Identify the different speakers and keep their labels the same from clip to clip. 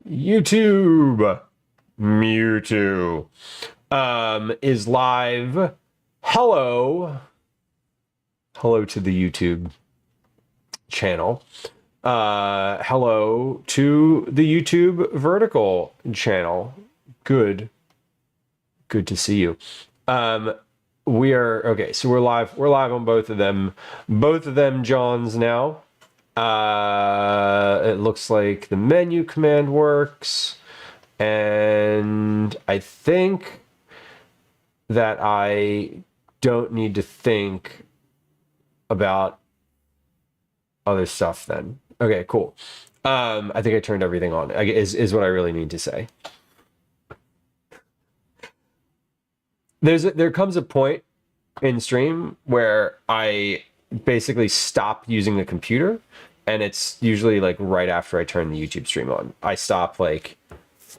Speaker 1: YouTube Mewtwo is live. Hello to the YouTube channel. Hello to the YouTube vertical channel. Good to see you. We are okay, so we're live on both of them Johns now. It looks like the menu command works, and I think that I don't need to think about other stuff then. Okay, cool. I think I turned everything on, is what I really need to say. There comes a point in stream where I basically stop using the computer, and it's usually like right after I turn the YouTube stream on. I stop like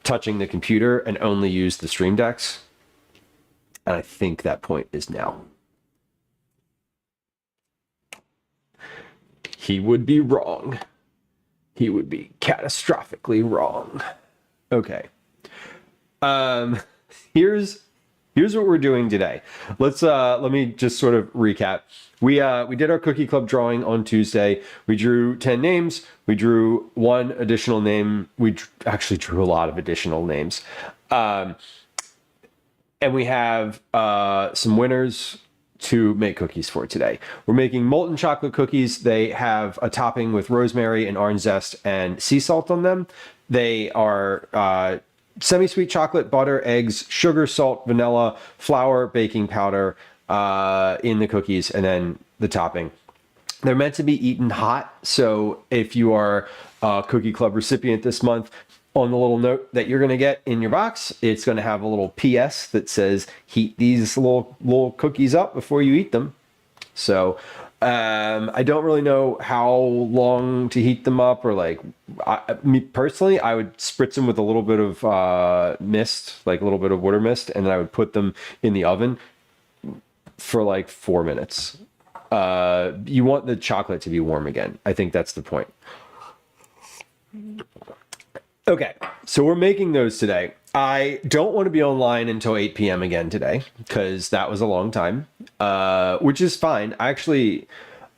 Speaker 1: touching the computer and only use the stream decks. And I think that point is now. He would be wrong. He would be catastrophically wrong. Okay. Here's what we're doing today. Let me just sort of recap. We did our Cookie Club drawing on Tuesday. We drew 10 names. We drew one additional name. We actually drew a lot of additional names. And we have some winners to make cookies for today. We're making molten chocolate cookies. They have a topping with rosemary and orange zest and sea salt on them. They are semi-sweet chocolate, butter, eggs, sugar, salt, vanilla, flour, baking powder in the cookies, and then the topping. They're meant to be eaten hot, so if you are a Cookie Club recipient this month, on the little note that you're going to get in your box, it's going to have a little PS that says, heat these little cookies up before you eat them. So I don't really know how long to heat them up, or like, me personally, I would spritz them with a little bit of mist, like a little bit of water mist, and then I would put them in the oven for like 4 minutes. You want the chocolate to be warm again. I think that's the point. Okay, so we're making those today. I don't want to be online until 8 p.m. again today, because that was a long time, which is fine. Actually,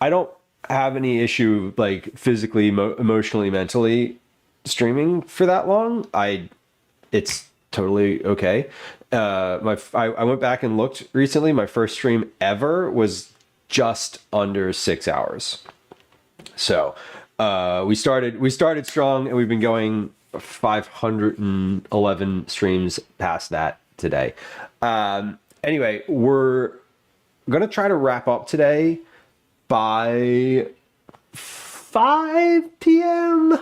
Speaker 1: I don't have any issue like physically, emotionally, mentally streaming for that long. It's totally okay. I went back and looked recently. My first stream ever was just under 6 hours. So we started strong, and we've been going 511 streams past that today. Anyway, we're gonna try to wrap up today by 5 p.m.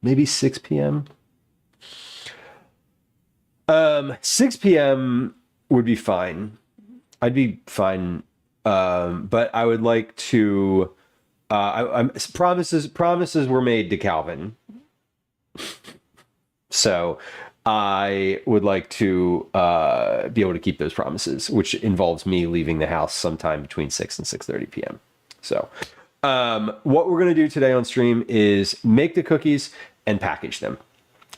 Speaker 1: maybe 6 p.m. 6 p.m. would be fine. I'd be fine, but I would like to promises were made to Calvin. So I would like to be able to keep those promises, which involves me leaving the house sometime between 6 and 6:30 p.m. So what we're going to do today on stream is make the cookies and package them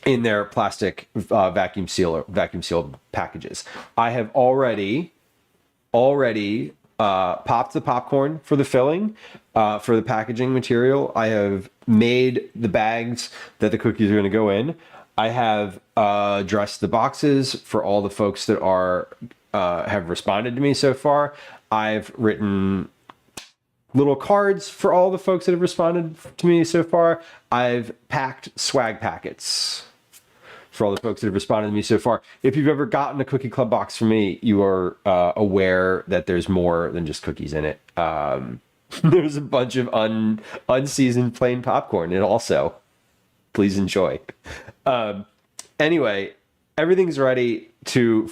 Speaker 1: in their plastic vacuum sealed packages. I have already popped the popcorn for the filling, for the packaging material. I have made the bags that the cookies are going to go in. I have dressed the boxes for all the folks that have responded to me so far. I've written little cards for all the folks that have responded to me so far. I've packed swag packets for all the folks that have responded to me so far. If you've ever gotten a Cookie Club box from me, you are aware that there's more than just cookies in it. There's a bunch of unseasoned plain popcorn, and also, please enjoy. Anyway, everything's ready to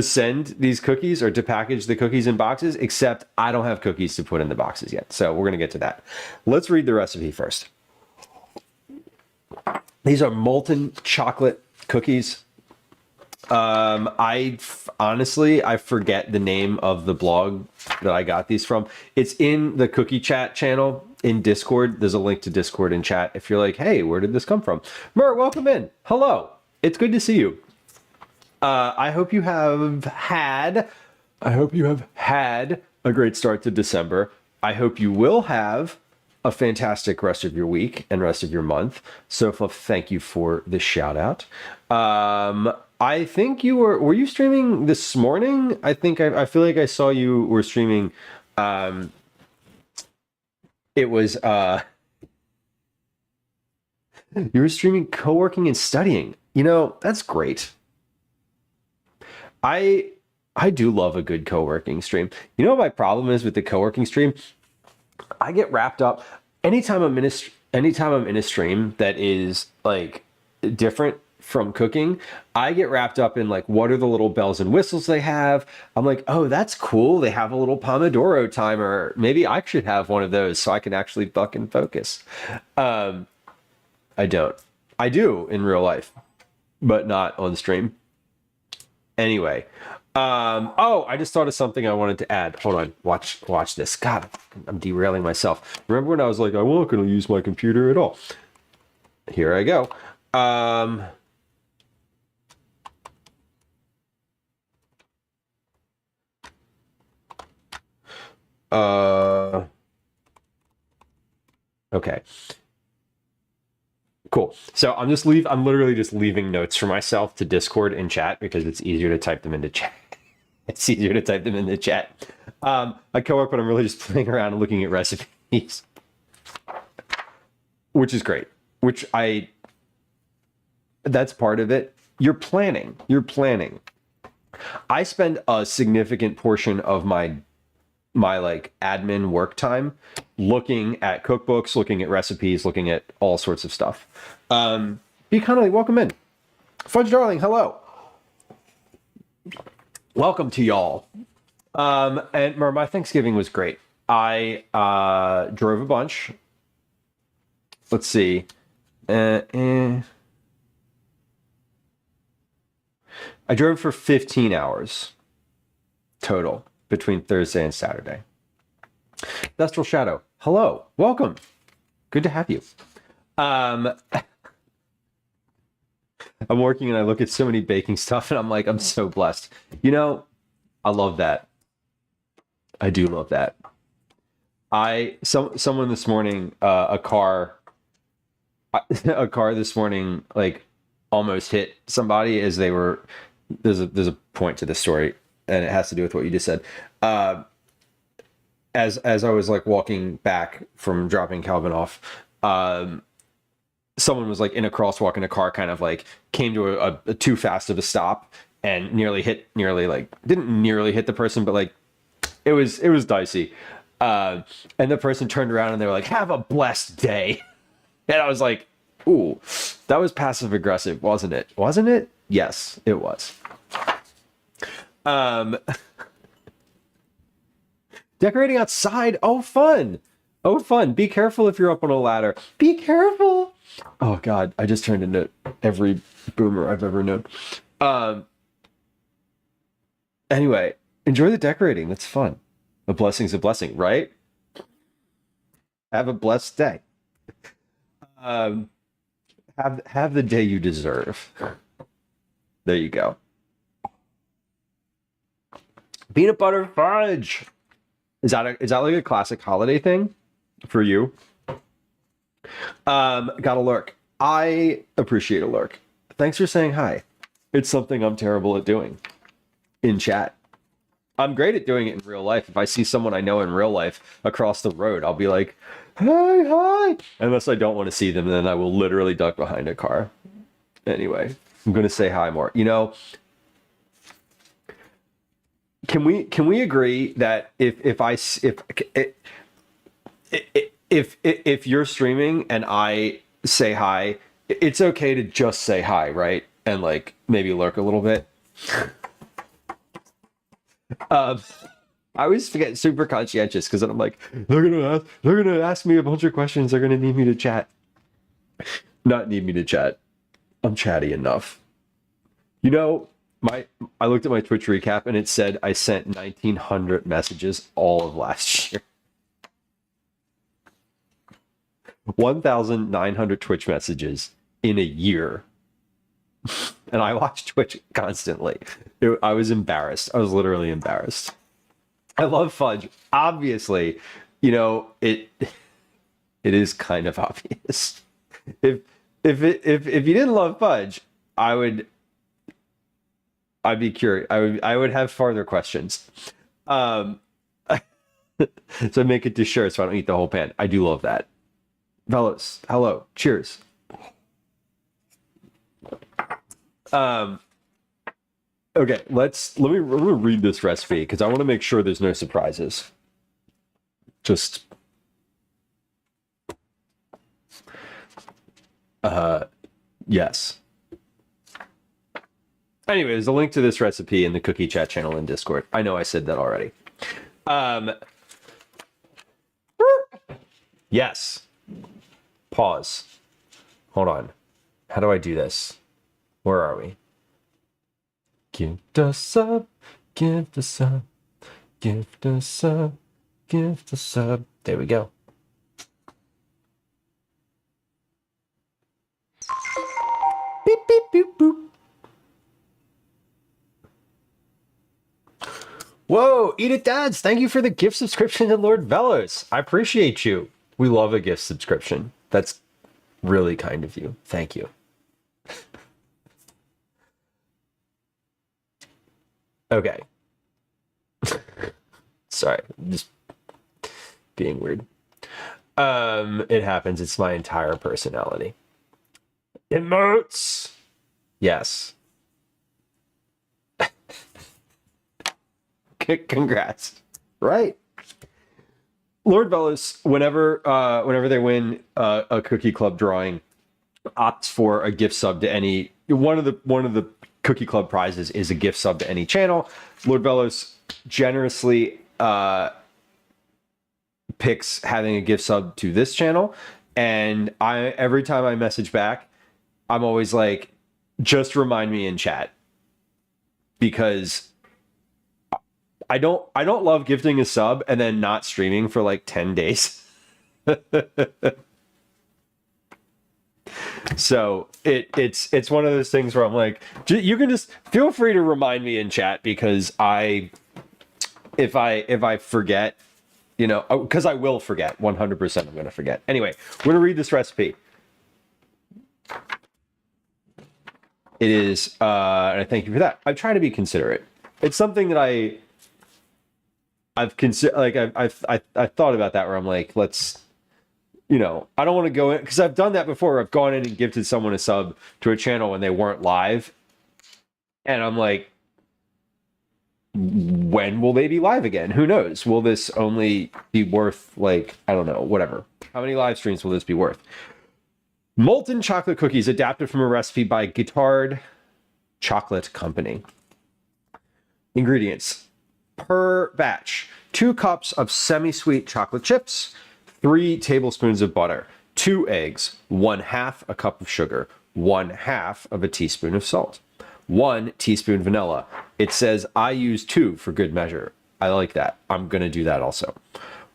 Speaker 1: send these cookies, or to package the cookies in boxes, except I don't have cookies to put in the boxes yet. So we're going to get to that. Let's read the recipe first. These are molten chocolate cookies. Honestly, I forget the name of the blog that I got these from. It's in the Cookie Chat channel in Discord. There's a link to Discord in chat. If you're like, hey, where did this come from? Mer, welcome in. Hello. It's good to see you. I hope you have had a great start to December. I hope you will have a fantastic rest of your week and rest of your month. Sofa, thank you for the shout out. I think were you streaming this morning? I feel like I saw you were streaming. It was you were streaming co-working and studying. You know, that's great. I do love a good co-working stream. You know what my problem is with the co-working stream? I get wrapped up anytime I'm in a stream that is like different from cooking. I get wrapped up in like, what are the little bells and whistles they have? I'm like, oh, that's cool. They have a little Pomodoro timer. Maybe I should have one of those so I can actually fucking focus. I don't. I do in real life, but not on stream. Anyway, oh, I just thought of something I wanted to add. Hold on, watch this. God, I'm derailing myself. Remember when I was like, I'm not going to use my computer at all? Here I go. Okay. Cool. So I'm literally just leaving notes for myself to Discord and chat because it's easier to type them into chat. It's easier to type them in the chat. I co-work, but I'm really just playing around and looking at recipes, which is great. That's part of it. You're planning. I spend a significant portion of my like admin work time looking at cookbooks, looking at recipes, looking at all sorts of stuff. Be kindly welcome in. Fudge Darling, hello. Welcome to y'all. And my Thanksgiving was great. I drove a bunch. Let's see. I drove for 15 hours total between Thursday and Saturday. Dustral Shadow, hello, welcome. Good to have you. I'm working and I look at so many baking stuff and I'm like, I'm so blessed. You know, I love that. I do love that. Someone this morning, a car this morning, like almost hit somebody as they were, there's a point to this story and it has to do with what you just said. As I was like walking back from dropping Calvin off, someone was like in a crosswalk and a car kind of like came to a too fast of a stop and didn't nearly hit the person, but like it was dicey. And the person turned around and they were like, have a blessed day. And I was like, ooh, that was passive aggressive, wasn't it? Wasn't it? Yes, it was. Decorating outside. Oh, fun. Oh, fun. Be careful if you're up on a ladder. Be careful. Oh, God. I just turned into every boomer I've ever known. Anyway, enjoy the decorating. That's fun. A blessing's a blessing, right? Have a blessed day. Have the day you deserve. There you go. Peanut butter fudge. Is that like a classic holiday thing for you? Got a lurk. I appreciate a lurk. Thanks for saying hi. It's something I'm terrible at doing in chat. I'm great at doing it in real life. If I see someone I know in real life across the road, I'll be like, hey, hi. Unless I don't want to see them, then I will literally duck behind a car. Anyway, I'm going to say hi more. You know, can we agree that if you're streaming and I say hi, it's okay to just say hi, right? And like maybe lurk a little bit. I always get super conscientious because then I'm like, they're gonna ask me a bunch of questions. They're gonna need me to chat. Not need me to chat. I'm chatty enough. You know, I looked at my Twitch recap and it said I sent 1,900 messages all of last year. 1,900 Twitch messages in a year. And I watch Twitch constantly. I was embarrassed. I was literally embarrassed. I love fudge. Obviously, you know, it is kind of obvious. If you didn't love fudge, I'd be curious. I would have farther questions. So make it to sure so I don't eat the whole pan. I do love that. Fellas, hello. Cheers. Okay, let me read this recipe because I want to make sure there's no surprises. Just yes. Anyway, there's a link to this recipe in the cookie chat channel in Discord. I know I said that already. Yes. Pause. Hold on. How do I do this? Where are we? Give the sub, give the sub, give the sub, give the sub. There we go. Beep, beep, beep, boop. Whoa, Eat It Dads, thank you for the gift subscription to Lord Velos. I appreciate you. We love a gift subscription. That's really kind of you. Thank you. Okay. Sorry, I'm just being weird. It happens. It's my entire personality. Emotes. Yes. Congrats. Right. Lord Velos, whenever they win a cookie club drawing, opts for a gift sub to any one of the cookie club prizes is a gift sub to any channel. Lord Velos generously picks having a gift sub to this channel, and every time I message back, I'm always like, just remind me in chat, because I don't love gifting a sub and then not streaming for like 10 days. So it's one of those things where I'm like, you can just feel free to remind me in chat, because if I forget, you know, because I will forget 100%. I'm going to forget. Anyway, we're going to read this recipe. It is, and I thank you for that. I try to be considerate. It's something that I've considered, like I've thought about that, where I'm like, let's, you know, I don't want to go in, because I've done that before. I've gone in and gifted someone a sub to a channel when they weren't live, and I'm like, when will they be live again? Who knows? Will this only be worth, like, I don't know, whatever. How many live streams will this be worth? Molten chocolate cookies, adapted from a recipe by Guittard Chocolate Company. Ingredients per batch: 2 cups of semi-sweet chocolate chips, 3 tablespoons of butter, 2 eggs, 1/2 a cup of sugar, 1/2 of a teaspoon of salt, 1 teaspoon vanilla. It says I use 2 for good measure. I like that. I'm going to do that also.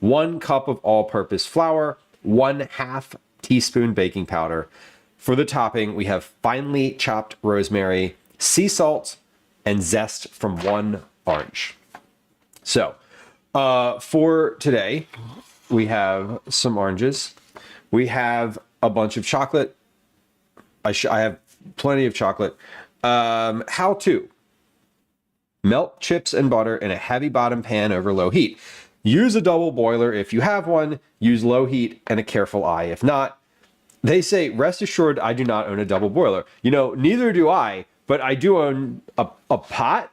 Speaker 1: 1 cup of all-purpose flour, 1/2 teaspoon baking powder. For the topping, we have finely chopped rosemary, sea salt, and zest from 1 orange. So, for today, we have some oranges. We have a bunch of chocolate. I have plenty of chocolate. How to melt chips and butter in a heavy bottom pan over low heat. Use a double boiler if you have one. Use low heat and a careful eye if not. They say, rest assured, I do not own a double boiler. You know, neither do I, but I do own a pot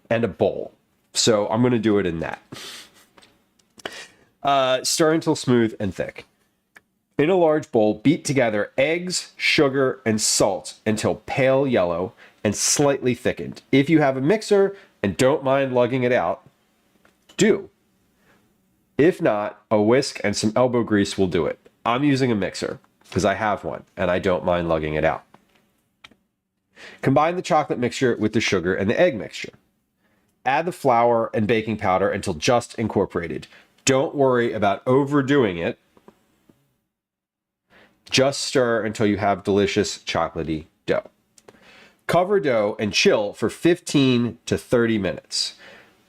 Speaker 1: and a bowl. So I'm going to do it in that. Stir until smooth and thick. In a large bowl, beat together eggs, sugar, and salt until pale yellow and slightly thickened. If you have a mixer and don't mind lugging it out, do. If not, a whisk and some elbow grease will do it. I'm using a mixer because I have one and I don't mind lugging it out. Combine the chocolate mixture with the sugar and the egg mixture. Add the flour and baking powder until just incorporated. Don't worry about overdoing it. Just stir until you have delicious chocolatey dough. Cover dough and chill for 15 to 30 minutes.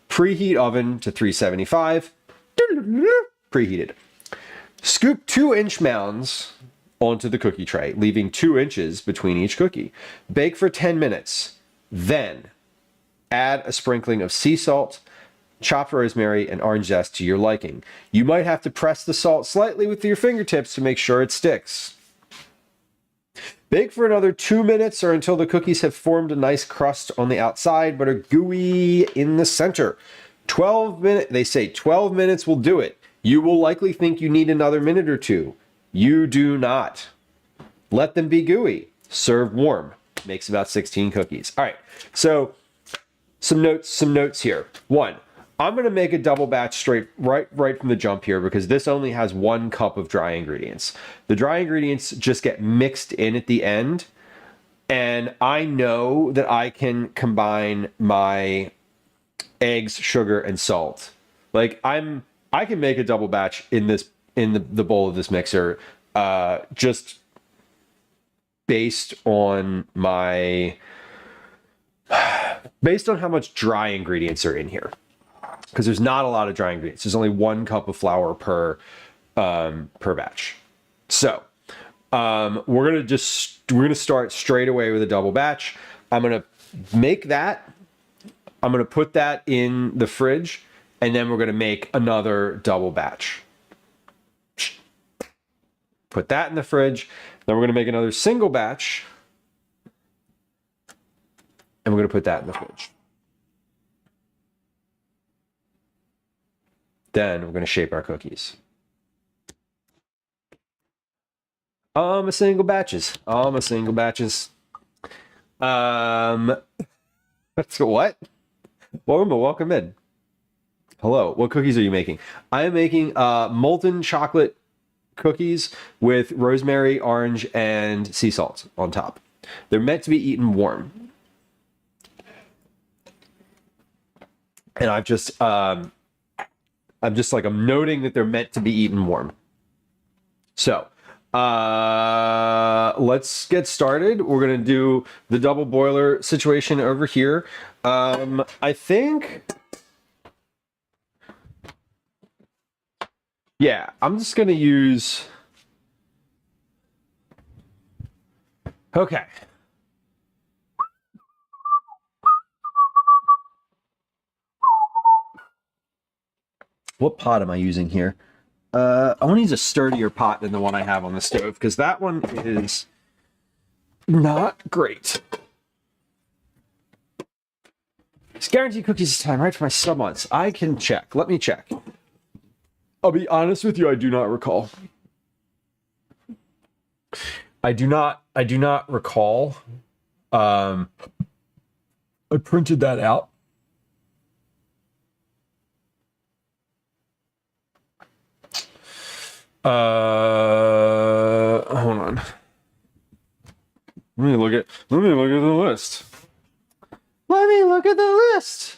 Speaker 1: Preheat oven to 375. Preheated. Scoop 2-inch mounds onto the cookie tray, leaving 2 inches between each cookie. Bake for 10 minutes. Then add a sprinkling of sea salt, chopped rosemary, and orange zest to your liking. You might have to press the salt slightly with your fingertips to make sure it sticks. Bake for another 2 minutes or until the cookies have formed a nice crust on the outside but are gooey in the center. 12 minutes, they say 12 minutes will do it. You will likely think you need another minute or two. You do not. Let them be gooey. Serve warm. Makes about 16 cookies. All right, so some notes here. One, I'm going to make a double batch right from the jump here because this only has 1 cup of dry ingredients. The dry ingredients just get mixed in at the end, and I know that I can combine my eggs, sugar, and salt. Like I can make a double batch in the bowl of this mixer, just based on how much dry ingredients are in here. Because there's not a lot of dry ingredients. There's only 1 cup of flour per batch. So we're gonna start straight away with a double batch. I'm gonna make that. I'm gonna put that in the fridge, and then we're gonna make another double batch. Put that in the fridge. Then we're gonna make another single batch, and we're gonna put that in the fridge. Then we're going to shape our cookies. A single batches. That's what? Welcome in. Hello. What cookies are you making? I am making molten chocolate cookies with rosemary, orange, and sea salt on top. They're meant to be eaten warm. And I'm noting that they're meant to be eaten warm. So let's get started. We're gonna do the double boiler situation over here. I think, yeah, I'm just gonna use, okay. What pot am I using here? I want to use a sturdier pot than the one I have on the stove because that one is not great. It's guaranteed cookies this time, right? For my sub months. I can check. Let me check. I'll be honest with you, I do not recall. I do not recall. I printed that out. Hold on. Let me look at the list. Let me look at the list.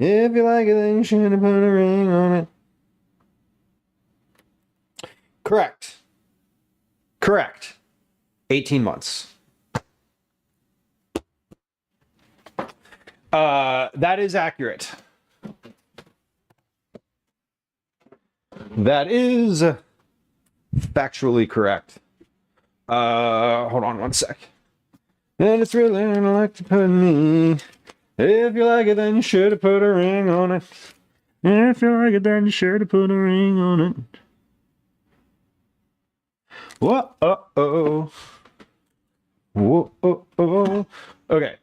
Speaker 1: If you like it, then you should have put a ring on it. Correct. 18 months. That is accurate. That is factually correct. Hold on one sec. And it's really like to put me. If you like it, then you should have put a ring on it. If you like it, then you should have put a ring on it. Whoa-oh-oh. Whoa-oh-oh. Okay.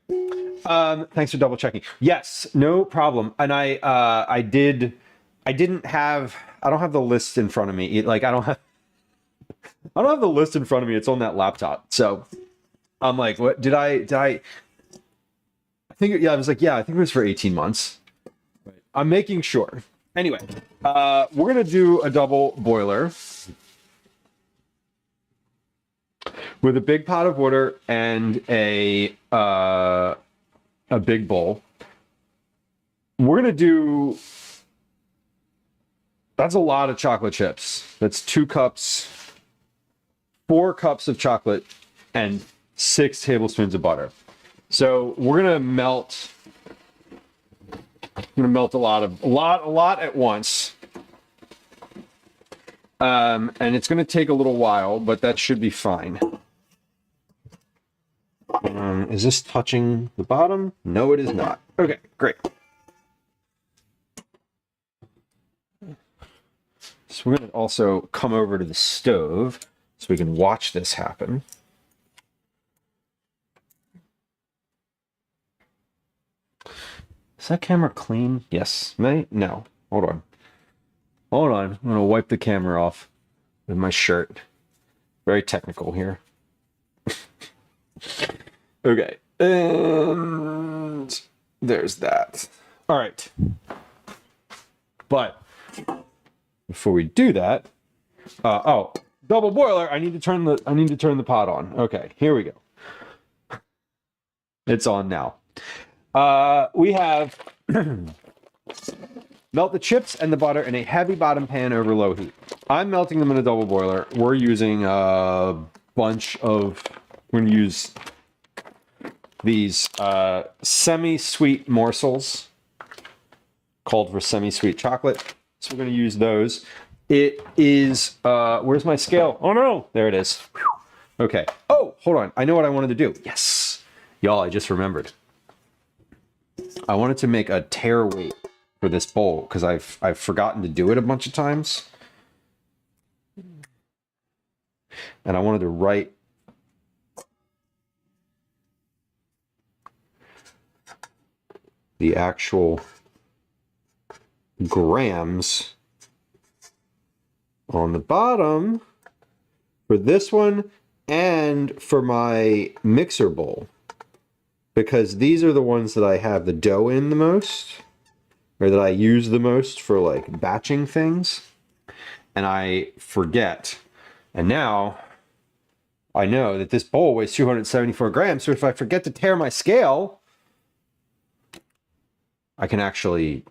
Speaker 1: Thanks for double checking. Yes, no problem. And I don't have the list in front of me. I don't have the list in front of me. It's on that laptop. So I'm like, what I think, yeah, I was like, yeah, I think it was for 18 months. I'm making sure. Anyway, we're going to do a double boiler with a big pot of water and a big bowl. We're going to do, that's a lot of chocolate chips. That's 2 cups, 4 cups of chocolate, and 6 tablespoons of butter. So we're going to melt a lot at once. And it's going to take a little while, but that should be fine. Is this touching the bottom? No, it is not. Okay, great. So we're going to also come over to the stove so we can watch this happen. Is that camera clean? Yes. No. Hold on. I'm going to wipe the camera off with my shirt. Very technical here. Okay. And there's that. All right. But before we do that, double boiler, I need to turn the pot on. Okay, here we go. It's on now. We have melt the chips and the butter in a heavy bottom pan over low heat. I'm melting them in a double boiler. We're using we're going to use these semi-sweet morsels called for semi-sweet chocolate. So we're going to use those. It is, where's my scale? Oh no, there it is. Okay. Oh, hold on. I know what I wanted to do. Yes. Y'all, I just remembered. I wanted to make a tare weight for this bowl because I've forgotten to do it a bunch of times. And I wanted to write the actual grams on the bottom for this one and for my mixer bowl, because these are the ones that I have the dough in the most, or that I use the most for like batching things, and I forget. And now I know that this bowl weighs 274 grams, so if I forget to tare my scale, I can actually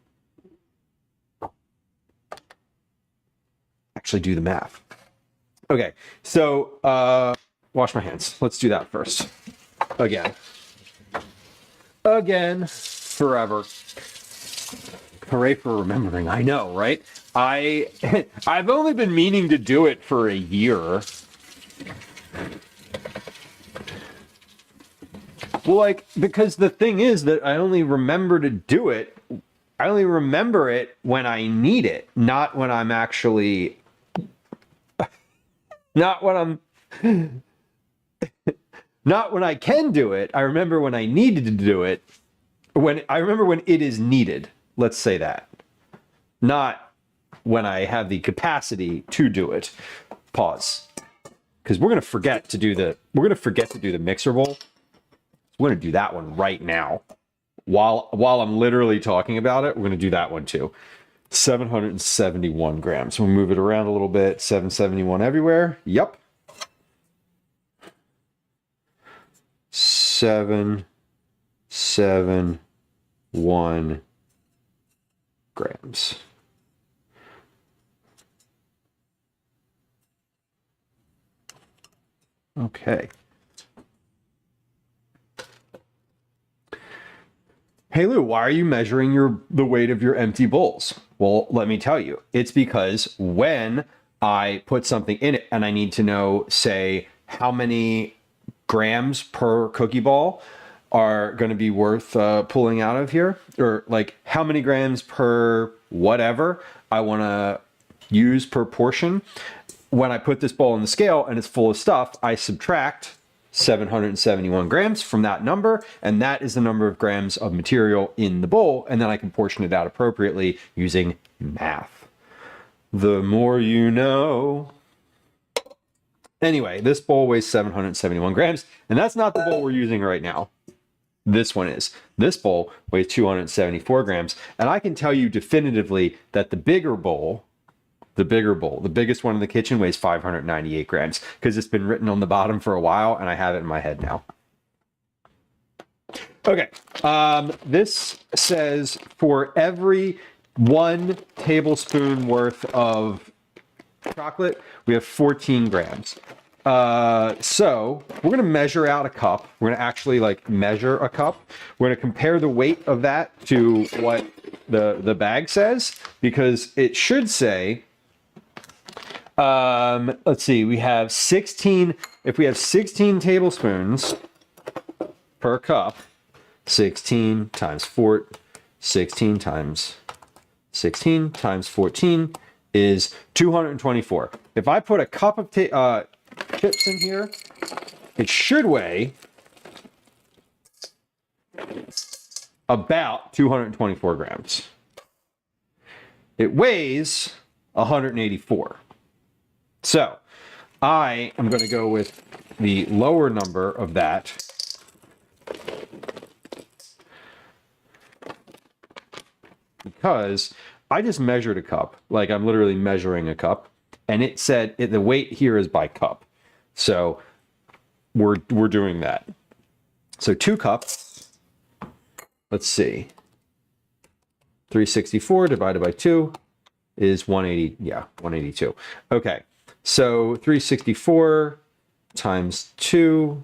Speaker 1: do the math. Okay, so wash my hands. Let's do that first. Again, forever. Hooray for remembering. I know, right? I've only been meaning to do it for a year. Well, like, because the thing is that I only remember to do it. I only remember it when I need it, not when I'm actually, not when I can do it. I remember when I needed to do it. I remember when it is needed. Let's say that. Not when I have the capacity to do it. Pause. Because we're going to forget to do the mixer bowl. We're going to do that one right now. While I'm literally talking about it, we're going to do that one too. 771 grams. We'll move it around a little bit. 771 everywhere. Yep. 771 grams. Okay. Hey Lou, why are you measuring the weight of your empty bowls? Well, let me tell you. It's because when I put something in it and I need to know, say, how many grams per cookie ball are going to be worth pulling out of here, or like how many grams per whatever I want to use per portion. When I put this bowl on the scale and it's full of stuff, I subtract 771 grams from that number, and that is the number of grams of material in the bowl, and then I can portion it out appropriately using math. The more you know. Anyway, this bowl weighs 771 grams, and that's not the bowl we're using right now. This one is. This bowl weighs 274 grams, and I can tell you definitively that the biggest one in the kitchen weighs 598 grams because it's been written on the bottom for a while and I have it in my head now. Okay, this says for every 1 tablespoon worth of chocolate, we have 14 grams. So we're going to measure out a cup. We're going to actually like measure a cup. We're going to compare the weight of that to what the bag says, because it should say, let's see, we have 16, if we have 16 tablespoons per cup, 16 times 4, 16 times 16 times 14 is 224. If I put a cup of chips in here, it should weigh about 224 grams. It weighs 184. So I am going to go with the lower number of that. Because I just measured a cup, like I'm literally measuring a cup, and it said the weight here is by cup. So we're doing that. So 2 cups, let's see, 364 divided by 2 is 180, yeah, 182. Okay, so 364 times 2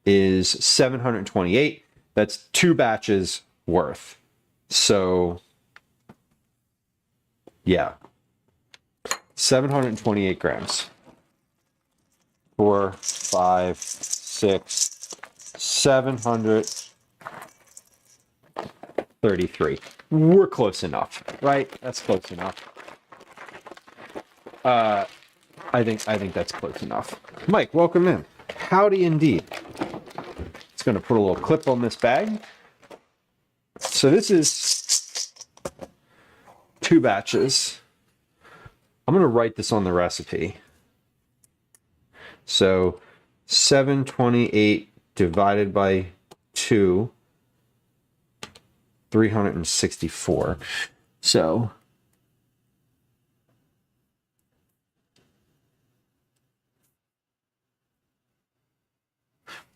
Speaker 1: is 728. That's 2 batches worth. So, yeah, 728 grams. 4, 5, 6, 733. We're close enough, right? That's close enough. I think that's close enough. Mike, welcome in. Howdy indeed. It's going to put a little clip on this bag. So this is 2 batches. I'm going to write this on the recipe. So 728 divided by 2, 364. So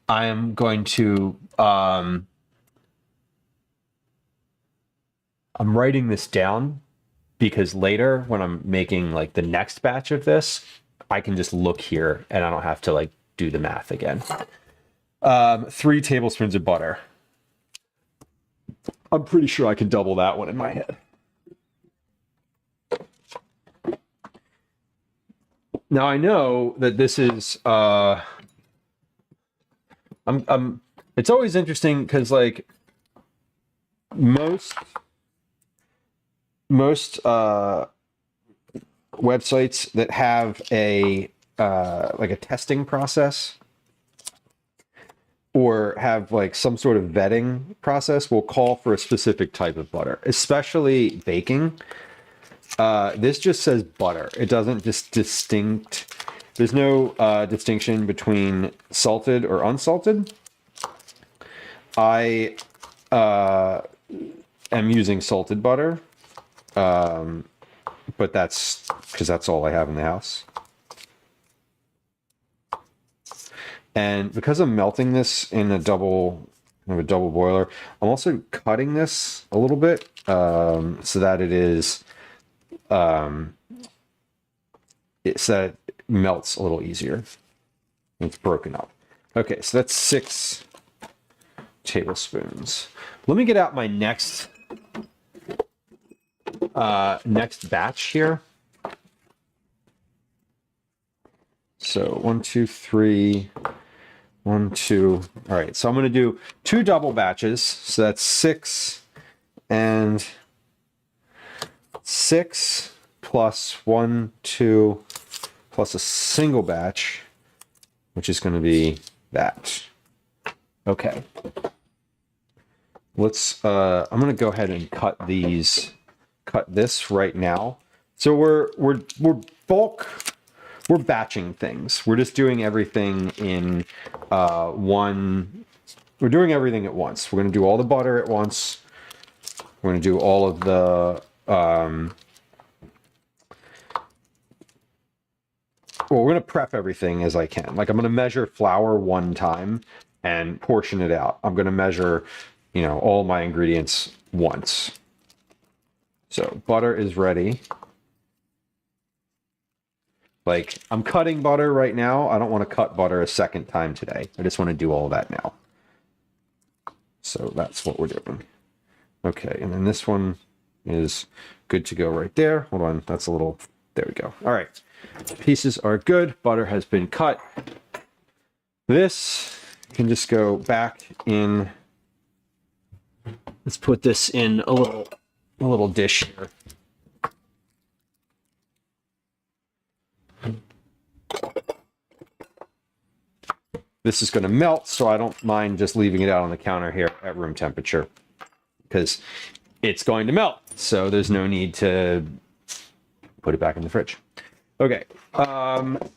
Speaker 1: I am going to, I'm writing this down because later when I'm making like the next batch of this, I can just look here and I don't have to like do the math again. 3 tablespoons of butter. I'm pretty sure I can double that one in my head. Now I know that this is, it's always interesting because like most websites that have a like a testing process or have like some sort of vetting process will call for a specific type of butter, especially baking. This just says butter. It doesn't just there's no distinction between salted or unsalted. I am using salted butter. But that's because that's all I have in the house. And because I'm melting this in a double boiler, I'm also cutting this a little bit so that it is so that it melts a little easier. It's broken up. Okay, so that's 6 tablespoons. Let me get out my next batch here. So 1, 2, 3, 1, 2. All right, so I'm going to do 2 double batches. So that's 6 and 6 plus 1, 2 plus a single batch which is going to be that. Okay. Let's, I'm going to go ahead and cut this right now. So we're batching things. We're just doing everything in we're doing everything at once. We're going to do all the butter at once. We're going to do all of the, well, we're going to prep everything as I can. Like I'm going to measure flour one time and portion it out. I'm going to measure, you know, all my ingredients once. So butter is ready. Like I'm cutting butter right now. I don't want to cut butter a second time today. I just want to do all of that now. So that's what we're doing. Okay, and then this one is good to go right there. Hold on, that's a little, there we go. All right, pieces are good. Butter has been cut. This can just go back in. Let's put this in a little dish here. This is going to melt, so I don't mind just leaving it out on the counter here at room temperature because it's going to melt. So there's no need to put it back in the fridge. Okay,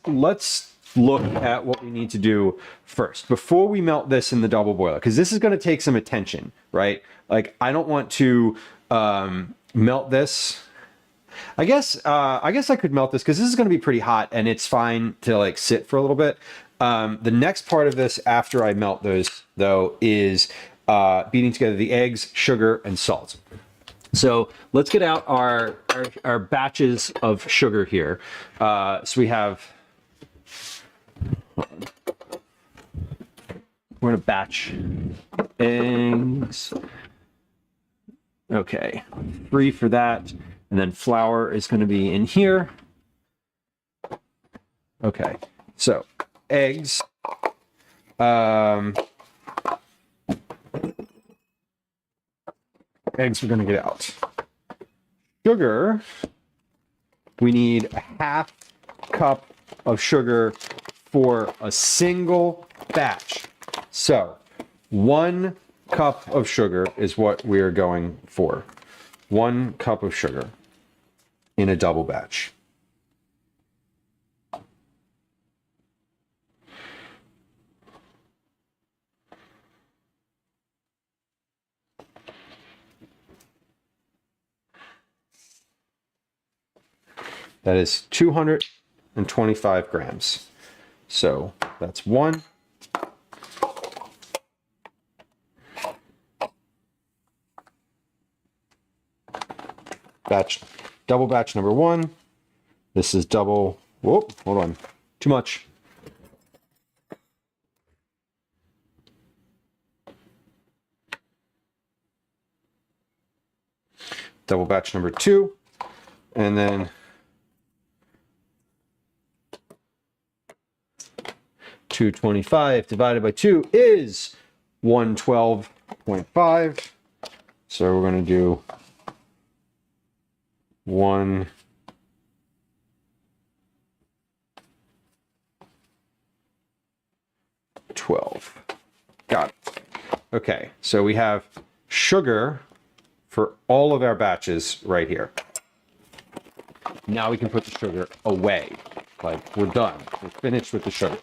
Speaker 1: let's look at what we need to do first before we melt this in the double boiler, because this is going to take some attention, right? Like I don't want to melt this. I guess I could melt this because this is going to be pretty hot and it's fine to like sit for a little bit. The next part of this after I melt those though is beating together the eggs, sugar, and salt. So let's get out our batches of sugar here. So we have, we're gonna batch eggs. Okay, 3 for that. And then flour is going to be in here. Okay, so eggs. Eggs we're going to get out. Sugar. We need a half cup of sugar for a single batch. So 1 cup of sugar is what we're going for. 1 cup of sugar in a double batch. That is 225 grams. So that's 1. Double batch number 1. This is double, whoop, hold on, too much. Double batch number 2, and then 225 divided by 2 is 112.5. So we're going to do 112. Got it. Okay, so we have sugar for all of our batches right here. Now we can put the sugar away. Like, we're done. We're finished with the sugar.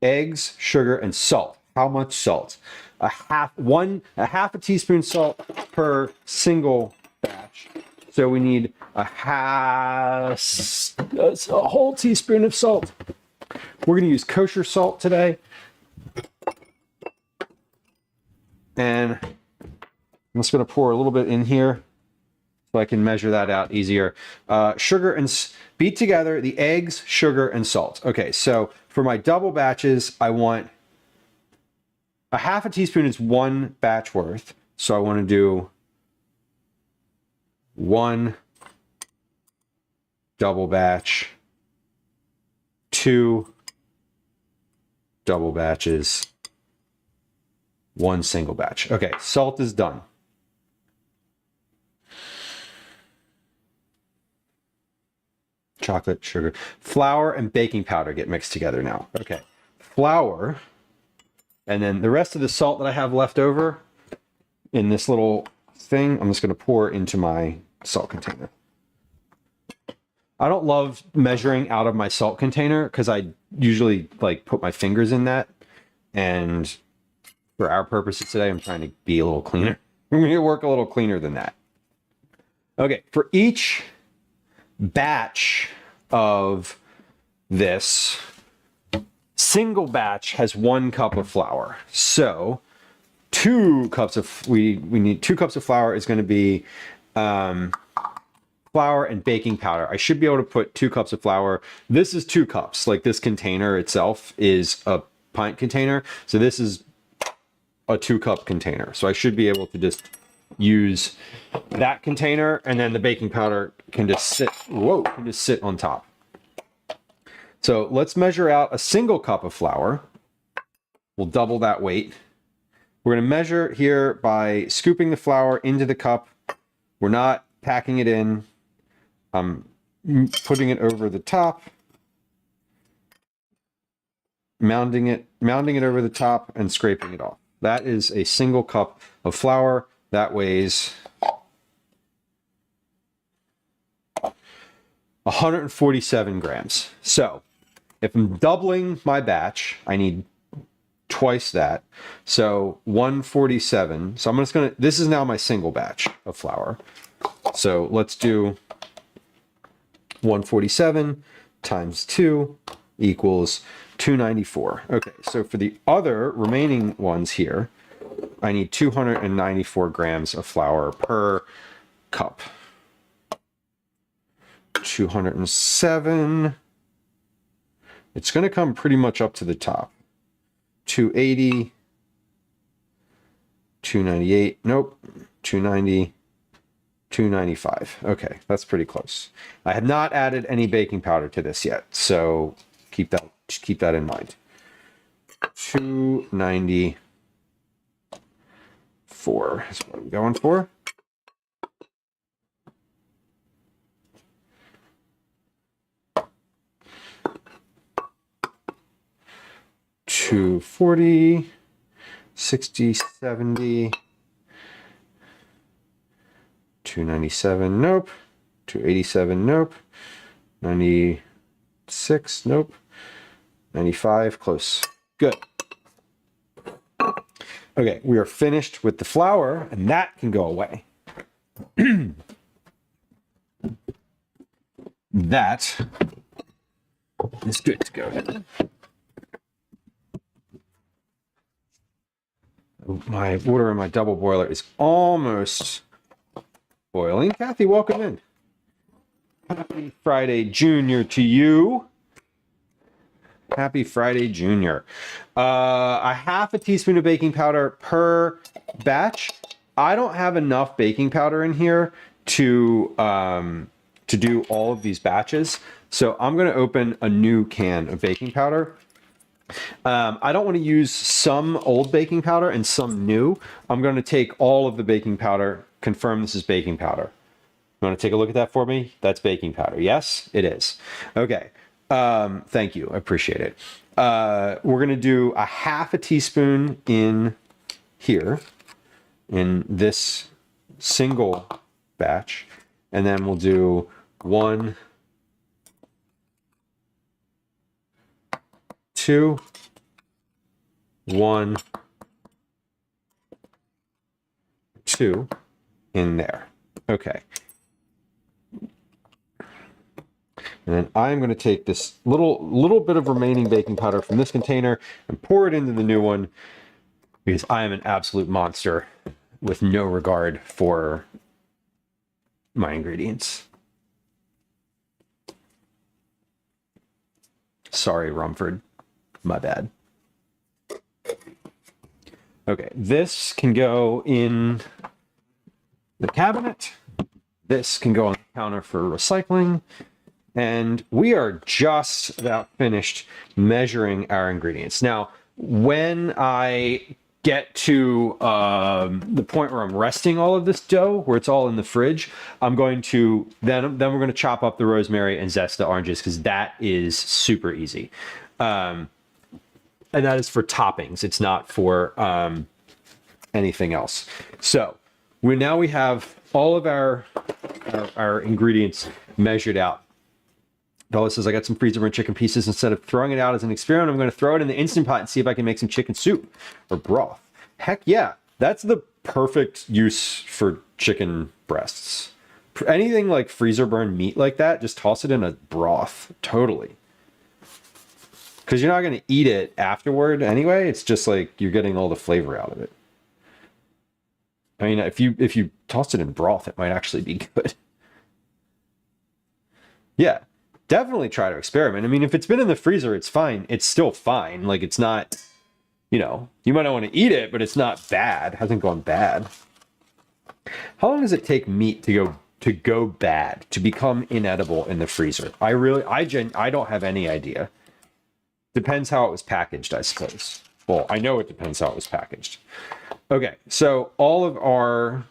Speaker 1: Eggs, sugar, and salt. How much salt? A half a teaspoon salt per single batch. So we need a whole teaspoon of salt. We're going to use kosher salt today. And I'm just going to pour a little bit in here so I can measure that out easier. Sugar and beat together the eggs, sugar, and salt. Okay, so for my double batches, I want a half a teaspoon is 1 batch worth. So I want to do 1 double batch, 2 double batches, 1 single batch. Okay, salt is done. chocolate, sugar, flour, and baking powder get mixed together now. Okay, flour, and then the rest of the salt that I have left over in this little thing, I'm just going to pour into my salt container. I don't love measuring out of my salt container because I usually like put my fingers in that. And for our purposes today, I'm trying to be a little cleaner. I'm going to work a little cleaner than that. Okay, for each batch of this, single batch has 1 cup of flour. So 2 cups of, we need 2 cups of flour is going to be flour and baking powder. I should be able to put 2 cups of flour. This is 2 cups. Like this container itself is a pint container. So this is a 2-cup container. So I should be able to just use that container, and then the baking powder can just sit, can just sit on top. So let's measure out a single cup of flour. We'll double that weight. We're going to measure here by scooping the flour into the cup. We're not packing it in. I'm putting it over the top, mounding it over the top, and scraping it off. That is a single cup of flour. That weighs 147 grams. So if I'm doubling my batch, I need twice that. So 147. So I'm just going to, this is now my single batch of flour. So let's do 147 times 2 equals 294. Okay, so for the other remaining ones here, I need 294 grams of flour per cup. 207. It's going to come pretty much up to the top. 280. 298. Nope. 290. 295. Okay, that's pretty close. I have not added any baking powder to this yet, so keep that in mind. 294 is what I'm going for. $240, 60, 70, 297, nope. 287, nope. 96, nope. 95, close. Good. Okay, we are finished with the flour, and that can go away. That is good to go. My water in my double boiler is almost boiling. Kathy, welcome in. Happy Friday, Junior, to you. Happy Friday, Junior. A half a teaspoon of baking powder per batch. I don't have enough baking powder in here to do all of these batches. So I'm going to open a new can of baking powder. I don't want to use some old baking powder and some new. I'm going to take all of the baking powder, confirm this is baking powder. You want to take a look at that for me? That's baking powder. Yes, it is. Okay. Thank you. I appreciate it. We're going to do a half a teaspoon in here, in this single batch. And then we'll do 1, 2, 1, 2 in there. Okay. And then I'm going to take this little bit of remaining baking powder from this container and pour it into the new one, because I am an absolute monster with no regard for my ingredients. Sorry, Rumford. My bad. Okay, this can go in the cabinet. This can go on the counter for recycling. And we are just about finished measuring our ingredients. Now, when I get to the point where I'm resting all of this dough, where it's all in the fridge, I'm going to then we're going to chop up the rosemary and zest the oranges, because that is super easy, and that is for toppings. It's not for anything else. So we have all of our ingredients measured out. Bella says, I got some freezer burn chicken pieces. Instead of throwing it out as an experiment, I'm going to throw it in the Instant Pot and see if I can make some chicken soup or broth. Heck yeah. That's the perfect use for chicken breasts. Anything like freezer burn meat like that, just toss it in a broth. Totally. Because you're not going to eat it afterward anyway. It's just like you're getting all the flavor out of it. I mean, if you toss it in broth, it might actually be good. Yeah. Definitely try to experiment. I mean, if it's been in the freezer, it's fine. It's still fine. Like, it's not, you might not want to eat it, but it's not bad. It hasn't gone bad. How long does it take meat to go bad, to become inedible in the freezer? I don't have any idea. Depends how it was packaged, I suppose. Well, I know it depends how it was packaged. Okay, so all of our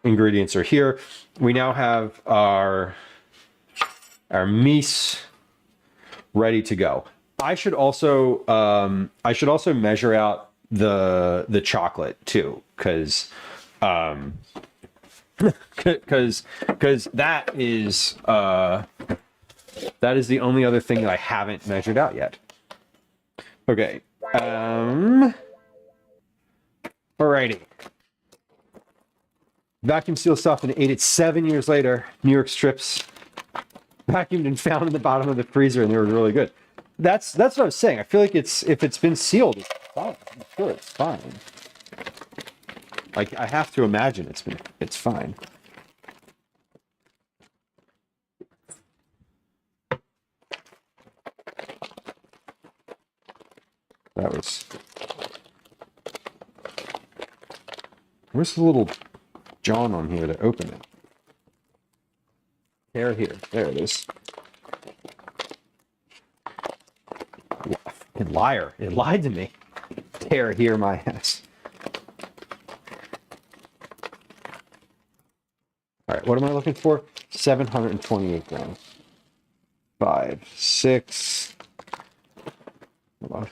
Speaker 1: ingredients are here. We now have our mise ready to go. I should also measure out the chocolate too, because that is the only other thing that I haven't measured out yet. Okay. Alrighty. Vacuum seal stuff and ate it 7 years later. New York strips. Vacuumed and found in the bottom of the freezer, and they were really good. That's what I was saying. I feel like if it's been sealed, it's fine. I'm sure it's fine. Like, I have to imagine it's fine. Where's the little John on here to open it? Here. There it is. Fucking liar. It lied to me. Tear here, my ass. All right, what am I looking for? 728 grams. 5, 6. Hold on.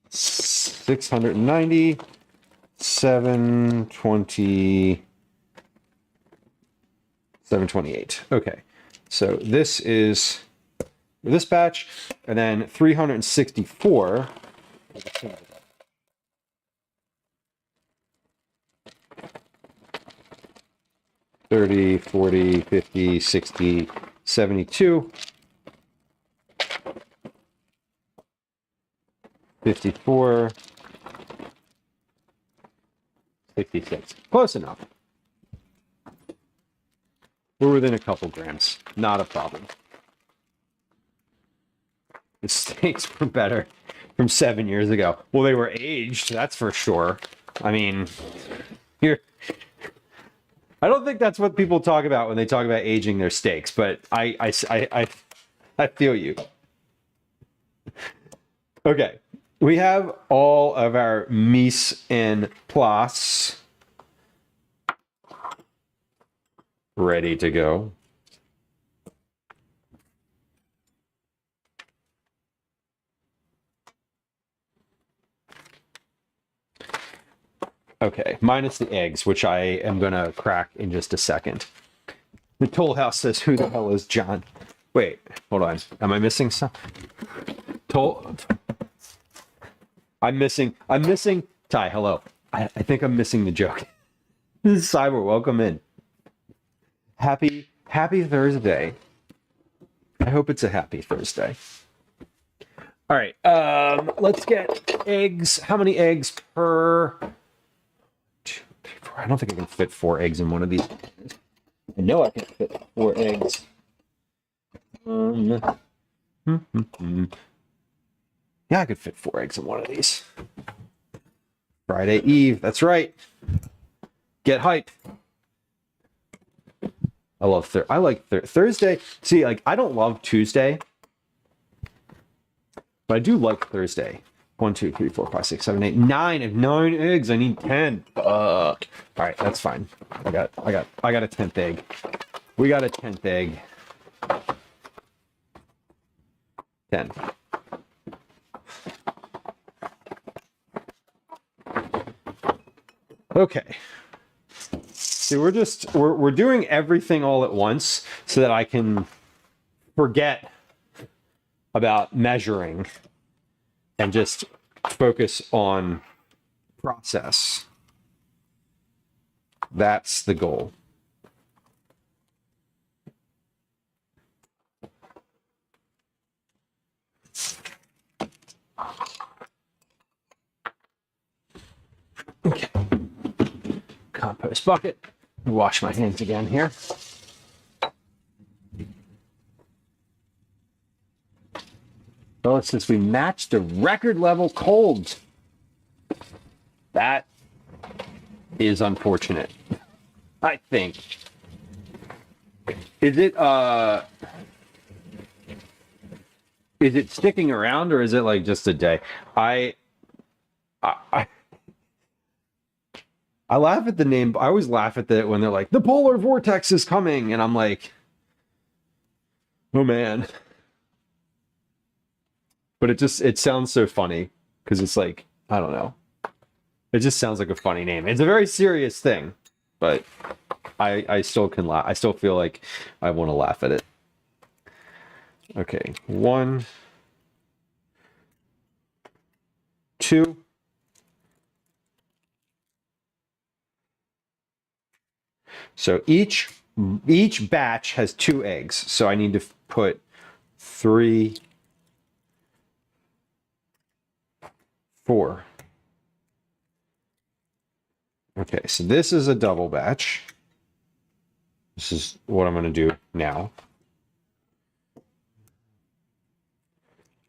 Speaker 1: 690. 720. 728. Okay, so this is this batch, and then 364. 30, 40, 50, 60, 72. 54. 66. Close enough. We're within a couple grams. Not a problem. The steaks were better from 7 years ago. Well, they were aged, that's for sure. I mean, I don't think that's what people talk about when they talk about aging their steaks, but I feel you. Okay, we have all of our mise en place ready to go. Okay, minus the eggs, which I am going to crack in just a second. The Toll House says, who the hell is John? Wait, hold on. Am I missing something? I'm missing. Ty, hello. I think I'm missing the joke. This is Cyber, welcome in. Happy Thursday. I hope it's a happy Thursday. All right, let's get eggs. How many eggs per... 2, 3, 4. I don't think I can fit 4 eggs in one of these. I know I can fit 4 eggs. Yeah, I could fit 4 eggs in one of these. Friday Eve, that's right. Get hype. I like Thursday. See, like, I don't love Tuesday, but I do like Thursday. 1, 2, 3, 4, 5, 6, 7, 8, 9. I have 9 eggs. I need 10. Fuck. All right, that's fine. I got a 10th egg. We got a 10th egg. 10. Okay. So we're doing everything all at once so that I can forget about measuring and just focus on process. That's the goal. Okay. Compost bucket. Wash my hands again here. Well, since we matched the record level colds, that is unfortunate. I think. Is it sticking around, or is it like just a day? I laugh at the name. I always laugh at that when they're like, the polar vortex is coming. And I'm like, oh man. But it sounds so funny because it's like, I don't know. It just sounds like a funny name. It's a very serious thing, but I still can laugh. I still feel like I want to laugh at it. Okay. 1, 2. So each batch has 2 eggs. So I need to put 3, 4. Okay, so this is a double batch. This is what I'm going to do now.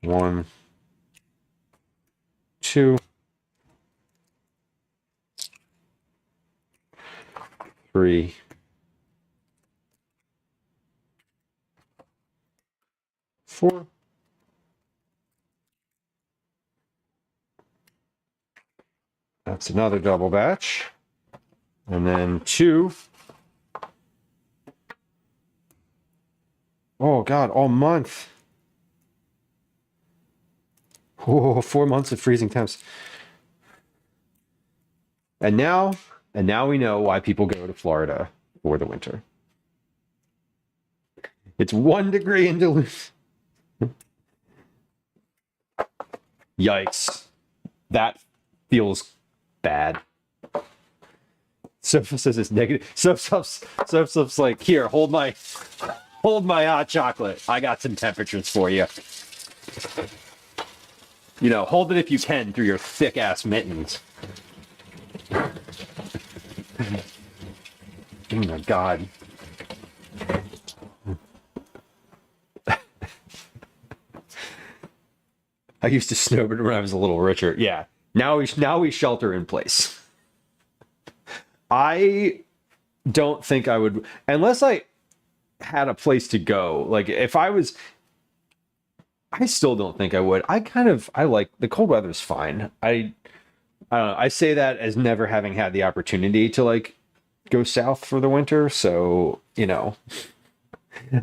Speaker 1: 1, 2, 3, 4. That's another double batch. And then 2. Oh God, all month. Oh, 4 months of freezing temps. And now we know why people go to Florida for the winter. It's 1 degree in Duluth. Yikes. That feels bad. Sofa says it's negative. Sofa's like, here, hold my hot chocolate. I got some temperatures for you. You know, hold it if you can through your thick ass mittens. Oh my God. I used to snowboard when I was a little richer. Yeah. Now we shelter in place. I don't think I would, unless I had a place to go. Like if I still don't think I would. I like the cold weather's fine. I don't know. I say that as never having had the opportunity to like go south for the winter. So, you know,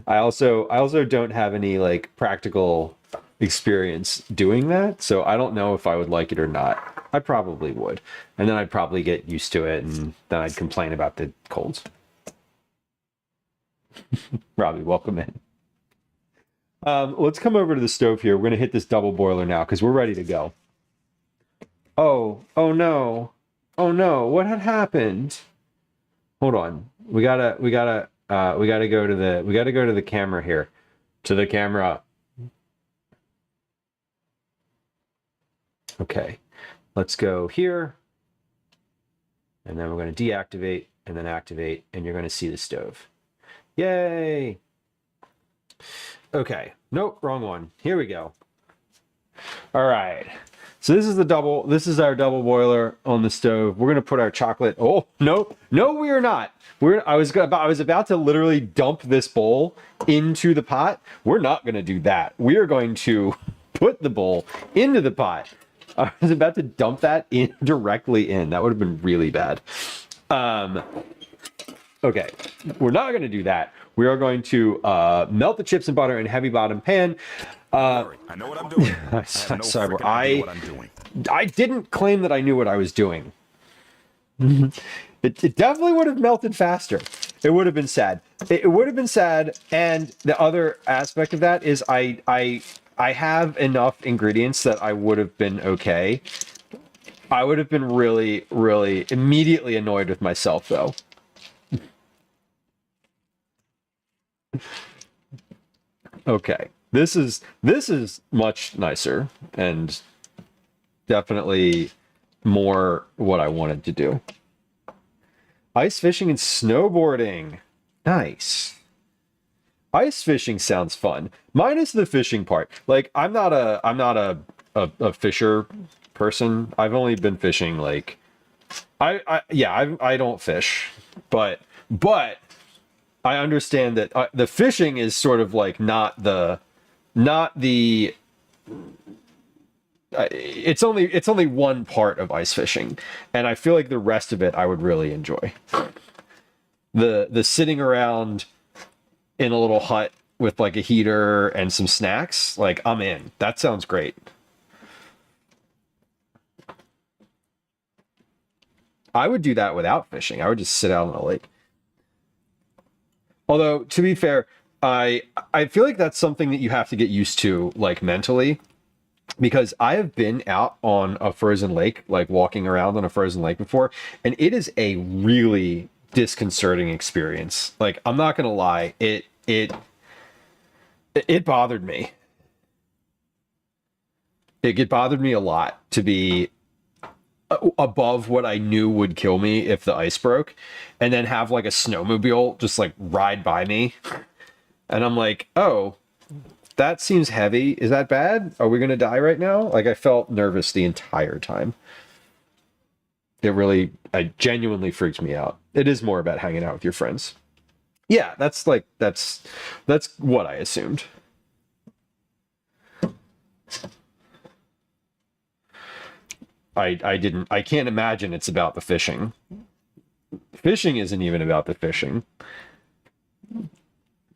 Speaker 1: I also don't have any like practical experience doing that. So I don't know if I would like it or not. I probably would. And then I'd probably get used to it and then I'd complain about the colds. Robbie, welcome in. Let's come over to the stove here. We're going to hit this double boiler now because we're ready to go. Oh no. Oh no. What had happened? Hold on. We gotta go to the camera here. To the camera. Okay. Let's go here. And then we're going to deactivate and then activate, and you're going to see the stove. Yay! Okay. Nope, wrong one. Here we go. All right. So this is our double boiler on the stove. We're going to put our chocolate. Oh, no, we are not. I was about to literally dump this bowl into the pot. We're not going to do that. We are going to put the bowl into the pot. I was about to dump that in directly in. That would have been really bad. Okay, we're not going to do that. We are going to melt the chips and butter in a heavy bottom pan.
Speaker 2: I know what I'm doing. I have no
Speaker 1: Cyber,
Speaker 2: freaking idea what I'm doing.
Speaker 1: I didn't claim that I knew what I was doing. It definitely would have melted faster. It would have been sad. It would have been sad. And the other aspect of that is I have enough ingredients that I would have been okay. I would have been really, really immediately annoyed with myself, though. Okay, this is much nicer and definitely more what I wanted to do. Ice fishing and snowboarding. Nice. Ice fishing sounds fun. Minus the fishing part. Like, I'm not a fisher person. I've only been fishing like I don't fish, but I understand that the fishing is sort of like not the it's only one part of ice fishing, and I feel like the rest of it I would really enjoy. The sitting around in a little hut with like a heater and some snacks, like I'm in. That sounds great. I would do that without fishing. I would just sit out on a lake. Although, to be fair, I feel like that's something that you have to get used to, like, mentally. Because I have been out on a frozen lake, like walking around on a frozen lake before, and it is a really disconcerting experience. Like, I'm not gonna lie, it bothered me. It bothered me a lot to be above what I knew would kill me if the ice broke, and then have like a snowmobile just like ride by me, and I'm like, oh, that seems heavy. Is that bad? Are we gonna die right now? Like, I felt nervous the entire time. It genuinely freaked me out. It is more about hanging out with your friends. Yeah, that's what I assumed. I can't imagine it's about the fishing. Fishing isn't even about the fishing.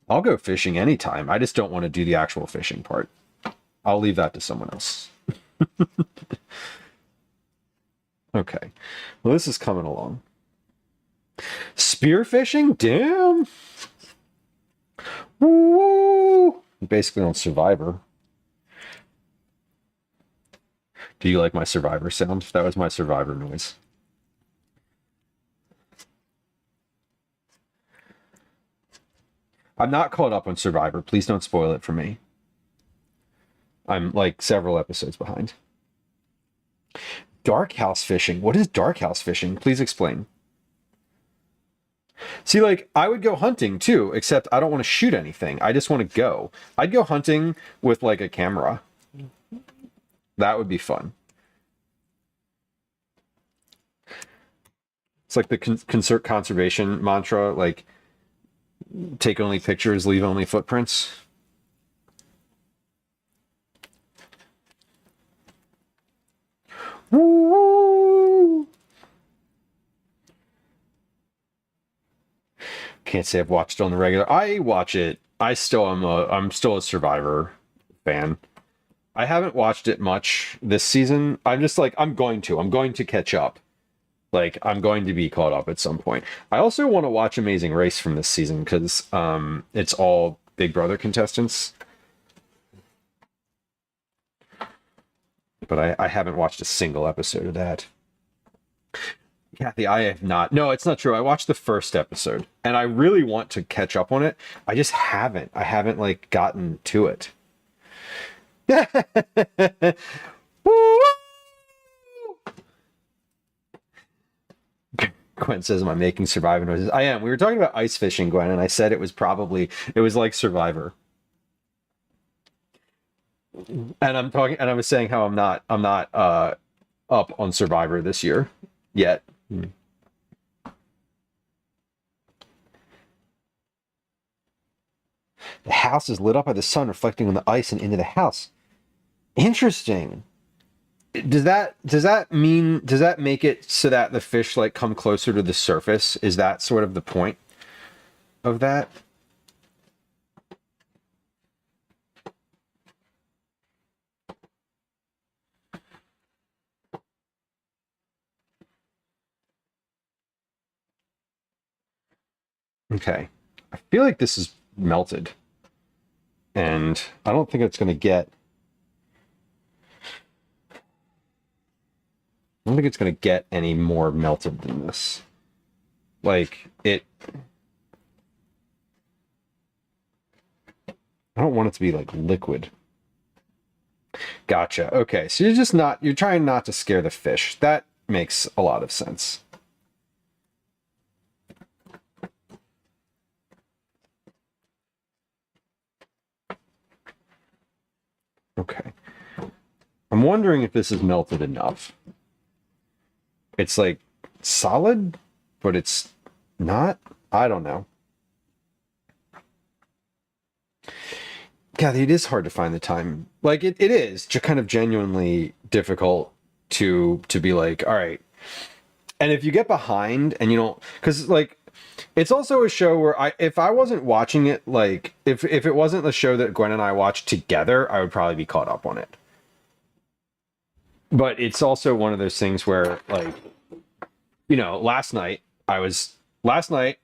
Speaker 1: I'll go fishing anytime. I just don't want to do the actual fishing part. I'll leave that to someone else. Okay. Well, this is coming along. Spearfishing? Damn. Woo! Basically on Survivor. Do you like my Survivor sound? That was my Survivor noise. I'm not caught up on Survivor. Please don't spoil it for me. I'm like several episodes behind. Dark house fishing. What is dark house fishing? Please explain. See, like, I would go hunting too, except I don't want to shoot anything. I just want to go. I'd go hunting with like a camera. That would be fun. It's like the conservation mantra, like, take only pictures, leave only footprints. Woo! Can't say I've watched it on the regular. I watch it. I'm still a Survivor fan. I haven't watched it much this season. I'm just like, I'm going to catch up. Like, I'm going to be caught up at some point. I also want to watch Amazing Race from this season because it's all Big Brother contestants. But I haven't watched a single episode of that. Kathy, I have not. No, it's not true. I watched the first episode, and I really want to catch up on it. I just haven't. I haven't, like, gotten to it. Gwen says, am I making Survivor noises? I am. We were talking about ice fishing, Gwen, and I said it was like Survivor. And I was saying how I'm not up on Survivor this year yet. The house is lit up by the sun reflecting on the ice and into the house. Interesting. does that make it so that the fish like come closer to the surface? Is that sort of the point of that? Okay. I feel like this is melted. And I don't think it's going to get... I don't think it's going to get any more melted than this. Like, it... I don't want it to be, like, liquid. Gotcha. Okay, so you're trying not to scare the fish. That makes a lot of sense. Okay. I'm wondering if this is melted enough. It's like solid, but it's not. I don't know. God, it is hard to find the time. Like it is kind of genuinely difficult to be like, all right. And if you get behind and you don't, because like it's also a show where if I wasn't watching it, like if it wasn't the show that Gwen and I watched together, I would probably be caught up on it. But it's also one of those things where, like, you know, last night I was like,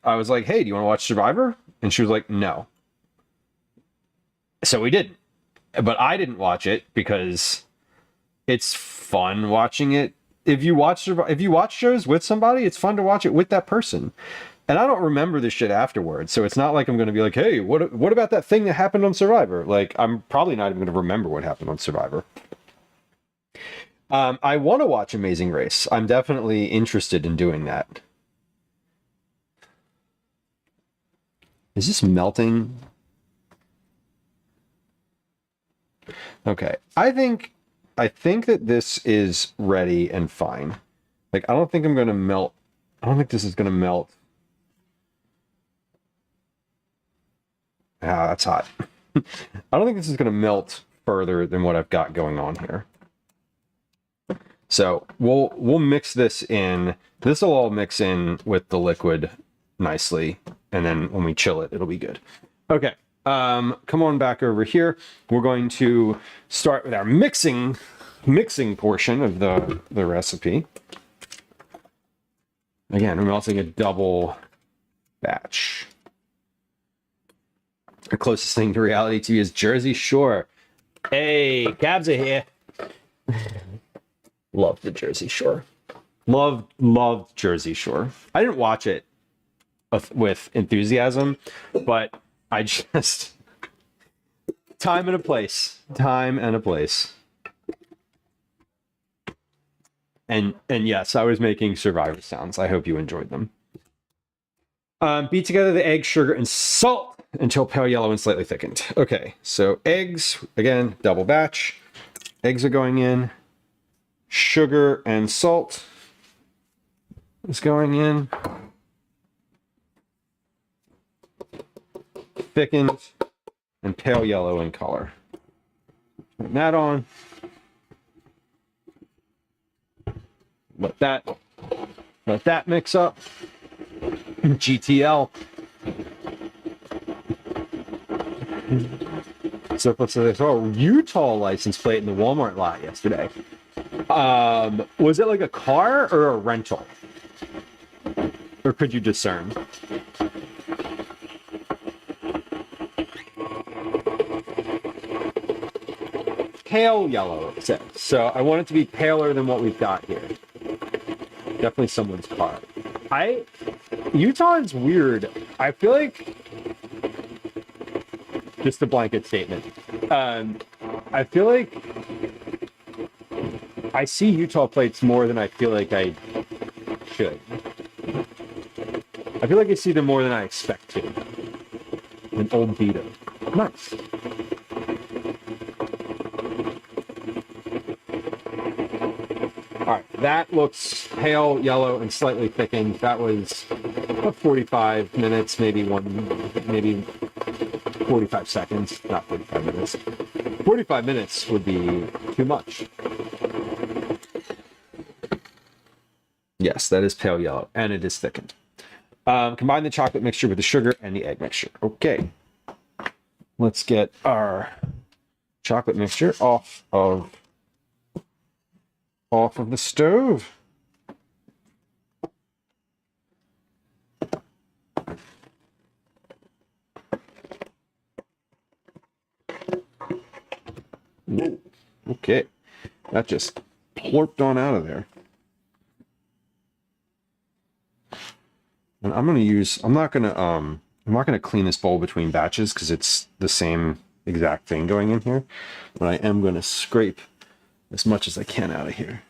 Speaker 1: hey, do you want to watch Survivor? And she was like, no. So we didn't. But I didn't watch it because it's fun watching it. If you watch shows with somebody, it's fun to watch it with that person. And I don't remember this shit afterwards. So it's not like I'm going to be like, hey, what about that thing that happened on Survivor? Like, I'm probably not even going to remember what happened on Survivor. I want to watch Amazing Race. I'm definitely interested in doing that. Is this melting? Okay. I think that this is ready and fine. Like, I don't think I'm going to melt. I don't think this is going to melt. Ah, that's hot. I don't think this is going to melt further than what I've got going on here. So we'll mix this in. This will all mix in with the liquid nicely, and then when we chill it, it'll be good. Okay, come on back over here. We're going to start with our mixing portion of the recipe. Again, we're melting a double batch. The closest thing to reality TV is Jersey Shore. Hey, Cabs are here. Love the Jersey Shore. Loved Jersey Shore. I didn't watch it with enthusiasm, but I just... Time and a place. And yes, I was making Survivor sounds. I hope you enjoyed them. Beat together the egg, sugar, and salt until pale yellow and slightly thickened. Okay, so eggs, again, double batch. Eggs are going in. Sugar and salt is going in. Thickened and pale yellow in color. Turn that on. Let that mix up. GTL. So they saw a Utah license plate in the Walmart lot yesterday. Was it like a car or a rental? Or could you discern? Pale yellow, it says. So I want it to be paler than what we've got here. Definitely someone's car. Utah is weird. I feel like, just a blanket statement. I feel like I see Utah plates more than I feel like I should. I feel like I see them more than I expect to. An old Vito. Nice. All right, that looks pale yellow and slightly thickened. That was about 45 minutes, maybe 45 seconds, not 45 minutes. 45 minutes would be too much. Yes, that is pale yellow, and it is thickened. Combine the chocolate mixture with the sugar and the egg mixture. Okay. Let's get our chocolate mixture off of the stove. Whoa. Okay. That just plorped on out of there. And I'm not gonna clean this bowl between batches because it's the same exact thing going in here. But I am gonna scrape as much as I can out of here.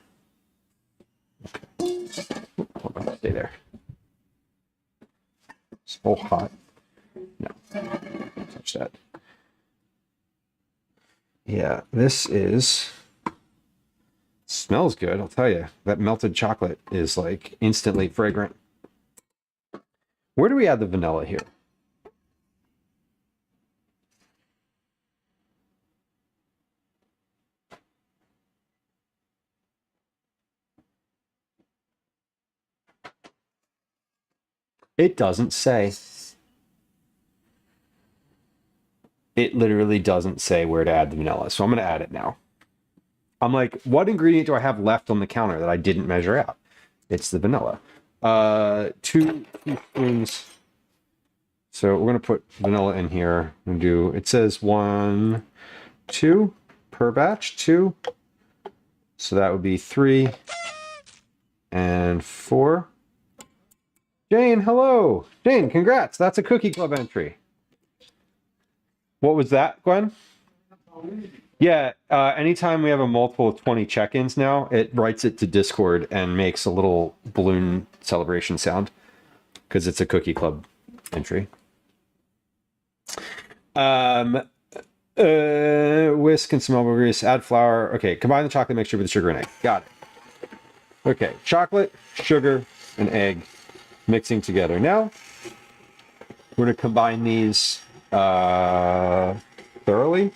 Speaker 1: Okay. Hold on, stay there. It's all hot. No, don't touch that. Yeah, this smells good, I'll tell you. That melted chocolate is like instantly fragrant. Where do we add the vanilla here? It doesn't say. It literally doesn't say where to add the vanilla, so I'm going to add it now. I'm like, what ingredient do I have left on the counter that I didn't measure out? It's the vanilla. 2 teaspoons. So we're going to put vanilla in here and it says 1, 2 per batch, 2. So that would be 3 and 4. Jane, hello. Jane, congrats. That's a Cookie Club entry. What was that, Gwen? Yeah, anytime we have a multiple of 20 check-ins now, it writes it to Discord and makes a little balloon celebration sound because it's a Cookie Club entry. Whisk and some elbow grease, add flour. Okay, combine the chocolate mixture with the sugar and egg. Got it. Okay, chocolate, sugar, and egg mixing together. Now, we're going to combine these thoroughly.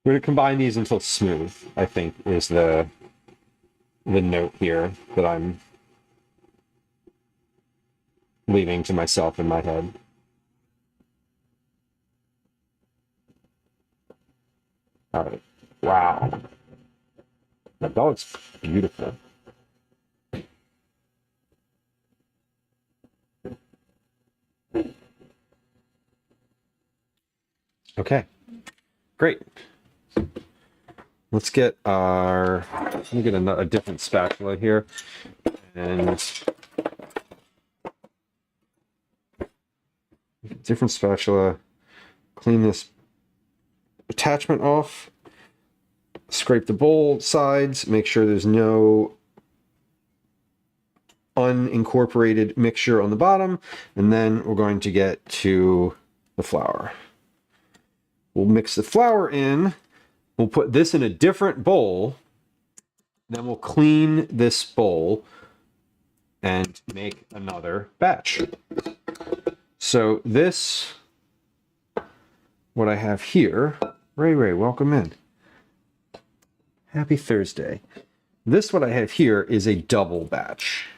Speaker 1: We're going to combine these until smooth, I think, is the note here that I'm leaving to myself in my head. All right. Wow. That looks beautiful. Okay. Great. Let's get let me get a different spatula here. And different spatula. Clean this attachment off. Scrape the bowl sides. Make sure there's no unincorporated mixture on the bottom. And then we're going to get to the flour. We'll mix the flour in. We'll put this in a different bowl. Then we'll clean this bowl and make another batch. So this, what I have here, Ray, welcome in. Happy Thursday. This, what I have here, is a double batch.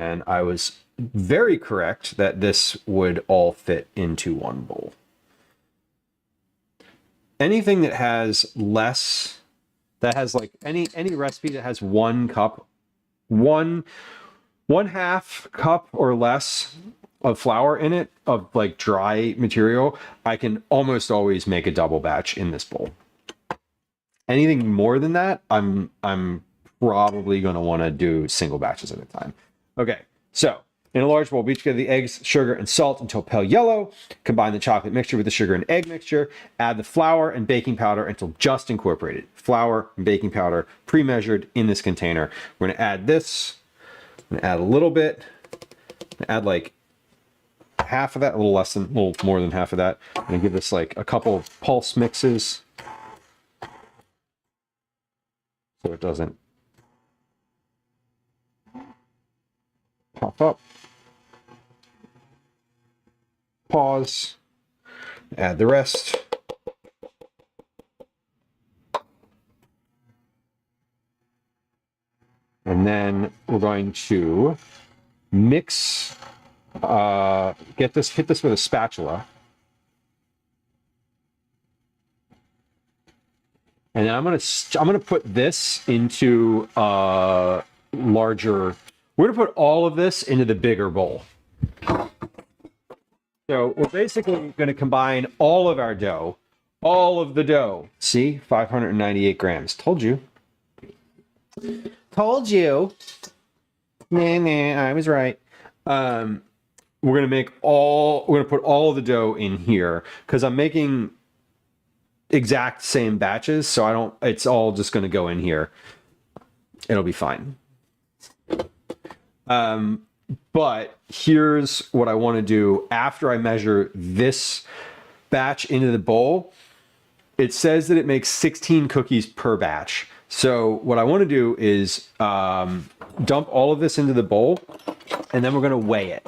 Speaker 1: And I was very correct that this would all fit into one bowl. Anything that has less, that has like any recipe that has 1 cup, one half cup or less of flour in it, of like dry material, I can almost always make a double batch in this bowl. Anything more than that, I'm probably going to want to do single batches at a time. Okay, so in a large bowl, beat together the eggs, sugar, and salt until pale yellow. Combine the chocolate mixture with the sugar and egg mixture. Add the flour and baking powder until just incorporated. Flour and baking powder pre-measured in this container. We're going to add this. I'm going to add a little bit. Add like half of that, a little more than half of that. I'm going to give this like a couple of pulse mixes so it doesn't pop up. Pause. add the rest. And then we're going to mix, hit this with a spatula. And then I'm gonna put this into larger. We're gonna put all of this into the bigger bowl. So we're basically gonna combine all of our dough, all of the dough. See, 598 grams. Told you. Told you. Nah, I was right. We're gonna put all of the dough in here because I'm making exact same batches, so it's all just going to go in here. It'll be fine. But here's what I want to do after I measure this batch into the bowl. It says that it makes 16 cookies per batch. So what I want to do is dump all of this into the bowl, and then we're going to weigh it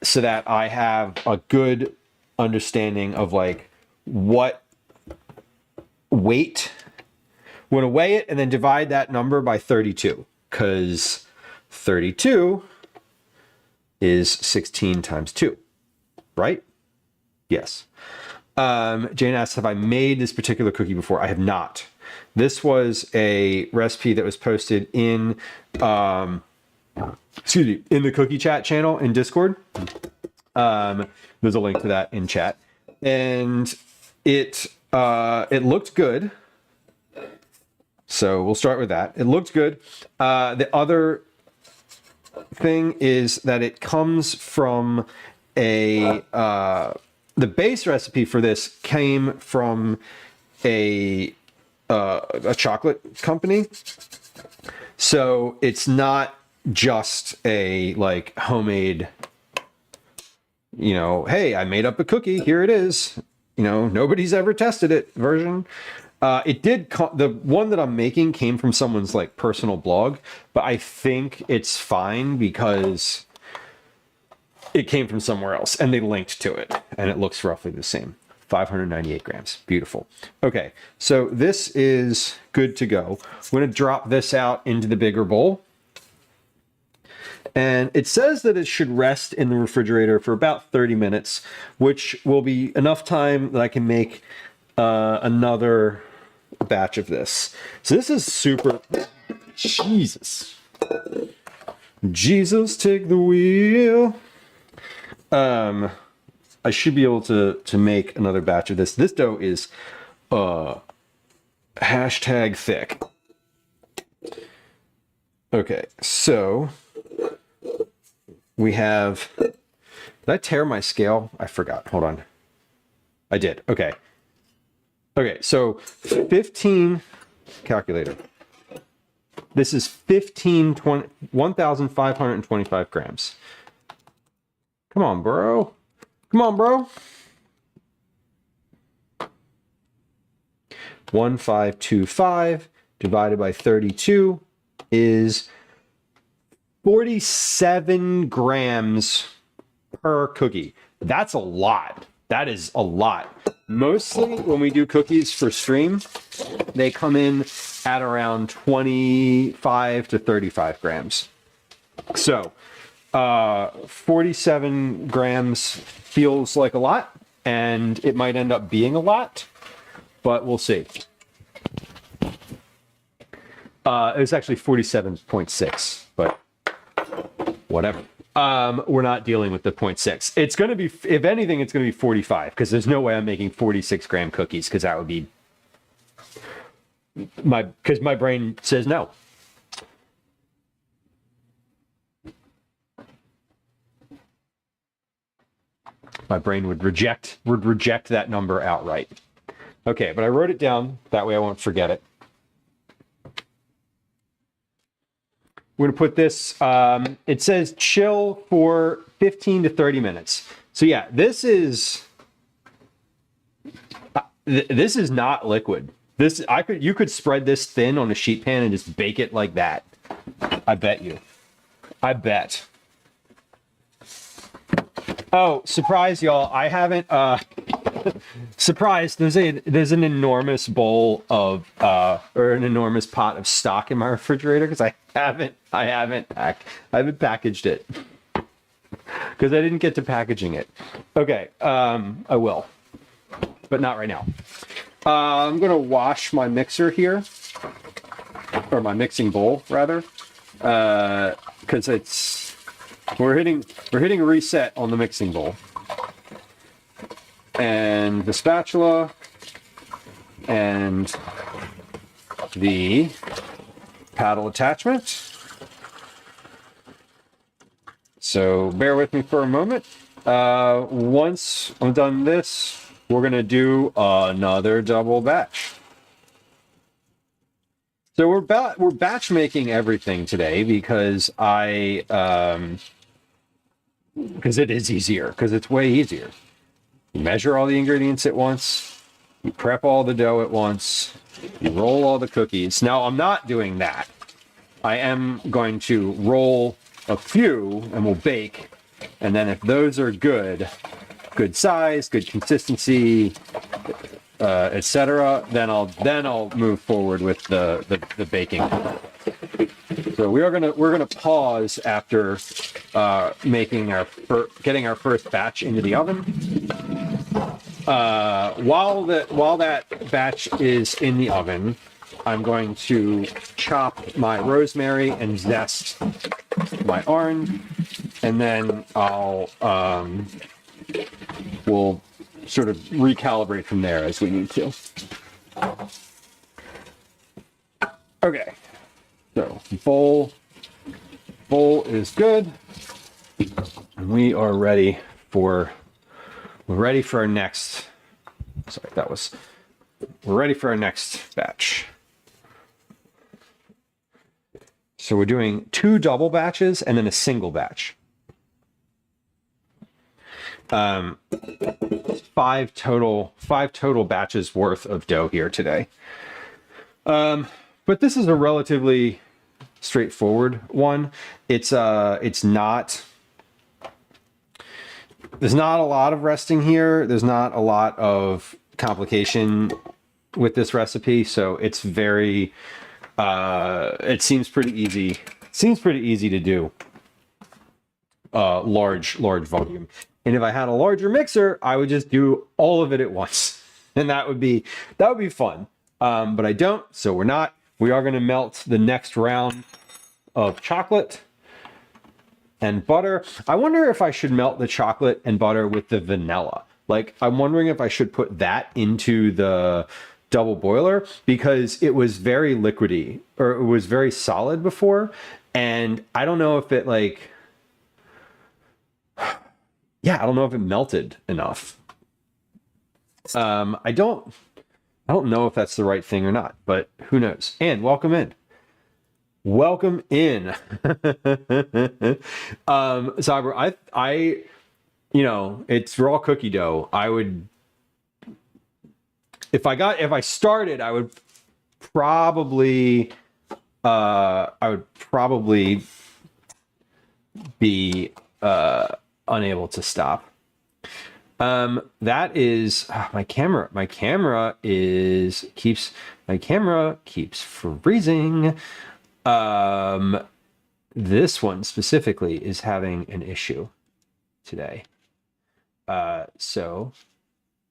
Speaker 1: so that I have a good understanding of like what weight. We're going to weigh it and then divide that number by 32 because 32 is 16 times 2, right? Yes. Jane asks, have I made this particular cookie before? I have not. This was a recipe that was posted in, in the cookie chat channel in Discord. There's a link to that in chat. And it looked good. So we'll start with that. It looked good. The other thing is that it comes from the base recipe for this came from a chocolate company. So it's not just a like homemade, hey, I made up a cookie, here it is. Nobody's ever tested it version. The one that I'm making came from someone's like personal blog, but I think it's fine because it came from somewhere else and they linked to it and it looks roughly the same. 598 grams. Beautiful. Okay, so this is good to go. We're going to drop this out into the bigger bowl. And it says that it should rest in the refrigerator for about 30 minutes, which will be enough time that I can make another batch of this. So this is super. Jesus, take the wheel. I should be able to make another batch of this. This dough is hashtag thick. Okay, so we have. Did I tear my scale? I forgot. Hold on. I did. Okay. Okay, so 15 calculator. This is 1,525 grams. Come on, bro. Come on, bro. 1,525 divided by 32 is 47 grams per cookie. That's a lot. That is a lot. Mostly when we do cookies for stream, they come in at around 25 to 35 grams. So 47 grams feels like a lot, and it might end up being a lot, but we'll see. It was actually 47.6, but whatever. We're not dealing with the 0.6. It's going to be, if anything, it's going to be 45 because there's no way I'm making 46 gram cookies because that would be because my brain says no. My brain would reject that number outright. Okay, but I wrote it down. That way I won't forget it. We're going to put this, it says chill for 15 to 30 minutes. So yeah, this is not liquid. You could spread this thin on a sheet pan and just bake it like that. I bet you. I bet. Oh, surprise, y'all. I haven't Surprise! There's an enormous bowl of or an enormous pot of stock in my refrigerator because I haven't packaged it because I didn't get to packaging it. Okay, I will, but not right now. I'm gonna wash my mixer here, or my mixing bowl rather, because we're hitting reset on the mixing bowl. And the spatula and the paddle attachment. So bear with me for a moment. Once I'm done this, we're gonna do another double batch. So we're batch making everything today because because it is easier, because it's way easier. You measure all the ingredients at once, you prep all the dough at once, you roll all the cookies. Now, I'm not doing that. I am going to roll a few and we'll bake. And then if those are good size, good consistency, etc., then I'll move forward with the baking. So we're gonna pause after getting our first batch into the oven. While that batch is in the oven, I'm going to chop my rosemary and zest my orange, and then we'll sort of recalibrate from there as we need to. Okay, so bowl is good, and we're ready for our next. We're ready for our next batch. So we're doing 2 double batches and then a single batch. 5 total batches worth of dough here today. But this is a relatively straightforward one. There's not a lot of resting here. There's not a lot of complication with this recipe, so it's very it seems pretty easy. Seems pretty easy to do large volume. And if I had a larger mixer, I would just do all of it at once, and that would be fun. But I don't, so we're not. We are going to melt the next round of chocolate and butter. I wonder if I should melt the chocolate and butter with the vanilla. Like, I'm wondering if I should put that into the double boiler, because it was very liquidy, or it was very solid before, and I don't know if it I don't know if it melted enough. I don't know if that's the right thing or not, but who knows. And welcome in. Cyber, I it's raw cookie dough. I would, if I started, I would probably be unable to stop. That is my camera. My camera keeps freezing. This one specifically is having an issue today. So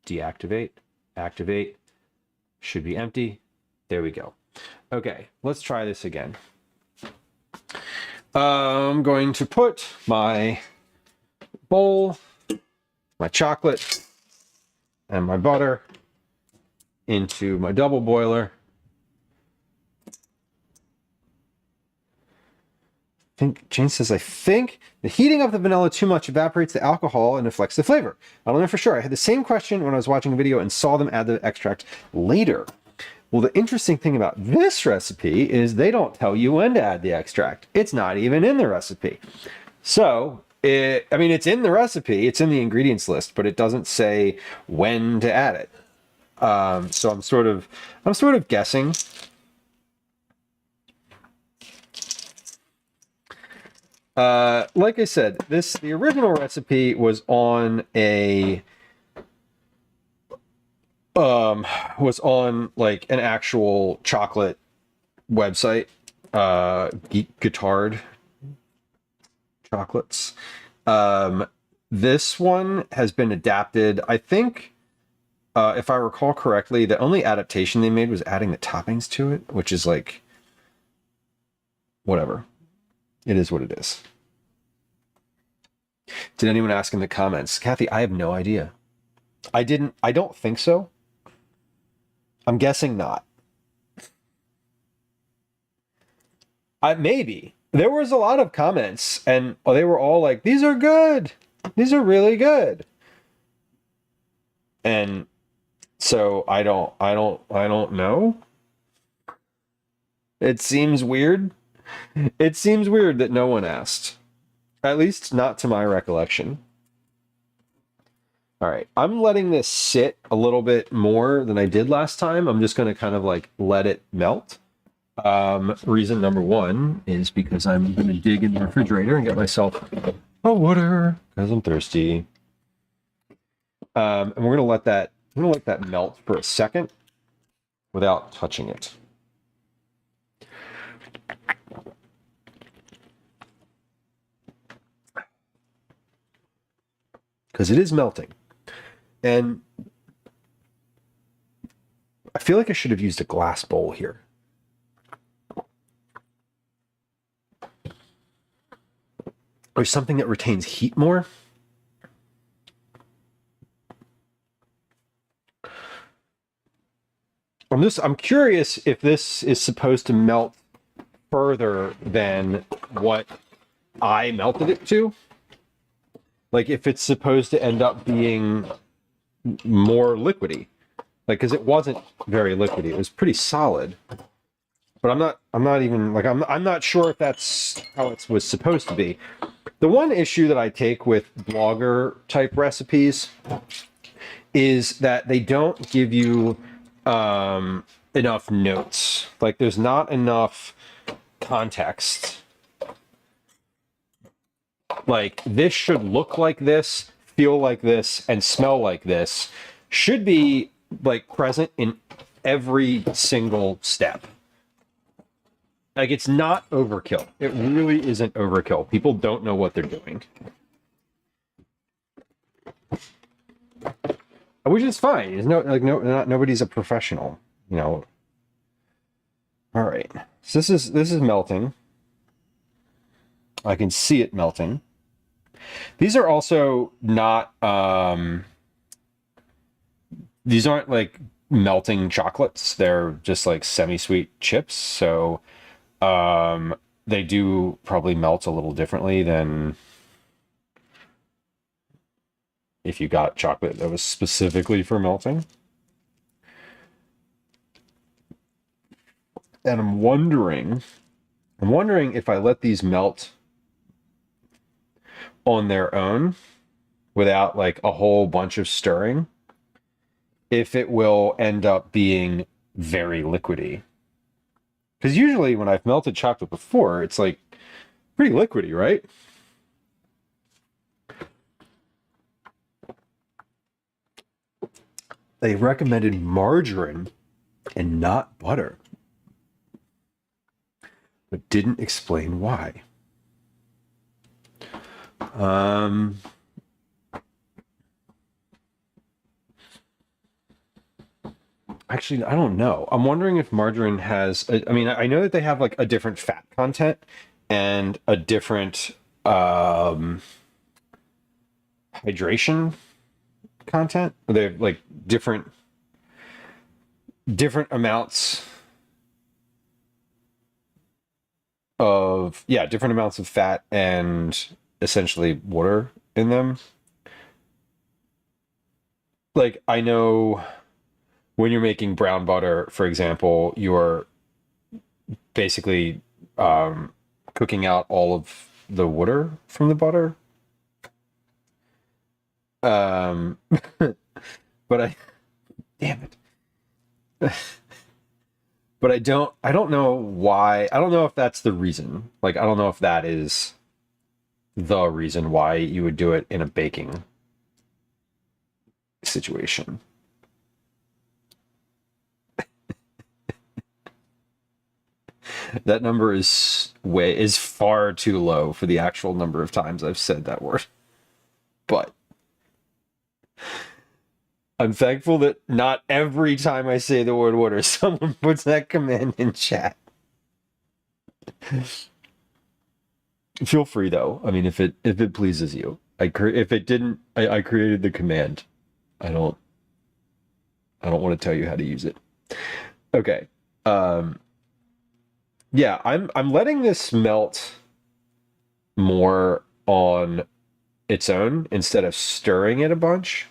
Speaker 1: deactivate, activate, should be empty. There we go. Okay, let's try this again. I'm going to put my bowl, my chocolate, and my butter into my double boiler. Jane says, I think the heating of the vanilla too much evaporates the alcohol and affects the flavor. I don't know for sure. I had the same question when I was watching a video and saw them add the extract later. Well, the interesting thing about this recipe is they don't tell you when to add the extract. It's not even in the recipe. So, it's in the recipe, it's in the ingredients list, but it doesn't say when to add it. So I'm sort of guessing. Like I said, the original recipe was on a was on like an actual chocolate website, Guitard Chocolates. This one has been adapted. I think, if I recall correctly, the only adaptation they made was adding the toppings to it, which is like, whatever. It is what it is. Did anyone ask in the comments? Kathy, I have no idea. I don't think so. I'm guessing not. Maybe. There was a lot of comments and they were all like, these are good. These are really good. And so I don't know. It seems weird. It seems weird that no one asked. At least not to my recollection. All right, I'm letting this sit a little bit more than I did last time. I'm just going to kind of like let it melt. Reason number one is because I'm going to dig in the refrigerator and get myself a water because I'm thirsty. And we're going to let that melt for a second without touching it. Because it is melting. And I feel like I should have used a glass bowl here. Or something that retains heat more. I'm curious if this is supposed to melt further than what I melted it to. Like if it's supposed to end up being more liquidy, like because it wasn't very liquidy, it was pretty solid. But I'm not sure if that's how it was supposed to be. The one issue that I take with blogger type recipes is that they don't give you enough notes. Like there's not enough context. Like this should look like this, feel like this, and smell like this should be like present in every single step. Like it's not overkill. It really isn't overkill. People don't know what they're doing. Which is fine. There's nobody's a professional, you know. All right. So this is melting. I can see it melting. These are also not these aren't like melting chocolates. They're just like semi-sweet chips. So they do probably melt a little differently than if you got chocolate that was specifically for melting. And I'm wondering if I let these melt on their own without like a whole bunch of stirring, if it will end up being very liquidy. Because usually when I've melted chocolate before, it's like pretty liquidy, right? They recommended margarine and not butter, but didn't explain why. Actually, I don't know. I'm wondering if margarine has, I mean, I know that they have like a different fat content and a different hydration content. They have like different amounts of, different amounts of fat and essentially water in them. Like I know when you're making brown butter, for example, you're basically cooking out all of the water from the butter. But damn it. But I don't know why. I don't know if that's the reason. Like, I don't know if that is the reason why you would do it in a baking situation. That number is far too low for the actual number of times I've said that word. But I'm thankful that not every time I say the word water, someone puts that command in chat. Feel free though. I mean, if it pleases you, if it didn't, I created the command. I don't want to tell you how to use it. Okay. Yeah, I'm letting this melt more on its own instead of stirring it a bunch.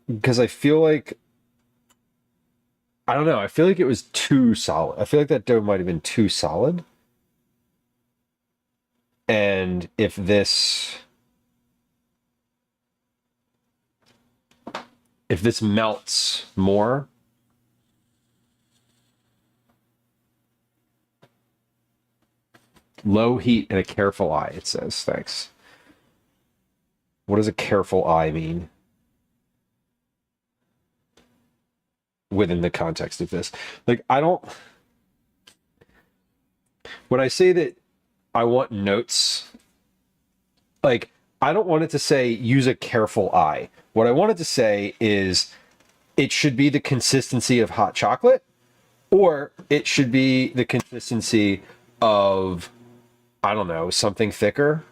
Speaker 1: Because I feel like, I don't know, I feel like it was too solid. I feel like that dough might have been too solid. And if this melts more, low heat and a careful eye, it says. Thanks. What does a careful eye mean within the context of this? Like, when I say that I want notes, like, I don't want it to say use a careful eye. What I want it to say is it should be the consistency of hot chocolate, or it should be the consistency of, I don't know, something thicker.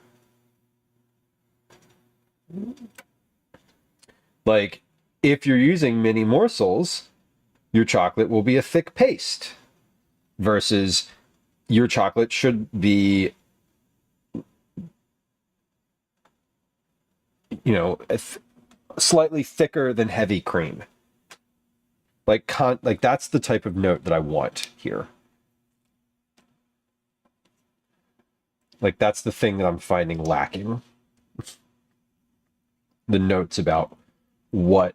Speaker 1: Like, if you're using mini morsels, your chocolate will be a thick paste versus your chocolate should be, you know, slightly thicker than heavy cream. Like that's the type of note that I want here. Like that's the thing that I'm finding lacking. The notes about what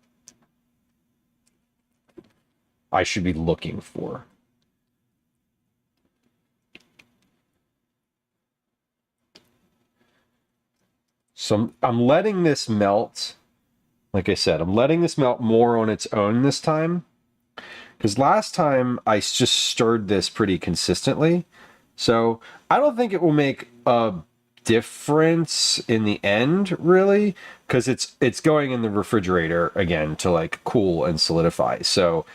Speaker 1: I should be looking for. So I'm letting this melt. Like I said, I'm letting this melt more on its own this time. Because last time I just stirred this pretty consistently. So I don't think it will make a difference in the end, really. Because it's going in the refrigerator again to like cool and solidify. So,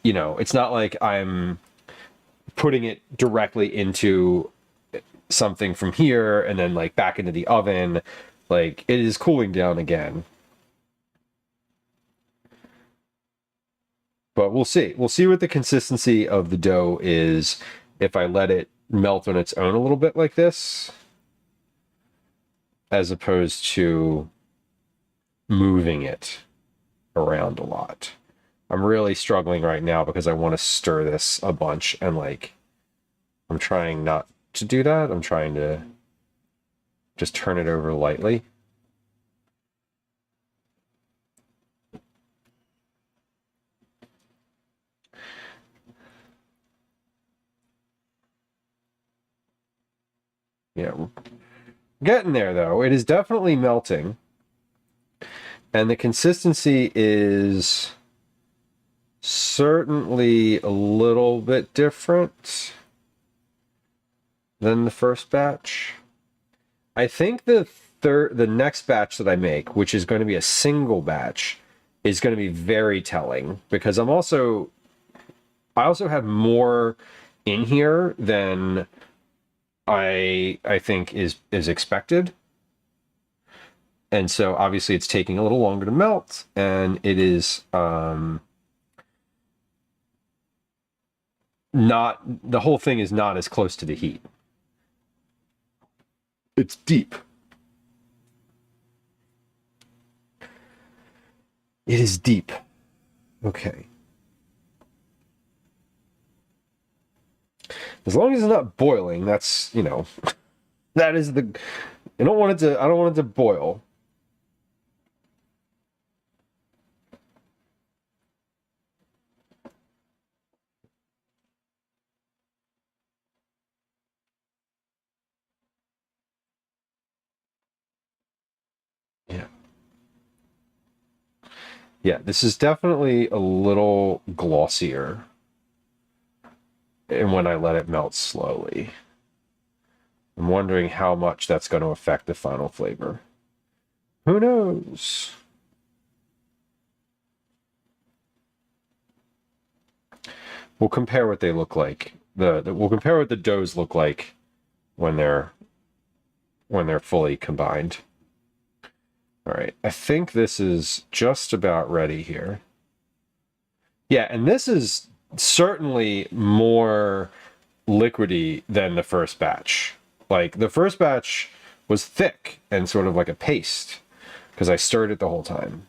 Speaker 1: you know, it's not like I'm putting it directly into something from here and then like back into the oven. Like it is cooling down again. But we'll see. We'll see what the consistency of the dough is if I let it melt on its own a little bit like this, as opposed to moving it around a lot. I'm really struggling right now because I want to stir this a bunch, and like I'm trying not to do that. I'm trying to just turn it over lightly. Yeah, getting there though. It is definitely melting. And the consistency is certainly a little bit different than the first batch. I think the next batch that I make, which is going to be a single batch, is going to be very telling because I also have more in here than I think is expected. And so obviously it's taking a little longer to melt, and it is not, the whole thing is not as close to the heat. It's deep. It is deep. Okay. As long as it's not boiling, that's, you know, that is the, I don't want it to boil. Yeah. Yeah, this is definitely a little glossier. and when I let it melt slowly. I'm wondering how much that's going to affect the final flavor. Who knows? We'll compare what they look like. We'll compare what the doughs look like when they're fully combined. All right, I think this is just about ready here. Yeah, and this is certainly more liquidy than the first batch. Like, the first batch was thick and sort of like a paste because I stirred it the whole time.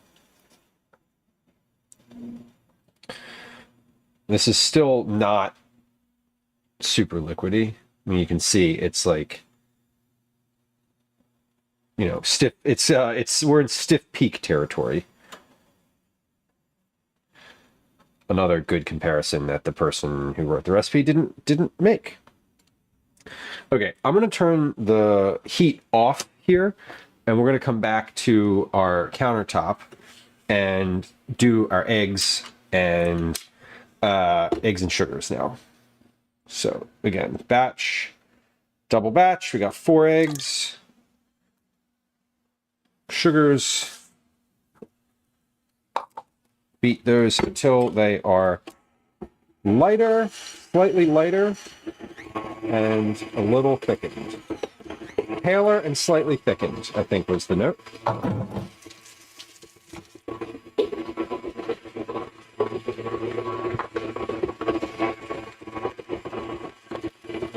Speaker 1: This is still not super liquidy. I mean, you can see it's like, you know, stiff. We're in stiff peak territory. Another good comparison that the person who wrote the recipe didn't make. Okay, I'm going to turn the heat off here, and we're going to come back to our countertop and do our eggs and sugars now. So again, double batch. We got 4 eggs, sugars. Beat those until they are lighter, slightly lighter, and a little thickened. Paler and slightly thickened, I think was the note.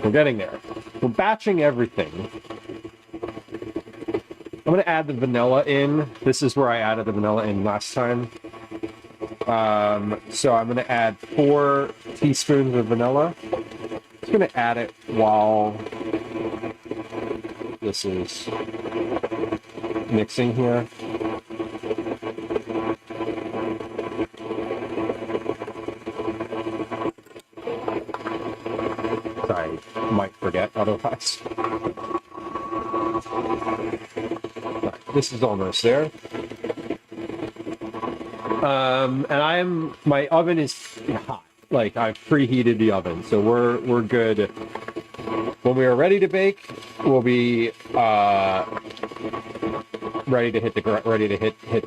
Speaker 1: We're getting there. We're batching everything. I'm going to add the vanilla in. This is where I added the vanilla in last time. So I'm going to add 4 teaspoons of vanilla. I'm just going to add it while this is mixing here. I might forget otherwise. Right, this is almost there. And my oven is hot. Like, I've preheated the oven, so we're good. When we are ready to bake, we'll be ready to hit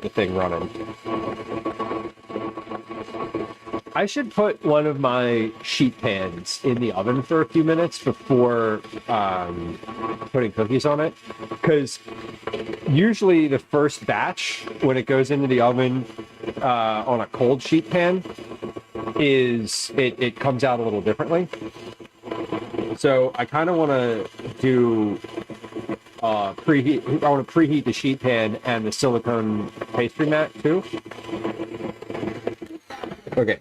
Speaker 1: the thing running. I should put one of my sheet pans in the oven for a few minutes before putting cookies on it, because usually the first batch, when it goes into the oven on a cold sheet pan, it comes out a little differently. So I kind of want to do preheat. I want to preheat the sheet pan and the silicone pastry mat too. Okay,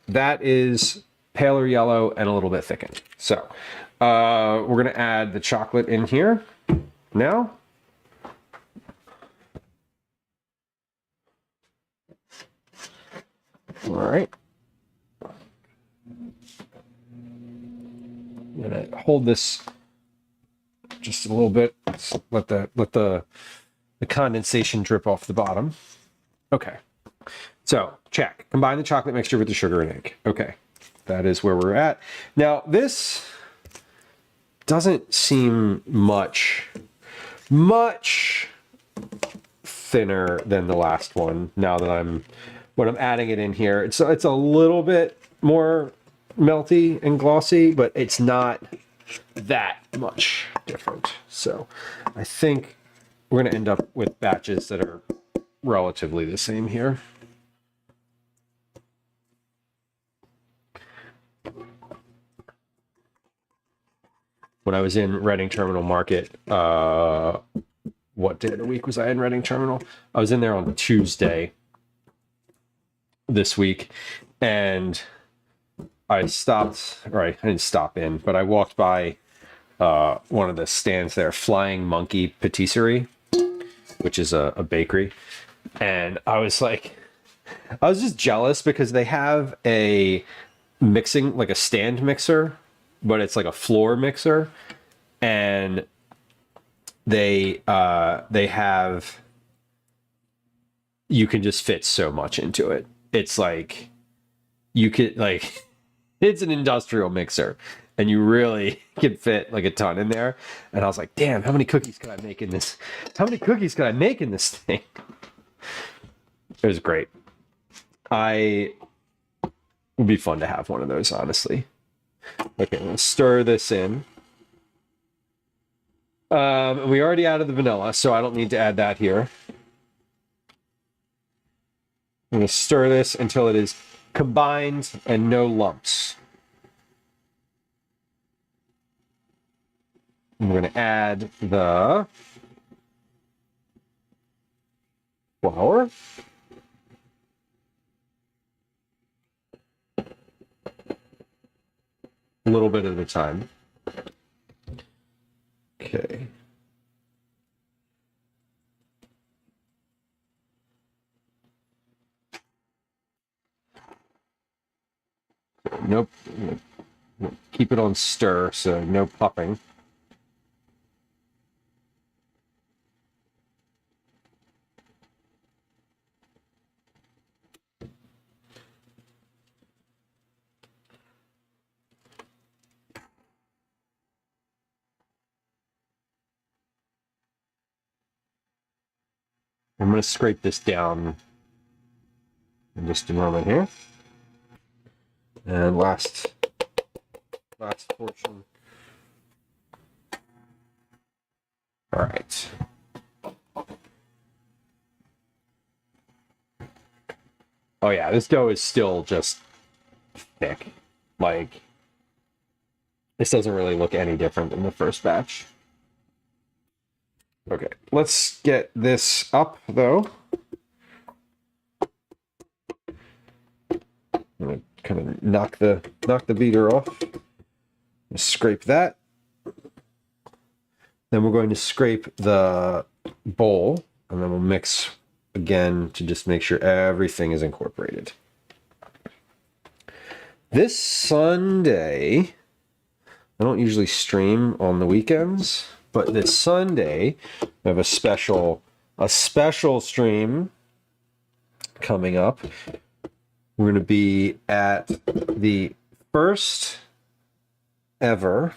Speaker 1: that is paler yellow and a little bit thickened. So we're gonna add the chocolate in here now. All right. I'm gonna hold this just a little bit. Let the condensation drip off the bottom. Okay. So check. Combine the chocolate mixture with the sugar and egg. Okay. That is where we're at. Now this doesn't seem much thinner than the last one. Now that when I'm adding it in here, it's a little bit more melty and glossy, but it's not that much different. So I think we're going to end up with batches that are relatively the same here. When I was in Reading Terminal Market, what day of the week was I in Reading Terminal? I was in there on Tuesday this week, and I didn't stop in, but I walked by one of the stands there, Flying Monkey Patisserie, which is a bakery. And I was just jealous because they have a mixing, like a stand mixer, but it's like a floor mixer. And they have, you can just fit so much into it. It's like, you could It's an industrial mixer, and you really can fit like a ton in there. And I was like, damn, how many cookies could I make in this? How many cookies could I make in this thing? It was great. It would be fun to have one of those, honestly. Okay, I'm gonna stir this in. We already added the vanilla, so I don't need to add that here. I'm gonna stir this until it is combined and no lumps. I'm going to add the flour. A little bit at a time. Okay. Nope. Keep it on stir, so no popping. I'm going to scrape this down in just a moment here. And last portion. All right. Oh yeah, this dough is still just thick. Like, this doesn't really look any different than the first batch. Okay, let's get this up though. I'm gonna kind of knock the beater off. Scrape that. Then we're going to scrape the bowl, and then we'll mix again to just make sure everything is incorporated. This Sunday, I don't usually stream on the weekends, but this Sunday we have a special stream coming up. We're going to be at the first ever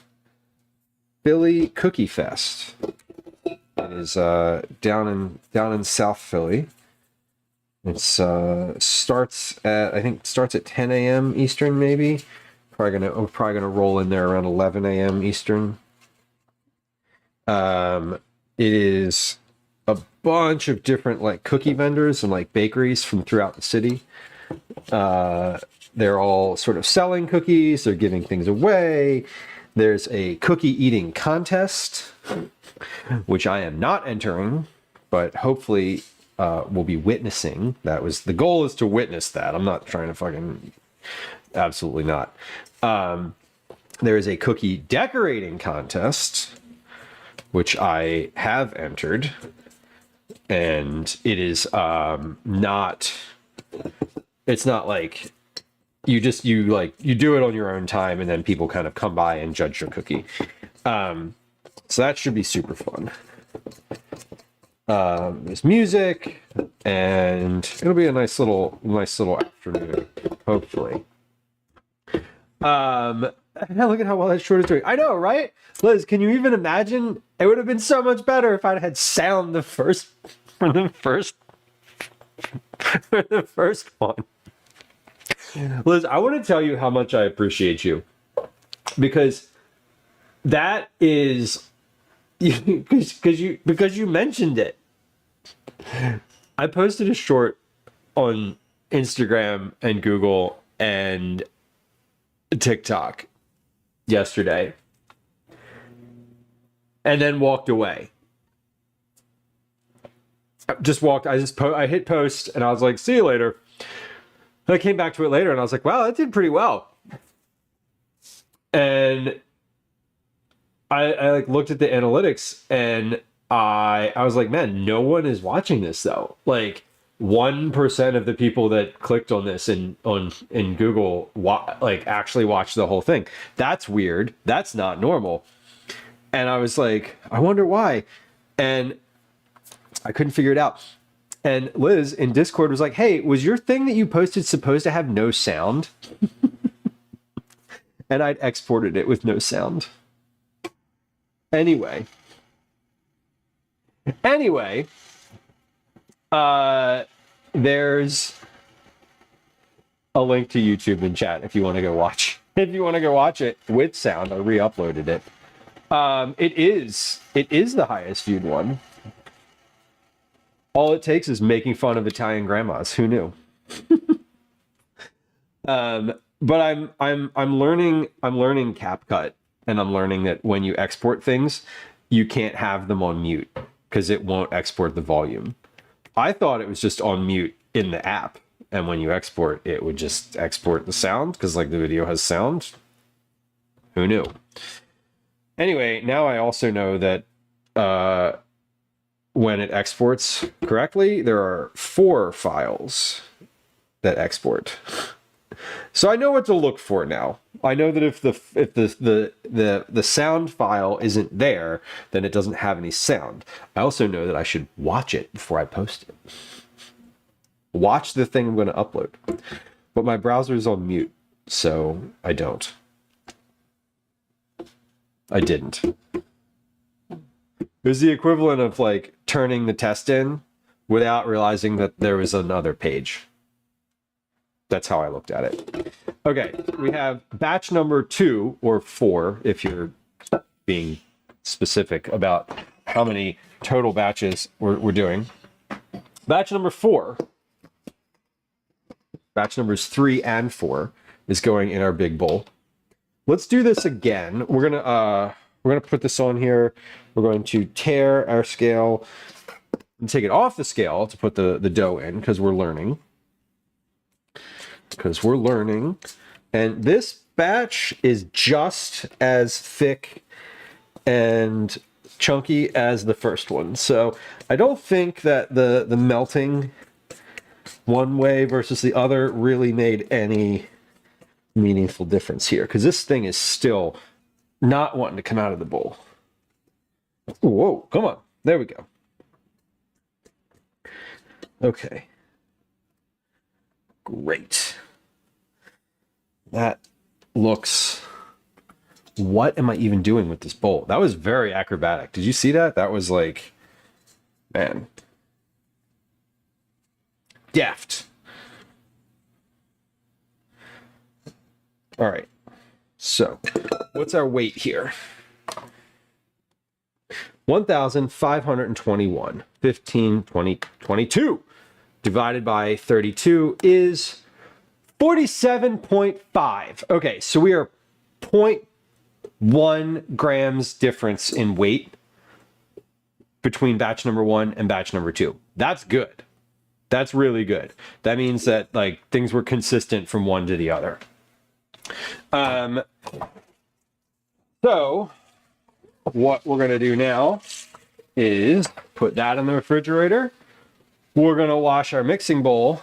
Speaker 1: Philly Cookie Fest. It is down in South Philly. It's starts at 10 a.m. Eastern, maybe. We're probably gonna roll in there around 11 a.m. Eastern. It is a bunch of different like cookie vendors and like bakeries from throughout the city. They're all sort of selling cookies. They're giving things away. There's a cookie eating contest, which I am not entering, but hopefully we'll be witnessing. The goal is to witness that. I'm not trying to fucking, absolutely not. There is a cookie decorating contest, which I have entered, and it is it's not like you do it on your own time and then people kind of come by and judge your cookie. So that should be super fun. There's music, and it'll be a nice little afternoon, hopefully. Look at how well that short is doing. I know, right? Liz, can you even imagine? It would have been so much better if I'd had sound for the first one. Liz, I want to tell you how much I appreciate you, because that is because you mentioned it. I posted a short on Instagram and Google and TikTok yesterday, and then walked away. I hit post and I was like, see you later. And I came back to it later and I was like, wow, that did pretty well. And I like looked at the analytics and I was like, man, no one is watching this though. Like 1% of the people that clicked on this in Google actually watched the whole thing. That's weird. That's not normal. And I was like, I wonder why. And I couldn't figure it out. And Liz in Discord was like, hey, was your thing that you posted supposed to have no sound? and I'd exported it with no sound. Anyway, there's a link to YouTube in chat if you want to go watch. If you want to go watch it with sound, I re-uploaded it. It is the highest viewed one. All it takes is making fun of Italian grandmas. Who knew? But I'm learning CapCut, and I'm learning that when you export things, you can't have them on mute because it won't export the volume. I thought it was just on mute in the app, and when you export, it would just export the sound because like the video has sound. Who knew? Anyway, now I also know that when it exports correctly, there are 4 files that export. So I know what to look for now. I know that if the sound file isn't there, then it doesn't have any sound. I also know that I should watch it before I post it. Watch the thing I'm going to upload. But my browser is on mute, so I don't. I didn't. It was the equivalent of like turning the test in without realizing that there was another page. That's how I looked at it. Okay, we have batch number 2 or 4, if you're being specific about how many total batches we're doing. Batch number 4, batch numbers 3 and 4 is going in our big bowl. Let's do this again. We're gonna put this on here. We're going to tear our scale and take it off the scale to put the dough in because we're learning. And this batch is just as thick and chunky as the first one. So I don't think that the melting one way versus the other really made any meaningful difference here because this thing is still not wanting to come out of the bowl. Whoa, come on. There we go. Okay. Great. That looks... What am I even doing with this bowl? That was very acrobatic. Did you see that? That was like... Man. Deft. All right. So, what's our weight here? 1,521. 15, 20, 22 divided by 32 is 47.5. Okay, so we are 0.1 grams difference in weight between batch number 1 and batch number 2. That's good. That's really good. That means that like things were consistent from one to the other. So what we're going to do now is put that in the refrigerator. We're going to wash our mixing bowl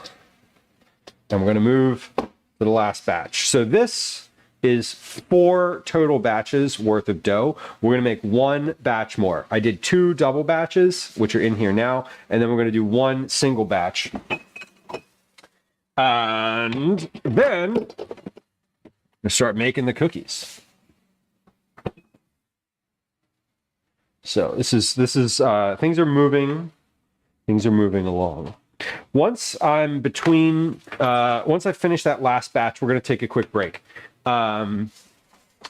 Speaker 1: and we're going to move to the last batch. So this is 4 total batches worth of dough. We're going to make 1 batch more. I did 2 double batches, which are in here now, and then we're going to do 1 single batch. And then we're going to start making the cookies. So this is things are moving along. Once I'm between, once I finish that last batch, we're going to take a quick break.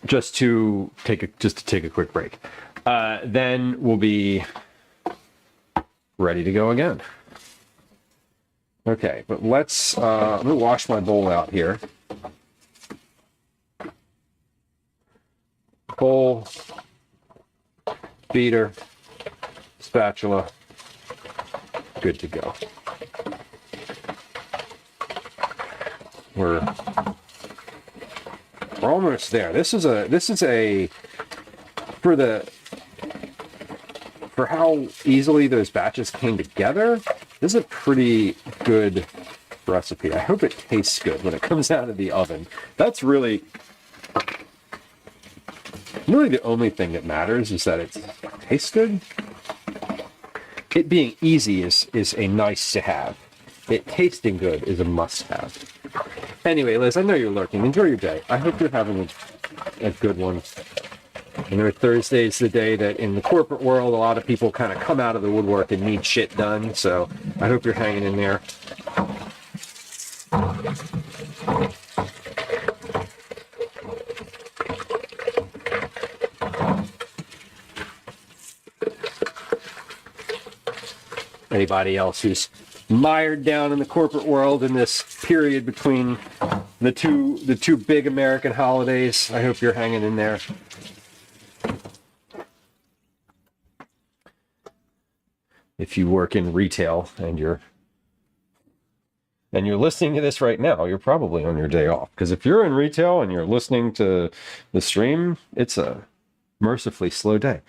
Speaker 1: Just to take a quick break. Then we'll be ready to go again. Okay, but let me wash my bowl out here. Bowl, beater, spatula, good to go. We're almost there. This is a for how easily those batches came together. This is a pretty good recipe. I hope it tastes good when it comes out of the oven. That's really the only thing that matters, is that it tastes good. It being easy is a nice to have. It tasting good is a must have. Anyway, Liz, I know you're lurking. Enjoy your day. I hope you're having a good one. I know Thursday is the day that in the corporate world, a lot of people kind of come out of the woodwork and need shit done. So I hope you're hanging in there. Anybody else who's mired down in the corporate world in this period between the two big American holidays, I hope you're hanging in there. If you work in retail and you're listening to this right now, you're probably on your day off. Because if you're in retail and you're listening to the stream, it's a mercifully slow day.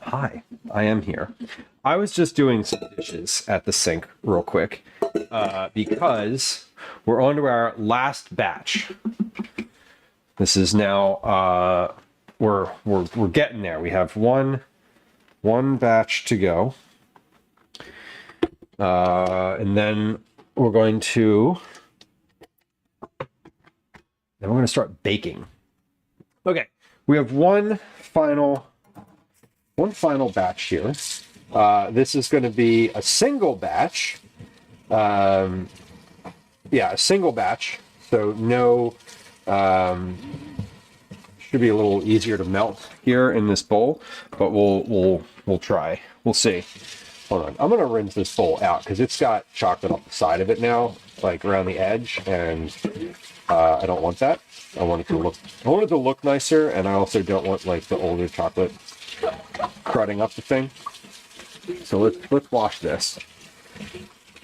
Speaker 1: Hi, I am here. I was just doing some dishes at the sink real quick because we're on to our last batch. This is now we're getting there. We have one batch to go, and then we're going to start baking. Okay, we have one final batch here. This is going to be a single batch. A single batch. So no, should be a little easier to melt here in this bowl, but we'll try. We'll see. Hold on. I'm going to rinse this bowl out because it's got chocolate off the side of it now, like around the edge, and I don't want that. I want it to look nicer, and I also don't want like the older chocolate crudding up the thing. So let's wash this,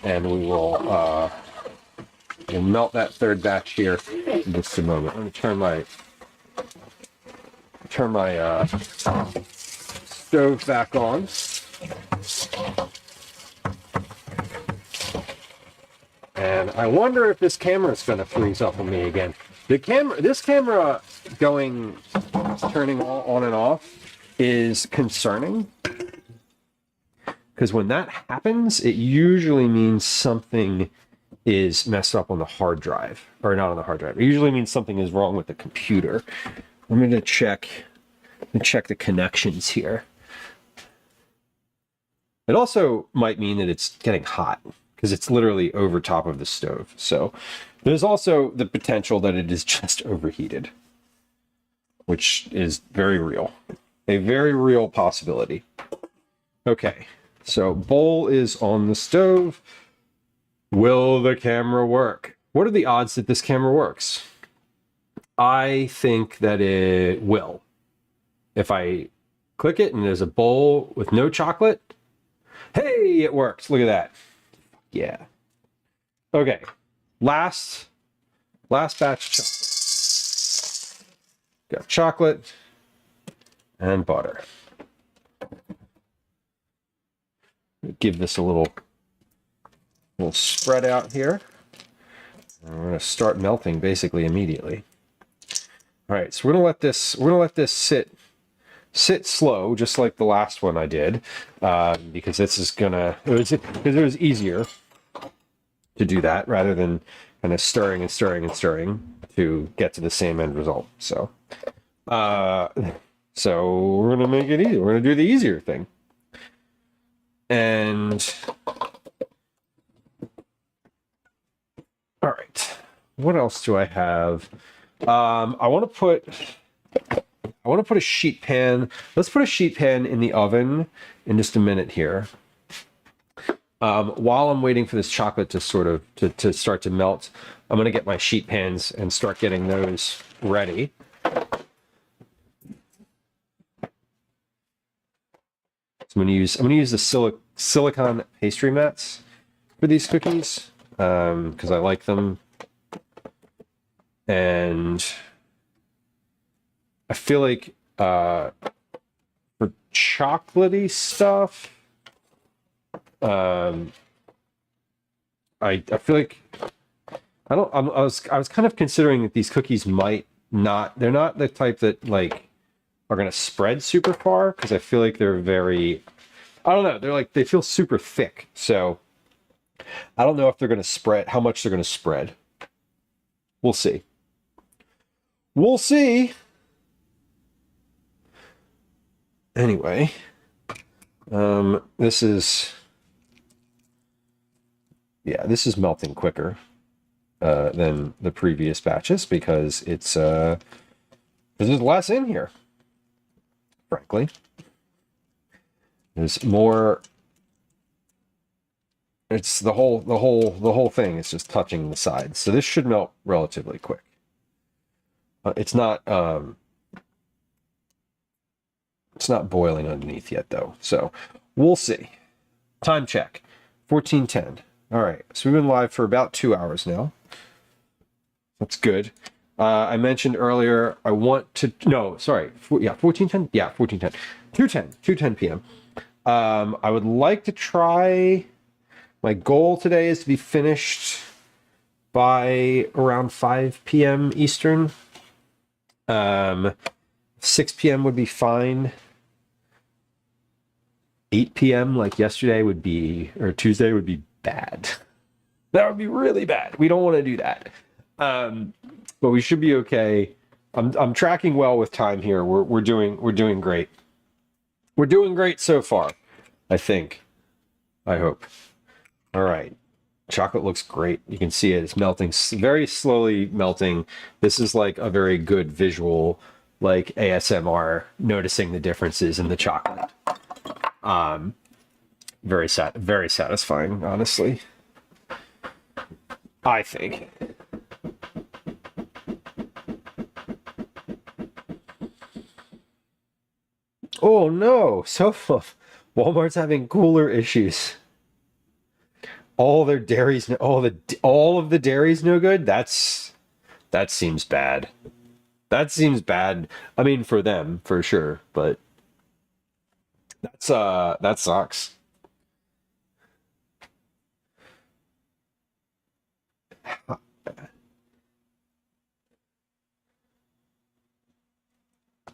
Speaker 1: and we'll melt that third batch here in just a moment. Let me turn my stove back on. And I wonder if this camera is going to freeze up on me again. This camera turning on and off is concerning, because when that happens, it usually means something is messed up on the hard drive, or not on the hard drive. It usually means something is wrong with the computer. I'm going to check the connections here. It also might mean that it's getting hot because it's literally over top of the stove. So there's also the potential that it is just overheated, which is very real. A very real possibility. Okay, so bowl is on the stove. Will the camera work? What are the odds that this camera works? I think that it will. If I click it and there's a bowl with no chocolate, hey, it works. Look at that. Yeah. Okay. Last batch chocolate. Got chocolate and butter. Give this a little spread out here. And we're going to start melting basically immediately. All right, so we're going to let this sit slow, just like the last one I did, because this is because it was easier to do that rather than kind of stirring and stirring and stirring to get to the same end result. So we're going to make it easy. We're going to do the easier thing. And all right, what else do I have? I want to put a sheet pan. Let's put a sheet pan in the oven in just a minute here. While I'm waiting for this chocolate to to start to melt, I'm going to get my sheet pans and start getting those ready. So I'm going to use the silicone pastry mats for these cookies because I like them, and I feel like for chocolatey stuff, I feel like I was kind of considering that these cookies they're not the type that like are going to spread super far, because I feel like they're very, I don't know, they feel super thick. So I don't know if they're going to spread, how much they're going to spread. We'll see. We'll see. Anyway, this is melting quicker than the previous batches because there's less in here. Frankly, there's more. It's the whole thing is just touching the sides, so this should melt relatively quick. It's not boiling underneath yet though, so we'll see. Time check, 14:10. All right, so we've been live for about 2 hours now. That's good. I mentioned earlier I want to 14:10. Yeah, 14:10. 2:10 p.m. I would like to try. My goal today is to be finished by around 5 p.m. Eastern. 6 p.m. would be fine. 8 p.m. like yesterday would be, or Tuesday would be bad. That would be really bad. We don't want to do that. But we should be okay. I'm tracking well with time here. We're doing great. We're doing great so far, I think. I hope. All right. Chocolate looks great. You can see it. It's melting, very slowly melting. This is like a very good visual, like ASMR, noticing the differences in the chocolate. Very satisfying, honestly. I think. Oh no, Walmart's having cooler issues. All their dairies, all of the dairies no good. That seems bad. That seems bad. I mean, for them, for sure, but that sucks.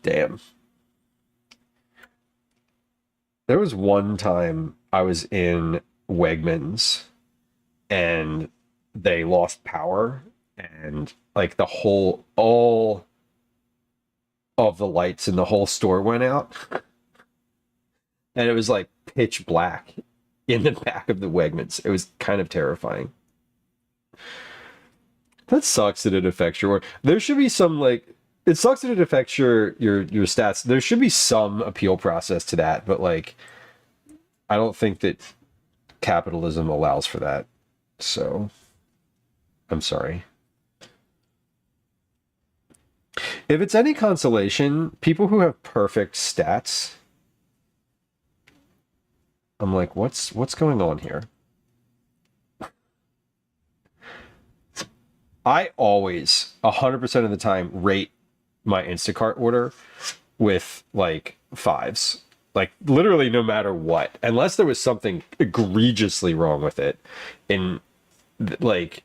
Speaker 1: Damn. There was one time I was in Wegmans and they lost power and like all of the lights in the whole store went out. And it was like pitch black in the back of the Wegmans. It was kind of terrifying. That sucks that it affects your work. There should be some like, it sucks that it affects your stats. There should be some appeal process to that, but like, I don't think that capitalism allows for that. So, I'm sorry. If it's any consolation, people who have perfect stats, I'm like, what's going on here? I always, 100% of the time, rate my Instacart order with like 5s. Like literally no matter what, unless there was something egregiously wrong with it. And like,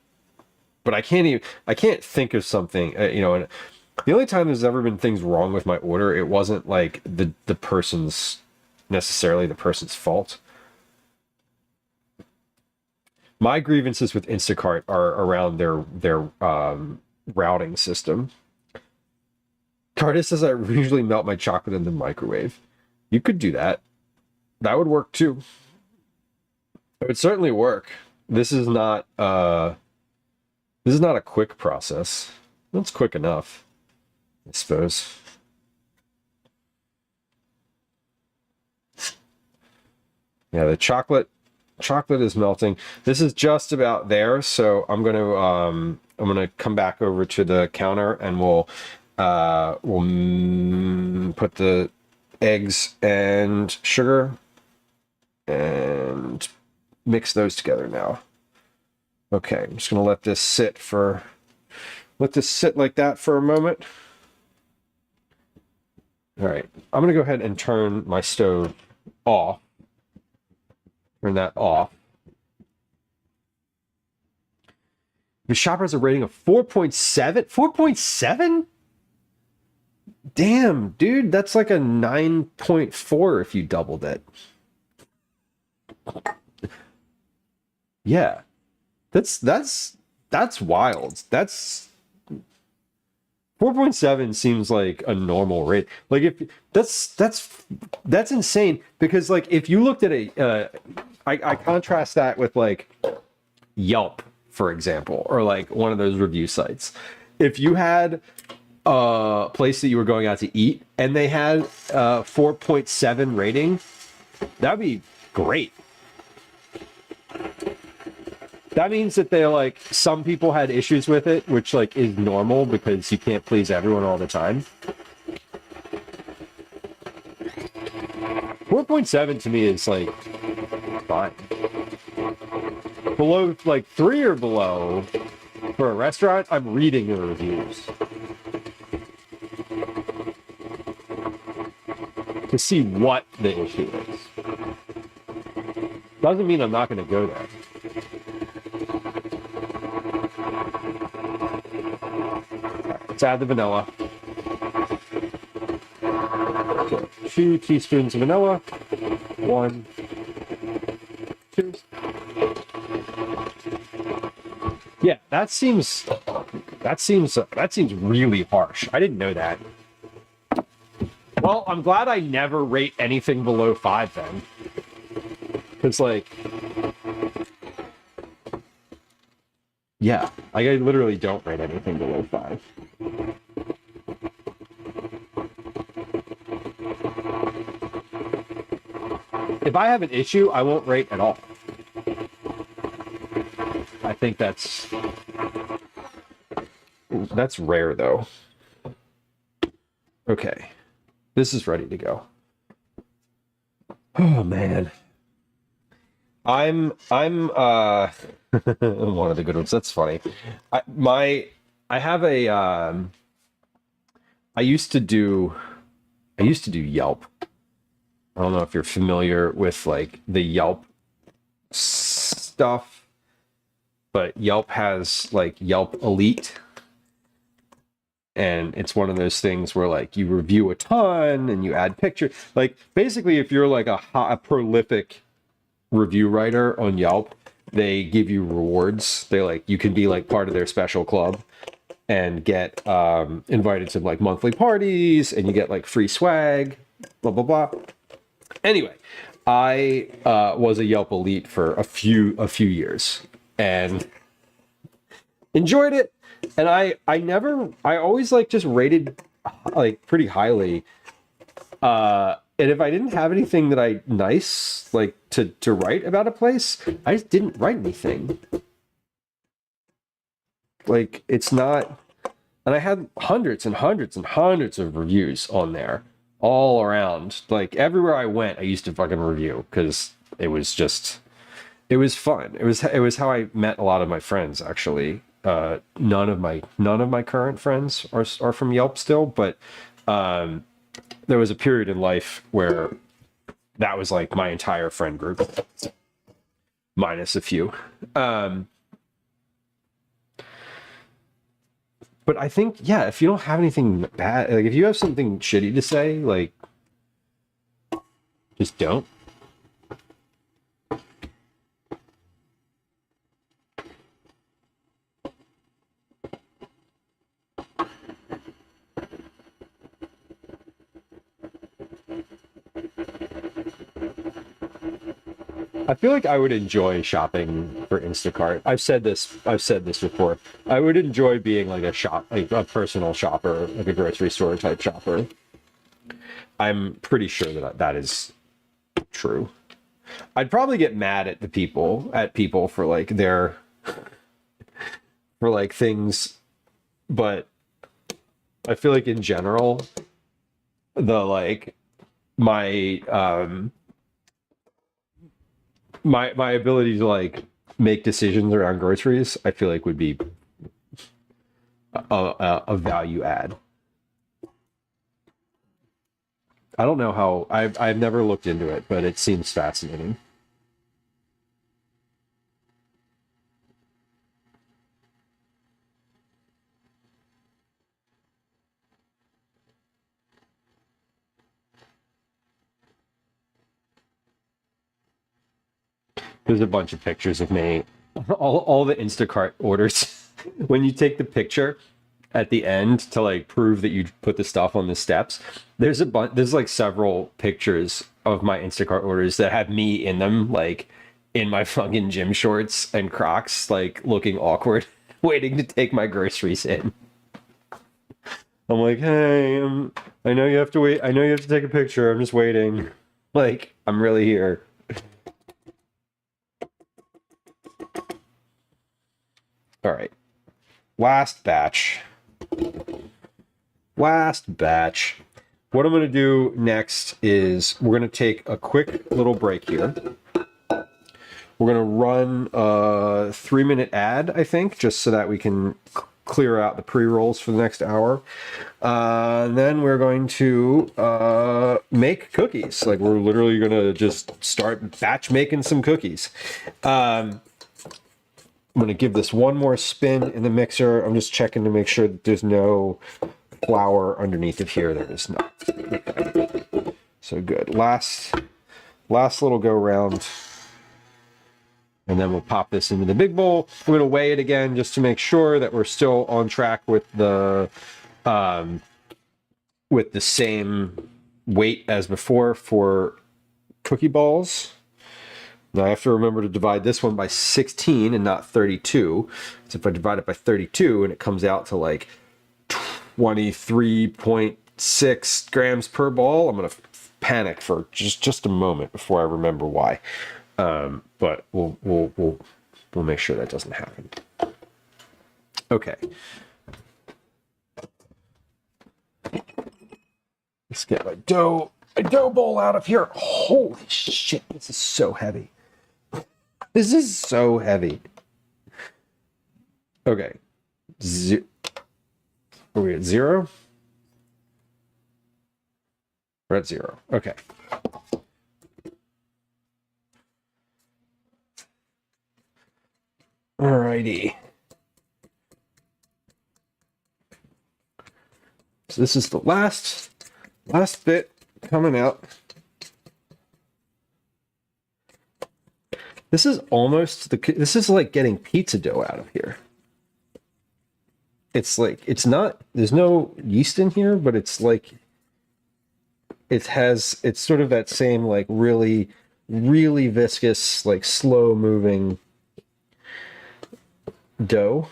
Speaker 1: but I can't think of something, and the only time there's ever been things wrong with my order, it wasn't like the person's fault. My grievances with Instacart are around their routing system. Cardis says I usually melt my chocolate in the microwave. You could do that. That would work too. It would certainly work. This is not a quick process. That's quick enough, I suppose. Yeah, the chocolate is melting. This is just about there, so I'm gonna come back over to the counter and we'll put the eggs and sugar and mix those together now. Okay, I'm just gonna let this sit like that for a moment. All right, I'm gonna go ahead and turn my stove off. Turn that off. The shopper has a rating of 4.7. 4.7? Damn, dude, that's like a 9.4 if you doubled it. Yeah. That's wild. That's 4.7 seems like a normal rate. Like if that's insane because like if you looked at I contrast that with like Yelp, for example, or like one of those review sites. If you had a place that you were going out to eat and they had a 4.7 rating, that'd be great. That means that they're like some people had issues with it, which like is normal because you can't please everyone all the time. 4.7 to me is like fine. Below like 3 or below for a restaurant, I'm reading the reviews to see what the issue is. Doesn't mean I'm not going to go there. Let's add the vanilla. 2 teaspoons of vanilla. 1, 2. Yeah, that seems really harsh. I didn't know that. Well, I'm glad I never rate anything below 5 then. Because like, yeah, like I literally don't rate anything below 5. If I have an issue, I won't rate at all. I think that's rare though. Okay. This is ready to go. Oh man. I'm one of the good ones. That's funny. I have a I used to do Yelp. I don't know if you're familiar with like the Yelp stuff, but Yelp has like Yelp Elite. And it's one of those things where like you review a ton and you add pictures. Like basically if you're like a prolific review writer on Yelp, they give you rewards. They like you can be like part of their special club and get invited to like monthly parties and you get like free swag, blah blah blah. Anyway, I was a Yelp Elite for a few years and enjoyed it. And I always like just rated like pretty highly. And if I didn't have anything that I nice like to write about a place, I just didn't write anything. Like it's not, and I had hundreds and hundreds and hundreds of reviews on there all around. Like everywhere I went, I used to fucking review because it was fun. It was how I met a lot of my friends actually. None of my current friends are from Yelp still, but there was a period in life where that was like my entire friend group, minus a few. But I think, yeah, if you don't have anything bad, like if you have something shitty to say, like just don't. I feel like I would enjoy shopping for Instacart. I've said this before. I would enjoy being like a personal shopper, like a grocery store type shopper. I'm pretty sure that is true. I'd probably get mad at people for like for like things, but I feel like in general, the like my my ability to like make decisions around groceries, I feel like would be a value add. I don't know how I've never looked into it, but it seems fascinating. There's a bunch of pictures of me. All the Instacart orders. When you take the picture at the end to like prove that you put the stuff on the steps, there's like several pictures of my Instacart orders that have me in them, like in my fucking gym shorts and Crocs, like looking awkward, waiting to take my groceries in. I'm like, hey, I know you have to wait. I know you have to take a picture. I'm just waiting. Like, I'm really here. All right. Last batch. What I'm going to do next is we're going to take a quick little break here. We're going to run a 3-minute ad, I think, just so that we can clear out the pre-rolls for the next hour. Then we're going to make cookies. Like, we're literally going to just start batch making some cookies. I'm going to give this one more spin in the mixer. I'm just checking to make sure that there's no flour underneath of here. There is not. Okay. So good. Last little go round. And then we'll pop this into the big bowl. We're going to weigh it again just to make sure that we're still on track with the same weight as before for cookie balls. Now I have to remember to divide this one by 16 and not 32. So if I divide it by 32 and it comes out to like 23.6 grams per ball, I'm going to panic for just a moment before I remember why. But we'll make sure that doesn't happen. Okay. Let's get my dough bowl out of here. Holy shit, this is so heavy. This is so heavy. Okay. Are we at 0? We're at 0. Okay. Alrighty. So this is the last bit coming out. This is like getting pizza dough out of here. It's like, there's no yeast in here, but it's like, it's sort of that same like really, really viscous, like slow moving dough.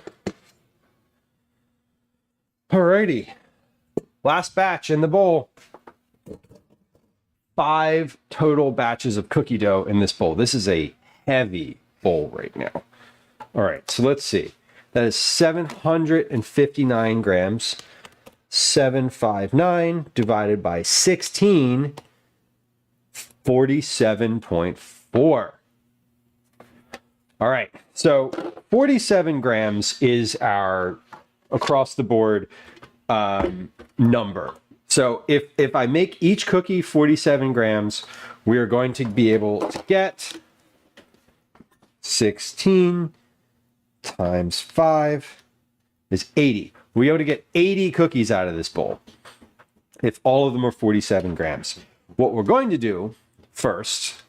Speaker 1: Alrighty. Last batch in the bowl. 5 total batches of cookie dough in this bowl. This is a heavy bowl right now. All right, so let's see. That is 759 grams. 759 divided by 16, 47.4. All right, so 47 grams is our across the board number. So if I make each cookie 47 grams, we are going to be able to get 16 times 5 is 80. We ought to get 80 cookies out of this bowl if all of them are 47 grams. What we're going to do first,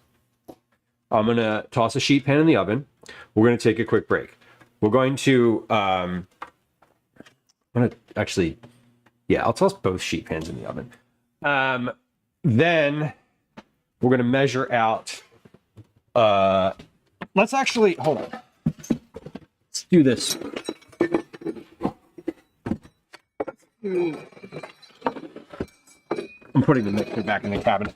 Speaker 1: I'm going to toss a sheet pan in the oven. We're going to take a quick break. We're going to, I'm going to actually, yeah, I'll toss both sheet pans in the oven. Then we're going to measure out, let's actually, hold on. Let's do this. I'm putting the mixer back in the cabinet.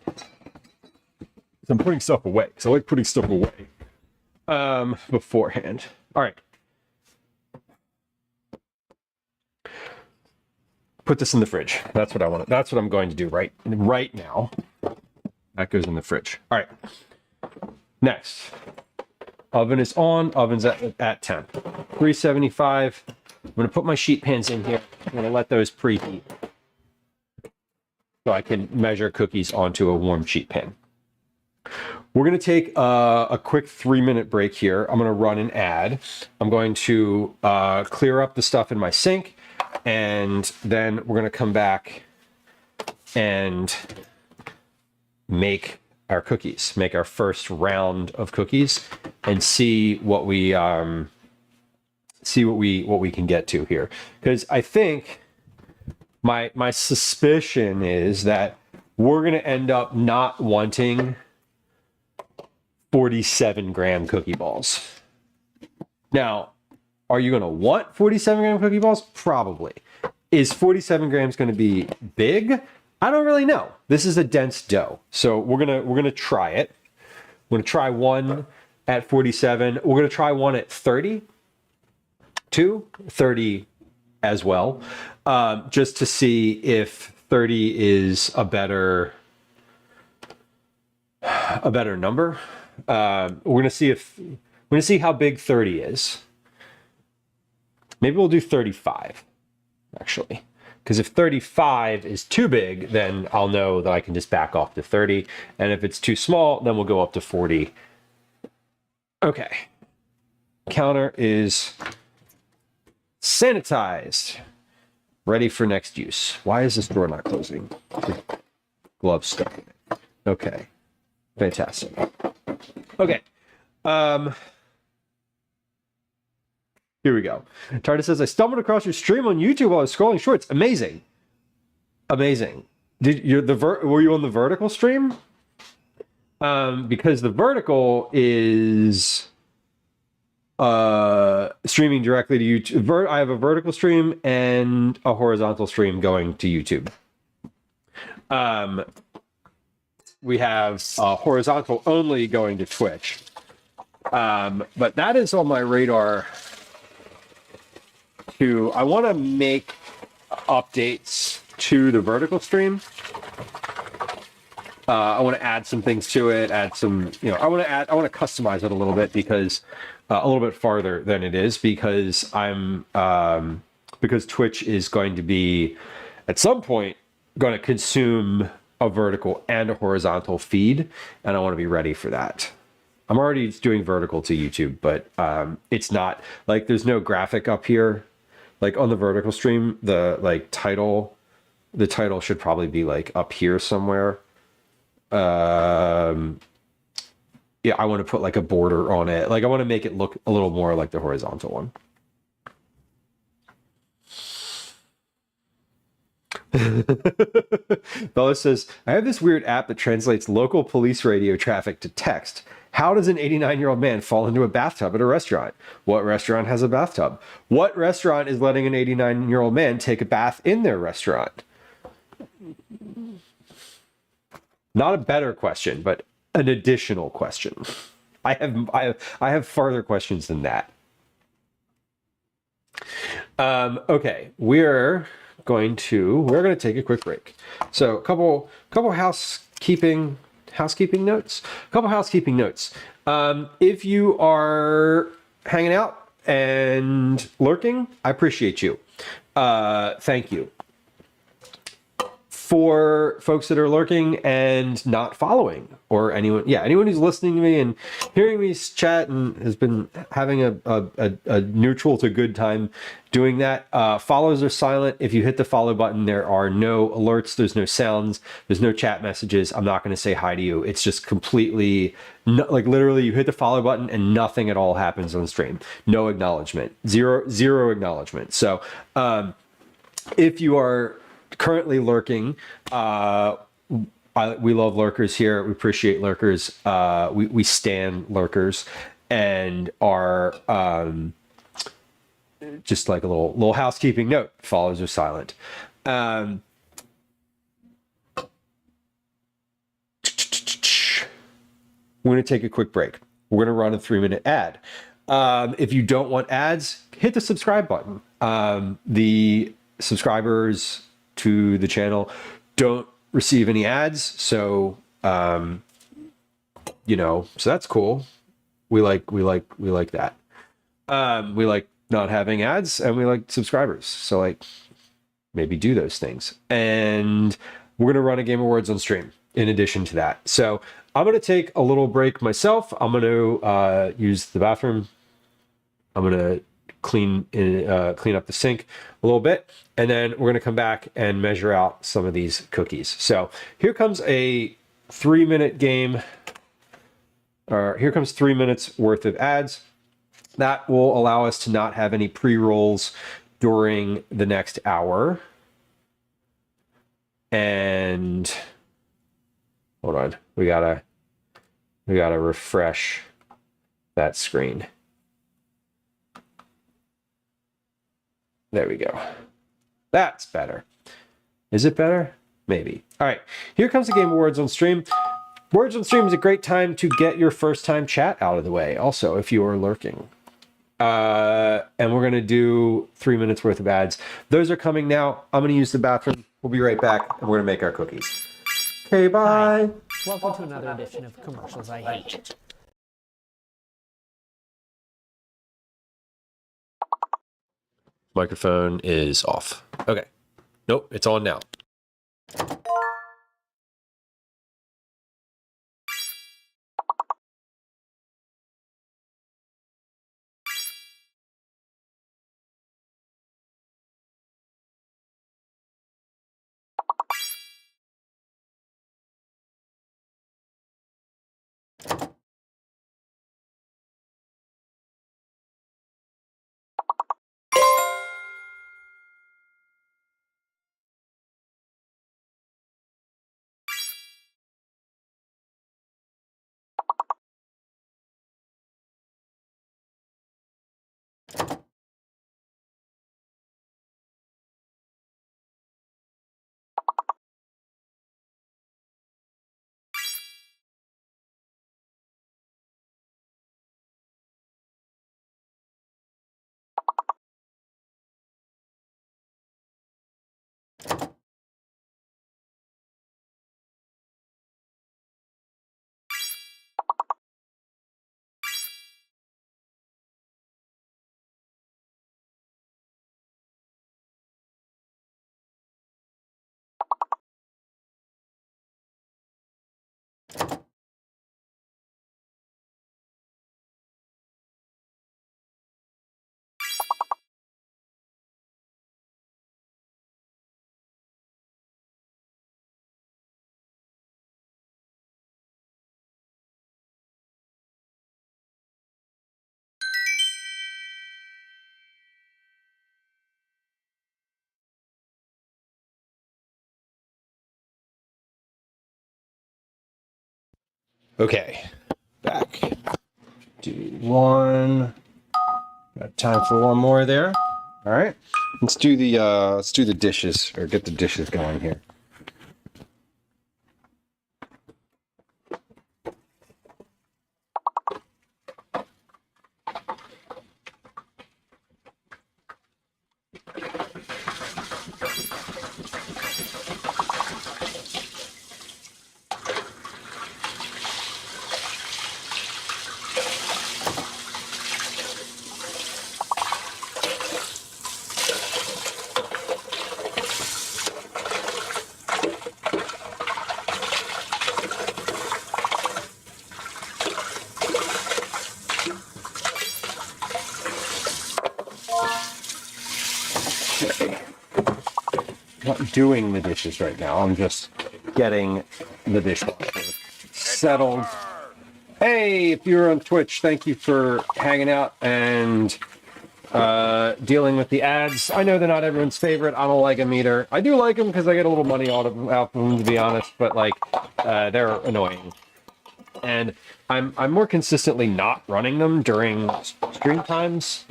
Speaker 1: I'm putting stuff away, because I like putting stuff away beforehand. All right. Put this in the fridge. That's what I want. That's what I'm going to do right now. That goes in the fridge. All right. Next. Oven is on. Oven's at temp. 375. I'm going to put my sheet pans in here. I'm going to let those preheat so I can measure cookies onto a warm sheet pan. We're going to take a quick 3-minute break here. I'm going to run an ad. I'm going to clear up the stuff in my sink, and then we're going to come back and make our cookies, make our first round of cookies, and see what we can get to here. Because I think my suspicion is that we're gonna end up not wanting 47-gram cookie balls. Now, are you gonna want 47-gram cookie balls? Probably. Is 47 grams going to be big? I don't really know. This is a dense dough, so we're gonna try it. We're gonna try one at 47. We're gonna try one at 30, 30 as well, just to see if 30 is a better number. We're gonna see how big 30 is. Maybe we'll do 35. Actually, because if 35 is too big, then I'll know that I can just back off to 30, and if it's too small, then we'll go up to 40. Okay, counter is sanitized, ready for next use. Why is this door not closing? Glove stuck in it. Okay, fantastic. Okay, here we go. Tarda says, I stumbled across your stream on YouTube while I was scrolling shorts. Amazing. Amazing. Were you on the vertical stream? Because the vertical is streaming directly to YouTube. I have a vertical stream and a horizontal stream going to YouTube. We have horizontal only going to Twitch. But that is on my radar. I want to make updates to the vertical stream. I want to add some things to it, add some, I want to customize it a little bit because a little bit farther than it is because because Twitch is going to be at some point going to consume a vertical and a horizontal feed, and I want to be ready for that. I'm already doing vertical to YouTube, but it's not like there's no graphic up here. Like on the vertical stream, the title should probably be like up here somewhere. Yeah, I want to put like a border on it. Like I want to make it look a little more like the horizontal one. Bella says, I have this weird app that translates local police radio traffic to text. How does an 89-year-old man fall into a bathtub at a restaurant? What restaurant has a bathtub? What restaurant is letting an 89-year-old man take a bath in their restaurant? Not a better question, but an additional question. I have farther questions than that. Okay, we're going to take a quick break. So a couple housekeeping notes. If you are hanging out and lurking, I appreciate you. Thank you. For folks that are lurking and not following, or anyone who's listening to me and hearing me chat and has been having a neutral to good time doing that, follows are silent. If you hit the follow button, there are no alerts, there's no sounds, there's no chat messages. I'm not going to say hi to you. It's just completely, like literally you hit the follow button and nothing at all happens on stream. No acknowledgement, zero acknowledgement. So if you are currently lurking, we love lurkers here. We appreciate lurkers. We stan lurkers, and are just like a little housekeeping note. Follows are silent. We're going to take a quick break. We're going to run a 3-minute ad. If you don't want ads, hit the subscribe button. The subscribers to the channel don't receive any ads, so so that's cool. We like that. We like not having ads, and we like subscribers, so like maybe do those things. And we're gonna run a Game Awards on stream in addition to that. So I'm gonna take a little break myself. I'm gonna use the bathroom. I'm gonna clean up the sink a little bit, and then we're going to come back and measure out some of these cookies. So here comes a 3-minute game. Or here comes 3 minutes worth of ads. That will allow us to not have any pre-rolls during the next hour. And hold on, we gotta refresh that screen. There we go. That's better. Is it better? Maybe. All right, here comes the game of Words on Stream. Words on Stream is a great time to get your first time chat out of the way. Also, if you are lurking. And we're going to do 3 minutes worth of ads. Those are coming now. I'm going to use the bathroom. We'll be right back, and we're going to make our cookies. Okay, bye.
Speaker 3: Hi. Welcome to another edition of Commercials I Hate.
Speaker 1: Microphone is off. Okay. Nope, it's on now. Okay, back. Do one. Got time for one more there. All right. Let's do the dishes, or get the dishes going here. Not doing the dishes right now. I'm just getting the dishwasher settled. Hey, if you're on Twitch, thank you for hanging out and dealing with the ads. I know they're not everyone's favorite. I don't like them either. I do like them because I get a little money out of them, to be honest. But like, they're annoying. And I'm more consistently not running them during stream times.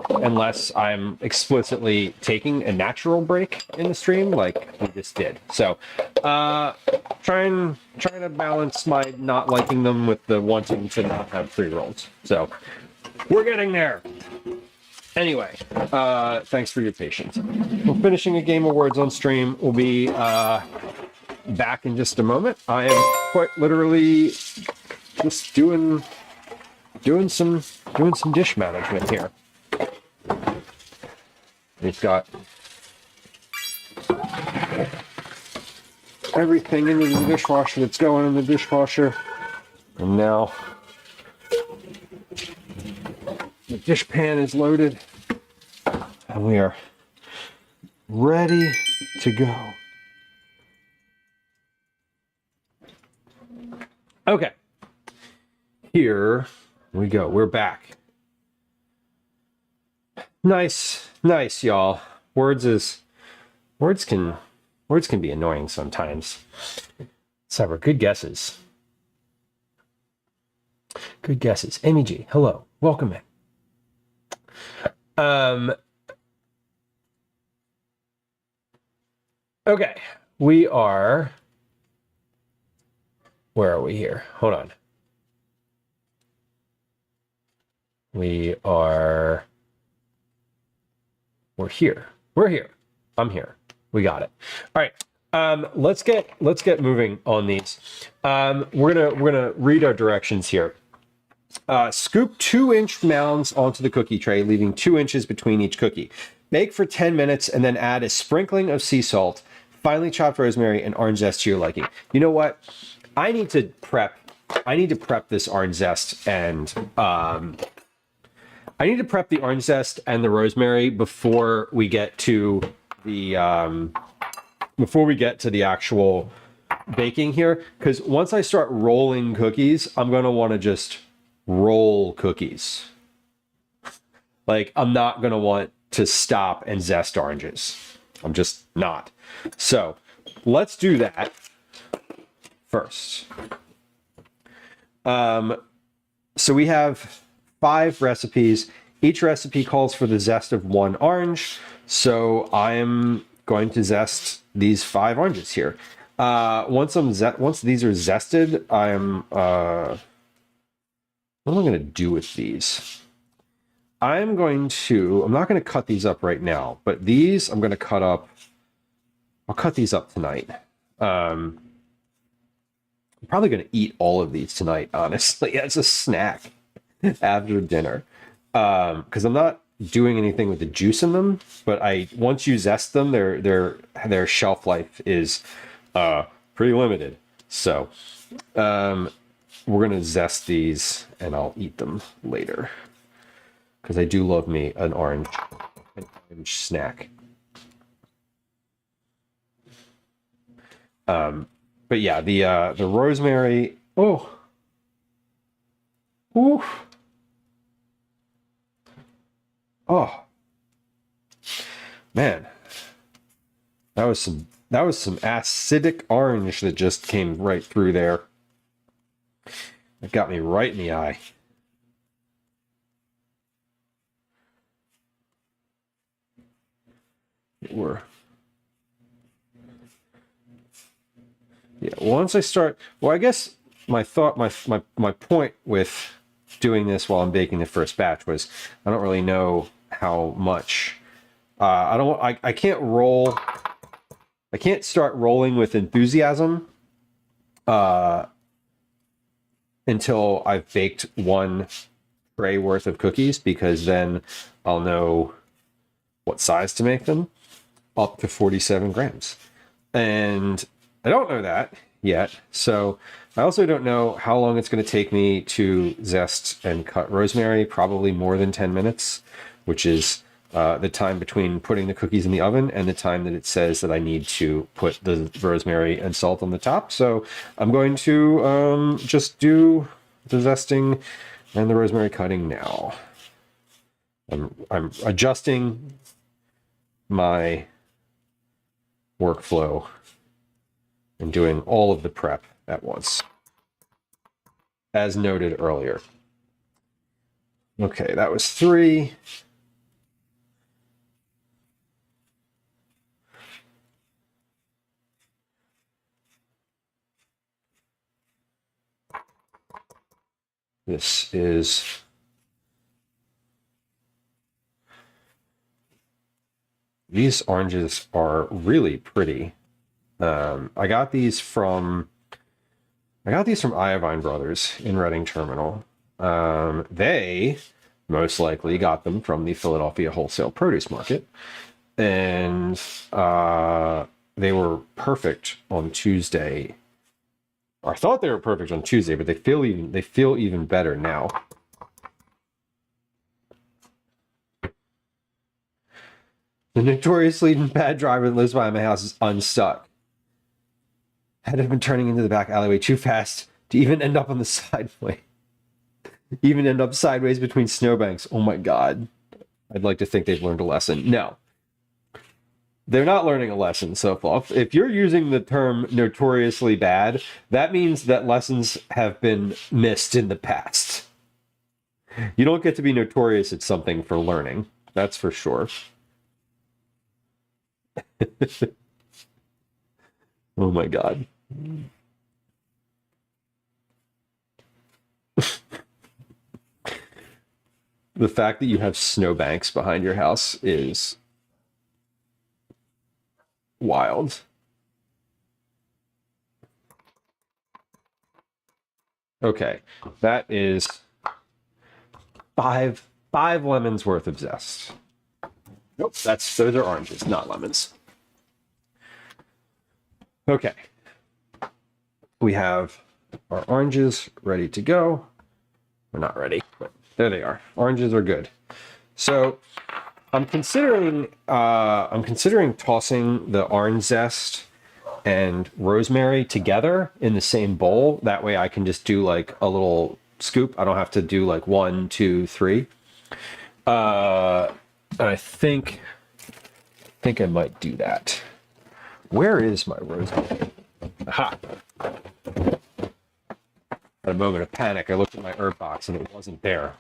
Speaker 1: Unless I'm explicitly taking a natural break in the stream, like we just did. So, trying to balance my not liking them with the wanting to not have pre-rolls. So, we're getting there. Anyway, thanks for your patience. We're finishing a game of Words on Stream. We'll be back in just a moment. I am quite literally just doing some dish management here. We've got everything into the dishwasher that's going in the dishwasher. And now the dish pan is loaded. And we are ready to go. Okay. Here we go. We're back. Nice, y'all. Words can be annoying sometimes. Cyber, good guesses. Good guesses. Amy G, hello. Welcome in. Okay. We are... Where are we here? Hold on. We're here. We're here. I'm here. We got it. All right. Let's get moving on these. We're gonna read our directions here. Scoop 2-inch mounds onto the cookie tray, leaving 2 inches between each cookie. Bake for 10 minutes and then add a sprinkling of sea salt, finely chopped rosemary, and orange zest to your liking. You know what? I need to prep this orange zest and I need to prep the orange zest and the rosemary before we get to the actual baking here, because once I start rolling cookies, I'm going to want to just roll cookies. Like, I'm not going to want to stop and zest oranges. I'm just not. So let's do that first. So we have 5 recipes. Each recipe calls for the zest of 1 orange. So I'm going to zest these 5 oranges here. Once these are zested, what am I going to do with these? I'm not going to cut these up right now, but these I'm going to cut up. I'll cut these up tonight. I'm probably going to eat all of these tonight, honestly, as a snack after dinner. Because I'm not doing anything with the juice in them, but once you zest them, their shelf life is pretty limited. So we're gonna zest these and I'll eat them later, because I do love me an orange snack. But yeah, the rosemary. Oh, ooh. Oh, man, that was some acidic orange that just came right through there. It got me right in the eye. Once I start, well, I guess my point with doing this while I'm baking the first batch was I don't really know how much. I can't roll. I can't start rolling with enthusiasm until I've baked 1 tray worth of cookies, because then I'll know what size to make them, up to 47 grams. And I don't know that yet. So I also don't know how long it's going to take me to zest and cut rosemary, probably more than 10 minutes, which is the time between putting the cookies in the oven and the time that it says that I need to put the rosemary and salt on the top. So I'm going to just do the zesting and the rosemary cutting now. I'm adjusting my workflow and doing all of the prep at once, as noted earlier. Okay, that was 3. These oranges are really pretty. I got these from Iovine Brothers in Reading Terminal. They most likely got them from the Philadelphia Wholesale Produce Market, and they were perfect on Tuesday. I thought they were perfect on Tuesday, but they feel even better now. The notoriously bad driver that lives by my house is unstuck. Had to have been turning into the back alleyway too fast to even end up on the sideway. Even end up sideways between snowbanks. Oh my God. I'd like to think they've learned a lesson. No. They're not learning a lesson so far. If you're using the term notoriously bad, that means that lessons have been missed in the past. You don't get to be notorious at something for learning. That's for sure. Oh my God. The fact that you have snowbanks behind your house is wild. Okay, that is five lemons worth of zest. Nope, those are oranges, not lemons. Okay, we have our oranges ready to go. We're not ready, but there they are. Oranges are good. So I'm considering tossing the orange zest and rosemary together in the same bowl. That way I can just do like a little scoop. I don't have to do like 1, 2, 3. And I think I might do that. Where is my rosemary? Aha. At a moment of panic, I looked at my herb box and it wasn't there.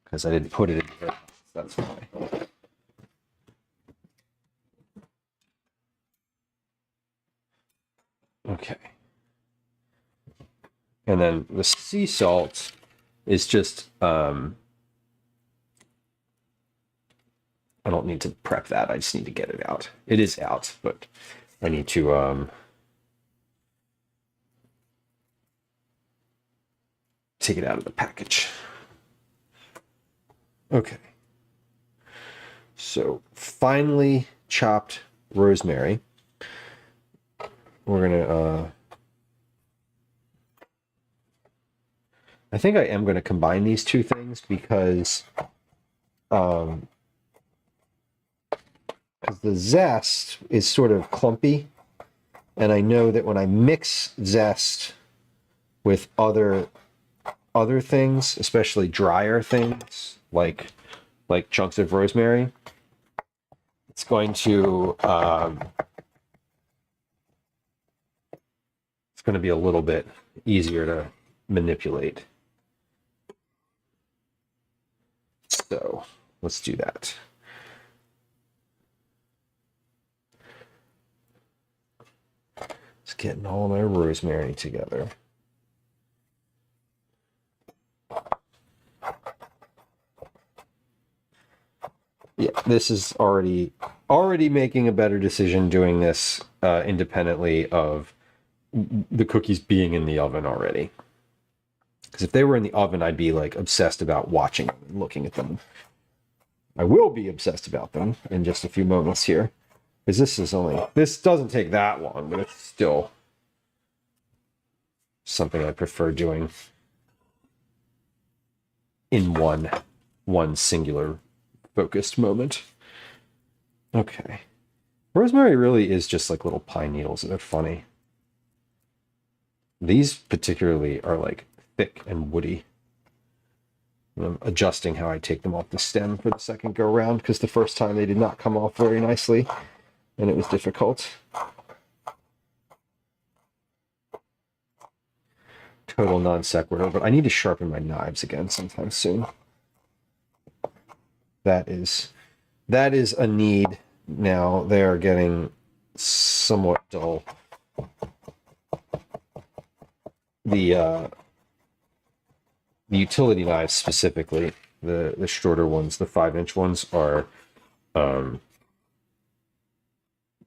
Speaker 1: Because I didn't put it in the herb box. That's why. Okay. And then the sea salt is just, I don't need to prep that. I just need to get it out. It is out, but I need to take it out of the package. Okay. So finely chopped rosemary. We're gonna, I think I am gonna combine these two things because the zest is sort of clumpy, and I know that when I mix zest with other things, especially drier things like chunks of rosemary, it's going to be a little bit easier to manipulate. So let's do that. Just getting all my rosemary together. Yeah, this is already making a better decision doing this independently of the cookies being in the oven already. Because if they were in the oven, I'd be like obsessed about watching them and looking at them. I will be obsessed about them in just a few moments here. Because this doesn't take that long, but it's still something I prefer doing in one singular focused moment. Okay. Rosemary really is just like little pine needles. They're funny. These particularly are like thick and woody. And I'm adjusting how I take them off the stem for the second go around because the first time they did not come off very nicely and it was difficult. Total non sequitur, but I need to sharpen my knives again sometime soon. That is a need now. They are getting somewhat dull. The utility knives specifically, the shorter ones, the 5-inch ones, are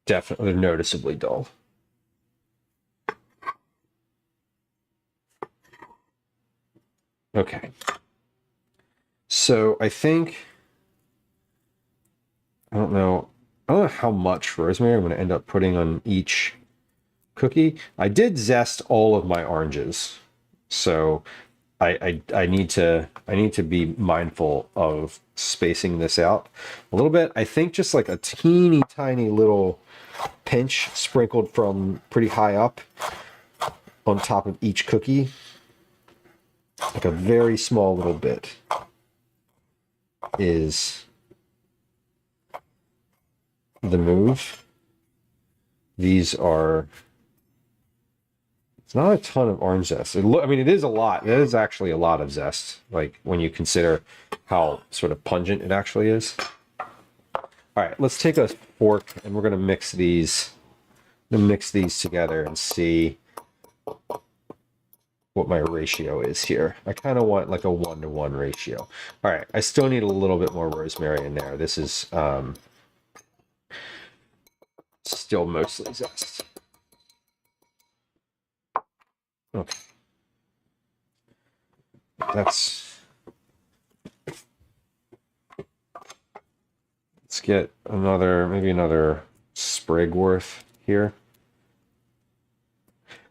Speaker 1: definitely noticeably dull. Okay. So I think, I don't know how much rosemary I'm going to end up putting on each cookie. I did zest all of my oranges, so I need to be mindful of spacing this out a little bit. I think just like a teeny tiny little pinch sprinkled from pretty high up on top of each cookie, like a very small little bit, is the move. These are, it's not a ton of orange zest. I mean, it is a lot. It is actually a lot of zest, like when you consider how sort of pungent it actually is. All right, let's take a fork and we're going to mix these. Mix these together and see what my ratio is here. I kind of want like a 1-to-1 ratio. All right, I still need a little bit more rosemary in there. This is still mostly zest. Okay. Let's get maybe another sprig worth here.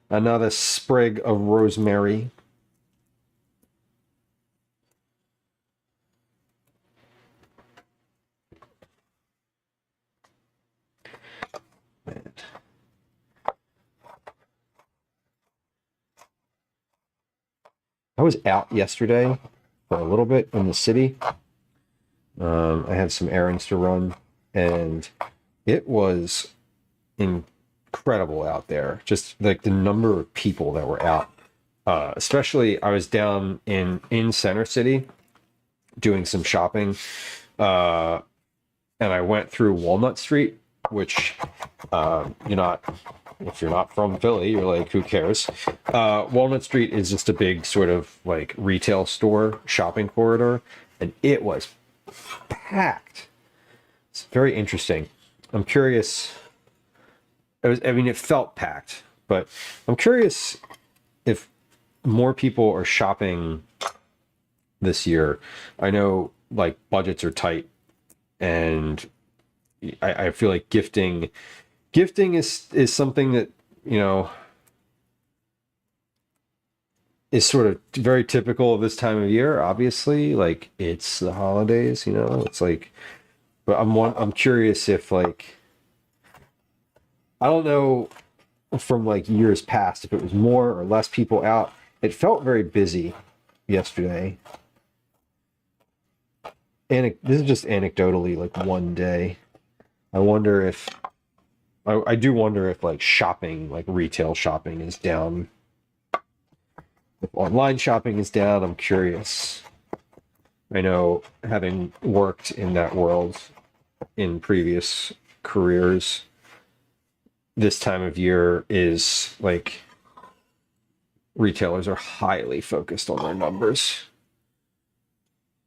Speaker 1: Another sprig of rosemary. I was out yesterday for a little bit in the city. I had some errands to run, and it was incredible out there. Just like the number of people that were out. Especially, I was down in Center City doing some shopping, and I went through Walnut Street, which if you're not from Philly, you're like, who cares? Walnut Street is just a big sort of like retail store shopping corridor, and it was packed. It's very interesting. I'm curious. It felt packed, but I'm curious if more people are shopping this year. I know like budgets are tight, and I feel like gifting is something that, is sort of very typical of this time of year. Obviously, like it's the holidays, it's like, but I'm curious if like, I don't know from like years past if it was more or less people out. It felt very busy yesterday. And this is just anecdotally like one day. I do wonder if like shopping, like retail shopping is down. If online shopping is down, I'm curious. I know, having worked in that world in previous careers, this time of year is like retailers are highly focused on their numbers,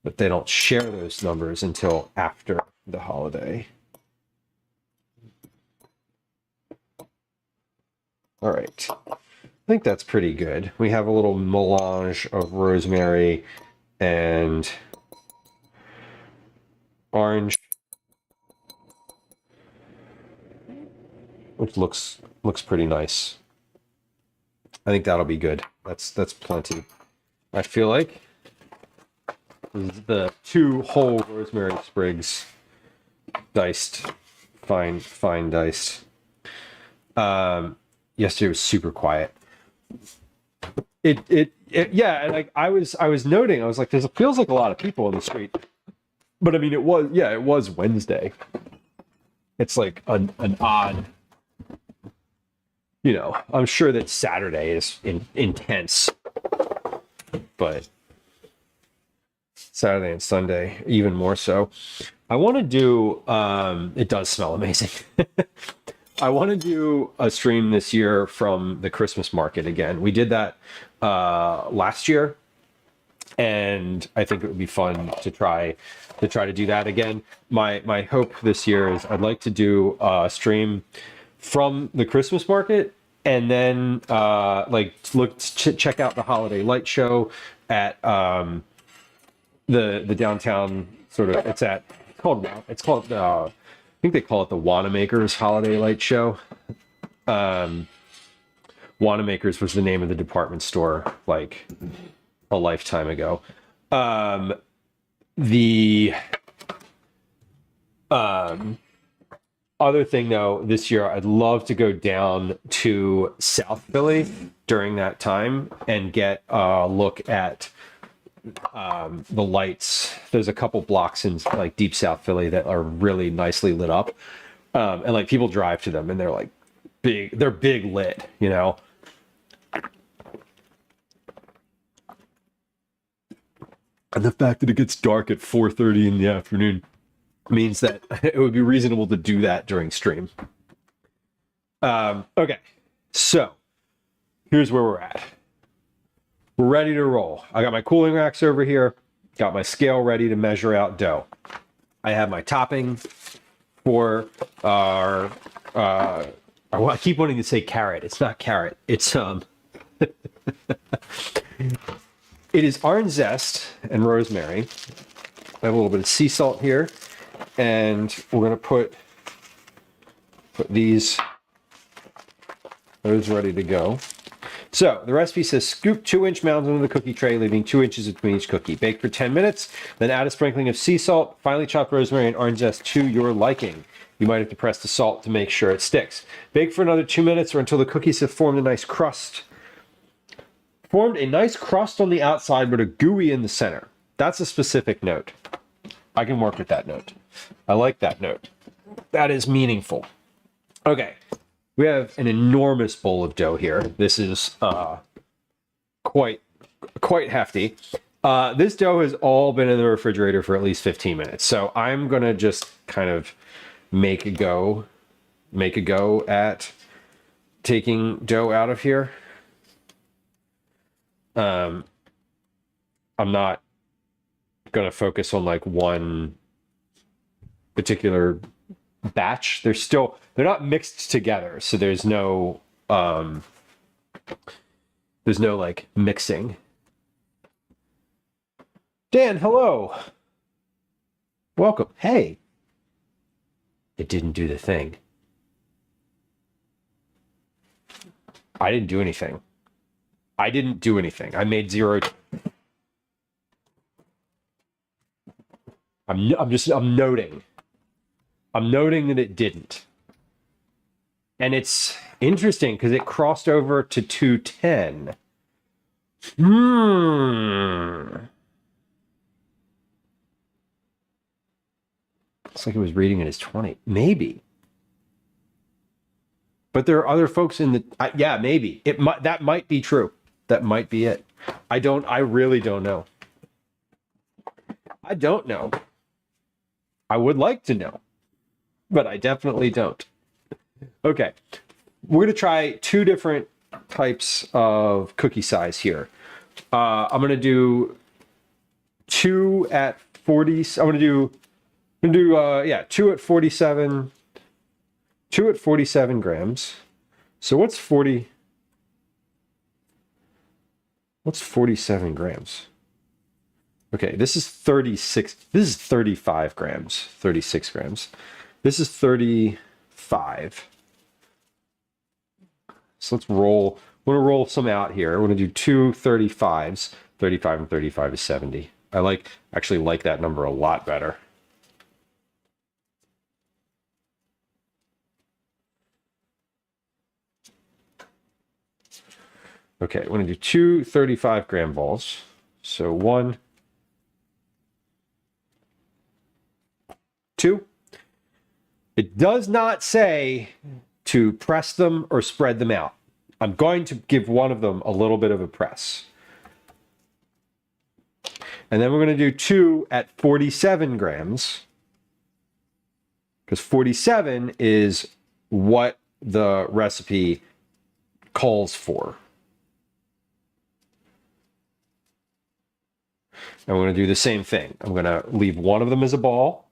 Speaker 1: but they don't share those numbers until after the holiday. All right. I think that's pretty good. We have a little melange of rosemary and orange, which looks pretty nice. I think that'll be good. That's plenty. I feel like the 2 whole rosemary sprigs, diced, fine diced. Yesterday was super quiet. Yeah, and like I was noting, I was like, it feels like a lot of people on the street, but I mean, it was Wednesday. It's like an odd, I'm sure that Saturday is intense, but Saturday and Sunday even more so. I want to do. It does smell amazing. I want to do a stream this year from the Christmas market again. We did that last year, and I think it would be fun to try to do that again. My hope this year is I'd like to do a stream from the Christmas market, and then check out the holiday light show at the downtown sort of. It's called I think they call it the Wanamaker's Holiday Light Show. Wanamaker's was the name of the department store like a lifetime ago. Other thing though, this year I'd love to go down to South Philly during that time and get a look at the lights. There's a couple blocks in like deep South Philly that are really nicely lit up, and like people drive to them and they're like big. They're big lit, you know. And the fact that it gets dark at 4:30 in the afternoon means that it would be reasonable to do that during stream. Okay, so here's where we're at. We're ready to roll. I got my cooling racks over here, got my scale ready to measure out dough. I have my topping for our, I keep wanting to say carrot. It's not carrot. It's, it is orange zest and rosemary. I have a little bit of sea salt here. And we're going to put those ready to go. So the recipe says scoop 2-inch mounds into the cookie tray, leaving 2 inches between each cookie. Bake for 10 minutes, then add a sprinkling of sea salt, finely chopped rosemary, and orange zest to your liking. You might have to press the salt to make sure it sticks. Bake for another 2 minutes or until the cookies have formed a nice crust. Formed a nice crust on the outside, but a gooey in the center. That's a specific note. I can work with that note. I like that note. That is meaningful. Okay, we have an enormous bowl of dough here. This is quite hefty. This dough has all been in the refrigerator for at least 15 minutes. So I'm gonna just kind of make a go at taking dough out of here. I'm not going to focus on like one particular batch. They're not mixed together, so there's no like mixing. Dan, hello. Welcome. Hey. It didn't do the thing. I didn't do anything. I didn't do anything. I made 0. I'm noting. I'm noting that it didn't. And it's interesting because it crossed over to 210. It's like it was reading it as 20. Maybe. But there are other folks in the yeah, maybe. That might be true. That might be it. I really don't know. I don't know. I would like to know, but I definitely don't. Okay. We're going to try 2 different types of cookie size here. I'm going to do 2 at 40. I'm going to do 2 at 47. 2 at 47 grams. So what's 40? What's 47 grams? Okay, this is 36. This is 35 grams. 36 grams. This is 35. So let's roll. I'm going to roll some out here. We're going to do 2 35s. 35 and 35 is 70. I actually like that number a lot better. Okay, we're going to do 2 35-gram balls. So 1, 2. It does not say to press them or spread them out. I'm going to give one of them a little bit of a press. And then we're going to do 2 at 47 grams. Because 47 is what the recipe calls for. And we're going to do the same thing. I'm going to leave one of them as a ball.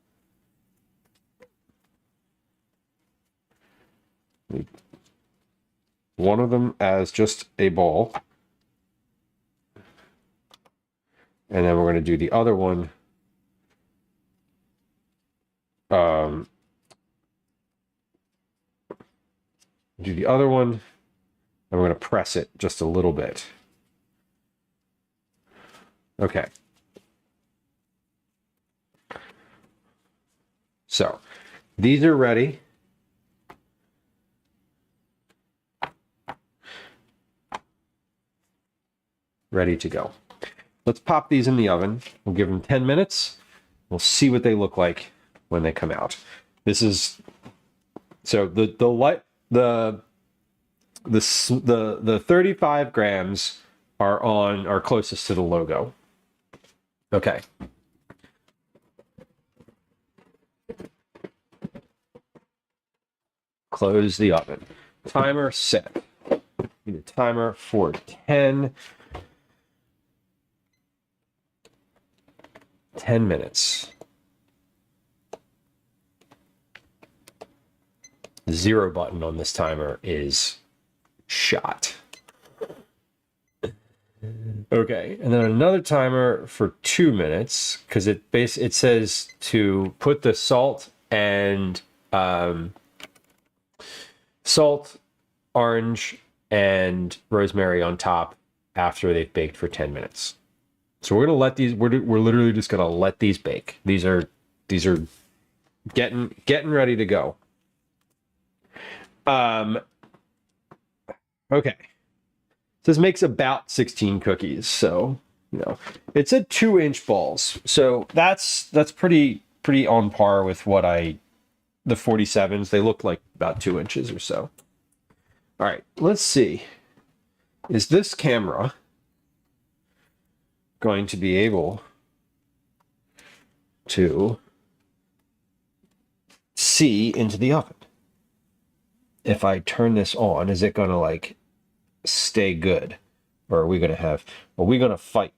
Speaker 1: Leave one of them as just a ball. And then we're going to do the other one. Do the other one. And we're going to press it just a little bit. Okay. So these are ready. ready to go. Let's pop these in the oven. We'll give them 10 minutes. We'll see what they look like when they come out. This is so the 35 grams are closest to the logo. Okay. Close the oven. Timer set. Need a timer for 10 minutes. 0 button on this timer is shot. Okay, and then another timer for 2 minutes because it says to put the salt and salt, orange, and rosemary on top after they've baked for 10 minutes. So we're gonna let these. We're literally just gonna let these bake. These are getting ready to go. Okay. This makes about 16 cookies, so it's at 2-inch balls. So that's pretty on par with what the 47s. They look like about 2 inches or so. All right, let's see. Is this camera going to be able to see into the oven? If I turn this on, is it going to like stay good? Or are we going to fight?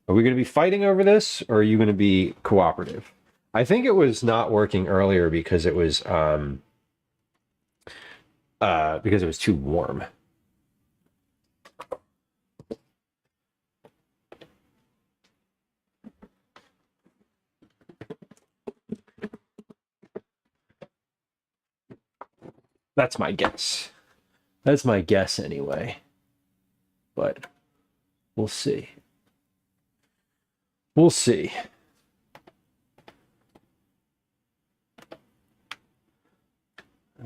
Speaker 1: Are we going to be fighting over this, or are you going to be cooperative? I think it was not working earlier because it was too warm. That's my guess. That's my guess anyway. But we'll see. We'll see.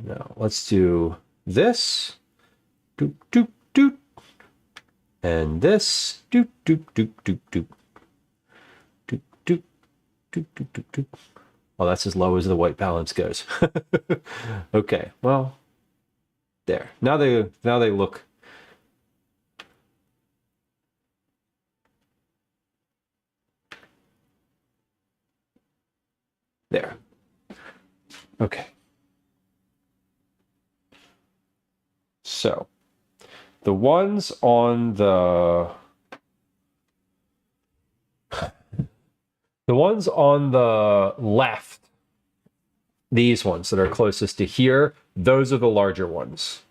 Speaker 1: Now, let's do this. Doop, doop, doop. And this. Doop, doop, doop, doop, doop. Doop, doop, doop, doop, doop, doop. Well, that's as low as the white balance goes. Okay, well, there. Now they look. There. Okay. So, the ones on the left, these ones that are closest to here, those are the larger ones.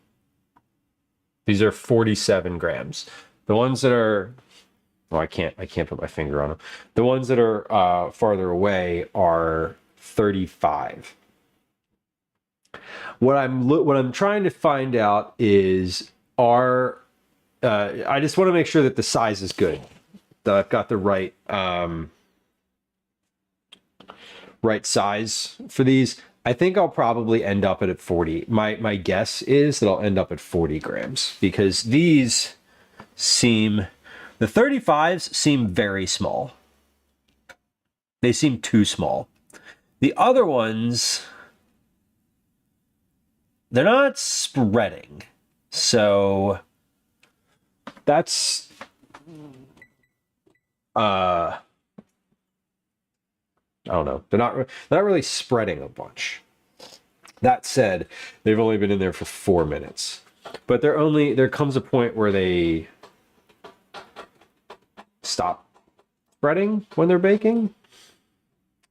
Speaker 1: These are 47 grams. The ones that are, well, I can't put my finger on them. The ones that are farther away are 35. What I'm trying to find out is I just want to make sure that the size is good, that I've got the right size for these. I think I'll probably end up at 40. My guess is that I'll end up at 40 grams because these the 35s seem very small. They seem too small. The other ones, they're not spreading. So that's I don't know. They're not really spreading a bunch. That said, they've only been in there for 4 minutes. But there comes a point where they stop spreading when they're baking.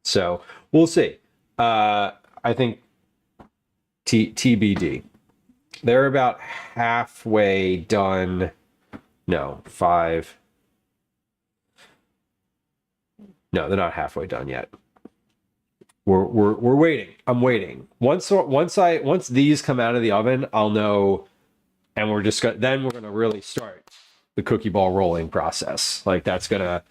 Speaker 1: So we'll see. I think TBD. They're about halfway done. No, 5. No, they're not halfway done yet. We're waiting. I'm waiting. Once these come out of the oven, I'll know, and then we're gonna really start the cookie ball rolling process. Like it's gonna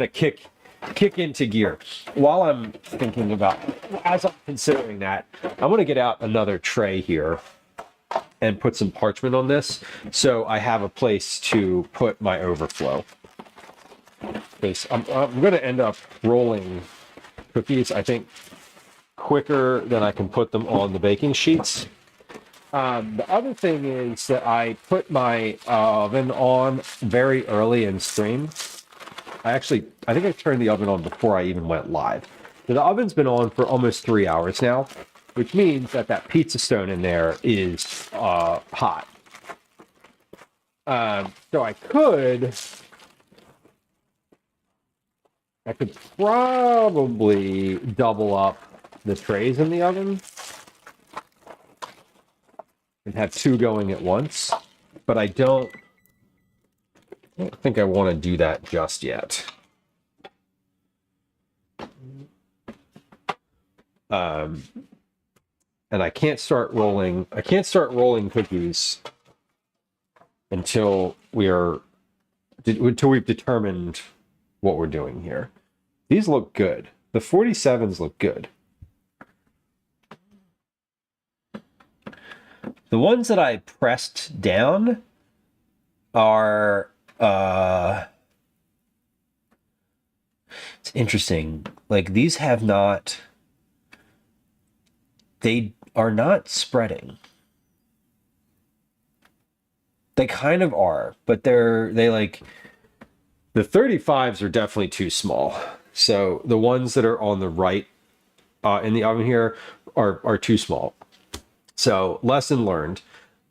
Speaker 1: kick into gear. While I'm thinking about, as I'm considering that, I'm gonna get out another tray here, and put some parchment on this, so I have a place to put my overflow. Because I'm going to end up rolling cookies, I think, quicker than I can put them on the baking sheets. The other thing is that I put my oven on very early in stream. I think I turned the oven on before I even went live. So the oven's been on for almost 3 hours now, which means that that pizza stone in there is hot. So I could probably double up the trays in the oven and have 2 going at once, but I don't think I want to do that just yet. And I can't start rolling cookies until we've determined what we're doing here. These look good. The 47s look good. The ones that I pressed down are it's interesting. Like, these have not, they are not spreading. They kind of are, but they like, the 35s are definitely too small. So the ones that are on the right in the oven here are too small. So lesson learned.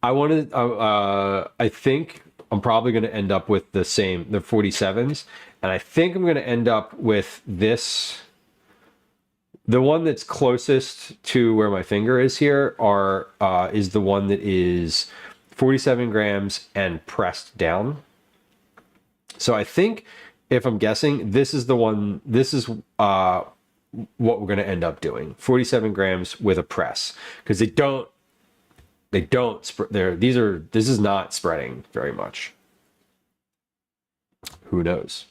Speaker 1: I think I'm probably going to end up with the 47s, and I think I'm going to end up with this. The one that's closest to where my finger is here is the one that is 47 grams and pressed down. So I think, if I'm guessing, this is the one. This is what we're going to end up doing: 47 grams with a press, because they don't this is not spreading very much. Who knows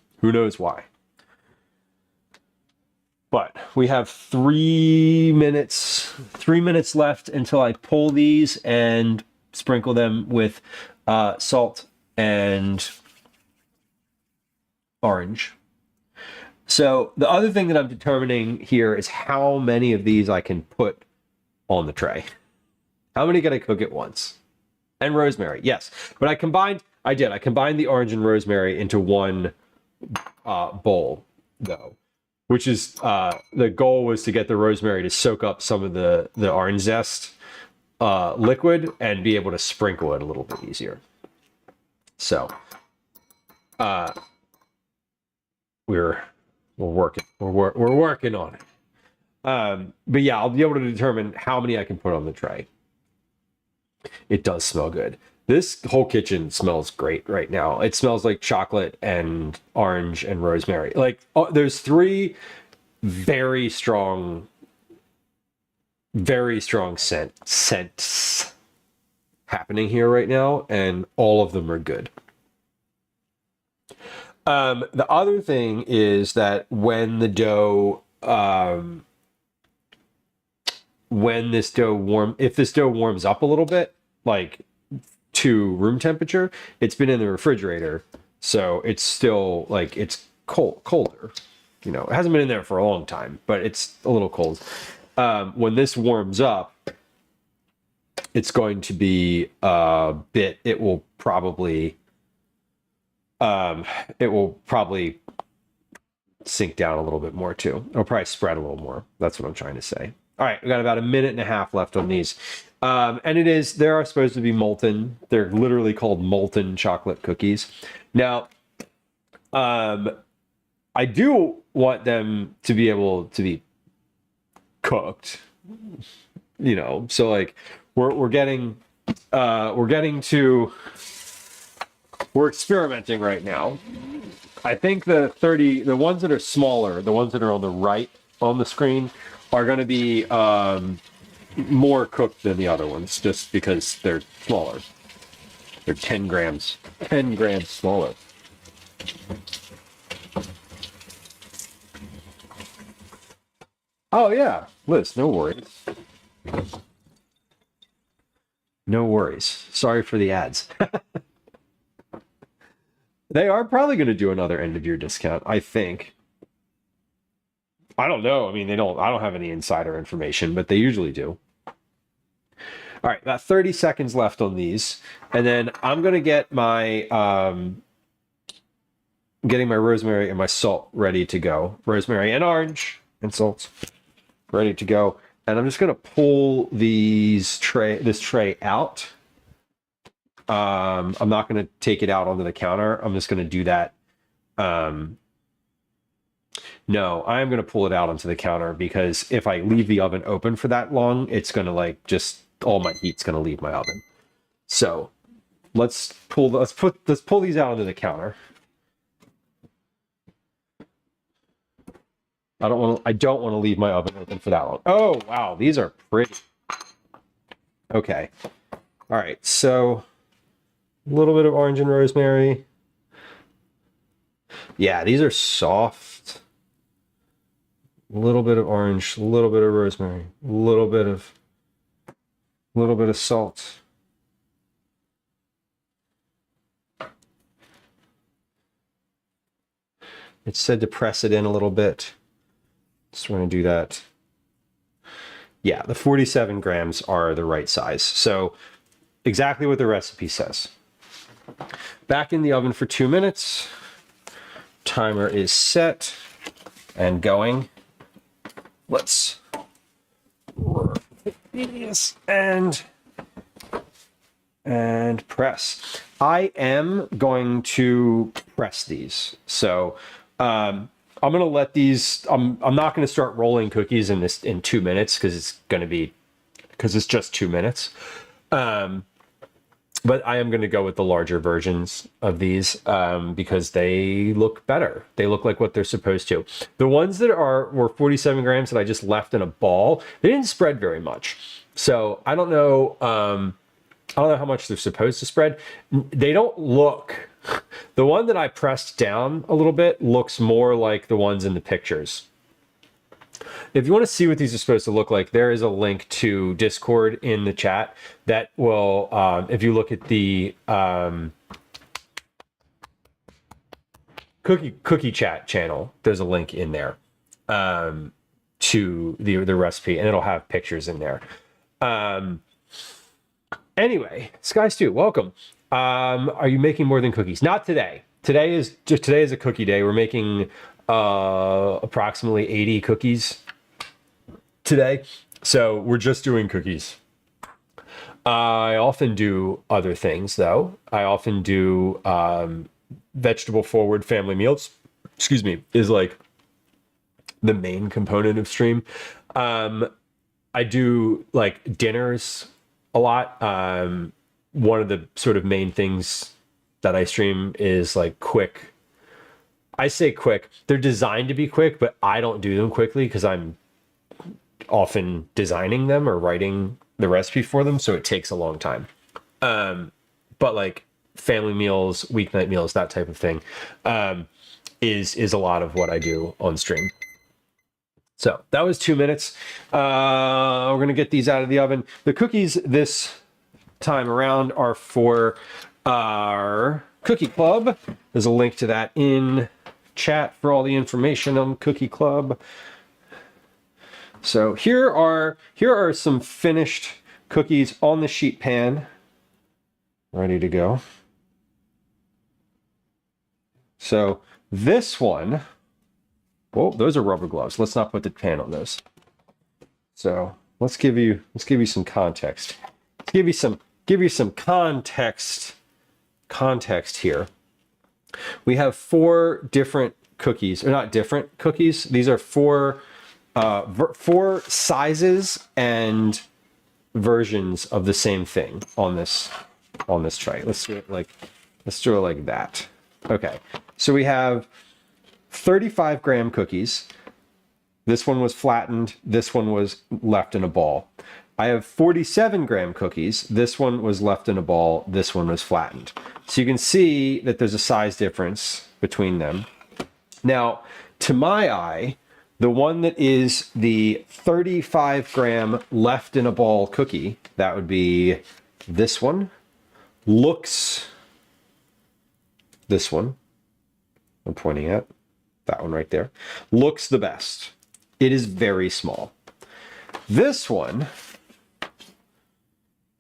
Speaker 1: why? But we have 3 minutes left until I pull these and sprinkle them with salt and orange. So the other thing that I'm determining here is how many of these I can put on the tray. How many can I cook at once? And rosemary, yes. But I combined the orange and rosemary into one bowl, though, which is the goal was to get the rosemary to soak up some of the orange zest liquid and be able to sprinkle it a little bit easier. So we're working on it. But yeah, I'll be able to determine how many I can put on the tray. It does smell good. This whole kitchen smells great right now. It smells like chocolate and orange and rosemary. Like, there's 3 very strong scents happening here right now, and all of them are good. The other thing is that when the dough, if this dough warms up a little bit, like to room temperature, it's been in the refrigerator, so it's still like it's colder. You know, it hasn't been in there for a long time, but it's a little cold. When this warms up, it's going to be a bit. It will probably sink down a little bit more too. It'll probably spread a little more. That's what I'm trying to say. All right, we got about a minute and a half left on these. And they are supposed to be molten. They're literally called molten chocolate cookies. Now, I do want them to be able to be cooked, you know, so like we're experimenting right now. I think the ones that are smaller, the ones that are on the right on the screen, are going to be more cooked than the other ones, just because they're smaller. They're 10 grams smaller. Oh yeah, Liz, no worries. No worries. Sorry for the ads. They are probably going to do another end of year discount, I think. I don't know. I mean, I don't have any insider information, but they usually do. All right, about 30 seconds left on these. And then I'm going to get my getting my rosemary and my salt ready to go. Rosemary and orange and salt ready to go. And I'm just going to pull this tray out. I'm not going to take it out onto the counter. I'm just going to do that. No, I'm going to pull it out onto the counter because if I leave the oven open for that long, it's going to like just all my heat's going to leave my oven. So let's pull these out onto the counter. I don't want to leave my oven open for that long. Oh, wow. These are pretty. Okay. All right. So a little bit of orange and rosemary. Yeah, these are soft. A little bit of orange, a little bit of rosemary, a little bit of salt. It said to press it in a little bit. Just want to do that. Yeah, the 47 grams are the right size. So exactly what the recipe says. Back in the oven for 2 minutes. Timer is set and going. Let's this and press. I am going to press these. So I'm going to let these. I'm not going to start rolling cookies in 2 minutes because it's just 2 minutes. But I am going to go with the larger versions of these because they look better. They look like what they're supposed to. The ones that were 47 grams that I just left in a ball, they didn't spread very much. So I don't know. I don't know how much they're supposed to spread. They don't look. The one that I pressed down a little bit looks more like the ones in the pictures. If you want to see what these are supposed to look like, there is a link to Discord in the chat that will, if you look at the cookie chat channel, there's a link in there to the recipe, and it'll have pictures in there. Anyway, Sky Stew, welcome. Are you making more than cookies? Not today. Today is a cookie day. We're making approximately 80 cookies today, so we're just doing cookies. I often do other things though. I often do vegetable forward family meals. Excuse me, is like the main component of stream. I do like dinners a lot. One of the sort of main things that I stream is like quick. I say quick. They're designed to be quick, but I don't do them quickly because I'm often designing them or writing the recipe for them, so it takes a long time. But like family meals, weeknight meals, that type of thing, is a lot of what I do on stream. So that was 2 minutes. We're gonna get these out of the oven. The cookies this time around are for our Cookie Club. There's a link to that in chat for all the information on Cookie Club. So here are some finished cookies on the sheet pan, ready to go. So this one, well, those are rubber gloves. Let's not put the pan on those. So let's give you some context. Let's give you some context here. We have 4 different cookies, or not different cookies. These are 4 sizes and versions of the same thing on this tray. Let's do it like that. Okay, so we have 35 gram cookies. This one was flattened. This one was left in a ball. I have 47 gram cookies. This one was left in a ball. This one was flattened. So you can see that there's a size difference between them. Now, to my eye, the one that is the 35 gram left in a ball cookie, that would be this one looks, this one I'm pointing at, that one right there, looks the best. It is very small. This one,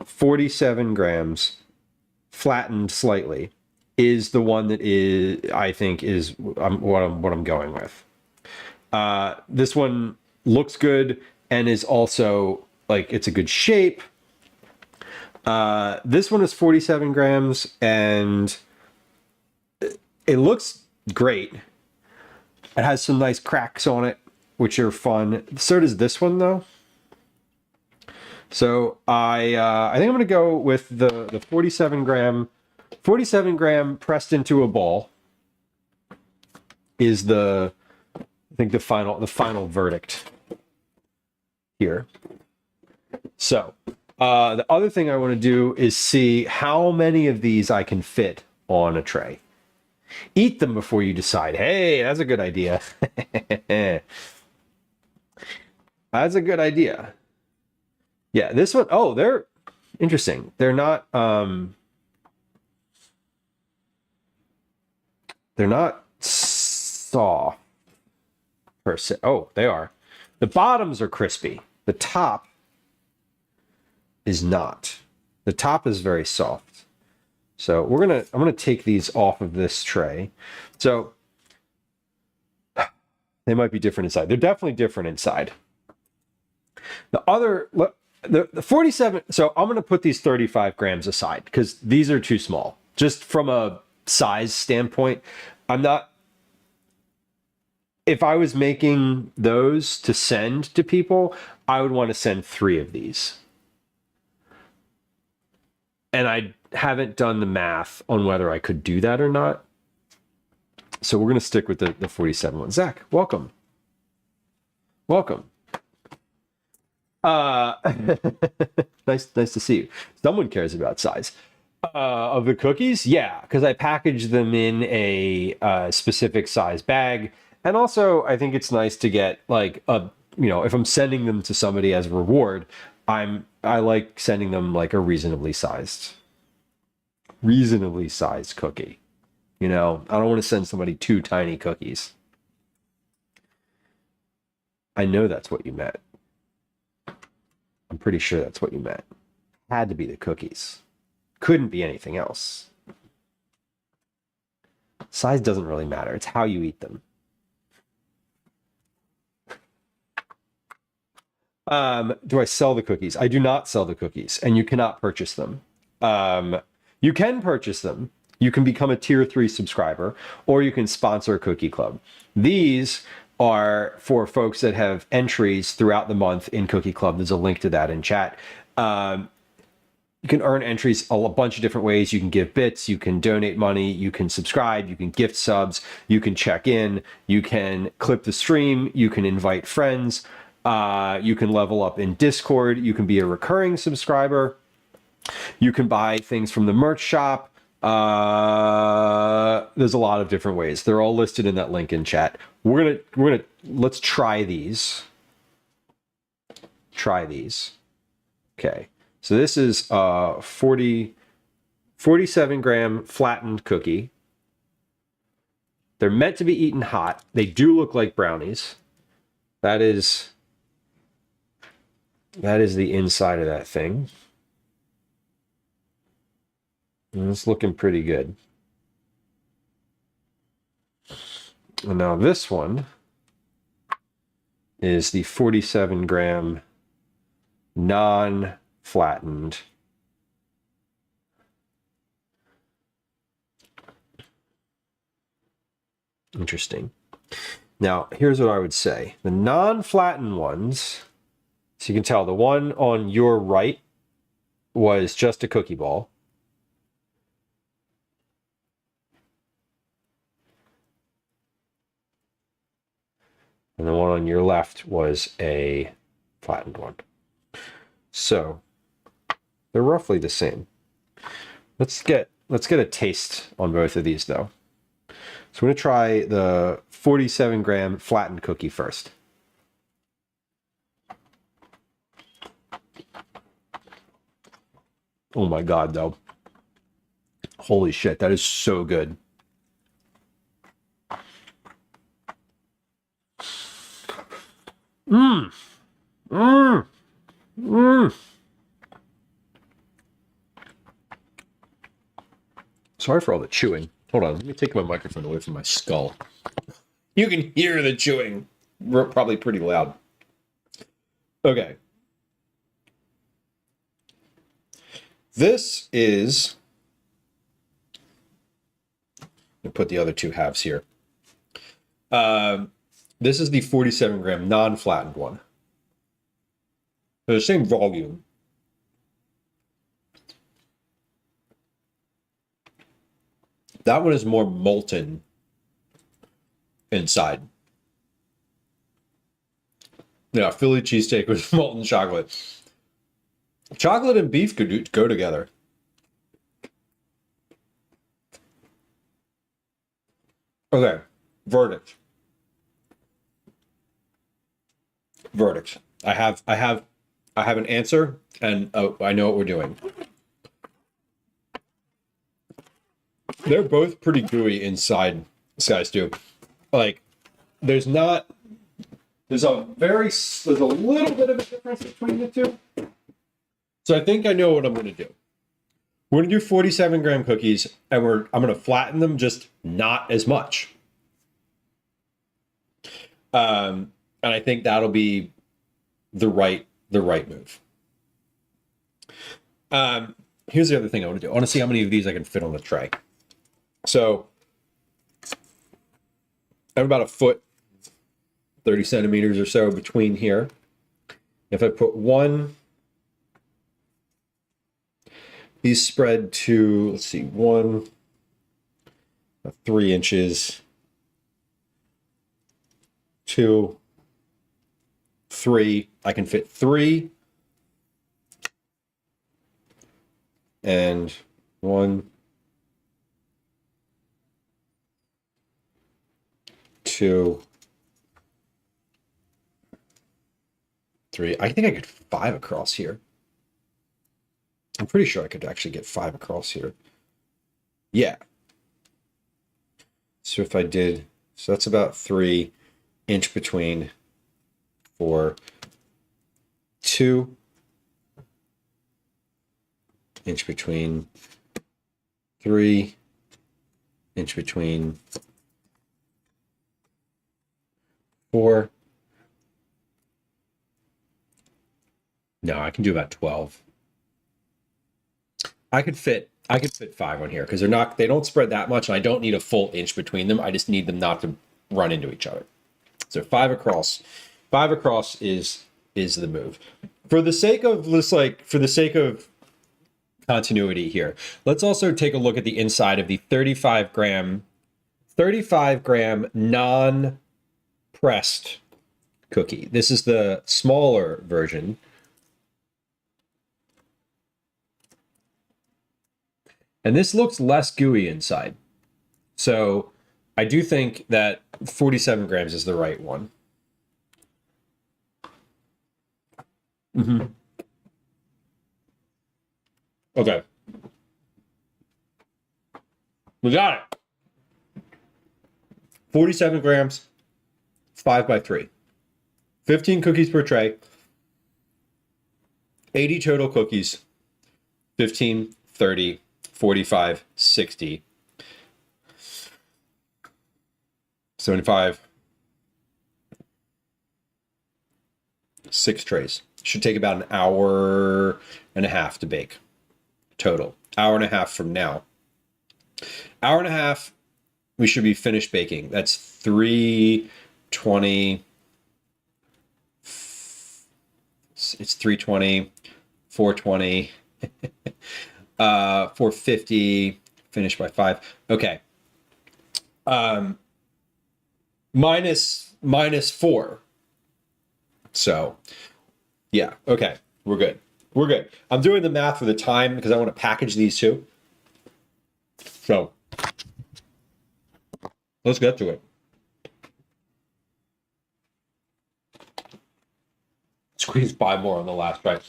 Speaker 1: 47 grams, flattened slightly, is the one that is, I think, is what I'm going with. This one looks good and is also like, it's a good shape. This one is 47 grams and it looks great. It has some nice cracks on it, which are fun. So does this one though. So I think I'm gonna go with the 47 gram pressed into a ball is I think the final verdict here. So the other thing I want to do is see how many of these I can fit on a tray. Eat them before you decide. Hey, that's a good idea. That's a good idea. Yeah, this one, oh, they're interesting. They're not soft per se. Oh, they are. The bottoms are crispy. The top is not. The top is very soft. So I'm gonna take these off of this tray. So they might be different inside. They're definitely different inside. The 47, so I'm gonna put these 35 grams aside because these are too small. Just from a size standpoint, if I was making those to send to people, I would want to send 3 of these. And I haven't done the math on whether I could do that or not. So we're going to stick with the 47 one. Zach, welcome. Welcome. Nice to see you. Someone cares about size. Of the cookies? Yeah, because I package them in a specific size bag. And also, I think it's nice to get like if I'm sending them to somebody as a reward, I like sending them like a reasonably sized cookie. I don't want to send somebody 2 tiny cookies. I know that's what you meant. I'm pretty sure that's what you meant. Had to be the cookies. Couldn't be anything else. Size doesn't really matter. It's how you eat them. Do I sell the cookies? I do not sell the cookies, and you cannot purchase them. You can purchase them. You can become a tier 3 subscriber, or you can sponsor a cookie club. These are for folks that have entries throughout the month in Cookie Club. There's a link to that in chat. You can earn entries a bunch of different ways. You can give bits, you can donate money, you can subscribe, you can gift subs, you can check in, you can clip the stream, you can invite friends, you can level up in Discord, you can be a recurring subscriber, you can buy things from the merch shop. There's a lot of different ways. They're all listed in that link in chat. Let's try these. Okay. So this is 47 gram flattened cookie. They're meant to be eaten hot. They do look like brownies. That is the inside of that thing. And it's looking pretty good. And now this one is the 47 gram non-flattened. Interesting. Now, here's what I would say. The non-flattened ones, so you can tell the one on your right was just a cookie ball. And the one on your left was a flattened one. So they're roughly the same. Let's get a taste on both of these though. So I'm going to try the 47 gram flattened cookie first. Oh my God, though. Holy shit, that is so good. Mmm. Mmm. Mmm. Sorry for all the chewing. Hold on, let me take my microphone away from my skull. You can hear the chewing. Probably pretty loud. Okay. This is... I'll put the other two halves here. This is the 47 gram non-flattened one. They're the same volume. That one is more molten inside. Yeah, Philly cheesesteak with molten chocolate. Chocolate and beef could go together. Okay, verdict. Verdict. I have an answer, and I know what we're doing. They're both pretty gooey inside, guys. Do like there's a little bit of a difference between the two. So I think I know what I'm going to do. We're going to do 47 gram cookies, and I'm going to flatten them, just not as much. And I think that'll be the right move. Here's the other thing I want to do. I want to see how many of these I can fit on the tray. So I have about a foot, 30 centimeters or so between here. If I put one, these spread to, let's see, 3 inches, 2, 3. I can fit 3 and 1, 2, 3. I think I get 5 across here. I'm pretty sure I could actually get 5 across here. Yeah. So if I did, so that's about 3 inch between 4, 2 inch between 3 inch between 4. No, I can do about 12. I could fit 5 on here because they don't spread that much, and I don't need a full inch between them. I just need them not to run into each other. So 5 across is the move. For the sake of continuity here, let's also take a look at the inside of the 35 gram non-pressed cookie. This is the smaller version. And this looks less gooey inside. So I do think that 47 grams is the right one. Mm-hmm. Okay. We got it. 47 grams, 5 by 3. 15 cookies per tray. 80 total cookies. 15, 30, 45, 60, 75, 6 trays. Should take about an hour and a half to bake total. Hour and a half from now. Hour and a half, we should be finished baking. That's 320. It's 320, 420. 450, finished by 5. Okay. Minus 4. So, yeah. Okay. We're good. I'm doing the math for the time because I want to package these two. So, let's get to it. Squeeze 5 more on the last try.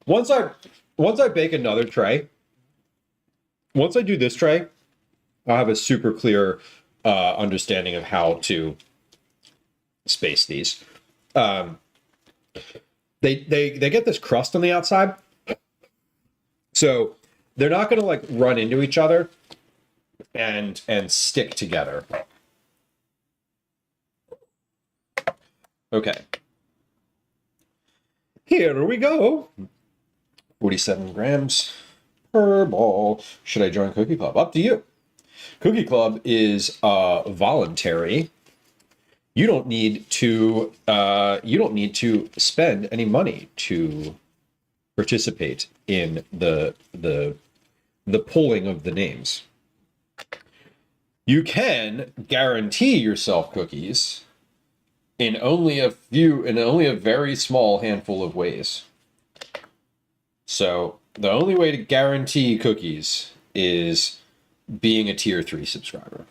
Speaker 1: Once I once I bake another tray, once I do this tray, I'll have a super clear understanding of how to space these. They get this crust on the outside, so they're not going to like run into each other and stick together. Okay. Here we go. 47 grams per ball. Should I join Cookie Club? Up to you. Cookie Club is voluntary. You don't need to spend any money to participate in the pulling of the names. You can guarantee yourself cookies in only a very small handful of ways. So the only way to guarantee cookies is being a tier 3 subscriber.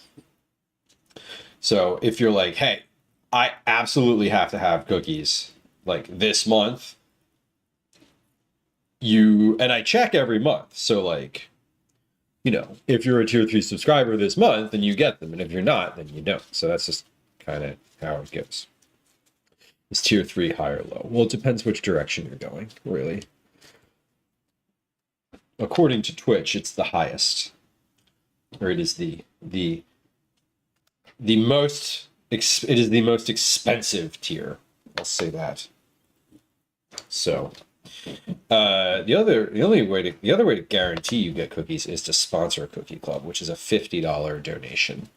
Speaker 1: So if you're like, hey, I absolutely have to have cookies like this month, and I check every month. So like, you know, if you're a tier 3 subscriber this month, then you get them. And if you're not, then you don't. So that's just kind of how it goes. Is tier 3 high or low? Well, it depends which direction you're going, really. According to Twitch, it's the highest. Or it is the most expensive tier. I'll say that. So the other way to guarantee you get cookies is to sponsor a Cookie Club, which is a $50 donation.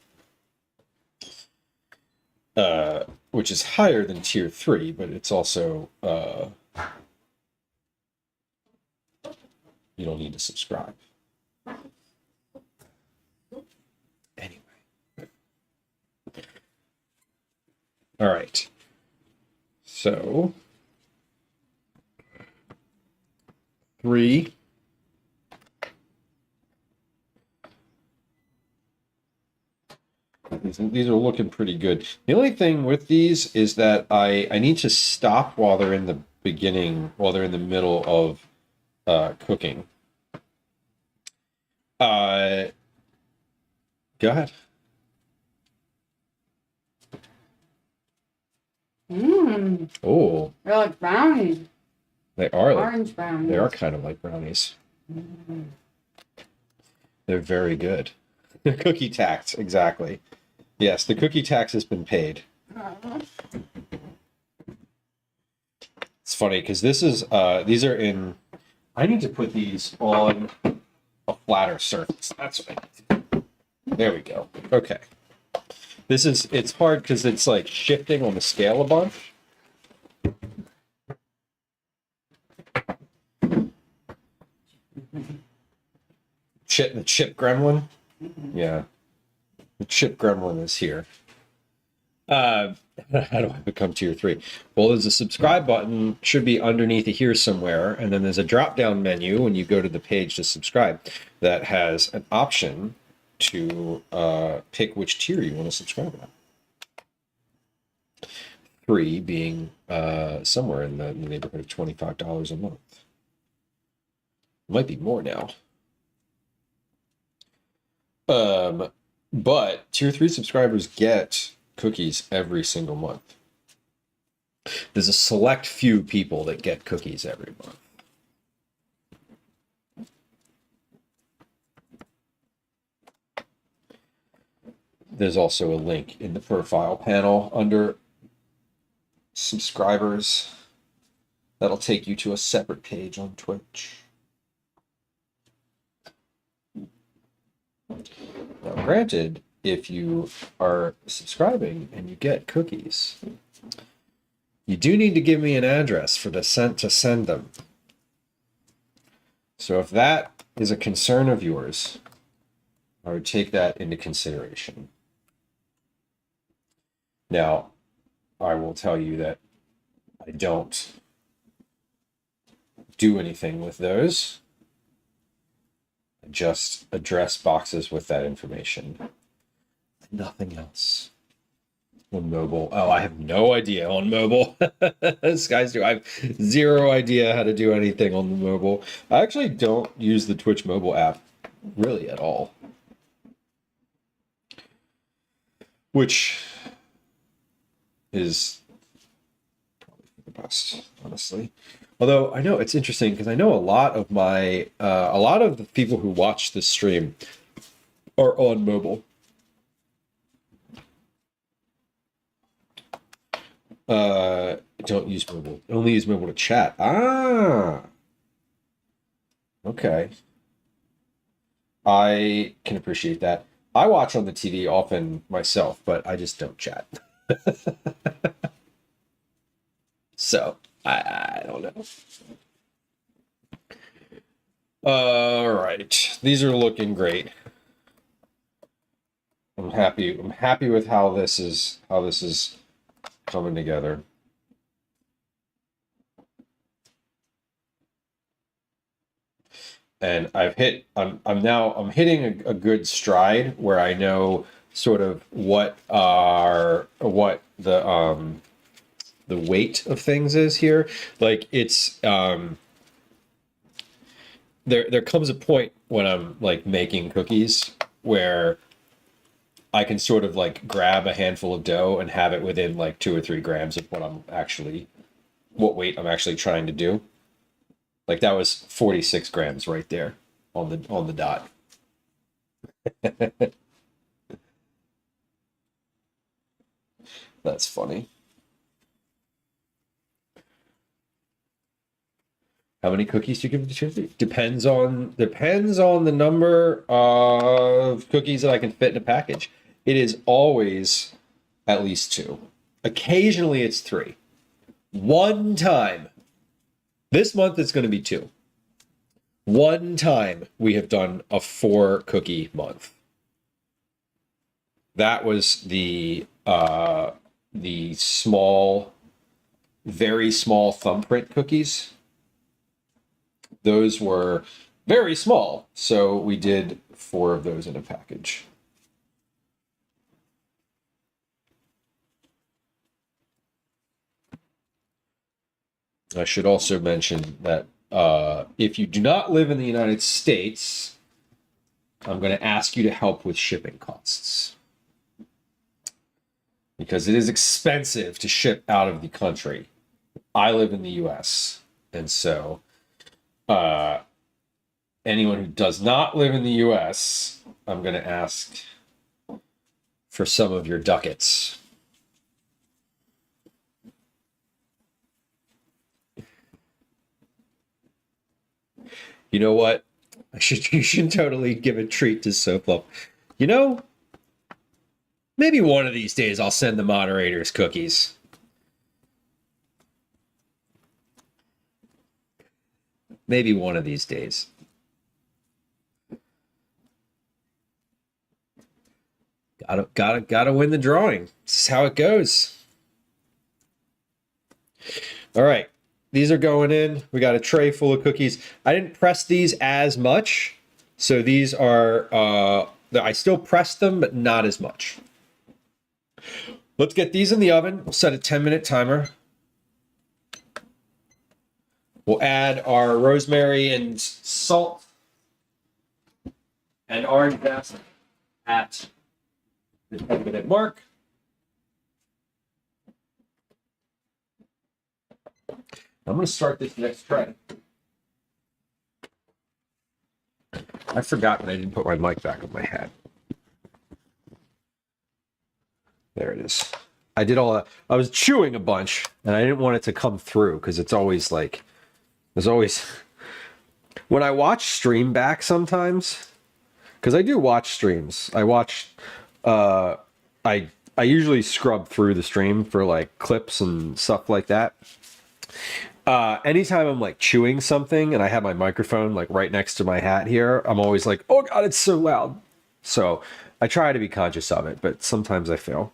Speaker 1: Which is higher than tier 3, but it's also you don't need to subscribe. Anyway. All right. So 3. These are looking pretty good. The only thing with these is that I need to stop while they're in the middle of cooking. Go ahead. Oh.
Speaker 4: They're like brownies.
Speaker 1: They are
Speaker 4: Orange brownies.
Speaker 1: They are kind of like brownies. They're very good. Cookie tax, exactly. Yes, the cookie tax has been paid. It's funny because these are in. I need to put these on a flatter surface. That's what I need to do. There we go. Okay. It's hard because it's like shifting on the scale a bunch. The chip gremlin? Yeah. The chip gremlin is here. How do I become tier 3? Well, there's a subscribe button, should be underneath it here somewhere, and then there's a drop-down menu when you go to the page to subscribe that has an option to pick which tier you want to subscribe at. 3 being somewhere in the neighborhood of $25 a month. Might be more now. But tier 3 subscribers get cookies every single month. There's a select few people that get cookies every month. There's also a link in the profile panel under subscribers that'll take you to a separate page on Twitch. Now, granted, if you are subscribing and you get cookies, you do need to give me an address for to send them. So if that is a concern of yours, I would take that into consideration. Now, I will tell you that I don't do anything with those. I just address boxes with that information. Nothing else. on mobile. Oh, I have no idea on mobile. This guys do. I have zero idea how to do anything on the mobile. I actually don't use the Twitch mobile app really at all. Which is probably for the best, honestly. Although I know it's interesting because I know a lot of the people who watch this stream are on mobile. Don't use mobile. Only use mobile to chat. Ah, okay. I can appreciate that. I watch on the TV often myself, but I just don't chat. So I don't know. All right, these are looking great. I'm happy. I'm happy with how this is coming together. And I'm hitting a good stride where I know sort of what the weight of things is here. Like it's there comes a point when I'm like making cookies where I can sort of like grab a handful of dough and have it within like 2 or 3 grams of what weight I'm actually trying to do. Like that was 46 grams right there on the dot. That's funny. How many cookies do you give to Tuesday? Depends on the number of cookies that I can fit in a package. It is always at least 2. Occasionally it's 3. One time. This month it's going to be 2. One time we have done a 4 cookie month. That was the small, very small thumbprint cookies. Those were very small, so we did 4 of those in a package. I should also mention that if you do not live in the United States, I'm going to ask you to help with shipping costs. Because it is expensive to ship out of the country. I live in the US, and so anyone who does not live in the US, I'm going to ask for some of your ducats. You know what? You should totally give a treat to Soaplup. You know, maybe one of these days I'll send the moderators cookies. Maybe one of these days. Gotta win the drawing. This is how it goes. All right. These are going in. We got a tray full of cookies. I didn't press these as much. So these are, I still pressed them, but not as much. Let's get these in the oven. We'll set a 10-minute timer. We'll add our rosemary and salt and orange zest at the 10-minute mark. I'm going to start this next tray. I forgot that I didn't put my mic back on my head. There it is. I did all that. I was chewing a bunch, and I didn't want it to come through because it's always like, there's always, when I watch stream back sometimes, because I do watch streams. I watch, I usually scrub through the stream for like clips and stuff like that. Anytime I'm like chewing something and I have my microphone like right next to my hat here, I'm always like, oh God, it's so loud. So I try to be conscious of it, but sometimes I fail.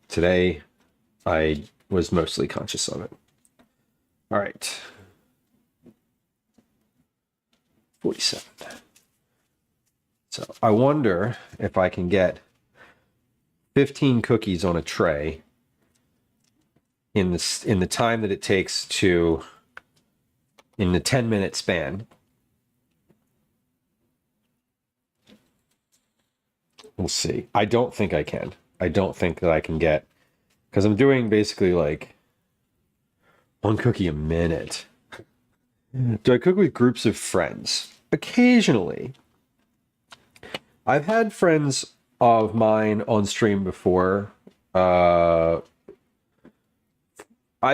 Speaker 1: Today, I was mostly conscious of it. All right. 47. So I wonder if I can get 15 cookies on a tray in the time that it takes to, in the 10-minute span. We'll see. I don't think I can. I don't think that I can get, because I'm doing basically like one cookie a minute. Do I cook with groups of friends? Occasionally. I've had friends of mine on stream before. I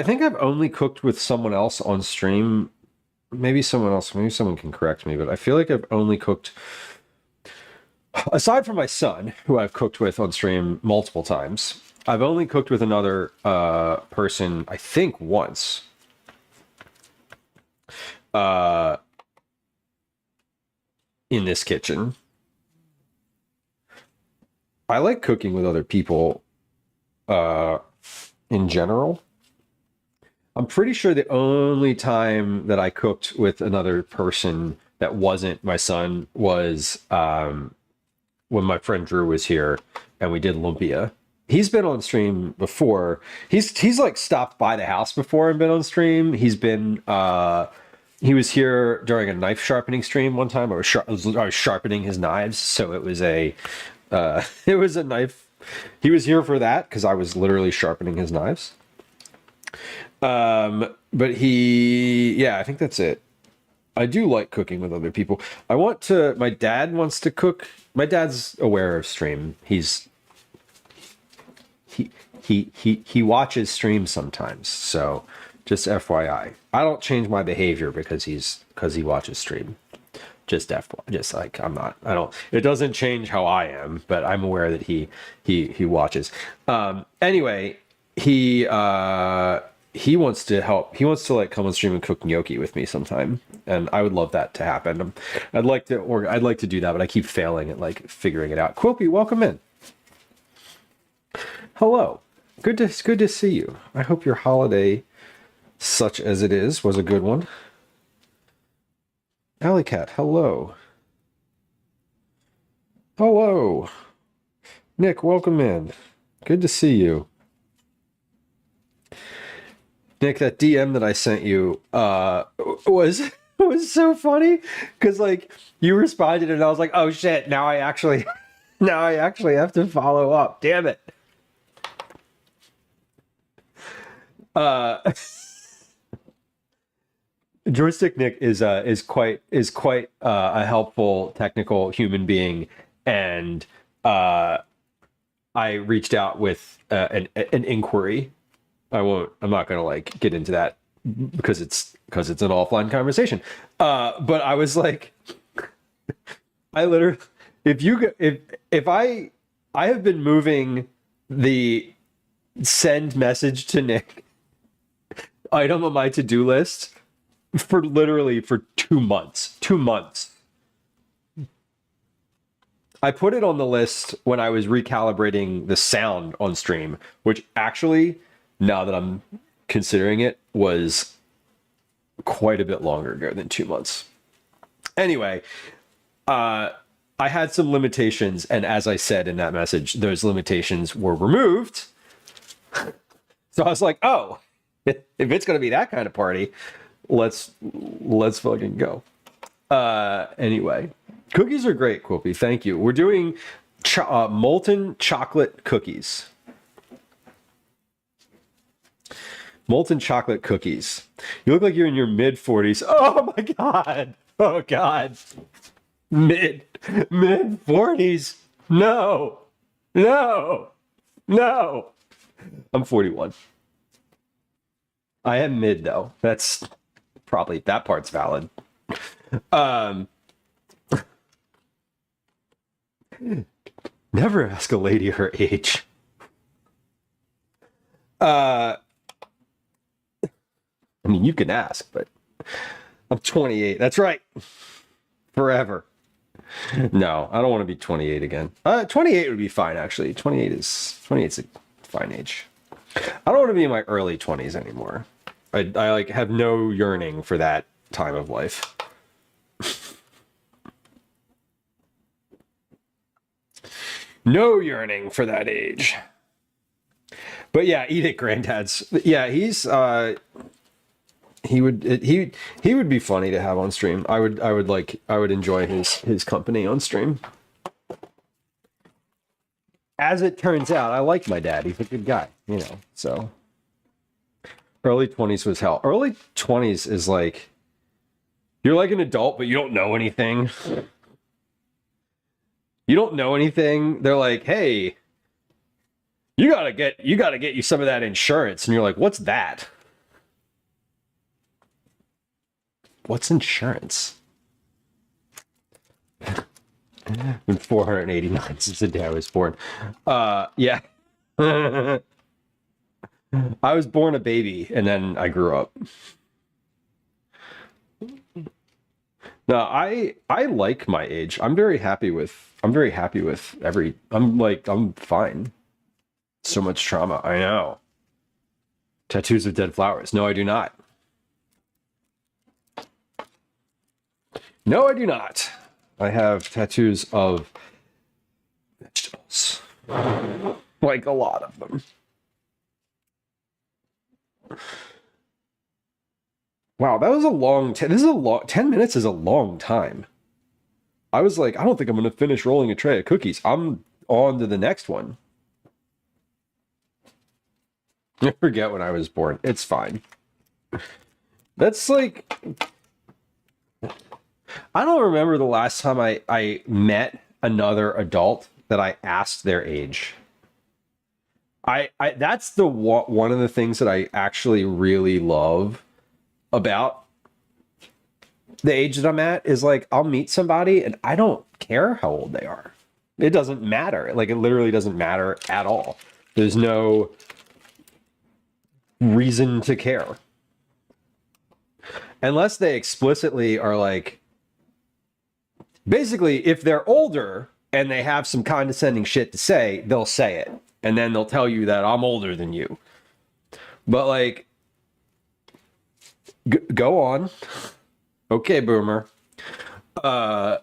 Speaker 1: think I've only cooked with someone else on stream. Maybe someone can correct me, but I feel like I've only cooked, aside from my son, who I've cooked with on stream multiple times, I've only cooked with another person, I think, once. In this kitchen. I like cooking with other people in general. I'm pretty sure the only time that I cooked with another person that wasn't my son was when my friend Drew was here and we did lumpia. He's been on stream before. He's like stopped by the house before and been on stream. He's been he was here during a knife sharpening stream one time. I was sharpening his knives, so it was a knife. He was here for that because I was literally sharpening his knives. But I think that's it. I do like cooking with other people. My dad wants to cook. My dad's aware of stream. He watches streams sometimes. So just FYI, I don't change my behavior because he watches stream. Just it doesn't change how I am, but I'm aware that he watches. Anyway, he wants to help. He wants to like come on stream and cook gnocchi with me sometime, and I would love that to happen. I'd like to do that, but I keep failing at like figuring it out. Quilpy, welcome in. Hello, good to see you. I hope your holiday, such as it is, was a good one. Alley Cat, hello. Hello. Nick, welcome in. Good to see you. Nick, that DM that I sent you was so funny because like you responded and I was like, oh shit, now I actually have to follow up. Damn it. Joystick Nick is quite a helpful technical human being, and I reached out with an inquiry. I'm not gonna like get into that because it's an offline conversation. But I was like, I literally, if I have been moving the send message to Nick item on my to-do list for 2 months. 2 months. I put it on the list when I was recalibrating the sound on stream, which actually, now that I'm considering it, was quite a bit longer ago than 2 months. Anyway, I had some limitations, and as I said in that message, those limitations were removed. So I was like, oh, if it's going to be that kind of party, let's fucking go. Anyway, cookies are great, Quilpy. Thank you. We're doing molten chocolate cookies. Molten chocolate cookies. You look like you're in your mid-40s. Oh my god. Oh god. Mid-40s. No. I'm 41. I am mid though. That's probably, that part's valid. Never ask a lady her age. I mean, you can ask, but I'm 28. That's right. Forever. No, I don't want to be 28 again. 28 would be fine, actually. 28's a fine age. I don't want to be in my early 20s anymore. I like have no yearning for that time of life. No yearning for that age. But yeah, eat it, grandads. Yeah, he's he would be funny to have on stream. I would enjoy his company on stream. As it turns out, I like my dad. He's a good guy, you know. So early 20s was hell. Early 20s is like you're like an adult, but you don't know anything. You don't know anything. They're like, hey, you gotta get you some of that insurance. And you're like, what's that? What's insurance? Been 489 since the day I was born. Yeah. I was born a baby and then I grew up. No, I like my age. I'm very happy with I'm fine. So much trauma. I know. Tattoos of dead flowers. No, I do not. No, I do not. I have tattoos of vegetables. Like a lot of them. Wow, that was a long 10 minutes is a long time. I was like, I don't think I'm going to finish rolling a tray of cookies. I'm on to the next one. I forget when I was born. It's fine. That's like... I don't remember the last time I met another adult that I asked their age. That's the one of the things that I actually really love about the age that I'm at is like I'll meet somebody and I don't care how old they are. It doesn't matter. Like it literally doesn't matter at all. There's no reason to care. Unless they explicitly are like, basically, if they're older and they have some condescending shit to say, they'll say it. And then they'll tell you that I'm older than you. But like, go on. Okay, boomer. That's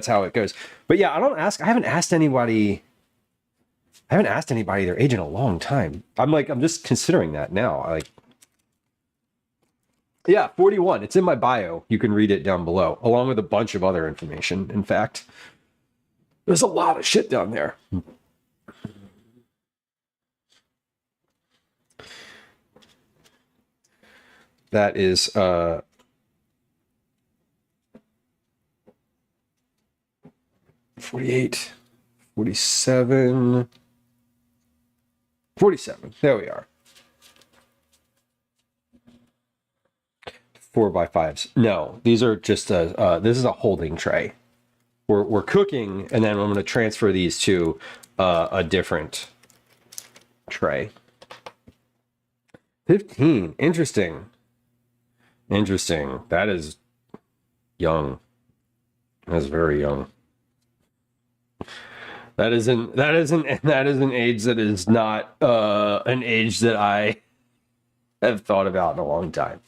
Speaker 1: how it goes. But yeah, I haven't asked anybody their age in a long time. I'm just considering that now. Yeah, 41. It's in my bio. You can read it down below, along with a bunch of other information. In fact, there's a lot of shit down there. That is 48, 47, 47. There we are. 4x5s. No, these are just this is a holding tray. We're cooking, and then I'm going to transfer these to a different tray. 15. Interesting. Interesting. That is young. That's very young. That is an age that is not an age that I have thought about in a long time.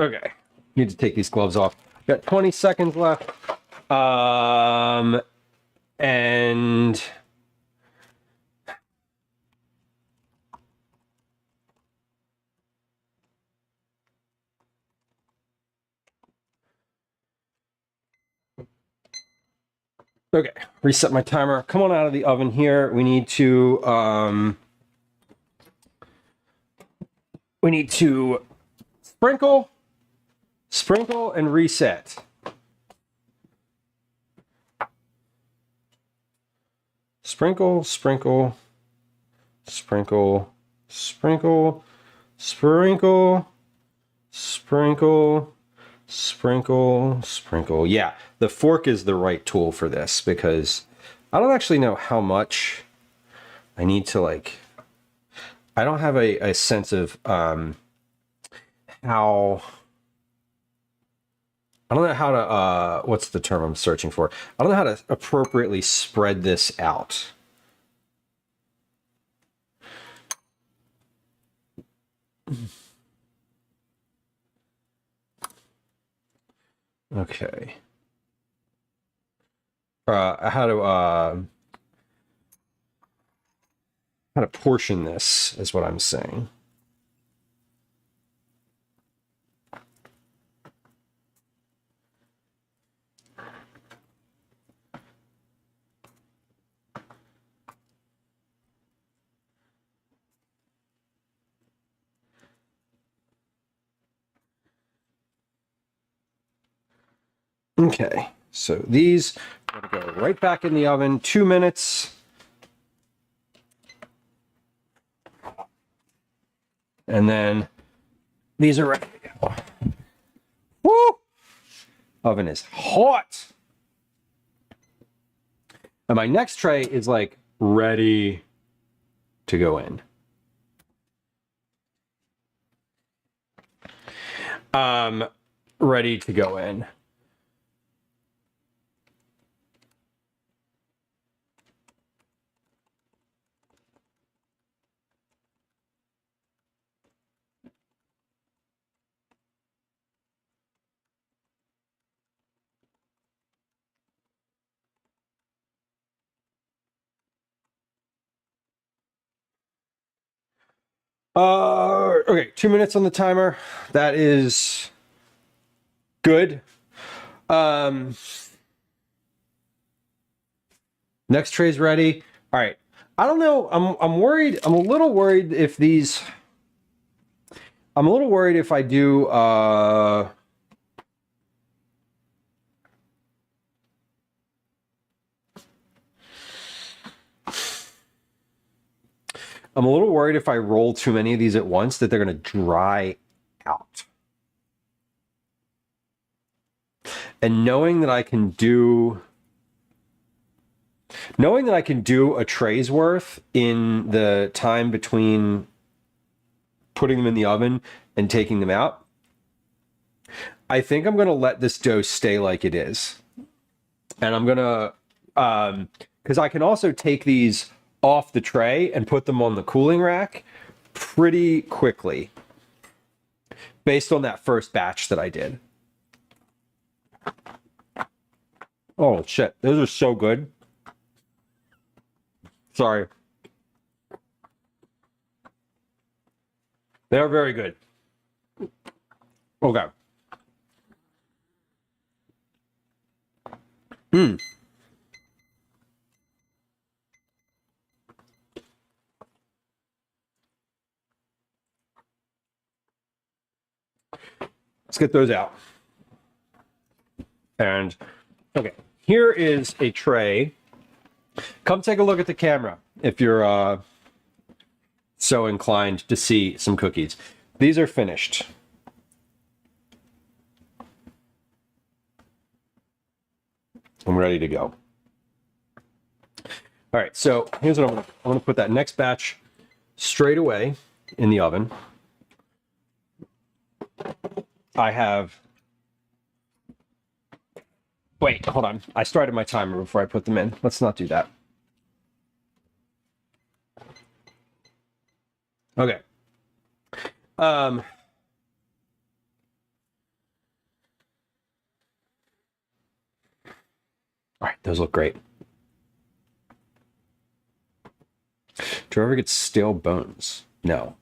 Speaker 1: Okay, need to take these gloves off. Got 20 seconds left. And okay, reset my timer. Come on out of the oven here. We need to sprinkle and reset. Sprinkle, sprinkle, sprinkle, sprinkle, sprinkle, sprinkle, sprinkle, sprinkle. Yeah, the fork is the right tool for this because I don't actually know how much I need to like. I don't have a sense of how. I don't know how to, what's the term I'm searching for? I don't know how to appropriately spread this out. Okay. How to portion this is what I'm saying. Okay, so these are going to go right back in the oven, 2 minutes. And then these are ready to go. Woo! Oven is hot. And my next tray is like ready to go in. Ready to go in. Okay, 2 minutes on the timer. That is good. Next tray's ready. All right. I don't know. I'm worried. I'm a little worried if these. I'm a little worried if I do. I'm a little worried if I roll too many of these at once that they're going to dry out. And knowing that I can do a tray's worth in the time between putting them in the oven and taking them out, I think I'm going to let this dough stay like it is. And I'm going to, because I can also take these off the tray and put them on the cooling rack pretty quickly based on that first batch that I did. Oh shit, those are so good. Sorry. They are very good. Okay. Let's get those out. And okay, here is a tray. Come take a look at the camera if you're so inclined to see some cookies. These are finished. I'm ready to go. All right, so here's what I'm gonna put that next batch straight away in the oven. I have. Wait, hold on. I started my timer before I put them in. Let's not do that. Okay. All right, those look great. Do I ever get stale bones? No.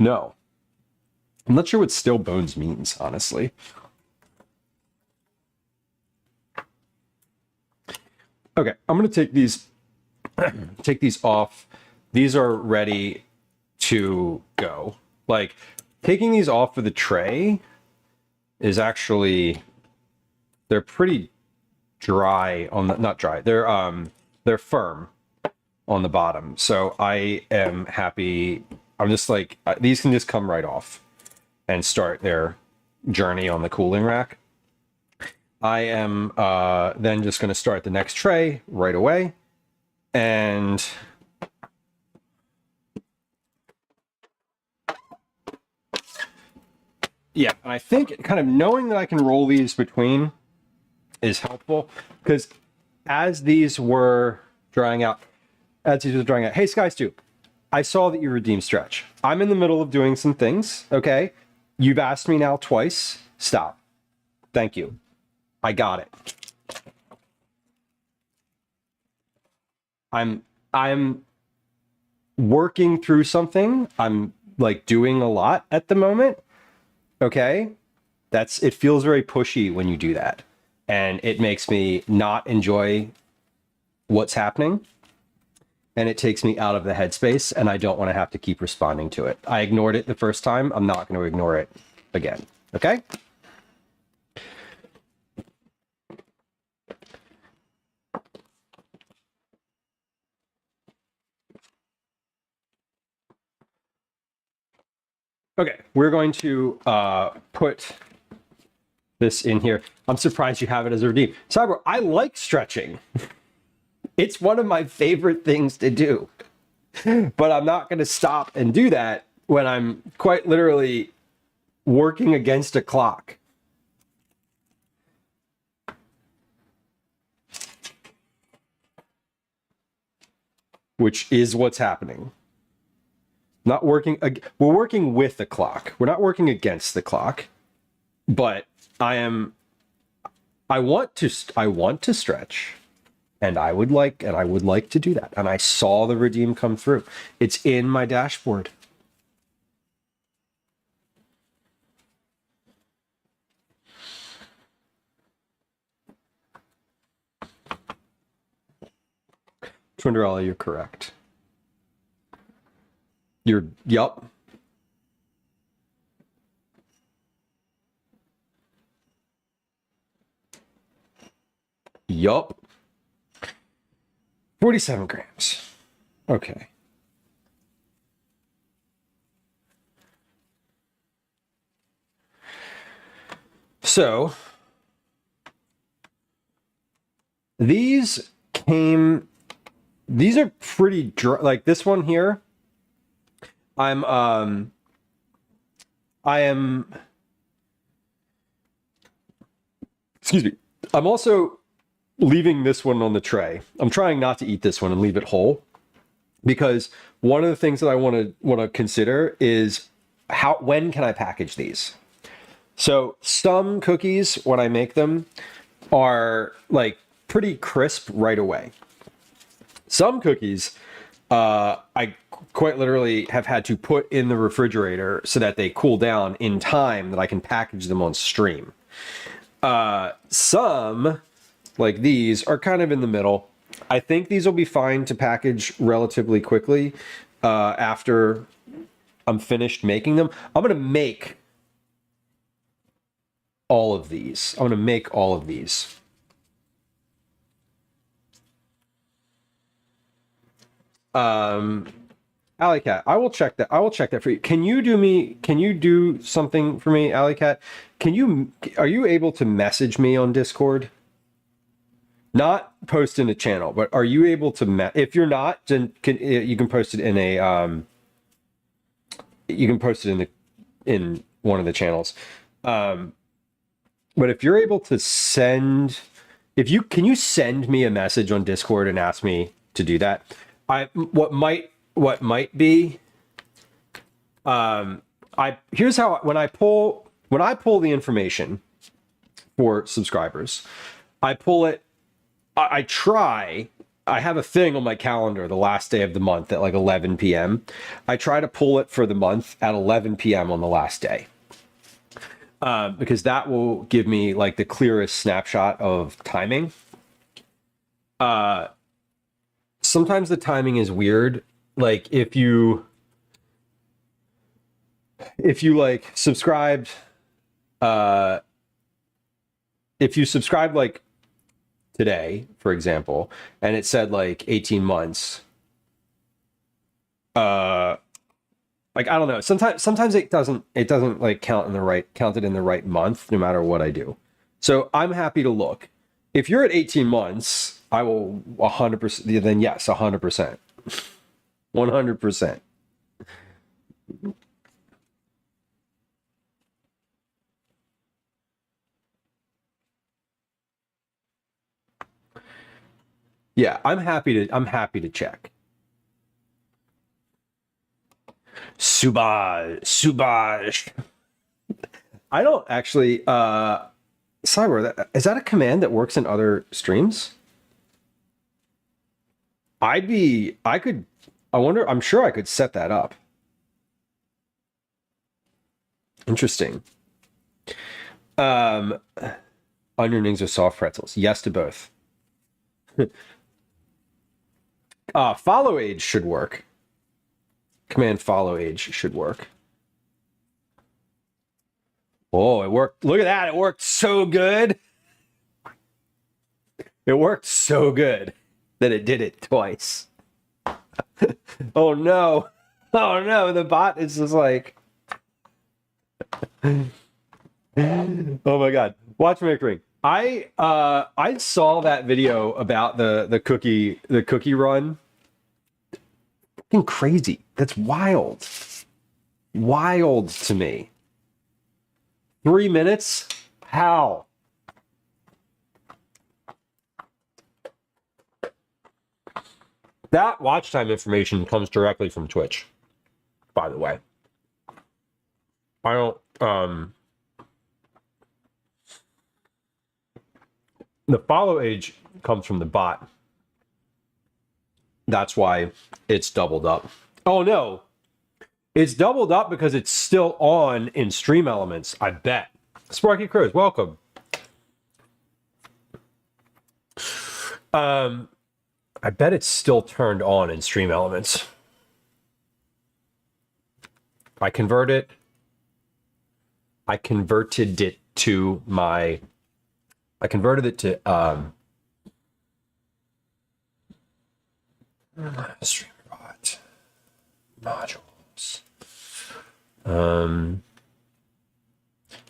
Speaker 1: No. I'm not sure what stale bones means, honestly. Okay, I'm gonna take these off. These are ready to go. Like, taking these off of the tray is actually, they're pretty dry on the, not dry, they're firm on the bottom. So I am happy. I'm just like, these can just come right off and start their journey on the cooling rack. I am then just going to start the next tray right away. And yeah, and I think kind of knowing that I can roll these between is helpful, because as these were drying out, hey, Sky2, I saw that you redeemed Stretch. I'm in the middle of doing some things, okay? You've asked me now twice. Stop. Thank you. I got it. I'm working through something. I'm like doing a lot at the moment. Okay? It feels very pushy when you do that. And it makes me not enjoy what's happening. And it takes me out of the headspace, and I don't want to have to keep responding to it. I ignored it the first time. I'm not going to ignore it again. Okay? Okay, we're going to put this in here. I'm surprised you have it as a redeem. Cyber, I like stretching. It's one of my favorite things to do. But I'm not going to stop and do that when I'm quite literally working against a clock. Which is what's happening. Not working. We're working with the clock. We're not working against the clock. But I want to stretch, and I would like to do that. And I saw the redeem come through. It's in my dashboard. Twinderella, you're correct. Yup. Yup. 47 grams. Okay. So these are pretty dry. Like this one here, I am excuse me. I'm also leaving this one on the tray. I'm trying not to eat this one and leave it whole, because one of the things that I want to consider is when can I package these? So some cookies, when I make them, are like pretty crisp right away. Some cookies, I quite literally have had to put in the refrigerator so that they cool down in time that I can package them on stream. Some, like these, are kind of in the middle. I think these will be fine to package relatively quickly after I'm finished making them. I'm going to make all of these. Alley Cat, I will check that for you. Can you do something for me, Alley Cat? Are you able to message me on Discord? Not post in a channel, but are you able to if you're not, then you can post it in a in one of the channels. But if you're able to can you send me a message on Discord and ask me to do that? What might be here's how when I pull the information for subscribers, I pull it. I have a thing on my calendar the last day of the month at like 11 p.m. I try to pull it for the month at 11 p.m. on the last day. Because that will give me like the clearest snapshot of timing. Sometimes the timing is weird. Like if you like subscribed, if you subscribed like today, for example, and it said like 18 months, like I don't know, sometimes it doesn't like counted in the right month no matter what I do. So I'm happy to look. If you're at 18 months, I will 100%, then yes, 100%. 100%. Yeah, I'm happy to check. Subaj. I don't actually Cyber, is that a command that works in other streams? I wonder, I'm sure I could set that up. Interesting. Onion rings or soft pretzels? Yes to both. Follow age should work. Command follow age should work. Oh, it worked. Look at that. It worked so good. It worked so good that it did it twice. Oh no. Oh no, the bot is just like oh my god. Watch me ring. I saw that video about the cookie run. Fucking crazy. That's wild. Wild to me. 3 minutes? How? That watch time information comes directly from Twitch, by the way. I don't, the follow age comes from the bot. That's why it's doubled up. Oh no, it's doubled up because it's still on in Stream Elements, I bet. Sparky Crows, welcome. I bet it's still turned on in Stream Elements. I converted it to StreamerBot modules.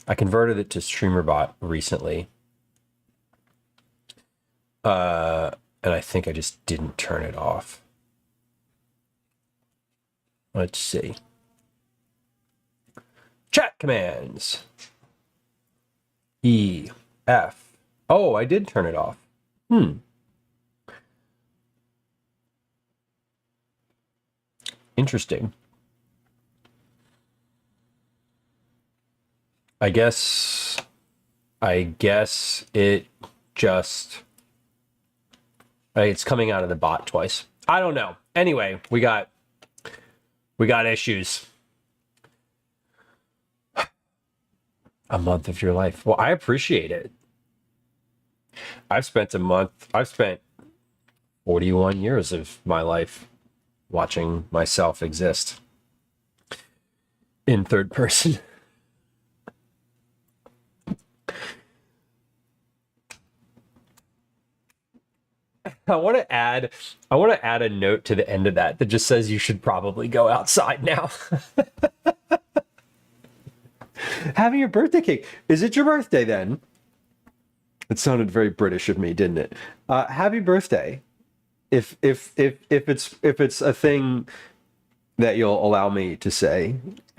Speaker 1: I converted it to StreamerBot recently. And I think I just didn't turn it off. Let's see. Chat commands. E, F. Oh, I did turn it off. Interesting. I guess it just... It's coming out of the bot twice. I don't know. Anyway, we got issues. A month of your life. Well, I appreciate it. I've spent 41 years of my life watching myself exist in third person. I want to add a note to the end of that just says you should probably go outside now. Having your birthday cake. Is it your birthday then? It sounded very British of me, didn't it? Happy birthday. If it's a thing that you'll allow me to say,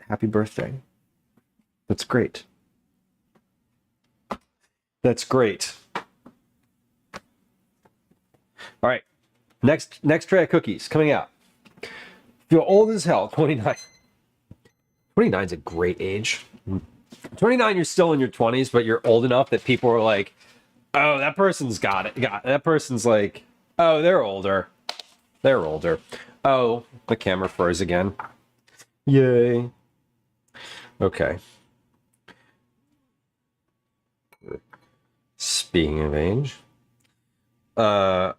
Speaker 1: happy birthday. That's great. That's great. All right, next tray of cookies coming out. Feel old as hell, 29. 29 is a great age. 29, you're still in your 20s, but you're old enough that people are like, oh, that person's got it. That person's like, oh, they're older. They're older. Oh, the camera froze again. Yay. Okay. Speaking of age, we're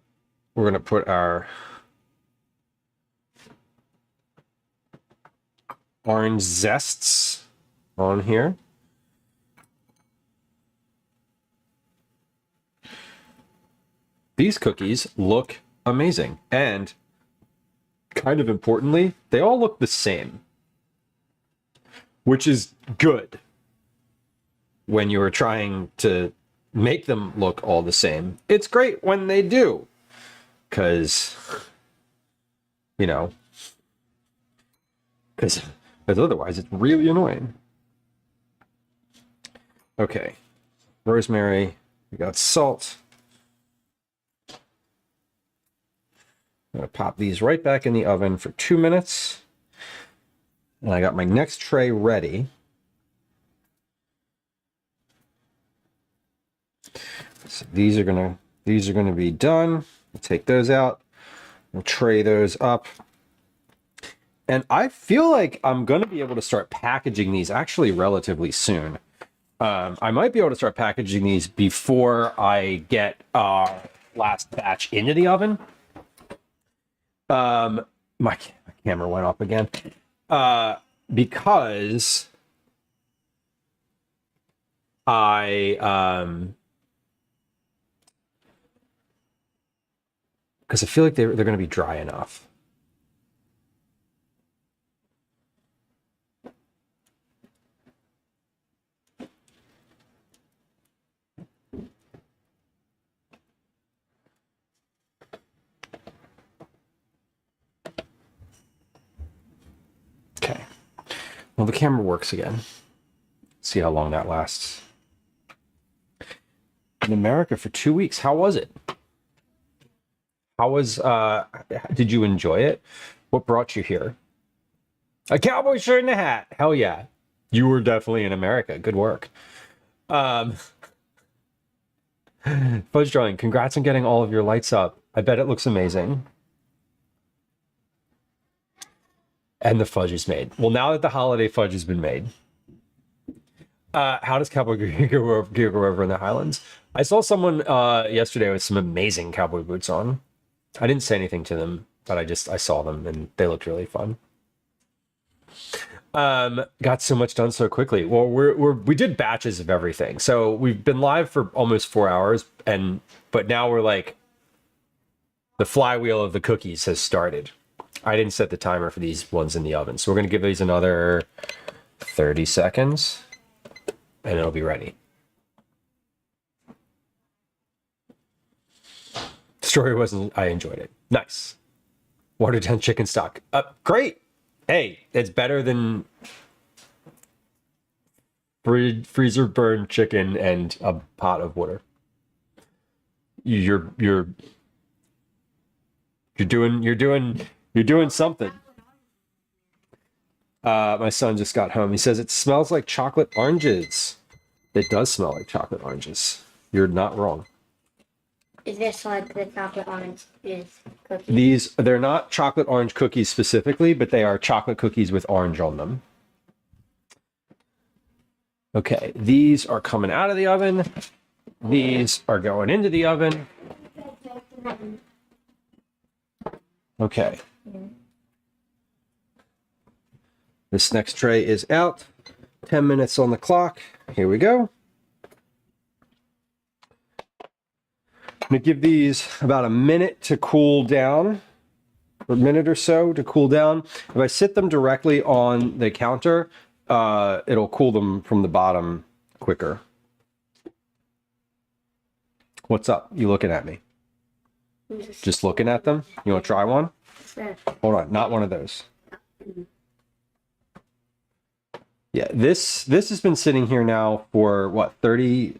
Speaker 1: going to put our orange zests on here. These cookies look amazing. And kind of importantly, they all look the same, which is good when you are trying to make them look all the same. It's great when they do, because, you know, because otherwise it's really annoying. Okay, rosemary, we got salt. I'm gonna pop these right back in the oven for 2 minutes. And I got my next tray ready. So these are gonna be done. We'll take those out. We'll tray those up. And I feel like I'm gonna be able to start packaging these actually relatively soon. I might be able to start packaging these before I get our last batch into the oven. My camera went off again. Because I feel like they're going to be dry enough. Okay. Well, the camera works again. See how long that lasts. In America for 2 weeks. How was it? How was, did you enjoy it? What brought you here? A cowboy shirt and a hat. Hell yeah. You were definitely in America. Good work. Fudge drawing. Congrats on getting all of your lights up. I bet it looks amazing. And the fudge is made. Well, now that the holiday fudge has been made. How does cowboy gear go over in the Highlands? I saw someone yesterday with some amazing cowboy boots on. I didn't say anything to them, but I saw them and they looked really fun. Got so much done so quickly. Well, we did batches of everything. So we've been live for almost 4 hours, but now we're like, the flywheel of the cookies has started. I didn't set the timer for these ones in the oven. So we're going to give these another 30 seconds and it'll be ready. Story wasn't, I enjoyed it. Nice. Watered down chicken stock. Great. Hey, it's better than freezer burned chicken and a pot of water. You're doing something. My son just got home. He says it smells like chocolate oranges. It does smell like chocolate oranges. You're not wrong.
Speaker 4: Is this like the chocolate orange is cookies?
Speaker 1: They're not chocolate orange cookies specifically, but they are chocolate cookies with orange on them. Okay, these are coming out of the oven. These are going into the oven. Okay. This next tray is out. 10 minutes on the clock. Here we go. I'm going to give these about a minute to cool down, or a minute or so to cool down. If I sit them directly on the counter, it'll cool them from the bottom quicker. What's up? You looking at me? Just looking at them? You want to try one?
Speaker 4: Sure.
Speaker 1: Hold on, not one of those. Yeah, this has been sitting here now for what, 30,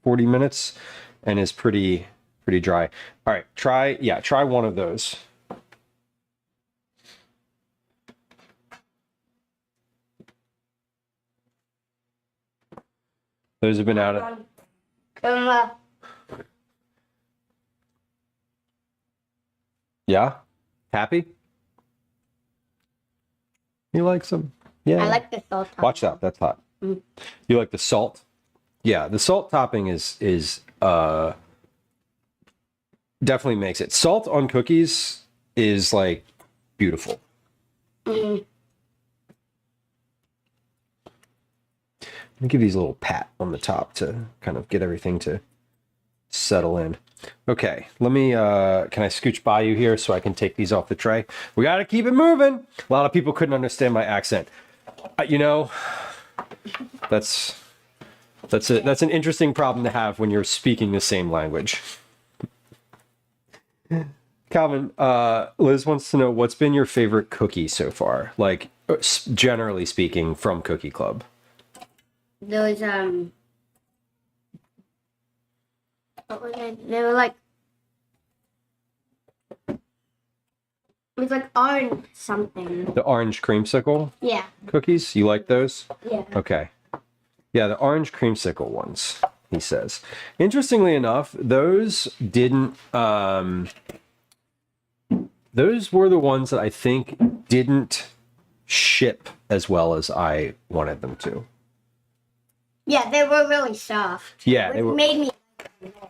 Speaker 1: 40 minutes and is pretty dry. All right, try one of those. Those have been out of... Yeah? Happy? He likes them. Yeah.
Speaker 4: I like the salt.
Speaker 1: Watch that. That's hot.
Speaker 4: Mm.
Speaker 1: You like the salt? Yeah, the salt topping is definitely makes it. Salt on cookies is like beautiful.
Speaker 4: Mm.
Speaker 1: Let me give these a little pat on the top to kind of get everything to settle in. Okay, let me, can I scooch by you here so I can take these off the tray? We got to keep it moving. A lot of people couldn't understand my accent. You know, that's an interesting problem to have when you're speaking the same language. Calvin, Liz wants to know what's been your favorite cookie so far, like generally speaking from Cookie Club.
Speaker 4: Those what were they? They were like, it was like orange something.
Speaker 1: The orange creamsicle
Speaker 4: Yeah.
Speaker 1: cookies, you like those?
Speaker 4: Yeah.
Speaker 1: Okay. Yeah, the orange creamsicle ones. he says. Interestingly enough, those didn't, those were the ones that I think didn't ship as well as I wanted them to.
Speaker 4: Yeah, they were really soft.
Speaker 1: Yeah,
Speaker 4: Which
Speaker 1: they were.
Speaker 4: made me.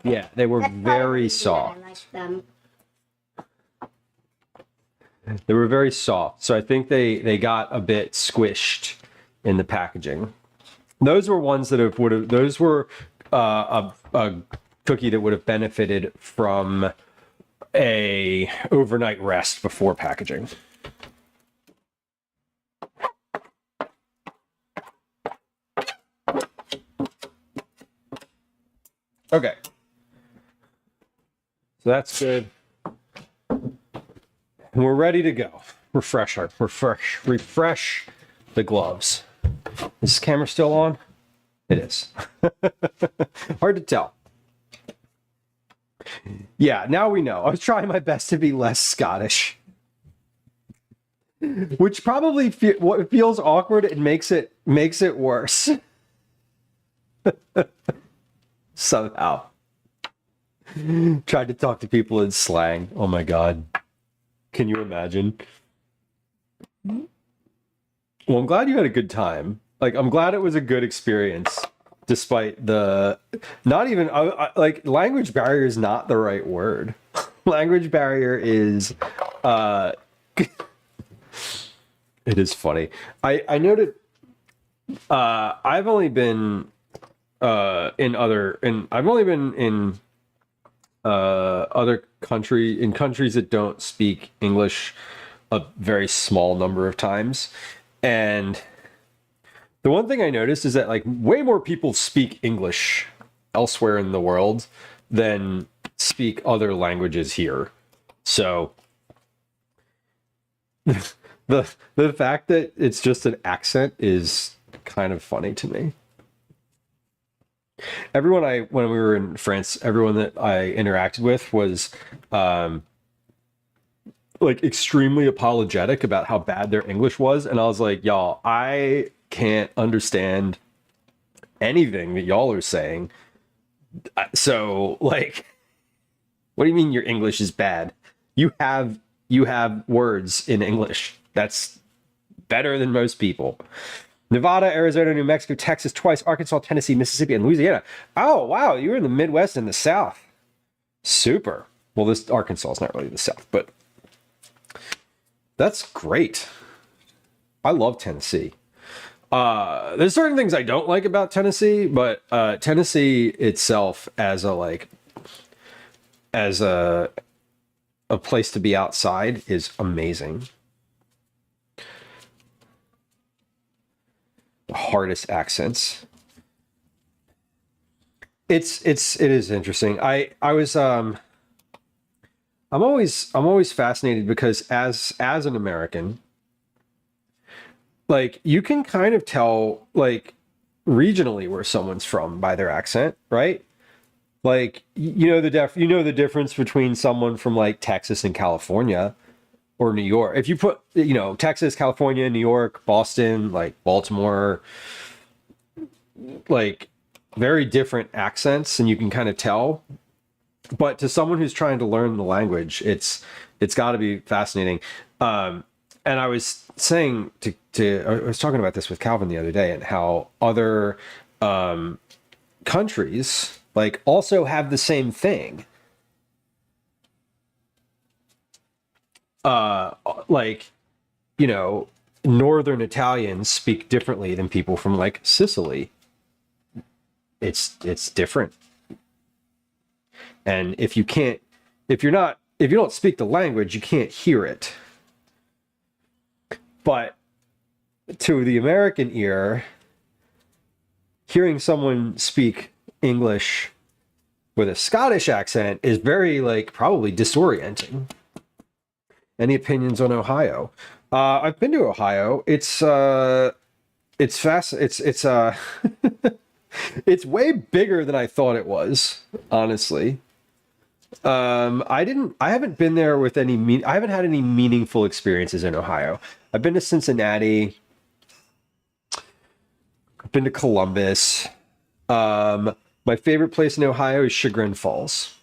Speaker 1: Yeah, they were
Speaker 4: That's part of the
Speaker 1: very
Speaker 4: reason that
Speaker 1: soft.
Speaker 4: I liked them.
Speaker 1: They were very soft, so I think they got a bit squished in the packaging. Those were ones that would have. Those were a cookie that would have benefited from a overnight rest before packaging. Okay, so that's good. And we're ready to go. Refresh the gloves. Is this camera still on? It is. Hard to tell. Yeah, now we know. I was trying my best to be less Scottish. Which probably what feels awkward and makes it worse. Somehow. Tried to talk to people in slang. Oh my god. Can you imagine? Well, I'm glad you had a good time. Like, I'm glad it was a good experience, despite the not even like language barrier is not the right word. Language barrier is it is funny. I noted I've only been in other countries that don't speak English a very small number of times. And the one thing I noticed is that like way more people speak English elsewhere in the world than speak other languages here. So the fact that it's just an accent is kind of funny to me. When we were in France, everyone that I interacted with was like extremely apologetic about how bad their English was, and I was like, y'all, I can't understand anything that y'all are saying. So, like, what do you mean your English is bad? You have words in English. That's better than most people. Nevada, Arizona, New Mexico, Texas, twice, Arkansas, Tennessee, Mississippi, and Louisiana. Oh, wow, you were in the Midwest and the South. Super. Well, this Arkansas is not really the South, but that's great. I love Tennessee. There's certain things I don't like about Tennessee, but Tennessee itself as a place to be outside is amazing. The hardest accents. It is interesting. I'm always fascinated because as an American, like you can kind of tell like regionally where someone's from by their accent, right? Like you know the difference between someone from like Texas and California or New York. If you put Texas, California, New York, Boston, like Baltimore, like very different accents, and you can kind of tell. But to someone who's trying to learn the language, it's got to be fascinating. And I was saying I was talking about this with Calvin the other day, and how other countries like also have the same thing. Like, Northern Italians speak differently than people from like Sicily. It's different. And if you don't speak the language, you can't hear it. But to the American ear, hearing someone speak English with a Scottish accent is very like probably disorienting. Any opinions on Ohio? I've been to Ohio. It's fast. It's it's way bigger than I thought it was, honestly. I haven't been there with I haven't had any meaningful experiences in Ohio. I've been to Cincinnati. I've been to Columbus. My favorite place in Ohio is Chagrin Falls.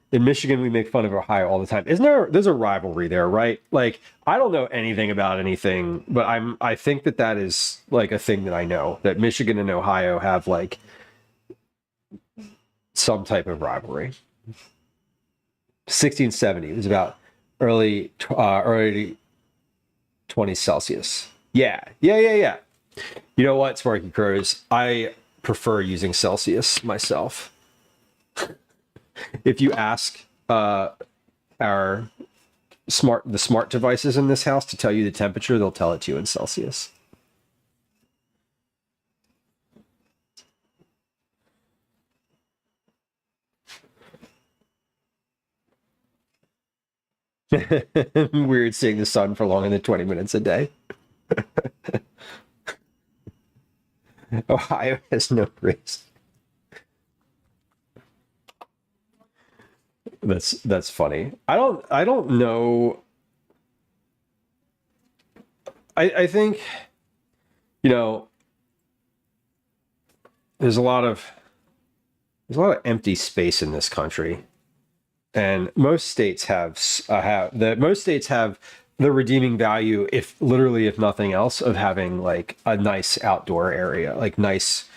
Speaker 1: In Michigan, we make fun of Ohio all the time. There's a rivalry there, right? Like, I don't know anything about anything, but I think that is like a thing that I know, that Michigan and Ohio have like some type of rivalry. 1670 was about early 20 Celsius. Yeah. You know what, Sparky Crows? I prefer using Celsius myself. If you ask the smart devices in this house to tell you the temperature, they'll tell it to you in Celsius. Weird seeing the sun for longer than 20 minutes a day. Ohio has no race. That's funny. I don't know. I think, you know, there's a lot of empty space in this country. And most states have the redeeming value, if nothing else, of having like a nice outdoor area, like nice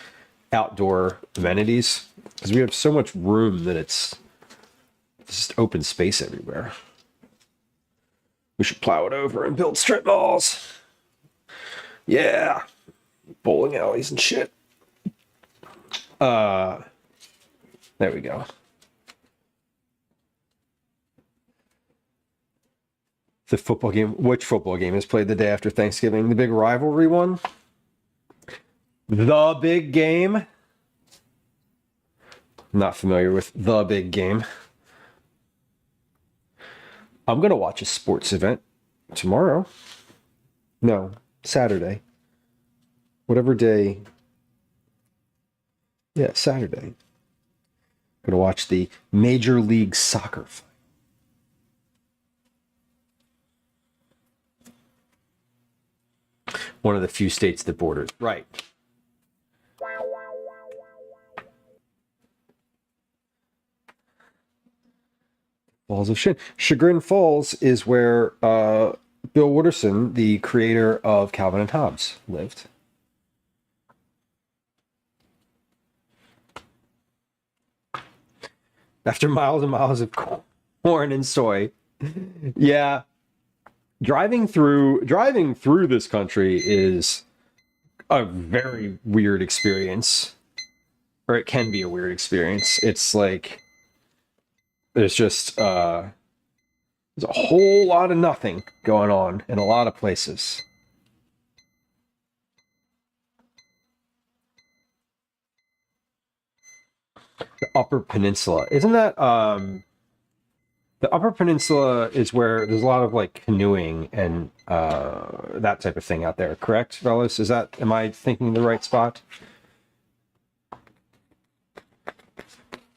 Speaker 1: outdoor amenities, because we have so much room that it's just open space everywhere. We should plow it over and build strip malls. Yeah, bowling alleys and shit. There we go. The football game. Which football game is played the day after Thanksgiving? The big rivalry one? The big game? Not familiar with the big game. I'm going to watch a sports event tomorrow. No, Saturday. Whatever day. Yeah, Saturday. I'm going to watch the Major League Soccer fight. One of the few states that borders. Right. Falls of Shit. Chagrin Falls is where Bill Wooderson, the creator of Calvin and Hobbes, lived. After miles and miles of corn and soy. Yeah. Driving through this country is a very weird experience. Or it can be a weird experience. It's like there's just there's a whole lot of nothing going on in a lot of places. The Upper Peninsula. Isn't that the Upper Peninsula is where there's a lot of like canoeing and that type of thing out there, correct, fellas? Am I thinking the right spot?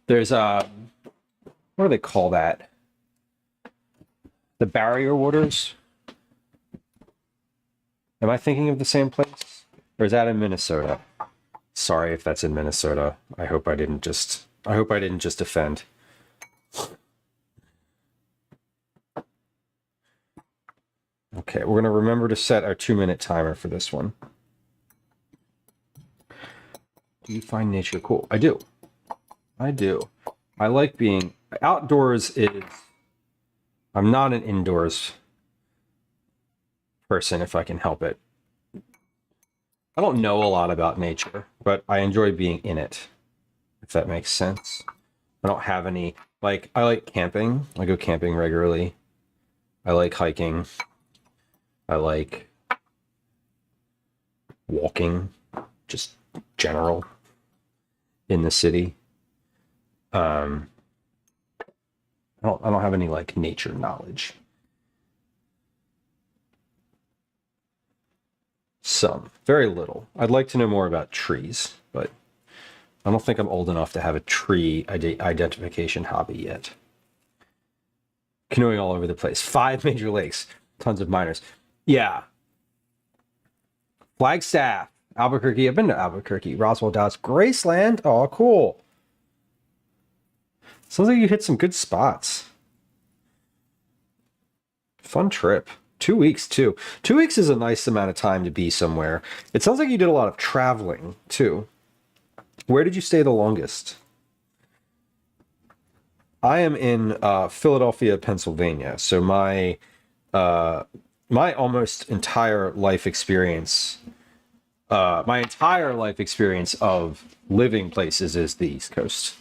Speaker 1: There's what do they call that? The barrier waters? Am I thinking of the same place? Or is that in Minnesota? Sorry if that's in Minnesota. I hope I didn't just offend. Okay, we're going to remember to set our 2-minute timer for this one. Do you find nature cool? I do. I like being outdoors. I'm not an indoors person if I can help it. I don't know a lot about nature, but I enjoy being in it, if that makes sense. I don't have any, I like camping. I go camping regularly. I like hiking. I like walking, just general, in the city. I don't have any nature knowledge. Some, very little. I'd like to know more about trees, but I don't think I'm old enough to have a tree identification hobby yet. Canoeing all over the place. 5 major lakes, tons of minors. Yeah. Flagstaff. Albuquerque. I've been to Albuquerque. Roswell, Dallas. Graceland. Oh, cool. Sounds like you hit some good spots. Fun trip. 2 weeks, too. 2 weeks is a nice amount of time to be somewhere. It sounds like you did a lot of traveling, too. Where did you stay the longest? I am in Philadelphia, Pennsylvania. So my almost entire life experience, of living places is the East Coast.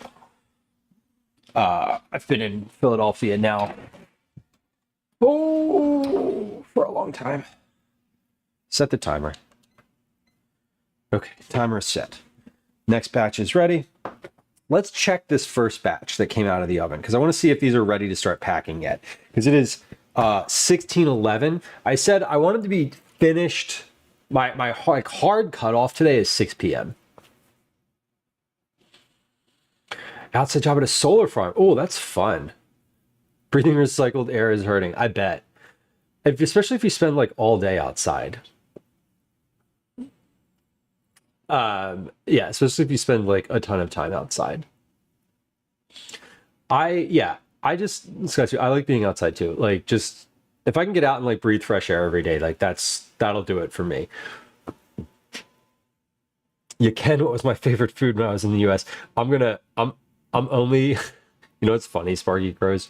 Speaker 1: I've been in Philadelphia now for a long time. Set the timer. Okay, timer is set. Next batch is ready. Let's check this first batch that came out of the oven because I want to see if these are ready to start packing yet. Because it is 16:11. I said I wanted to be finished. My hard cutoff today is 6 p.m. Outside job at a solar farm. Oh, that's fun. Breathing recycled air is hurting. I bet. Especially if you spend like all day outside. Yeah, especially if you spend like a ton of time outside. I like being outside too. Like just if I can get out and like breathe fresh air every day, like that'll do it for me. What was my favorite food when I was in the US? I'm only, you know, it's funny, Sparky Crows.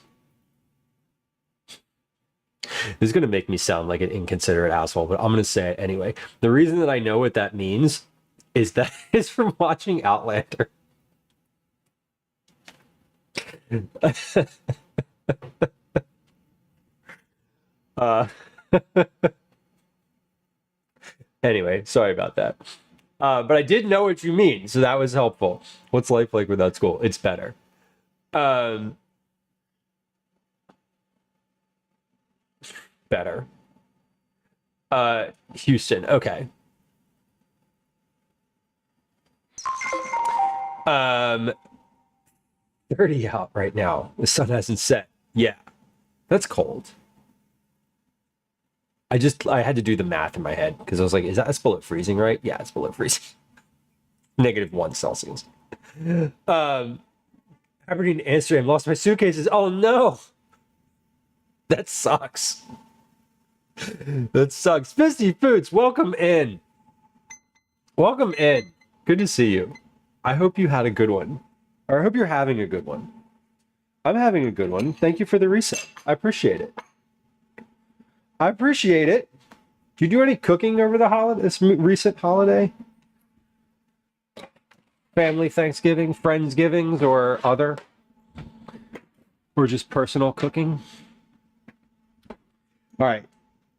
Speaker 1: This is going to make me sound like an inconsiderate asshole, but I'm going to say it anyway. The reason that I know what that means is that it's from watching Outlander. Anyway, sorry about that. But I did know what you mean, so that was helpful. What's life like without school? It's better. Better. Houston, okay. 30 out right now. The sun hasn't set. Yeah, that's cold. I had to do the math in my head because I was like, that's below freezing, right? Yeah, it's below freezing. -1 Celsius. Aberdeen, Amsterdam, lost my suitcases. Oh no! That sucks. That sucks. Fisty Foods, welcome in. Welcome in. Good to see you. I hope you had a good one. Or I hope you're having a good one. I'm having a good one. Thank you for the reset. I appreciate it. I appreciate it. Did you do any cooking over this recent holiday? Family Thanksgiving, Friendsgivings, or other? Or just personal cooking? All right.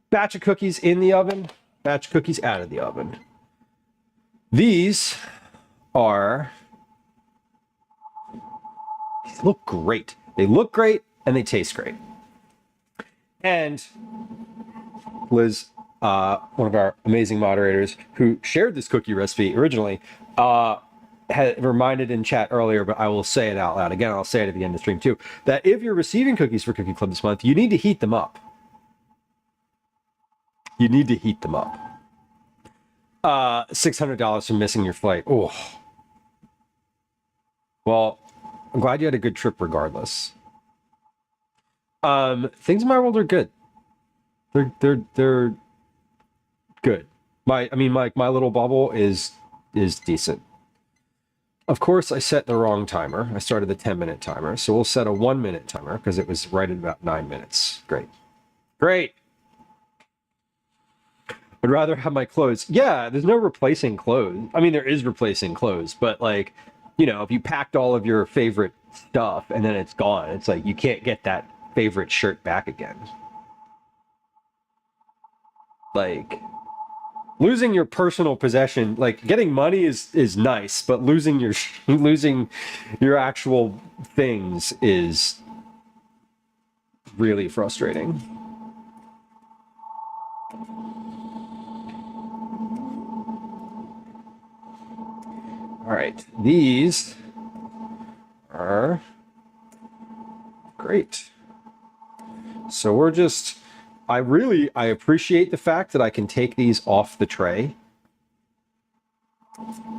Speaker 1: Batch of cookies in the oven. Batch of cookies out of the oven. These look great. They look great and they taste great. And Liz, one of our amazing moderators who shared this cookie recipe originally, had reminded in chat earlier, but I will say it out loud again. I'll say it at the end of the stream too, that if you're receiving cookies for Cookie Club this month, you need to heat them up. You need to heat them up. $600 for missing your flight. Oh. Well, I'm glad you had a good trip regardless. Things in my world are good. They're good. My little bubble is decent. Of course, I set the wrong timer. I started the 10-minute timer, so we'll set a 1-minute timer because it was right at about 9 minutes. Great. I'd rather have my clothes. Yeah, there's no replacing clothes. I mean, there is replacing clothes, but like, you know, if you packed all of your favorite stuff and then it's gone, it's like you can't get that favorite shirt back again. Like, losing your personal possession, like getting money is nice, but losing your actual things is really frustrating. All right, these are great. So we're just, I appreciate the fact that I can take these off the tray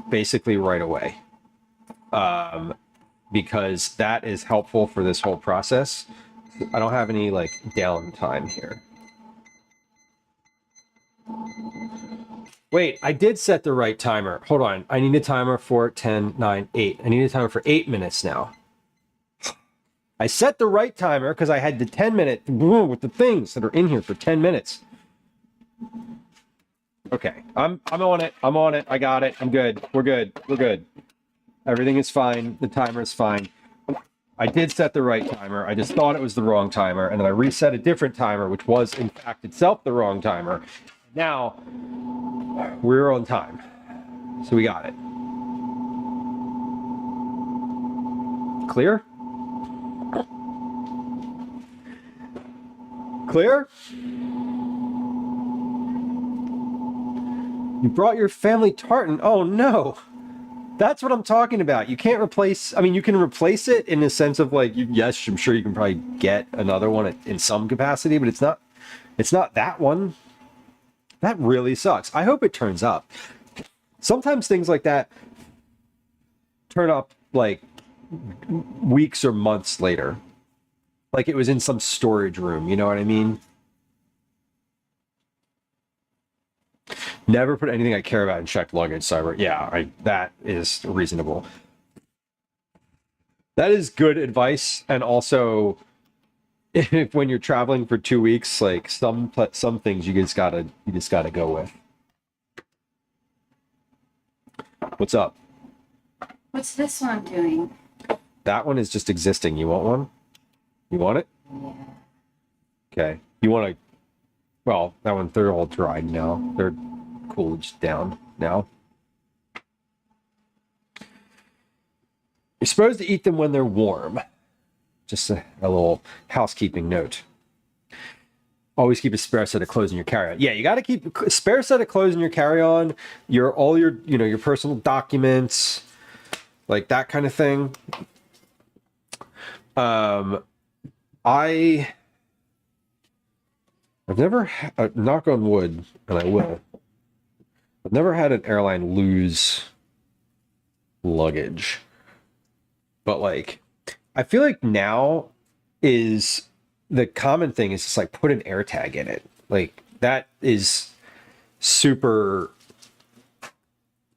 Speaker 1: basically right away. Because that is helpful for this whole process. I don't have any like downtime here. Wait, I did set the right timer. Hold on. I need a timer for 10, 9, 8. I need a timer for 8 minutes now. I set the right timer because I had the 10-minute with the things that are in here for 10 minutes. Okay, I'm on it. I'm on it. I got it. I'm good. We're good. We're good. Everything is fine. The timer is fine. I did set the right timer. I just thought it was the wrong timer, and then I reset a different timer, which was in fact itself the wrong timer. Now we're on time, so we got it. Clear? Clear? You brought your family tartan. Oh no. That's what I'm talking about. You can't replace, I mean, you can replace it in the sense of like, yes, I'm sure you can probably get another one in some capacity, but it's not that one. That really sucks. I hope it turns up. Sometimes things like that turn up like weeks or months later. Like it was in some storage room, you know what I mean? Never put anything I care about in checked luggage, Cyber. Yeah, that is reasonable. That is good advice, and also, if when you're traveling for 2 weeks, like some things you just gotta go with. What's up?
Speaker 5: What's this one doing?
Speaker 1: That one is just existing. You want one? You want it?
Speaker 5: Yeah.
Speaker 1: Okay. You want to? Well, that one they're all dried now. They're cooled down now. You're supposed to eat them when they're warm. Just a little housekeeping note. Always keep a spare set of clothes in your carry-on. Yeah, you got to keep a spare set of clothes in your carry-on. All your your personal documents, like that kind of thing. I've never, knock on wood, and I will. I've never had an airline lose luggage. But like, I feel like now is the common thing is just like put an air tag in it. Like that is super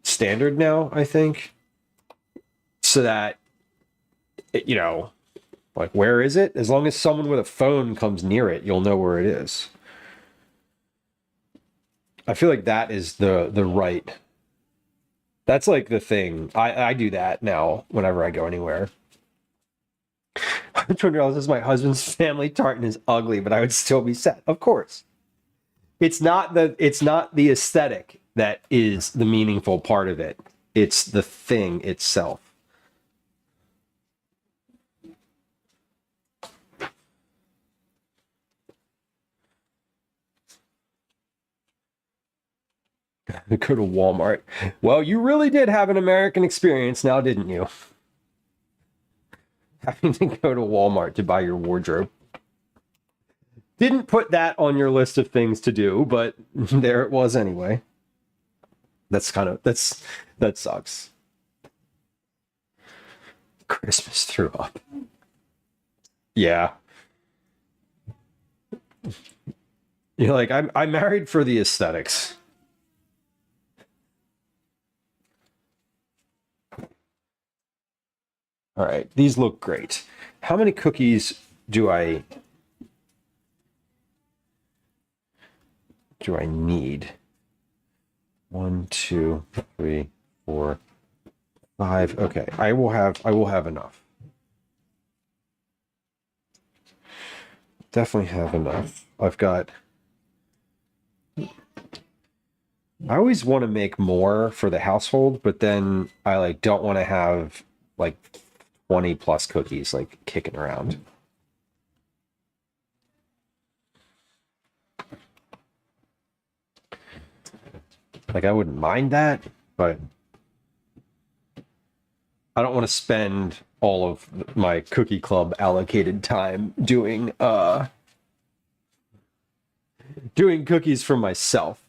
Speaker 1: standard now, I think. So that, like where is it? As long as someone with a phone comes near it, you'll know where it is. I feel like that is the right. That's like the thing. I do that now whenever I go anywhere. $200 is my husband's family tartan is ugly, but I would still be set. Of course. It's not the aesthetic that is the meaningful part of it. It's the thing itself. Go to Walmart. Well, you really did have an American experience now, didn't you? Having to go to Walmart to buy your wardrobe. Didn't put that on your list of things to do, but there it was anyway. That sucks. Christmas threw up. Yeah. You're like, I'm married for the aesthetics. All right, these look great. How many cookies do I need? 1, 2, 3, 4, 5. Okay, I will have enough. Definitely have enough. I always want to make more for the household, but then I don't want to have 20 plus cookies kicking around. I wouldn't mind that, but I don't want to spend all of my cookie club allocated time doing cookies for myself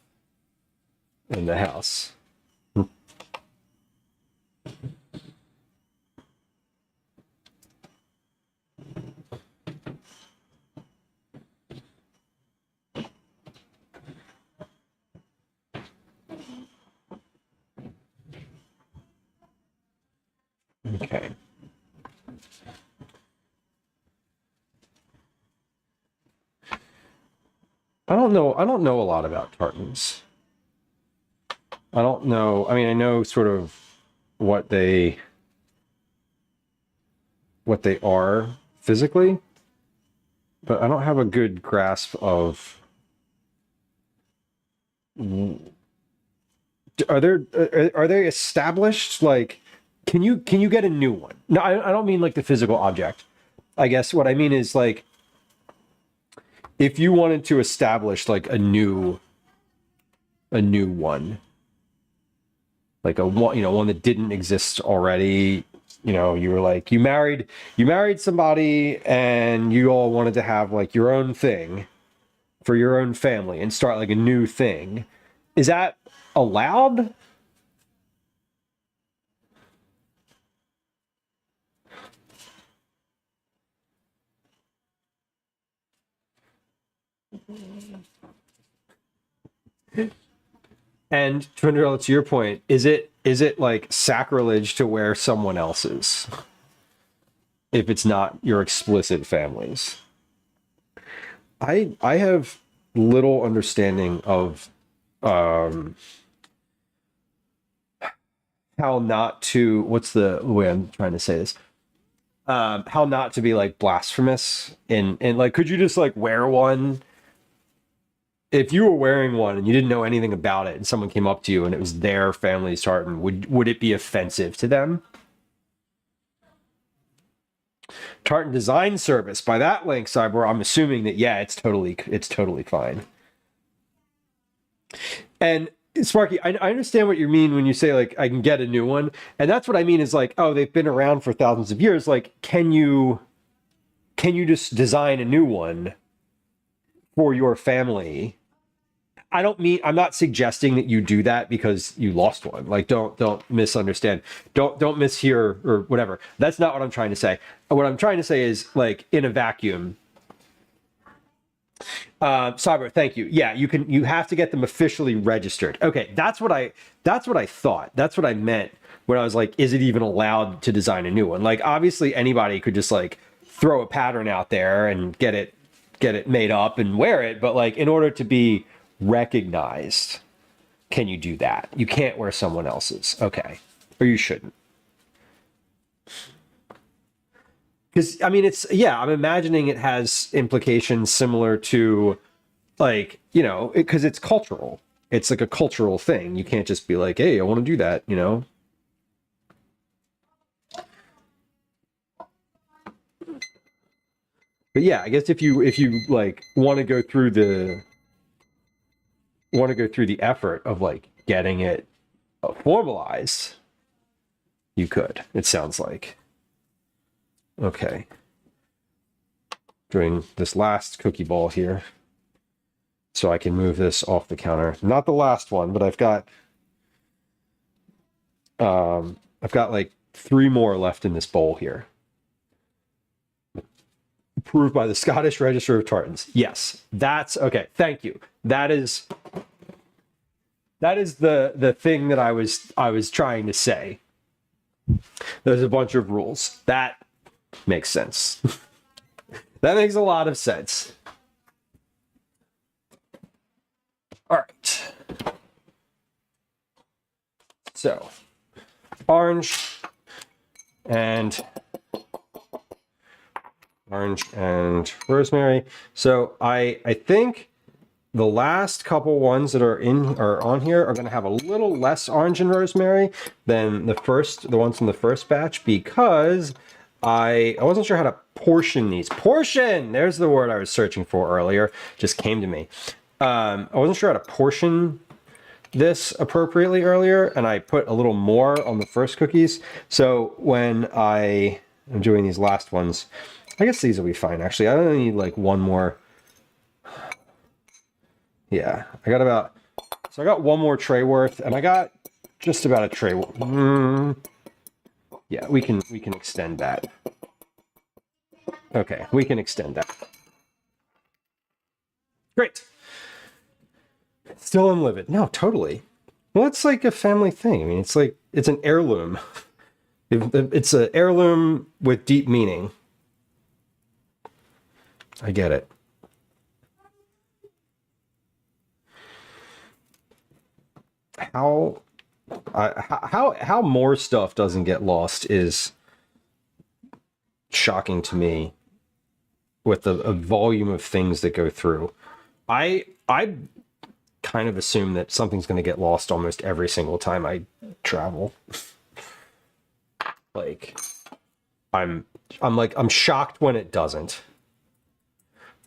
Speaker 1: in the house. I don't know a lot about tartans. I don't know. I mean, I know sort of what they are physically, but I don't have a good grasp of. Are they established? Like, can you get a new one? No, I don't mean like the physical object. I guess what I mean is like, if you wanted to establish like a new one, like one that didn't exist already. You were like, you married somebody and you all wanted to have like your own thing for your own family and start like a new thing. Is that allowed? And to your point, is it like sacrilege to wear someone else's if it's not your explicit family's? I have little understanding of how not to, what's the way I'm trying to say this? How not to be like blasphemous and like, could you just like wear one? If you were wearing one and you didn't know anything about it and someone came up to you and it was their family's tartan, would it be offensive to them? Tartan design service, by that link, Cyber, I'm assuming that yeah, it's totally fine. And Sparky, I understand what you mean when you say like I can get a new one, and that's what I mean is like, oh, they've been around for thousands of years. Like, can you just design a new one for your family? I'm not suggesting that you do that because you lost one. Like, don't misunderstand. Don't mishear or whatever. That's not what I'm trying to say. What I'm trying to say is like in a vacuum. Cyber, thank you. Yeah, you have to get them officially registered. Okay, that's what I thought. That's what I meant when I was like, is it even allowed to design a new one? Like, obviously anybody could just like throw a pattern out there and get it made up and wear it, but like in order to be recognized, can you do that? You can't wear someone else's. Okay. Or you shouldn't. Because, I mean, I'm imagining it has implications similar to, like, because it's cultural. It's like a cultural thing. You can't just be like, hey, I want to do that, But yeah, I guess if you like want to go through the effort of like getting it formalized, you could. It sounds like. Okay. Doing this last cookie ball here, so I can move this off the counter. Not the last one, but I've got like 3 more left in this bowl here. Approved by the Scottish Register of Tartans. Yes, that's okay. Thank you. That is the thing that I was trying to say. There's a bunch of rules. That makes sense. That makes a lot of sense. All right. So, orange and rosemary. So I think the last couple ones that are on here are going to have a little less orange and rosemary than the ones from the first batch, because I wasn't sure how to portion these. Portion! There's the word I was searching for earlier. Just came to me. I wasn't sure how to portion this appropriately earlier, and I put a little more on the first cookies. So when I am doing these last ones, I guess these will be fine, actually. I only need like one more. Yeah, I got one more tray worth, and I got just about a tray. Yeah, we can extend that. Okay, we can extend that. Great. Still unlivid. No, totally. Well, it's like a family thing. I mean, it's like, it's an heirloom. It's an heirloom with deep meaning. I get it. How more stuff doesn't get lost is shocking to me with a volume of things that go through. I kind of assume that something's going to get lost almost every single time I travel. Like I'm shocked when it doesn't.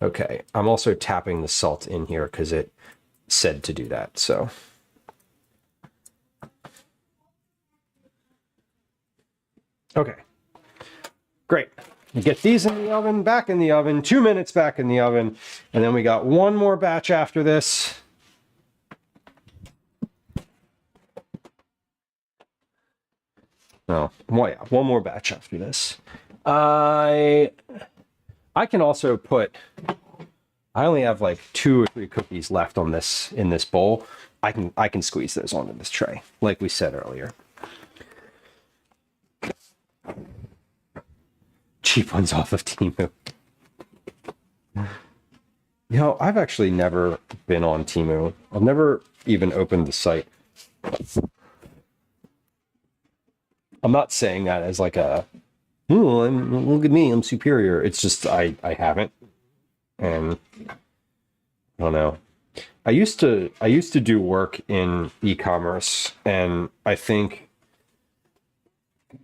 Speaker 1: Okay, I'm also tapping the salt in here because it said to do that, so. Okay, great. We get these in the oven, back in the oven, 2 minutes back in the oven, and then we got one more batch after this. Oh, well, yeah, one more batch after this. I can also put, I only have like 2 or 3 cookies left on this in this bowl. I can squeeze those onto this tray, like we said earlier. Cheap ones off of Temu. You know, I've actually never been on Temu. I've never even opened the site. I'm not saying that as like a, oh, look at me, I'm superior. It's just I haven't, and I don't know. I used to do work in e-commerce, and I think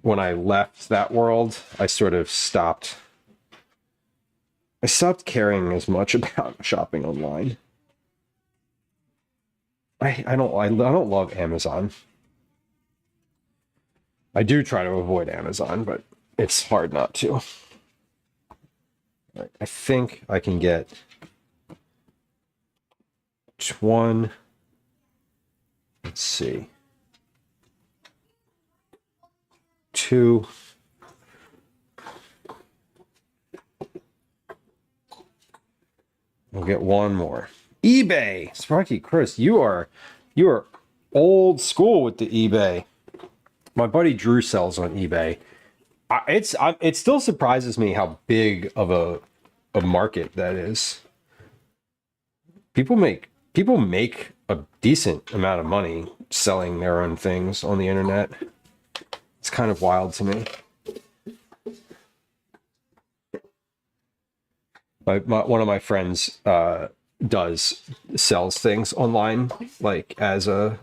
Speaker 1: when I left that world, I sort of stopped caring as much about shopping online. I don't love Amazon. I do try to avoid Amazon, but it's hard not to. Right, I think I can get one. Let's see. 2. We'll get one more. eBay. Sparky Chris, you are old school with the eBay. My buddy Drew sells on eBay. It still surprises me how big of a market that is. People make a decent amount of money selling their own things on the internet. It's kind of wild to me. One of my friends sells things online, like as a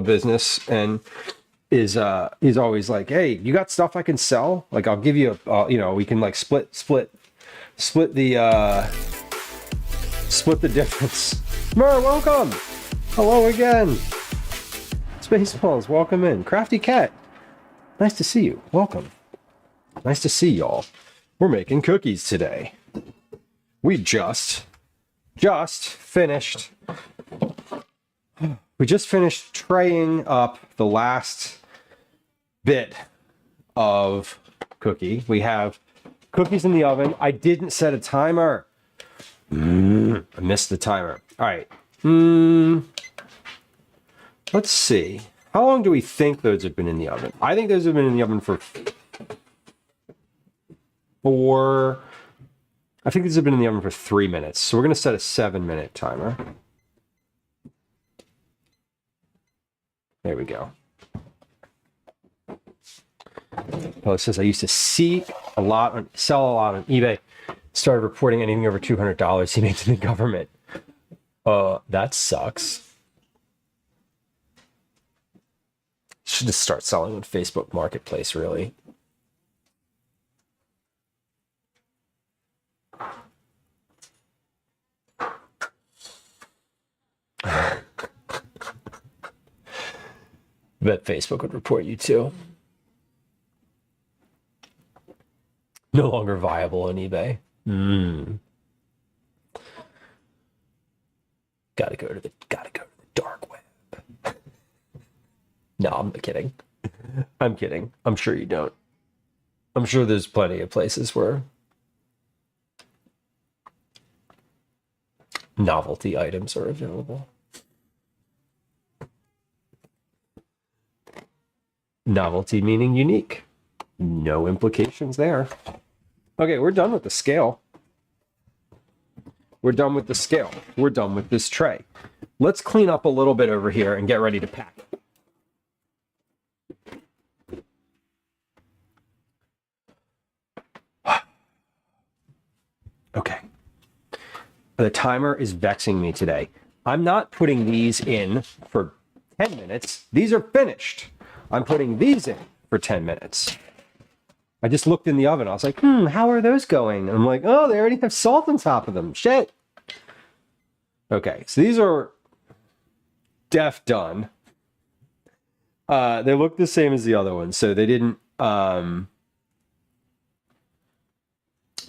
Speaker 1: business, and he's always like, hey, you got stuff I can sell? Like, I'll give you we can like split the difference. Mer, welcome. Hello again. Spaceballs, welcome in. Crafty Cat, nice to see you. Welcome. Nice to see y'all. We're making cookies today. We just finished. We just finished traying up the last bit of cookie. We have cookies in the oven. I didn't set a timer. I missed the timer. All right. Let's see. How long do we think those have been in the oven? I think those have been in the oven for 4. I think these have been in the oven for 3 minutes. So we're going to set a 7-minute timer. There we go. Well, it says I used to sell a lot on eBay. Started reporting anything over $200 he made to the government. That sucks. Should just start selling on Facebook Marketplace, really. Bet Facebook would report you too. No longer viable on eBay. Gotta go to the dark web. No, I'm kidding. I'm kidding. I'm sure you don't. I'm sure there's plenty of places where novelty items are available. Novelty meaning unique. No implications there. Okay, we're done with the scale. We're done with the scale. We're done with this tray. Let's clean up a little bit over here and get ready to pack. The timer is vexing me today. I'm not putting these in for 10 minutes. These are finished. I'm putting these in for 10 minutes. I just looked in the oven. I was like, how are those going? And I'm like, oh, they already have salt on top of them. Shit. Okay, so these are done. They look the same as the other ones, so they didn't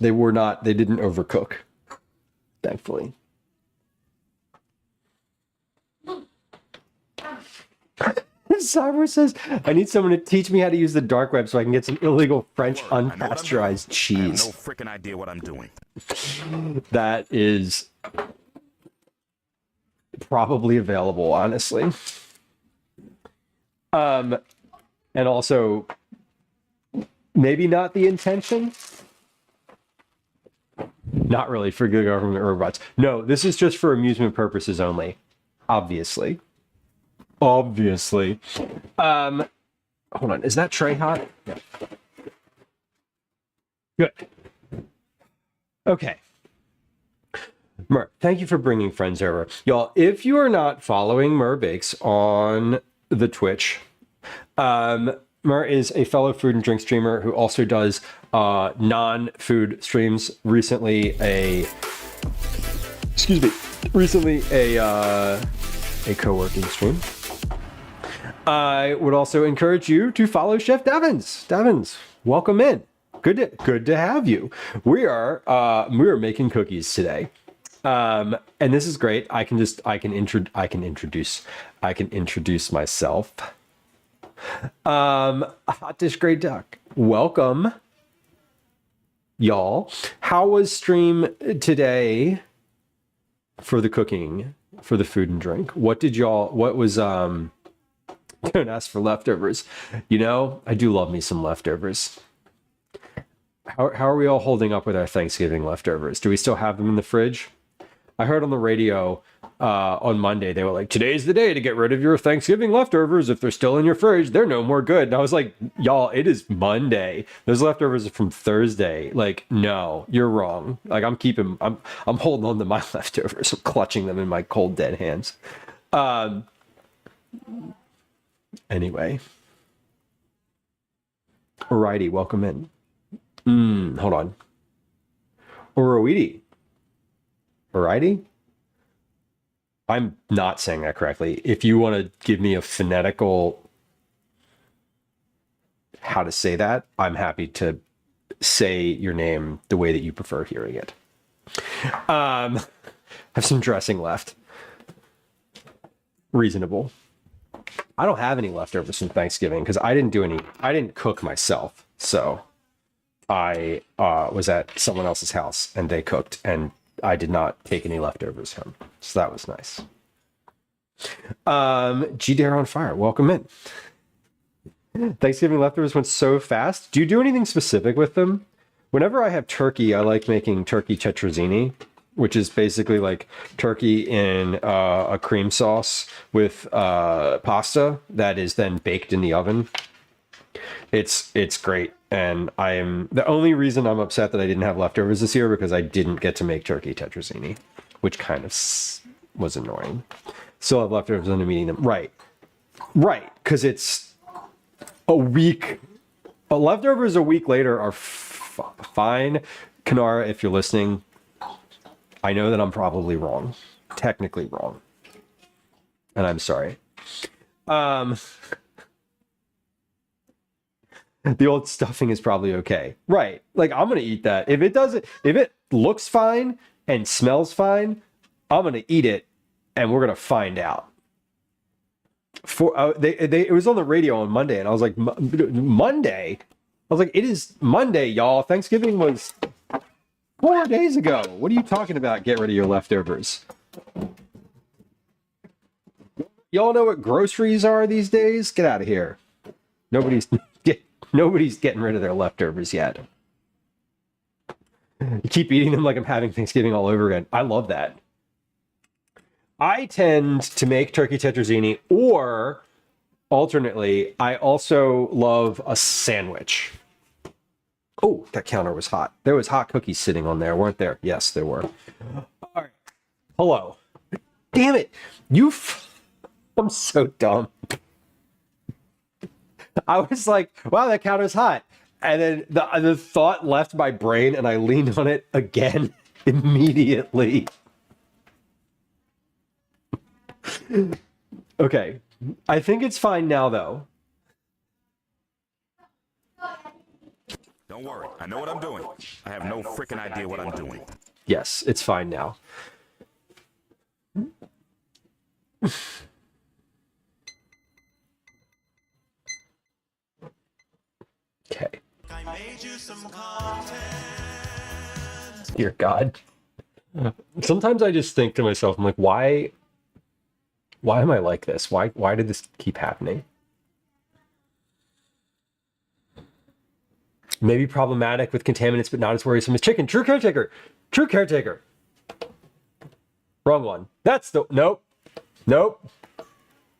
Speaker 1: they didn't overcook, thankfully. Cyber says, I need someone to teach me how to use the dark web so I can get some illegal French unpasteurized cheese.
Speaker 2: I have no freaking idea what I'm doing.
Speaker 1: That is probably available, honestly. And also, maybe not the intention. Not really for good government robots. No, this is just for amusement purposes only. Obviously. Hold on, is that tray hot? Yeah. Good. Okay. Mer, thank you for bringing friends over. Y'all, if you are not following Mer Bakes on the Twitch, Mer is a fellow food and drink streamer who also does non-food streams. Recently a co-working stream. I would also encourage you to follow Chef Devins. Devins, welcome in. Good to have you. We are making cookies today. And this is great. I can introduce myself. Hot Dish Grey Duck. Welcome, y'all. How was stream today for the cooking, for the food and drink? What was don't ask for leftovers. You know, I do love me some leftovers. How are we all holding up with our Thanksgiving leftovers? Do we still have them in the fridge? I heard on the radio on Monday, they were like, today's the day to get rid of your Thanksgiving leftovers. If they're still in your fridge, they're no more good. And I was like, y'all, it is Monday. Those leftovers are from Thursday. Like, no, you're wrong. Like, I'm holding on to my leftovers. I'm clutching them in my cold, dead hands. Anyway. Alrighty, welcome in. Hold on. Oroidi. Alrighty? I'm not saying that correctly. If you want to give me a phonetical how to say that, I'm happy to say your name the way that you prefer hearing it. Have some dressing left. Reasonable. I don't have any leftovers from Thanksgiving because I didn't cook myself. So I was at someone else's house and they cooked and I did not take any leftovers home. So that was nice. G Dare on Fire, welcome in. Thanksgiving leftovers went so fast. Do you do anything specific with them? Whenever I have turkey, I like making turkey tetrazzini, which is basically like turkey in a cream sauce with pasta that is then baked in the oven. It's great. And the only reason I'm upset that I didn't have leftovers this year because I didn't get to make turkey tetrazzini, which kind of was annoying. Still have leftovers and I'm eating them. Right. Because it's a week. Leftovers a week later are fine. Kanara, if you're listening, I know that I'm probably wrong. Technically wrong. And I'm sorry. The old stuffing is probably okay. Right. Like, I'm going to eat that. If it looks fine and smells fine, I'm going to eat it and we're going to find out. It was on the radio on Monday and I was like, Monday? I was like, it is Monday, y'all. Thanksgiving was 4 days ago. What are you talking about? Get rid of your leftovers. Y'all know what groceries are these days? Get out of here. Nobody's getting rid of their leftovers yet. You keep eating them like I'm having Thanksgiving all over again. I love that. I tend to make turkey tetrazzini, or alternately, I also love a sandwich. Oh, that counter was hot. There was hot cookies sitting on there, weren't there? Yes, there were. All right. hello. Damn it. I'm so dumb. I was like, wow, that counter's hot. And then the thought left my brain and I leaned on it again immediately. Okay. I think it's fine now, though.
Speaker 2: Don't worry. I know what I'm doing. I have no freaking idea what I'm doing.
Speaker 1: Yes, it's fine now. Okay. Dear God. Sometimes I just think to myself, I'm like, why am I like this? Why did this keep happening? Maybe problematic with contaminants, but not as worrisome as chicken. True caretaker. True caretaker. Wrong one. That's the... Nope.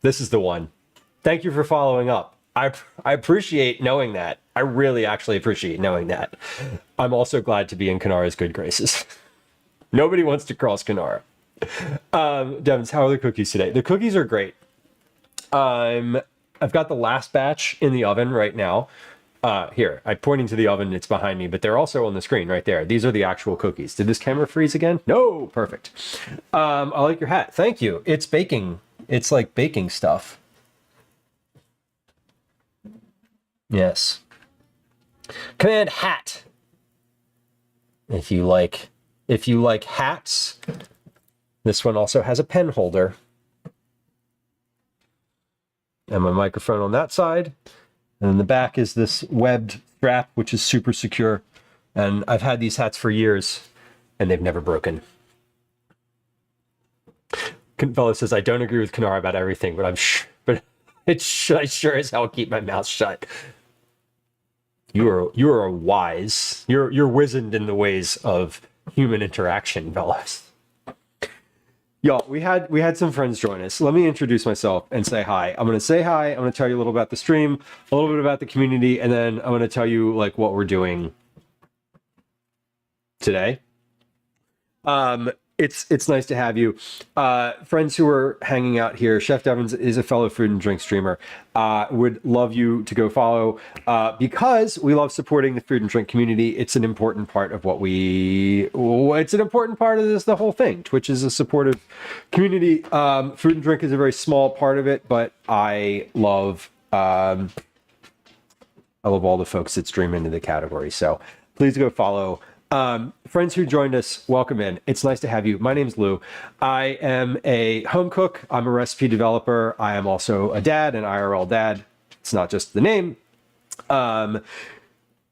Speaker 1: This is the one. Thank you for following up. I appreciate knowing that. I really actually appreciate knowing that. I'm also glad to be in Kanara's good graces. Nobody wants to cross Kanara. Devins, how are the cookies today? The cookies are great. I've got the last batch in the oven right now. Here, I'm pointing to the oven. It's behind me, but they're also on the screen right there. These are the actual cookies. Did this camera freeze again? No, perfect. I like your hat. Thank you. It's baking. It's like baking stuff. Yes. Command hat. If you like hats, this one also has a pen holder. And my microphone on that side. And in the back is this webbed strap, which is super secure. And I've had these hats for years, and they've never broken. Fellow says, I don't agree with Kanara about everything, but I sure as hell keep my mouth shut. You are wise. You're wizened in the ways of human interaction, fellas. Y'all, we had some friends join us. Let me introduce myself and say hi. I'm going to say hi. I'm going to tell you a little about the stream, a little bit about the community, and then I'm going to tell you like what we're doing today. It's nice to have you. Friends who are hanging out here, Chef Devins is a fellow food and drink streamer. Would love you to go follow because we love supporting the food and drink community. It's an important part of it's an important part of the whole thing. Twitch is a supportive community. Food and drink is a very small part of it, but I love all the folks that stream into the category. So please go follow. Friends who joined us, welcome in. It's nice to have you. My name's Lou. I am a home cook. I'm a recipe developer. I am also a dad, an IRL dad. It's not just the name. You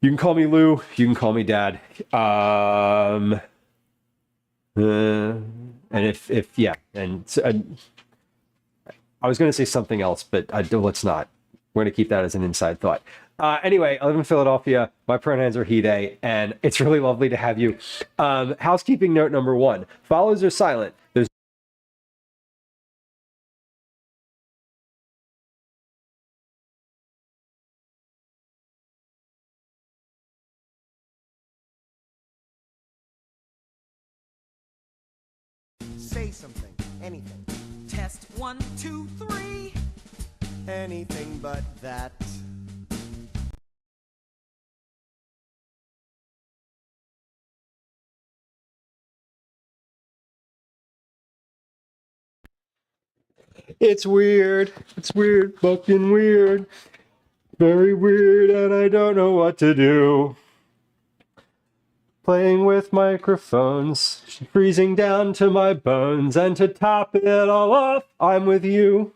Speaker 1: can call me Lou. You can call me Dad. And I was going to say something else, but let's not. We're going to keep that as an inside thought. Anyway, I live in Philadelphia. My pronouns are he, they, and it's really lovely to have you. Housekeeping note number 1. Follows are silent. There's
Speaker 6: Say something, anything,
Speaker 7: Test 1, 2, 3.
Speaker 6: anything but that.
Speaker 1: It's weird. It's weird, fucking weird. Very weird, and I don't know what to do. Playing with microphones, freezing down to my bones, and to top it all off, I'm with you.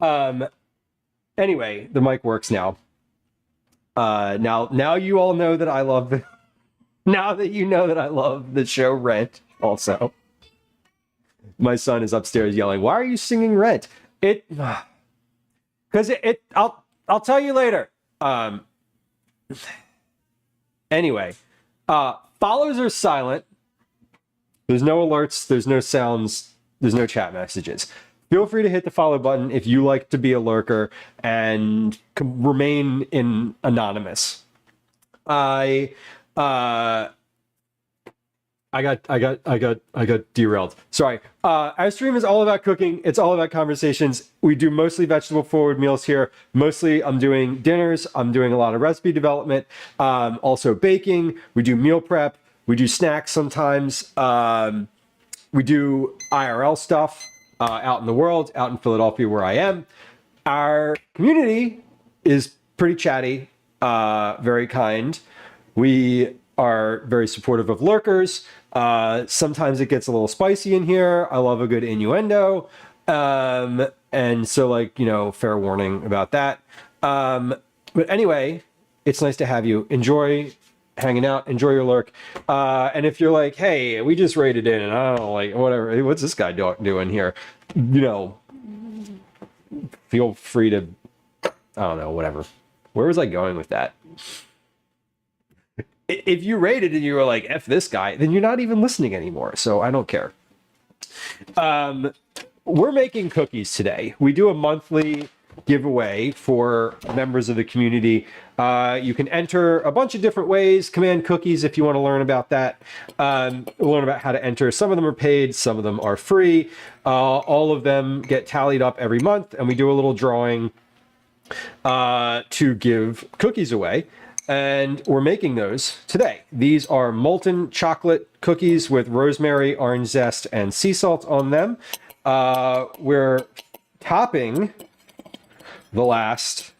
Speaker 1: Anyway, the mic works now. Now you all know that I love now that you know that I love the show Rent also. My son is upstairs yelling, "Why are you singing Rent?" Because I'll tell you later. Anyway, follows are silent. There's no alerts. There's no sounds. There's no chat messages. Feel free to hit the follow button if you like to be a lurker and remain anonymous. I I got derailed. Sorry. Our stream is all about cooking. It's all about conversations. We do mostly vegetable forward meals here. Mostly I'm doing dinners. I'm doing a lot of recipe development. Also baking. We do meal prep. We do snacks sometimes. We do IRL stuff out in the world, out in Philadelphia where I am. Our community is pretty chatty, very kind. We are very supportive of lurkers. Sometimes it gets a little spicy in here. I love a good innuendo. And so, like, you know, fair warning about that. But anyway, it's nice to have you. Enjoy hanging out. Enjoy your lurk. And if you're like, hey, we just raided in and I don't know, like, whatever, what's this guy doing here? You know, feel free to, I don't know, whatever. Where was I going with that? If you rated and you were like, F this guy, then you're not even listening anymore. So I don't care. We're making cookies today. We do a monthly giveaway for members of the community. You can enter a bunch of different ways. Command cookies if you want to learn about that. Learn about how to enter. Some of them are paid, some of them are free. All of them get tallied up every month, and we do a little drawing to give cookies away. And we're making those today. These are molten chocolate cookies with rosemary, orange zest, and sea salt on them. We're topping the last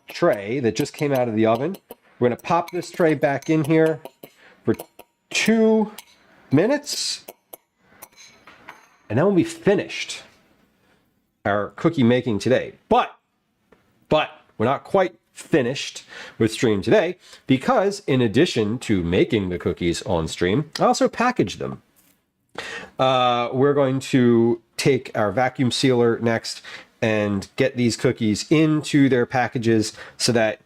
Speaker 1: tray that just came out of the oven. We're gonna pop this tray back in here for 2 minutes, and then we'll be finished our cookie making today. But we're not quite finished with stream today, because in addition to making the cookies on stream, I also package them. We're going to take our vacuum sealer next and get these cookies into their packages so that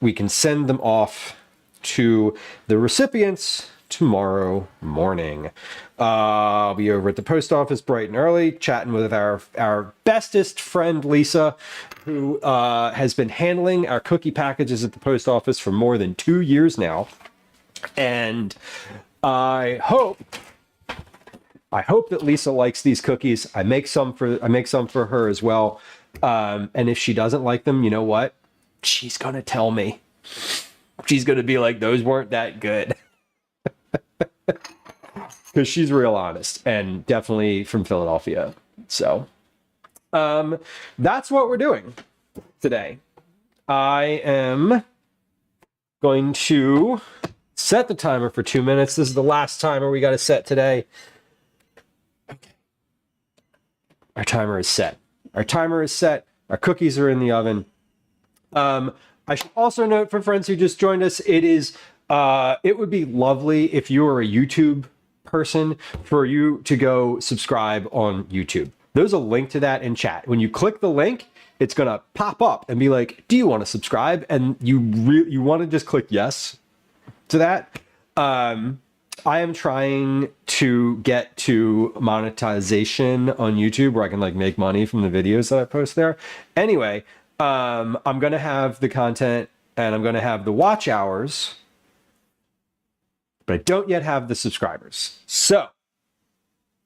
Speaker 1: we can send them off to the recipients tomorrow morning. I'll be over at the post office bright and early, chatting with our bestest friend, Lisa, who has been handling our cookie packages at the post office for more than 2 years now. And I hope that Lisa likes these cookies. I make some for her as well. And if she doesn't like them, you know what? She's gonna tell me. She's gonna be like, those weren't that good. Because she's real honest and definitely from Philadelphia. So that's what we're doing today. I am going to set the timer for 2 minutes. This is the last timer we got to set today. Okay. Our timer is set. Our timer is set. Our cookies are in the oven. I should also note for friends who just joined us, it would be lovely if you were a YouTube person for you to go subscribe on YouTube. There's a link to that in chat. When you click the link, it's going to pop up and be like, do you want to subscribe? And you want to just click yes to that. I am trying to get to monetization on YouTube where I can like make money from the videos that I post there. Anyway, I'm going to have the content and I'm going to have the watch hours, but I don't yet have the subscribers. So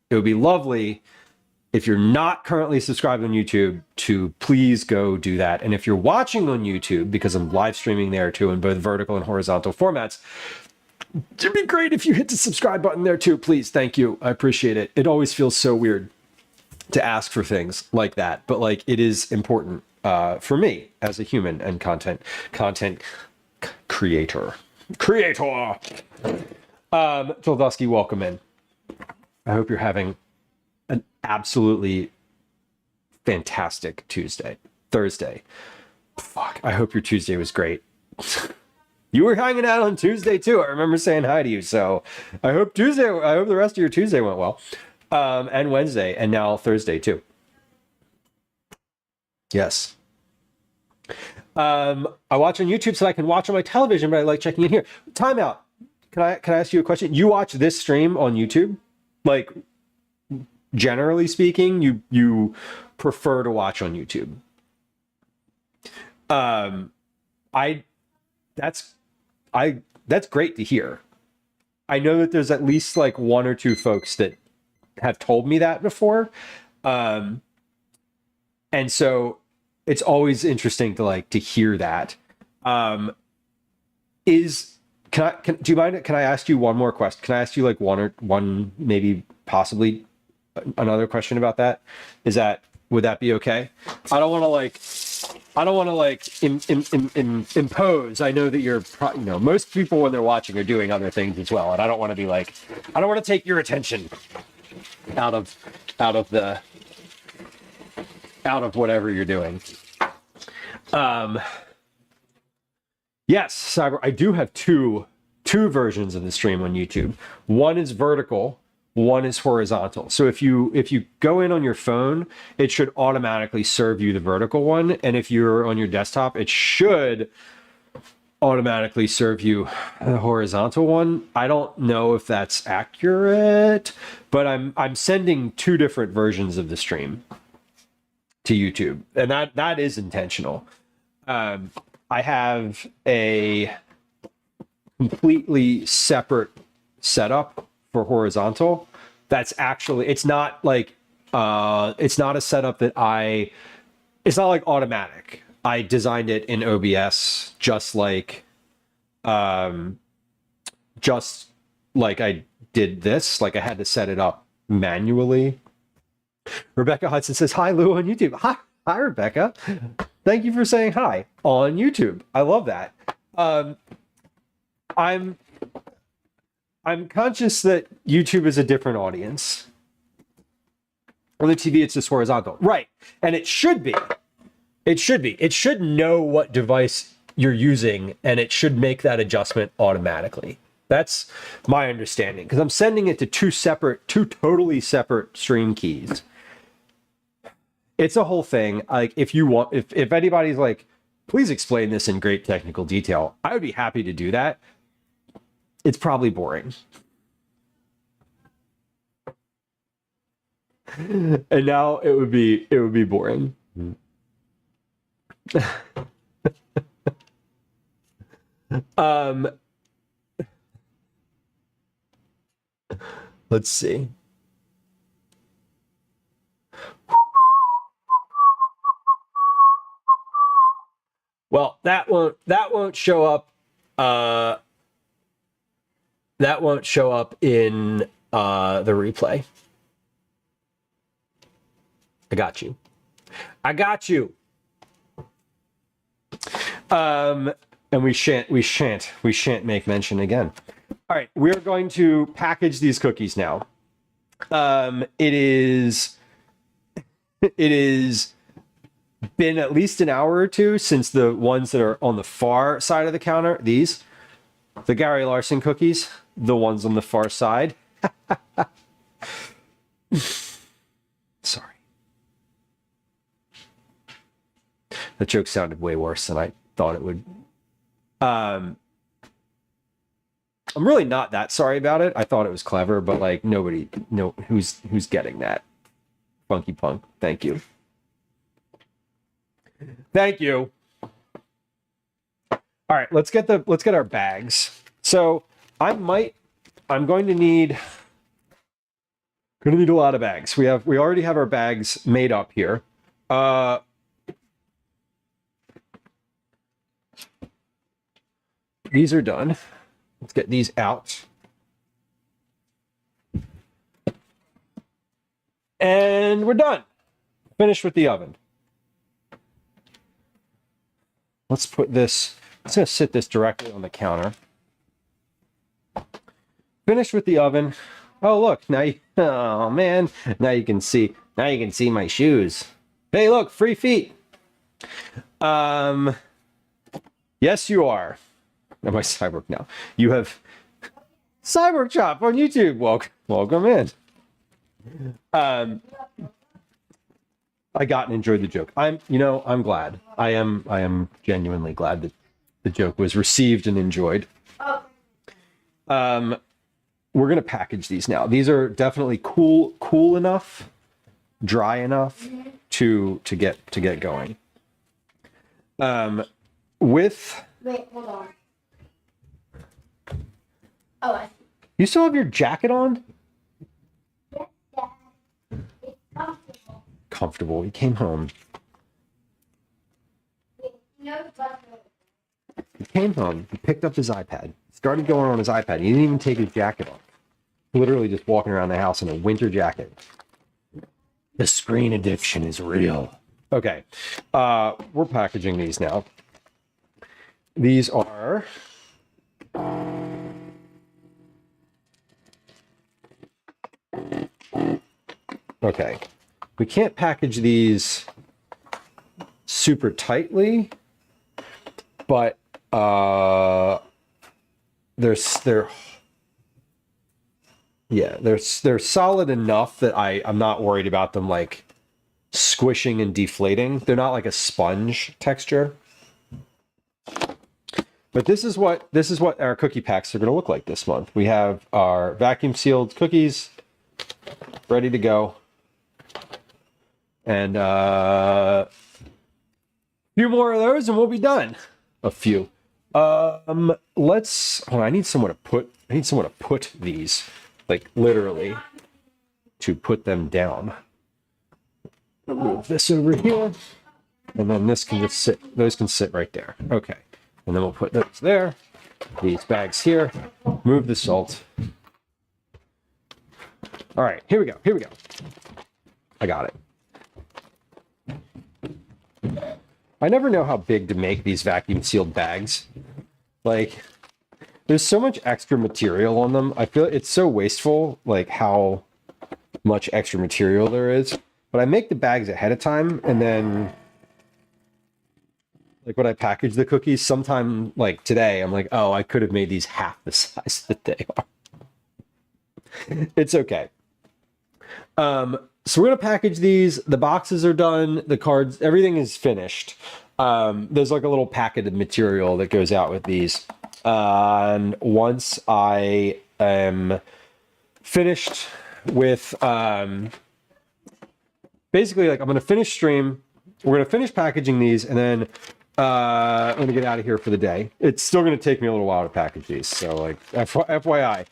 Speaker 1: it would be lovely if you're not currently subscribed on YouTube to please go do that. And if you're watching on YouTube, because I'm live streaming there too in both vertical and horizontal formats, it'd be great if you hit the subscribe button there too, please. Thank you. I appreciate it. It always feels so weird to ask for things like that, but like it is important for me as a human and content creator. Toldowski, welcome in. I hope you're having an absolutely fantastic Thursday. Fuck, I hope your Tuesday was great. You were hanging out on Tuesday too. I remember saying hi to you. So I hope the rest of your Tuesday went well. And Wednesday, and now Thursday too. Yes. I watch on YouTube so I can watch on my television, but I like checking in here. Time out. Can I ask you a question? You watch this stream on YouTube? Like, generally speaking, you prefer to watch on YouTube. That's great to hear. I know that there's at least like one or two folks that have told me that before. And so it's always interesting to like to hear that. Do you mind? Can I ask you one more question? Can I ask you like one maybe possibly another question about that? Would that be okay? I don't want to like impose. I know that you're, most people when they're watching are doing other things as well, and I don't want to be like, I don't want to take your attention out of whatever you're doing. Yes, Cyber. I do have two versions of the stream on YouTube. One is vertical. One is horizontal. So if you go in on your phone, it should automatically serve you the vertical one, and if you're on your desktop, it should automatically serve you the horizontal one. I don't know if that's accurate, but I'm sending two different versions of the stream to YouTube, and that is intentional. I have a completely separate setup for horizontal. That's actually, it's not a setup that it's not like automatic. I designed it in OBS just like I did this. Like I had to set it up manually. Rebecca Hudson says, "Hi, Lou on YouTube." Hi, Rebecca. Thank you for saying hi on YouTube. I love that. I'm conscious that YouTube is a different audience. On the TV, it's just horizontal. Right. And it should be. It should be. It should know what device you're using, and it should make that adjustment automatically. That's my understanding, because I'm sending it to two totally separate stream keys. It's a whole thing. Like, if anybody's like, please explain this in great technical detail, I would be happy to do that. It's probably boring. And now it would be boring. Let's see. Well, that won't show up. That won't show up in the replay. I got you. And we shan't make mention again. All right, we're going to package these cookies now. It is been at least an hour or two since the ones that are on the far side of the counter, the Gary Larson cookies, the ones on the far side. Sorry. That joke sounded way worse than I thought it would. I'm really not that sorry about it. I thought it was clever, but like who's getting that? Funky Punk. Thank you. Thank you. All right, let's get our bags. So I'm going to need a lot of bags. We already have our bags made up here. These are done. Let's get these out. And we're done. Finished with the oven. Let's put this, I'm just going to sit this directly on the counter. Finished with the oven. Oh, look, oh man, now you can see my shoes. Hey, look, free feet. Yes, you are. Am I Cyborg now? You have Cyborg Chop on YouTube. Welcome in. I got and enjoyed the joke. I'm glad. I am genuinely glad that the joke was received and enjoyed. We're gonna package these now. These are definitely cool enough, dry enough to get going.
Speaker 4: Wait, hold on. Oh, I see.
Speaker 1: You still have your jacket on? Comfortable. He came home. He came home. He picked up his iPad. Started going on his iPad. He didn't even take his jacket off. Literally just walking around the house in a winter jacket. The screen addiction is real. Okay. We're packaging these now. These are... Okay. We can't package these super tightly, but they're solid enough that I'm not worried about them like squishing and deflating. They're not like a sponge texture. But this is what our cookie packs are going to look like this month. We have our vacuum sealed cookies ready to go. And a few more of those and we'll be done. A few. Hold on, I need someone to put these, like literally to put them down. I'll move this over here. And then this can just sit, those can sit right there. Okay. And then we'll put those there. These bags here. Move the salt. All right, here we go. Here we go. I got it. I never know how big to make these vacuum sealed bags. Like, there's so much extra material on them. I feel it's so wasteful, like how much extra material there is. But I make the bags ahead of time, and then, like when I package the cookies, sometime like today, I'm like, oh, I could have made these half the size that they are. It's okay. So we're going to package these. The boxes are done. The cards, everything is finished. There's like a little packet of material that goes out with these. And once I am finished with, basically like I'm going to finish stream. We're going to finish packaging these and then I'm going to get out of here for the day. It's still going to take me a little while to package these. So like FYI,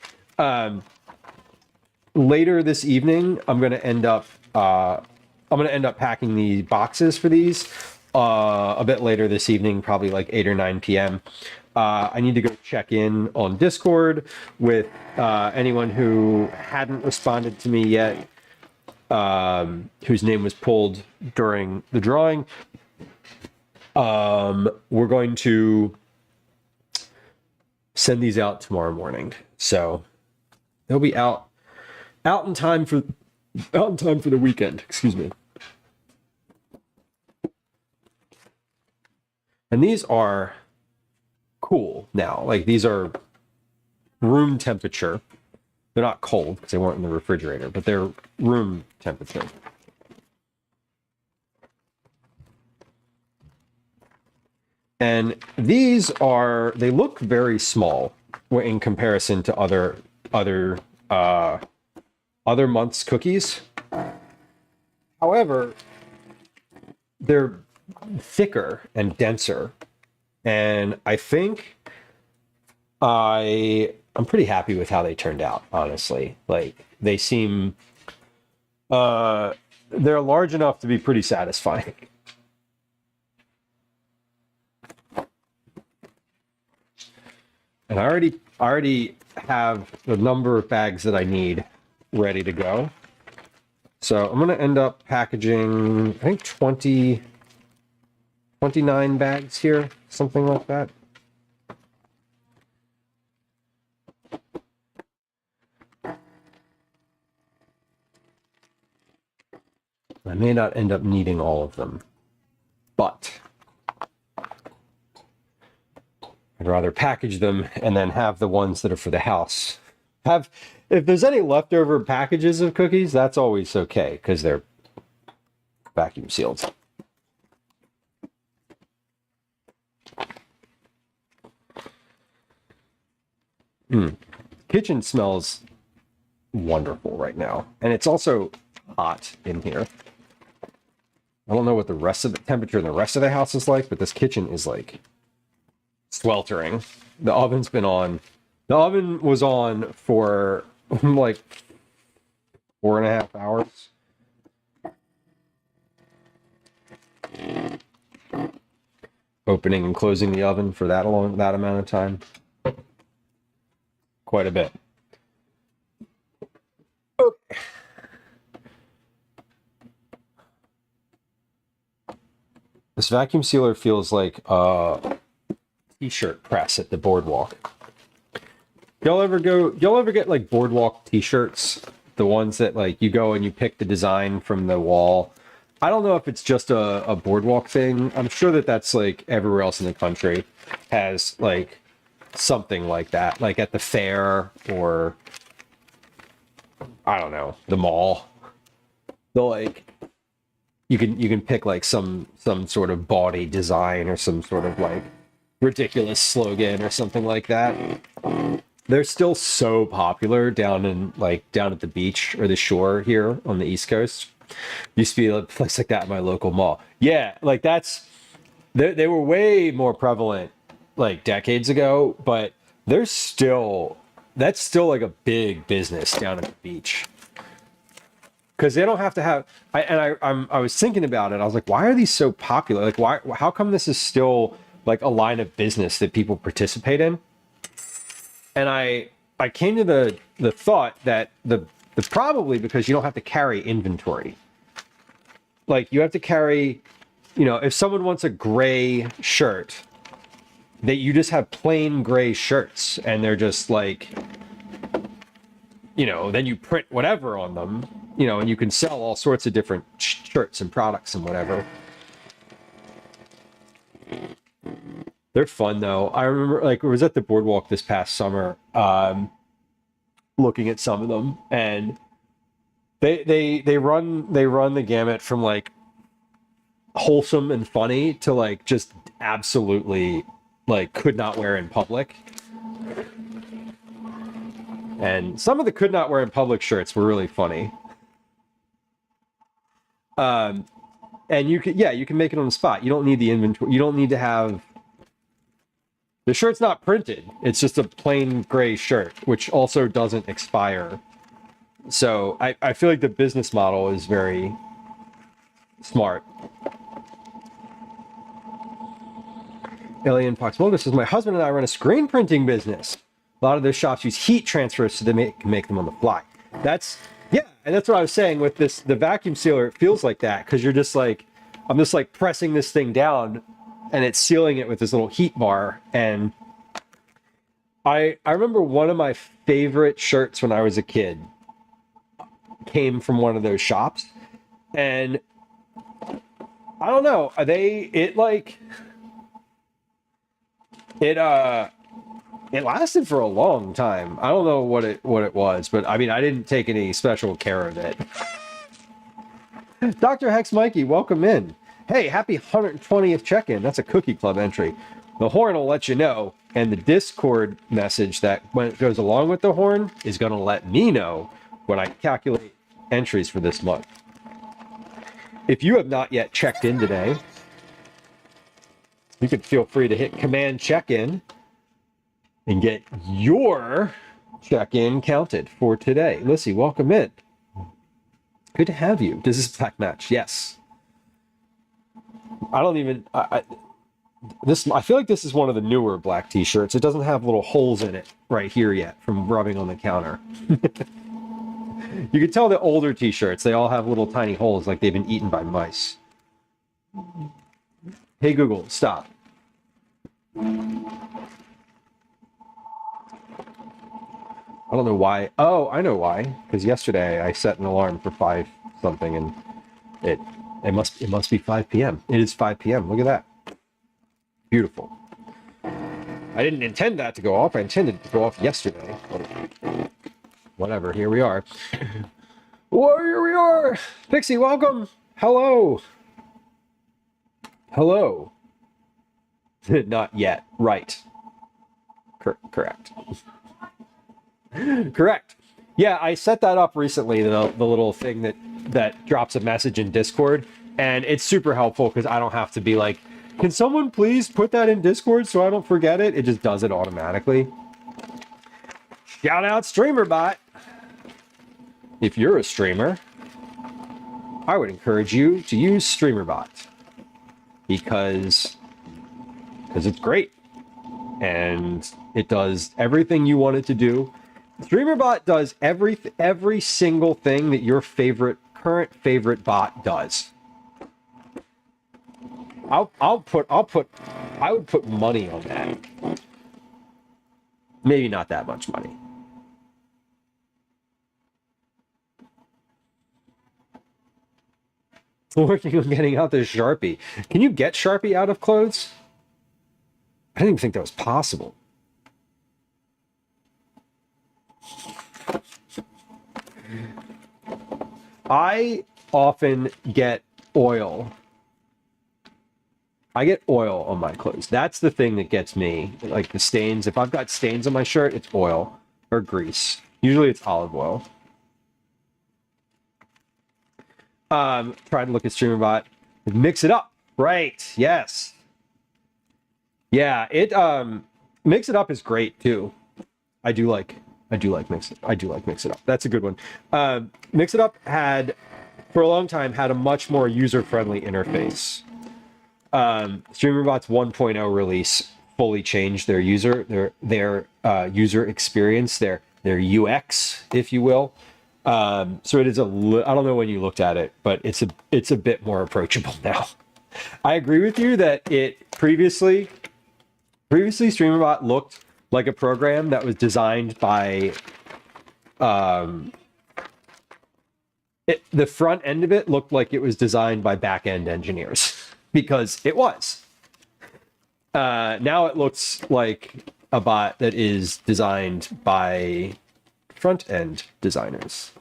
Speaker 1: later this evening, I'm going to end up packing the boxes for these a bit later this evening, probably like 8 or 9 p.m. I need to go check in on Discord with anyone who hadn't responded to me yet, whose name was pulled during the drawing. We're going to send these out tomorrow morning. So they'll be out in time for the weekend, excuse me. And these are cool now. Like these are room temperature. They're not cold because they weren't in the refrigerator, but they're room temperature. And these they look very small in comparison to other month's cookies. However, they're thicker and denser. And I think I'm pretty happy with how they turned out, honestly. Like they seem they're large enough to be pretty satisfying. And I already have the number of bags that I need ready to go. So I'm going to end up packaging, I think 29 bags here, something like that. I may not end up needing all of them, but I'd rather package them and then have the ones that are for the house. If there's any leftover packages of cookies, that's always okay because they're vacuum sealed. Kitchen smells wonderful right now. And it's also hot in here. I don't know what the rest of the temperature in the rest of the house is like, but this kitchen is like sweltering. The oven's been on. The oven was on for like 4.5 hours. Opening and closing the oven for that amount of time. Quite a bit. Okay. This vacuum sealer feels like a t-shirt press at the boardwalk. Y'all ever get like boardwalk t-shirts? The ones that like you go and you pick the design from the wall. I don't know if it's just a boardwalk thing. I'm sure that that's like everywhere else in the country has like something like that, like at the fair or I don't know, the mall. They'll like you can pick like some sort of body design or some sort of like ridiculous slogan or something like that. They're still so popular down at the beach or the shore here on the East Coast. Used to be a place like that at my local mall. Yeah, like they were way more prevalent like decades ago, but that's still like a big business down at the beach. Because they don't have to have. I was thinking about it. I was like, why are these so popular? Like, why? How come this is still like a line of business that people participate in? And I came to the thought that the probably because you don't have to carry inventory. Like you have to carry, if someone wants a gray shirt, that you just have plain gray shirts and they're just like, then you print whatever on them, and you can sell all sorts of different shirts and products and whatever. They're fun though. I remember like I was at the boardwalk this past summer, looking at some of them, and they run the gamut from like wholesome and funny to like just absolutely like could not wear in public. And some of the could not wear in public shirts were really funny. And you can make it on the spot. You don't need the inventory. You don't need to have. The shirt's not printed. It's just a plain gray shirt, which also doesn't expire. So I feel like the business model is very smart. Alien Pox Moldus says, my husband and I run a screen printing business. A lot of those shops use heat transfers so they make them on the fly. And that's what I was saying with the vacuum sealer. It feels like that because you're just like, I'm just like pressing this thing down and it's sealing it with this little heat bar. And I remember one of my favorite shirts when I was a kid came from one of those shops, and I don't know, it lasted for a long time. I don't know what it was, but I mean, I didn't take any special care of it. Dr. Hex Mikey, welcome in. Hey, happy 120th check-in. That's a Cookie Club entry. The horn will let you know, and the Discord message that when it goes along with the horn is going to let me know when I calculate entries for this month. If you have not yet checked in today, you can feel free to hit Command Check-in and get your check-in counted for today. Lissy, welcome in. Good to have you. Does this black match? Yes. I feel like this is one of the newer black t-shirts. It doesn't have little holes in it right here yet from rubbing on the counter. You can tell the older t-shirts, they all have little tiny holes like they've been eaten by mice. Hey Google, stop. I don't know why. Oh, I know why. Because yesterday I set an alarm for 5 something and it must be 5 p.m. It is 5 p.m. Look at that. Beautiful. I didn't intend that to go off. I intended it to go off yesterday. Whatever, here we are. Well, here we are. Pixie, welcome. Hello. Hello. Not yet. Right. Correct. Correct. Yeah, I set that up recently, the little thing that drops a message in Discord, and it's super helpful because I don't have to be like, can someone please put that in Discord so I don't forget it? It just does it automatically. Shout out StreamerBot. If you're a streamer, I would encourage you to use StreamerBot because it's great and it does everything you want it to do. StreamerBot does every single thing that your current favorite bot does. I would put money on that. Maybe not that much money. Working on getting out this Sharpie. Can you get Sharpie out of clothes? I didn't even think that was possible. I often get oil. I get oil on my clothes. That's the thing that gets me. Like the stains. If I've got stains on my shirt, it's oil or grease. Usually it's olive oil. Try to look at StreamerBot. Mix it up. Right. Yes. Yeah, it Mix It Up is great too. I do like Mix It Up. That's a good one. Mix It Up for a long time had a much more user-friendly interface. StreamerBot's 1.0 release fully changed their user experience, their UX, if you will. So it is I don't know when you looked at it, but it's a bit more approachable now. I agree with you that previously StreamerBot looked like a program that was designed by the front end of it looked like it was designed by back end engineers because it was. Now it looks like a bot that is designed by front end designers.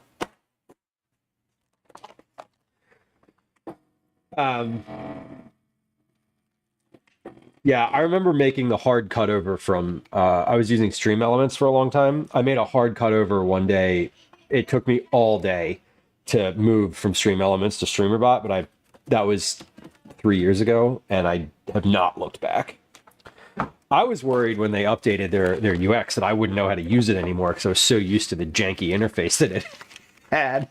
Speaker 1: Yeah, I remember making the hard cutover from, I was using Stream Elements for a long time. I made a hard cutover one day. It took me all day to move from Stream Elements to StreamerBot, but that was 3 years ago, and I have not looked back. I was worried when they updated their UX that I wouldn't know how to use it anymore because I was so used to the janky interface that it had.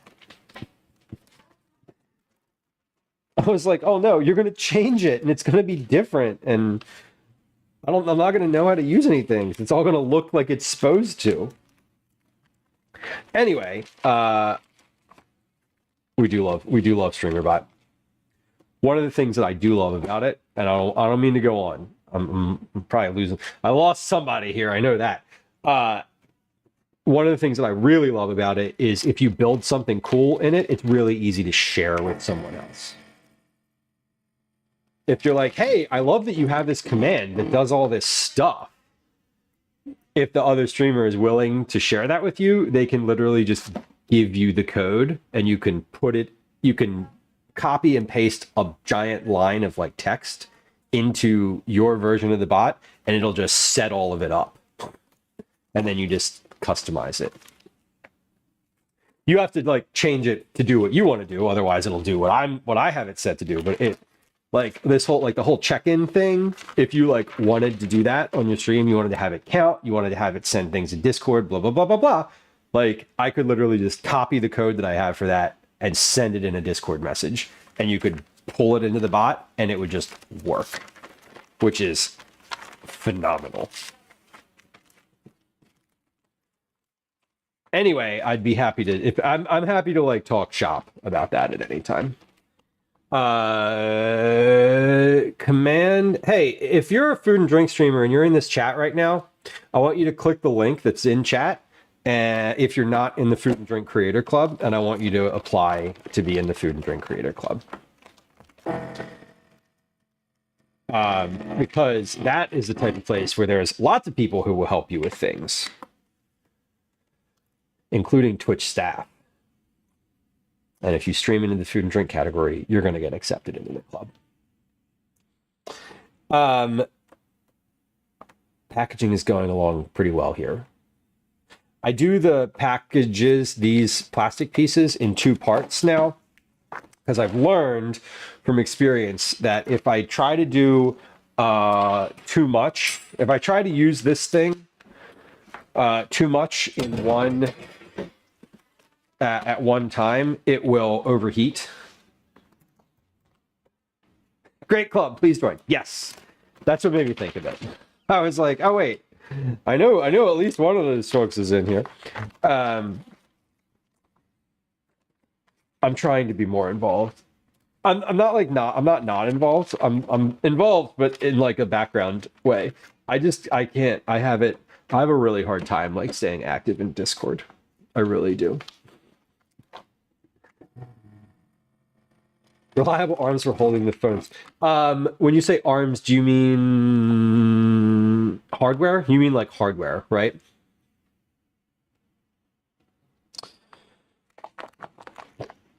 Speaker 1: I was like, oh no, you're going to change it and it's going to be different. And I'm not going to know how to use anything. It's all going to look like it's supposed to. Anyway, we do love StreamerBot. One of the things that I do love about it, and I don't mean to go on. I'm probably losing. I lost somebody here. I know that. One of the things that I really love about it is if you build something cool in it, it's really easy to share with someone else. If you're like, hey, I love that you have this command that does all this stuff. If the other streamer is willing to share that with you, they can literally just give you the code and you can copy and paste a giant line of like text into your version of the bot and it'll just set all of it up. And then you just customize it. You have to like change it to do what you want to do, otherwise it'll do what I have it set to do. But like this whole the whole check-in thing, if you like wanted to do that on your stream, you wanted to have it count, you wanted to have it send things in Discord, blah blah blah blah blah. Like I could literally just copy the code that I have for that and send it in a Discord message, and you could pull it into the bot and it would just work, which is phenomenal. Anyway, I'd be happy to I'm happy to like talk shop about that at any time. Command, hey, if you're a food and drink streamer and you're in this chat right now, I want you to click the link that's in chat. And if you're not in the Food and Drink Creator Club, and I want you to apply to be in the Food and Drink Creator Club. Because that is the type of place where there's lots of people who will help you with things, including Twitch staff. And if you stream into the food and drink category, you're going to get accepted into the club. Packaging is going along pretty well here. I do the packages, these plastic pieces, in 2 parts now, because I've learned from experience that if I try to do too much, if I try to use this thing too much in one at one time, it will overheat. Great club, please join. Yes, that's what made me think of it. I was like, oh wait, I know at least one of those folks is in here. I'm trying to be more involved. I'm not involved. I'm involved, but in like a background way. I can't. I have a really hard time like staying active in Discord. I really do. Reliable arms for holding the phones. When you say arms, do you mean hardware? You mean like hardware, right?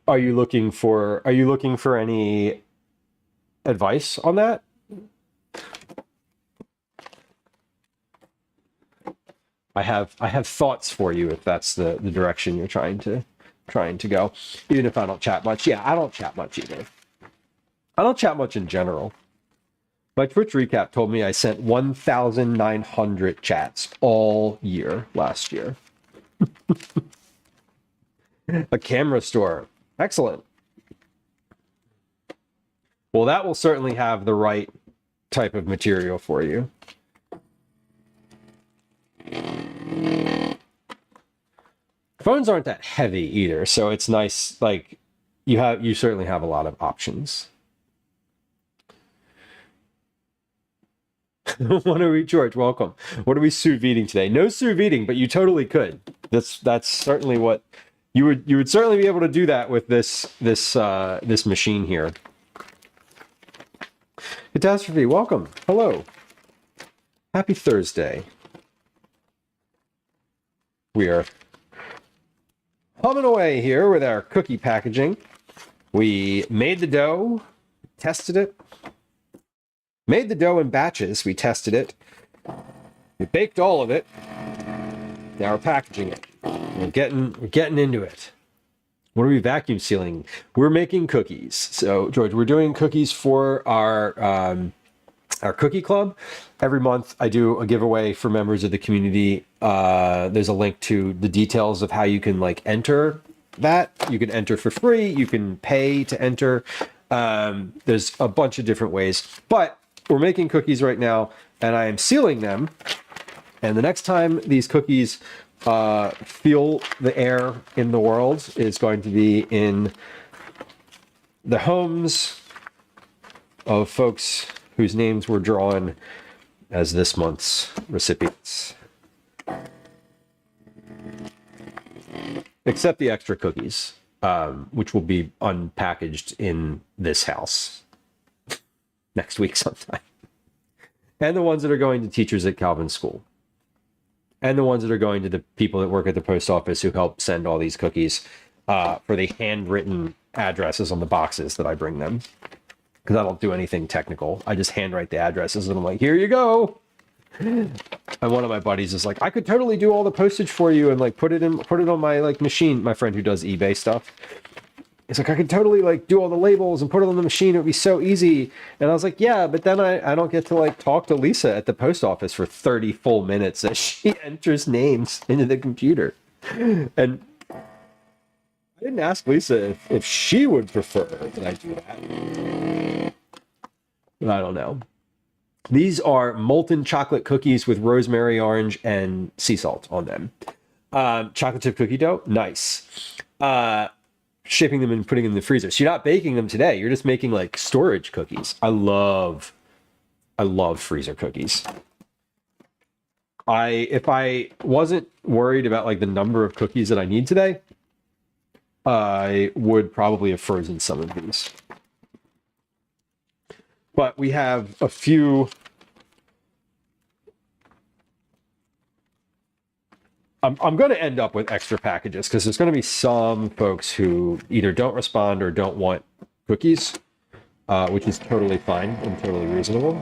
Speaker 1: Are you looking for any advice on that? I have thoughts for you if that's the direction you're trying to go. Even if I don't chat much. Yeah, I don't chat much either. I don't chat much in general. My Twitch recap told me I sent 1,900 chats all year last year. A camera store. Excellent. Well, that will certainly have the right type of material for you. Phones aren't that heavy either, so it's nice. Like you certainly have a lot of options. Want to eat, George? Welcome. What are we sous videing today? No sous videing, but you totally could. That's certainly what you would certainly be able to do that with this machine here. Catastrophe, welcome. Hello. Happy Thursday. We are humming away here with our cookie packaging. We made the dough, tested it. Made the dough in batches. We tested it. We baked all of it. Now we're packaging it. We're getting into it. What are we vacuum sealing? We're making cookies. So, George, we're doing cookies for our cookie club. Every month I do a giveaway for members of the community. There's a link to the details of how you can like enter that. You can enter for free. You can pay to enter. There's a bunch of different ways, but we're making cookies right now and I am sealing them. And the next time these cookies feel the air in the world is going to be in the homes of folks whose names were drawn as this month's recipients. Except the extra cookies, which will be unpackaged in this house next week sometime. And the ones that are going to teachers at Calvin School. And the ones that are going to the people that work at the post office who help send all these cookies for the handwritten addresses on the boxes that I bring them. Because I don't do anything technical. I just handwrite the addresses and I'm like, here you go. And one of my buddies is like, I could totally do all the postage for you and like put it on my like machine. My friend who does eBay stuff. He's like, I could totally like do all the labels and put it on the machine. It would be so easy. And I was like, yeah, but then I don't get to like talk to Lisa at the post office for 30 full minutes as she enters names into the computer. And I didn't ask Lisa if she would prefer that I do that. But I don't know. These are molten chocolate cookies with rosemary, orange, and sea salt on them. Chocolate chip cookie dough, nice. Shaping them and putting them in the freezer. So you're not baking them today. You're just making like storage cookies. I love freezer cookies. If I wasn't worried about like the number of cookies that I need today, I would probably have frozen some of these. But we have a few. I'm going to end up with extra packages because there's going to be some folks who either don't respond or don't want cookies, which is totally fine and totally reasonable.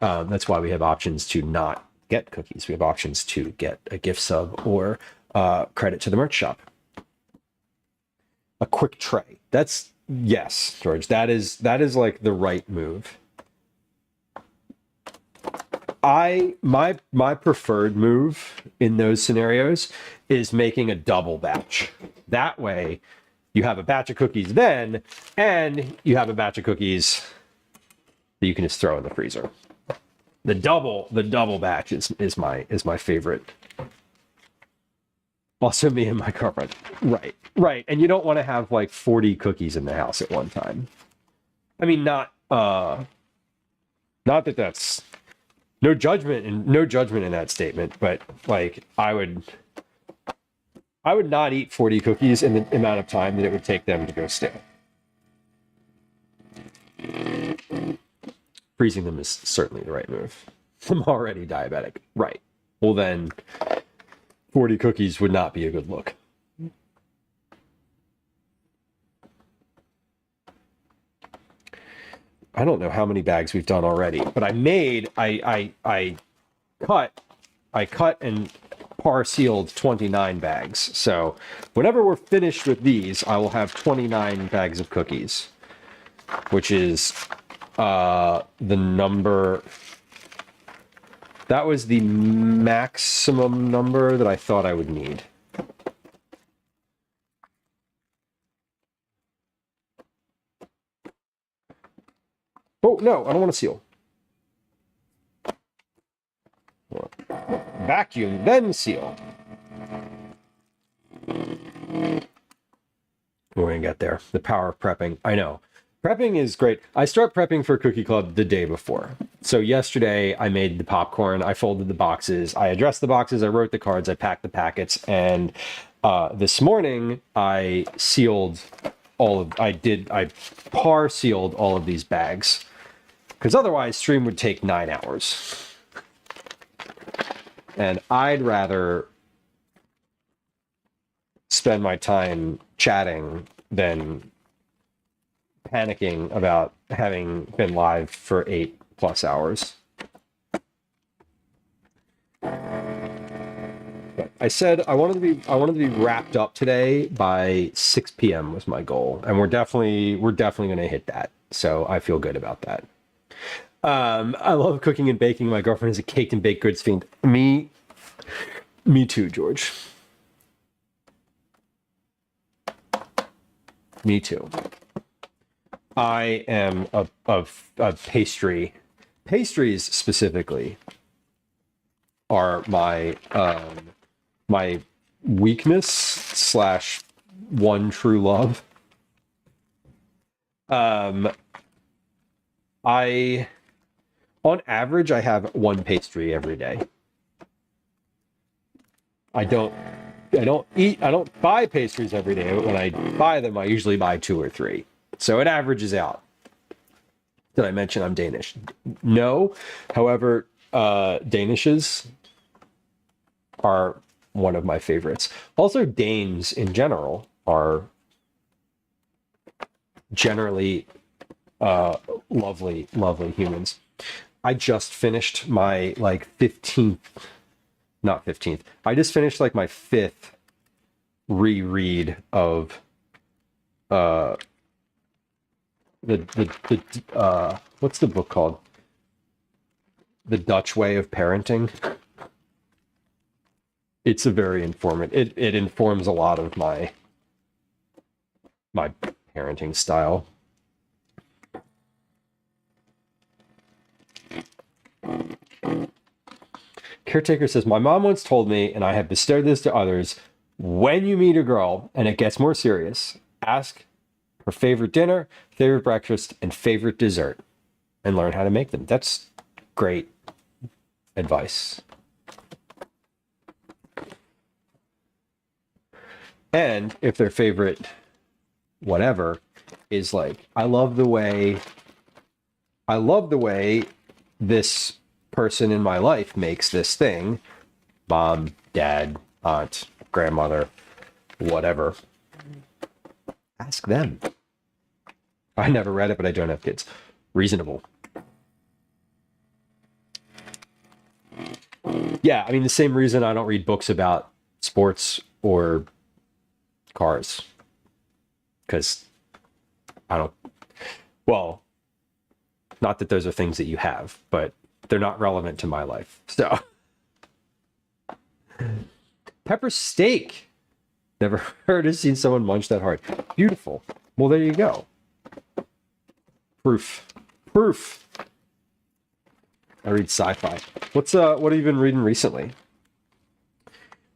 Speaker 1: That's why we have options to not get cookies. We have options to get a gift sub or credit to the merch shop. A quick tray. That's, yes, George, that is like the right move. My preferred move in those scenarios is making a double batch. That way you have a batch of cookies then, and you have a batch of cookies that you can just throw in the freezer. The double batch is my favorite. Also me and my girlfriend. Right. And you don't want to have like 40 cookies in the house at one time. I mean, not that that's no judgment in that statement, but like I would not eat 40 cookies in the amount of time that it would take them to go stale. Freezing them is certainly the right move. I'm already diabetic. Right. Well, then 40 cookies would not be a good look. I don't know how many bags we've done already, but I cut and par sealed 29 bags. So whenever we're finished with these, I will have 29 bags of cookies, which is the number. That was the maximum number that I thought I would need. Oh, no, I don't want to seal. Vacuum, then seal. We're going to get there. The power of prepping. I know. Prepping is great. I start prepping for Cookie Club the day before. So yesterday I made the popcorn, I folded the boxes, I addressed the boxes, I wrote the cards, I packed the packets, and this morning I par sealed all of these bags. Because otherwise stream would take 9 hours. And I'd rather spend my time chatting than panicking about having been live for 8+ hours. But I said I wanted to be wrapped up today by 6 p.m. was my goal, and we're definitely going to hit that. So I feel good about that. I love cooking and baking. My girlfriend is a caked and baked goods fiend. Me too, George. Me too. I am a pastry. Pastries specifically are my my weakness / one true love. On average, I have one pastry every day. I don't buy pastries every day. When I buy them, I usually buy 2 or 3. So it averages out. Did I mention I'm Danish? No. However, Danishes are one of my favorites. Also, Danes in general are generally lovely humans. I just finished my like 15th, not 15th. I just finished like my 5th reread of the what's the book called? The Dutch Way of Parenting. It's a very informative. It informs a lot of my parenting style. Caretaker says, my mom once told me, and I have bestowed this to others, when you meet a girl and it gets more serious, ask her favorite dinner, favorite breakfast, and favorite dessert, and learn how to make them. That's great advice. And if their favorite whatever is like, I love the way this person in my life makes this thing, mom, dad, aunt, grandmother, whatever, ask them. I never read it, but I don't have kids. Reasonable. Yeah, I mean, the same reason I don't read books about sports or cars. Because I don't, well, not that those are things that you have, but they're not relevant to my life. So, pepper steak. Never heard or seen someone munch that hard. Beautiful. Well, there you go. Proof. Proof. I read sci-fi. What have you been reading recently?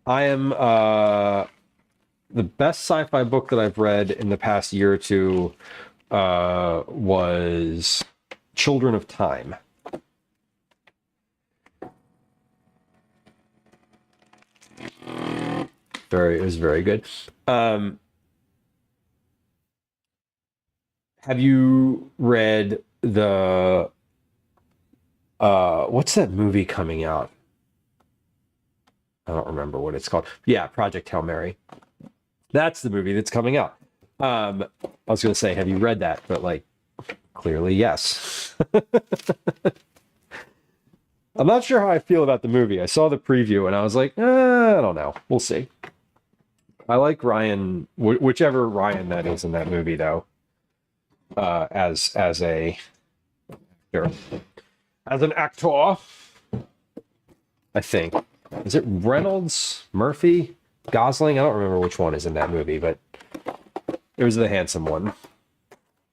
Speaker 1: I am the best sci-fi book that I've read in the past year or two was Children of Time. It was very good. Have you read the what's that movie coming out? I don't remember what it's called. Yeah, Project Hail Mary. That's the movie that's coming out. I was going to say, have you read that? But like, clearly, yes. I'm not sure how I feel about the movie. I saw the preview and I was like, I don't know. We'll see. I like Ryan, whichever Ryan that is in that movie, though, as an actor. I think. Is it Reynolds, Murphy, Gosling? I don't remember which one is in that movie, but it was the handsome one.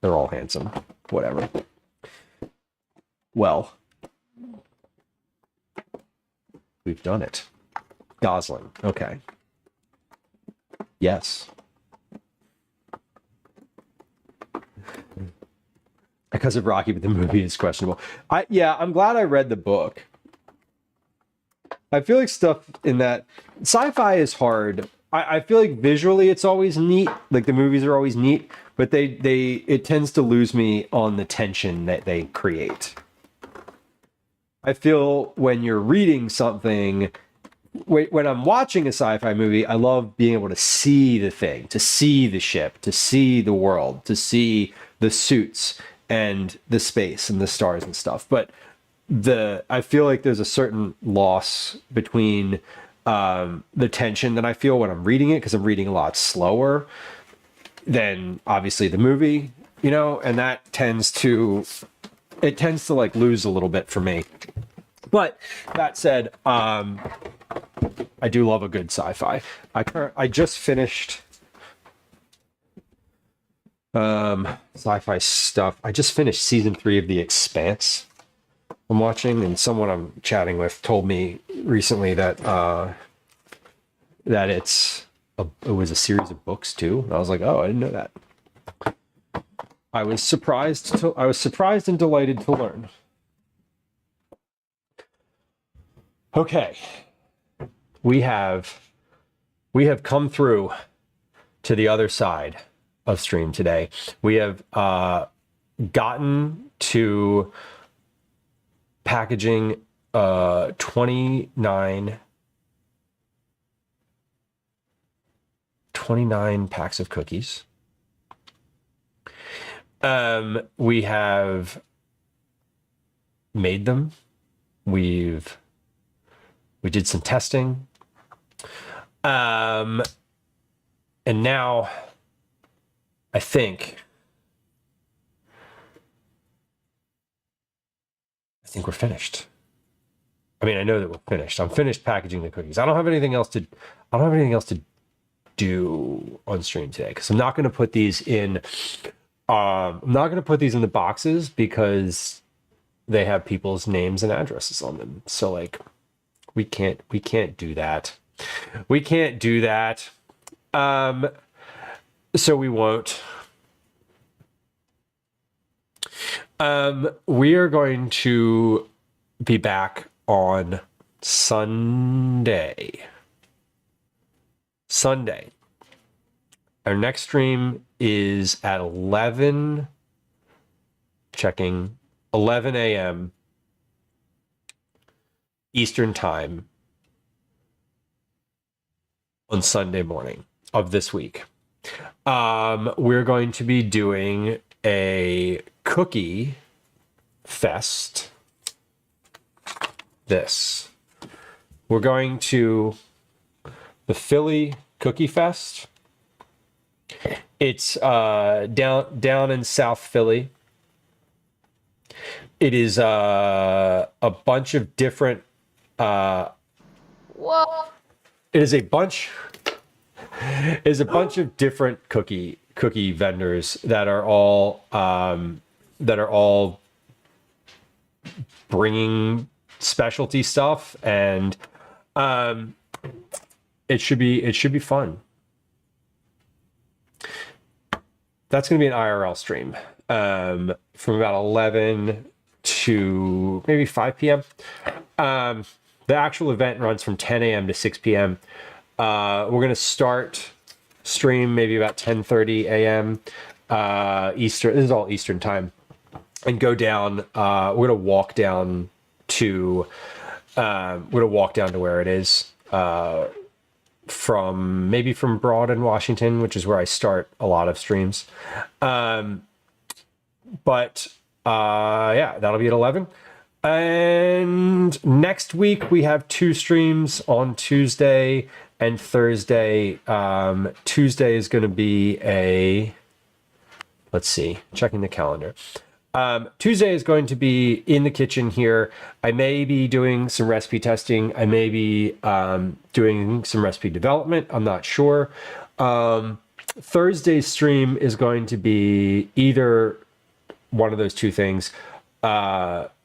Speaker 1: They're all handsome. Whatever. Well, we've done it. Gosling. Okay. Yes. Because of Rocky, but the movie is questionable. I'm glad I read the book. I feel like stuff in that sci-fi is hard. I feel like visually it's always neat. Like the movies are always neat, but it tends to lose me on the tension that they create. I feel when you're reading something, when I'm watching a sci-fi movie, I love being able to see the thing, to see the ship, to see the world, to see the suits and the space and the stars and stuff. But I feel like there's a certain loss between the tension that I feel when I'm reading it, because I'm reading a lot slower than obviously the movie, and that tends to like lose a little bit for me. But that said, I do love a good sci-fi. I just finished sci-fi stuff. I just finished season 3 of The Expanse. I'm watching, and someone I'm chatting with told me recently that it was a series of books too. And I was like, oh, I didn't know that. I was surprised and delighted to learn. Okay, we have come through to the other side of stream today. We have gotten to packaging 29 packs of cookies. We have made them. We did some testing. And now I think we're finished. I mean, I know that we're finished. I'm finished packaging the cookies. I don't have anything else to do on stream today, because I'm not going to put these in. I'm not going to put these in the boxes because they have people's names and addresses on them. So like, we can't do that. We can't do that. So we won't. We are going to be back on Sunday. Our next stream is at 11 a.m. Eastern time on Sunday morning of this week. We're going to be doing a cookie fest. We're going to the Philly Cookie Fest. It's down in South Philly. it is a bunch of different. It is a bunch. Is a bunch of different cookie vendors that are all bringing specialty stuff, and it should be fun. That's going to be an IRL stream from about 11 to maybe 5 p.m. The actual event runs from 10 a.m. to 6 p.m. We're going to start stream maybe about 10:30 a.m. Eastern. This is all Eastern time, and go down. We're going to walk down to. We're going to walk down to where it is. From Broad in Washington, which is where I start a lot of streams. Yeah, that'll be at 11. And next week we have 2 streams on Tuesday and Thursday. Tuesday is going to be let's see, checking the calendar. Tuesday is going to be in the kitchen here. I may be doing some recipe testing. I may be doing some recipe development. I'm not sure. Thursday's stream is going to be either one of those 2 things,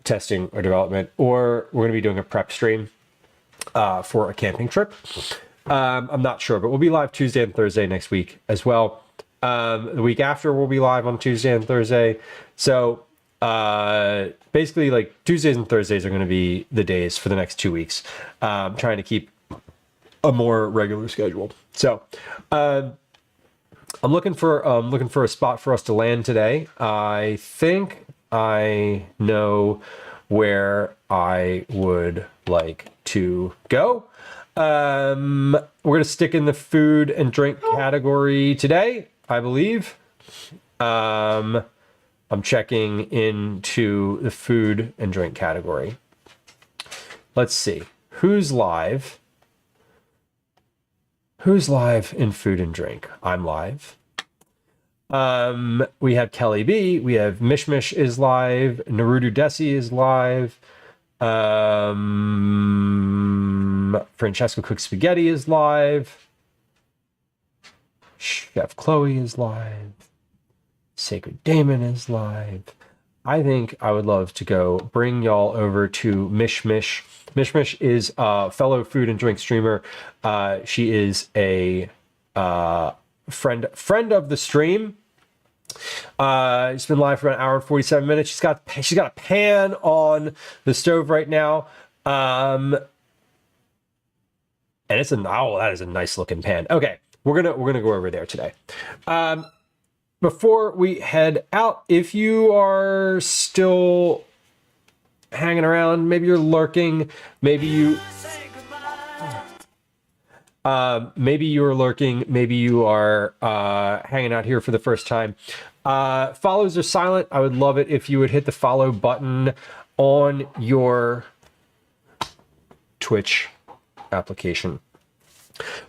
Speaker 1: testing or development, or we're going to be doing a prep stream for a camping trip. I'm not sure, but we'll be live Tuesday and Thursday next week as well. The week after we'll be live on Tuesday and Thursday. So basically, like, Tuesdays and Thursdays are going to be the days for the next 2 weeks. Trying to keep a more regular schedule. So I'm looking for a spot for us to land today. I think I know where I would like to go. We're going to stick in the food and drink category today, I believe. I'm checking into the food and drink category. Let's see. Who's live? Who's live in food and drink? I'm live. We have Kelly B. We have Mishmish is live. Naruto Desi is live. Francesco Cook Spaghetti is live. Chef Chloe is live. Sacred Damon is live. I think I would love to go bring y'all over to Mishmish. Mishmish is a fellow food and drink streamer. She is a friend of the stream. It's been live for about an hour and 47 minutes. She's got a pan on the stove right now. And that is a nice looking pan. Okay, we're gonna go over there today. Before we head out, if you are still hanging around, maybe you're lurking, maybe you are lurking, maybe you are hanging out here for the first time. Follows are silent. I would love it if you would hit the follow button on your Twitch application.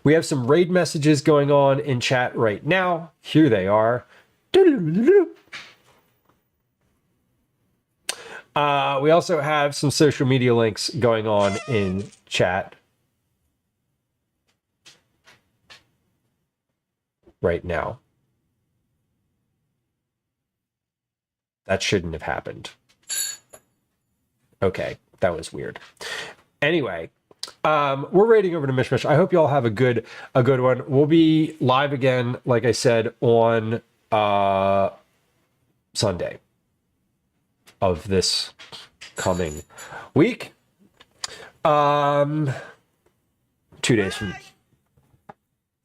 Speaker 1: We have some raid messages going on in chat right now. Here they are. We also have some social media links going on in chat right now. That shouldn't have happened. Okay, that was weird. Anyway, we're raiding over to Mishmish. I hope you all have a good one. We'll be live again, like I said, on Sunday of this coming week. 3 days from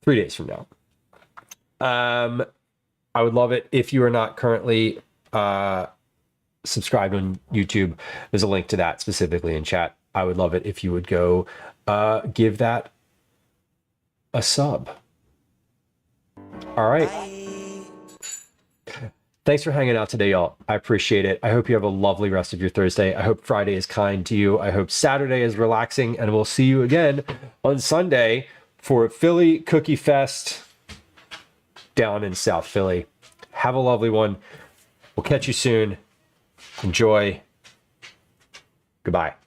Speaker 1: 3 days from now. I would love it if you are not currently subscribed on YouTube. There's a link to that specifically in chat. I would love it if you would go give that a sub. All right. Thanks for hanging out today, y'all. I appreciate it. I hope you have a lovely rest of your Thursday. I hope Friday is kind to you. I hope Saturday is relaxing, and we'll see you again on Sunday for Philly Cookie Fest down in South Philly. Have a lovely one. We'll catch you soon. Enjoy. Goodbye.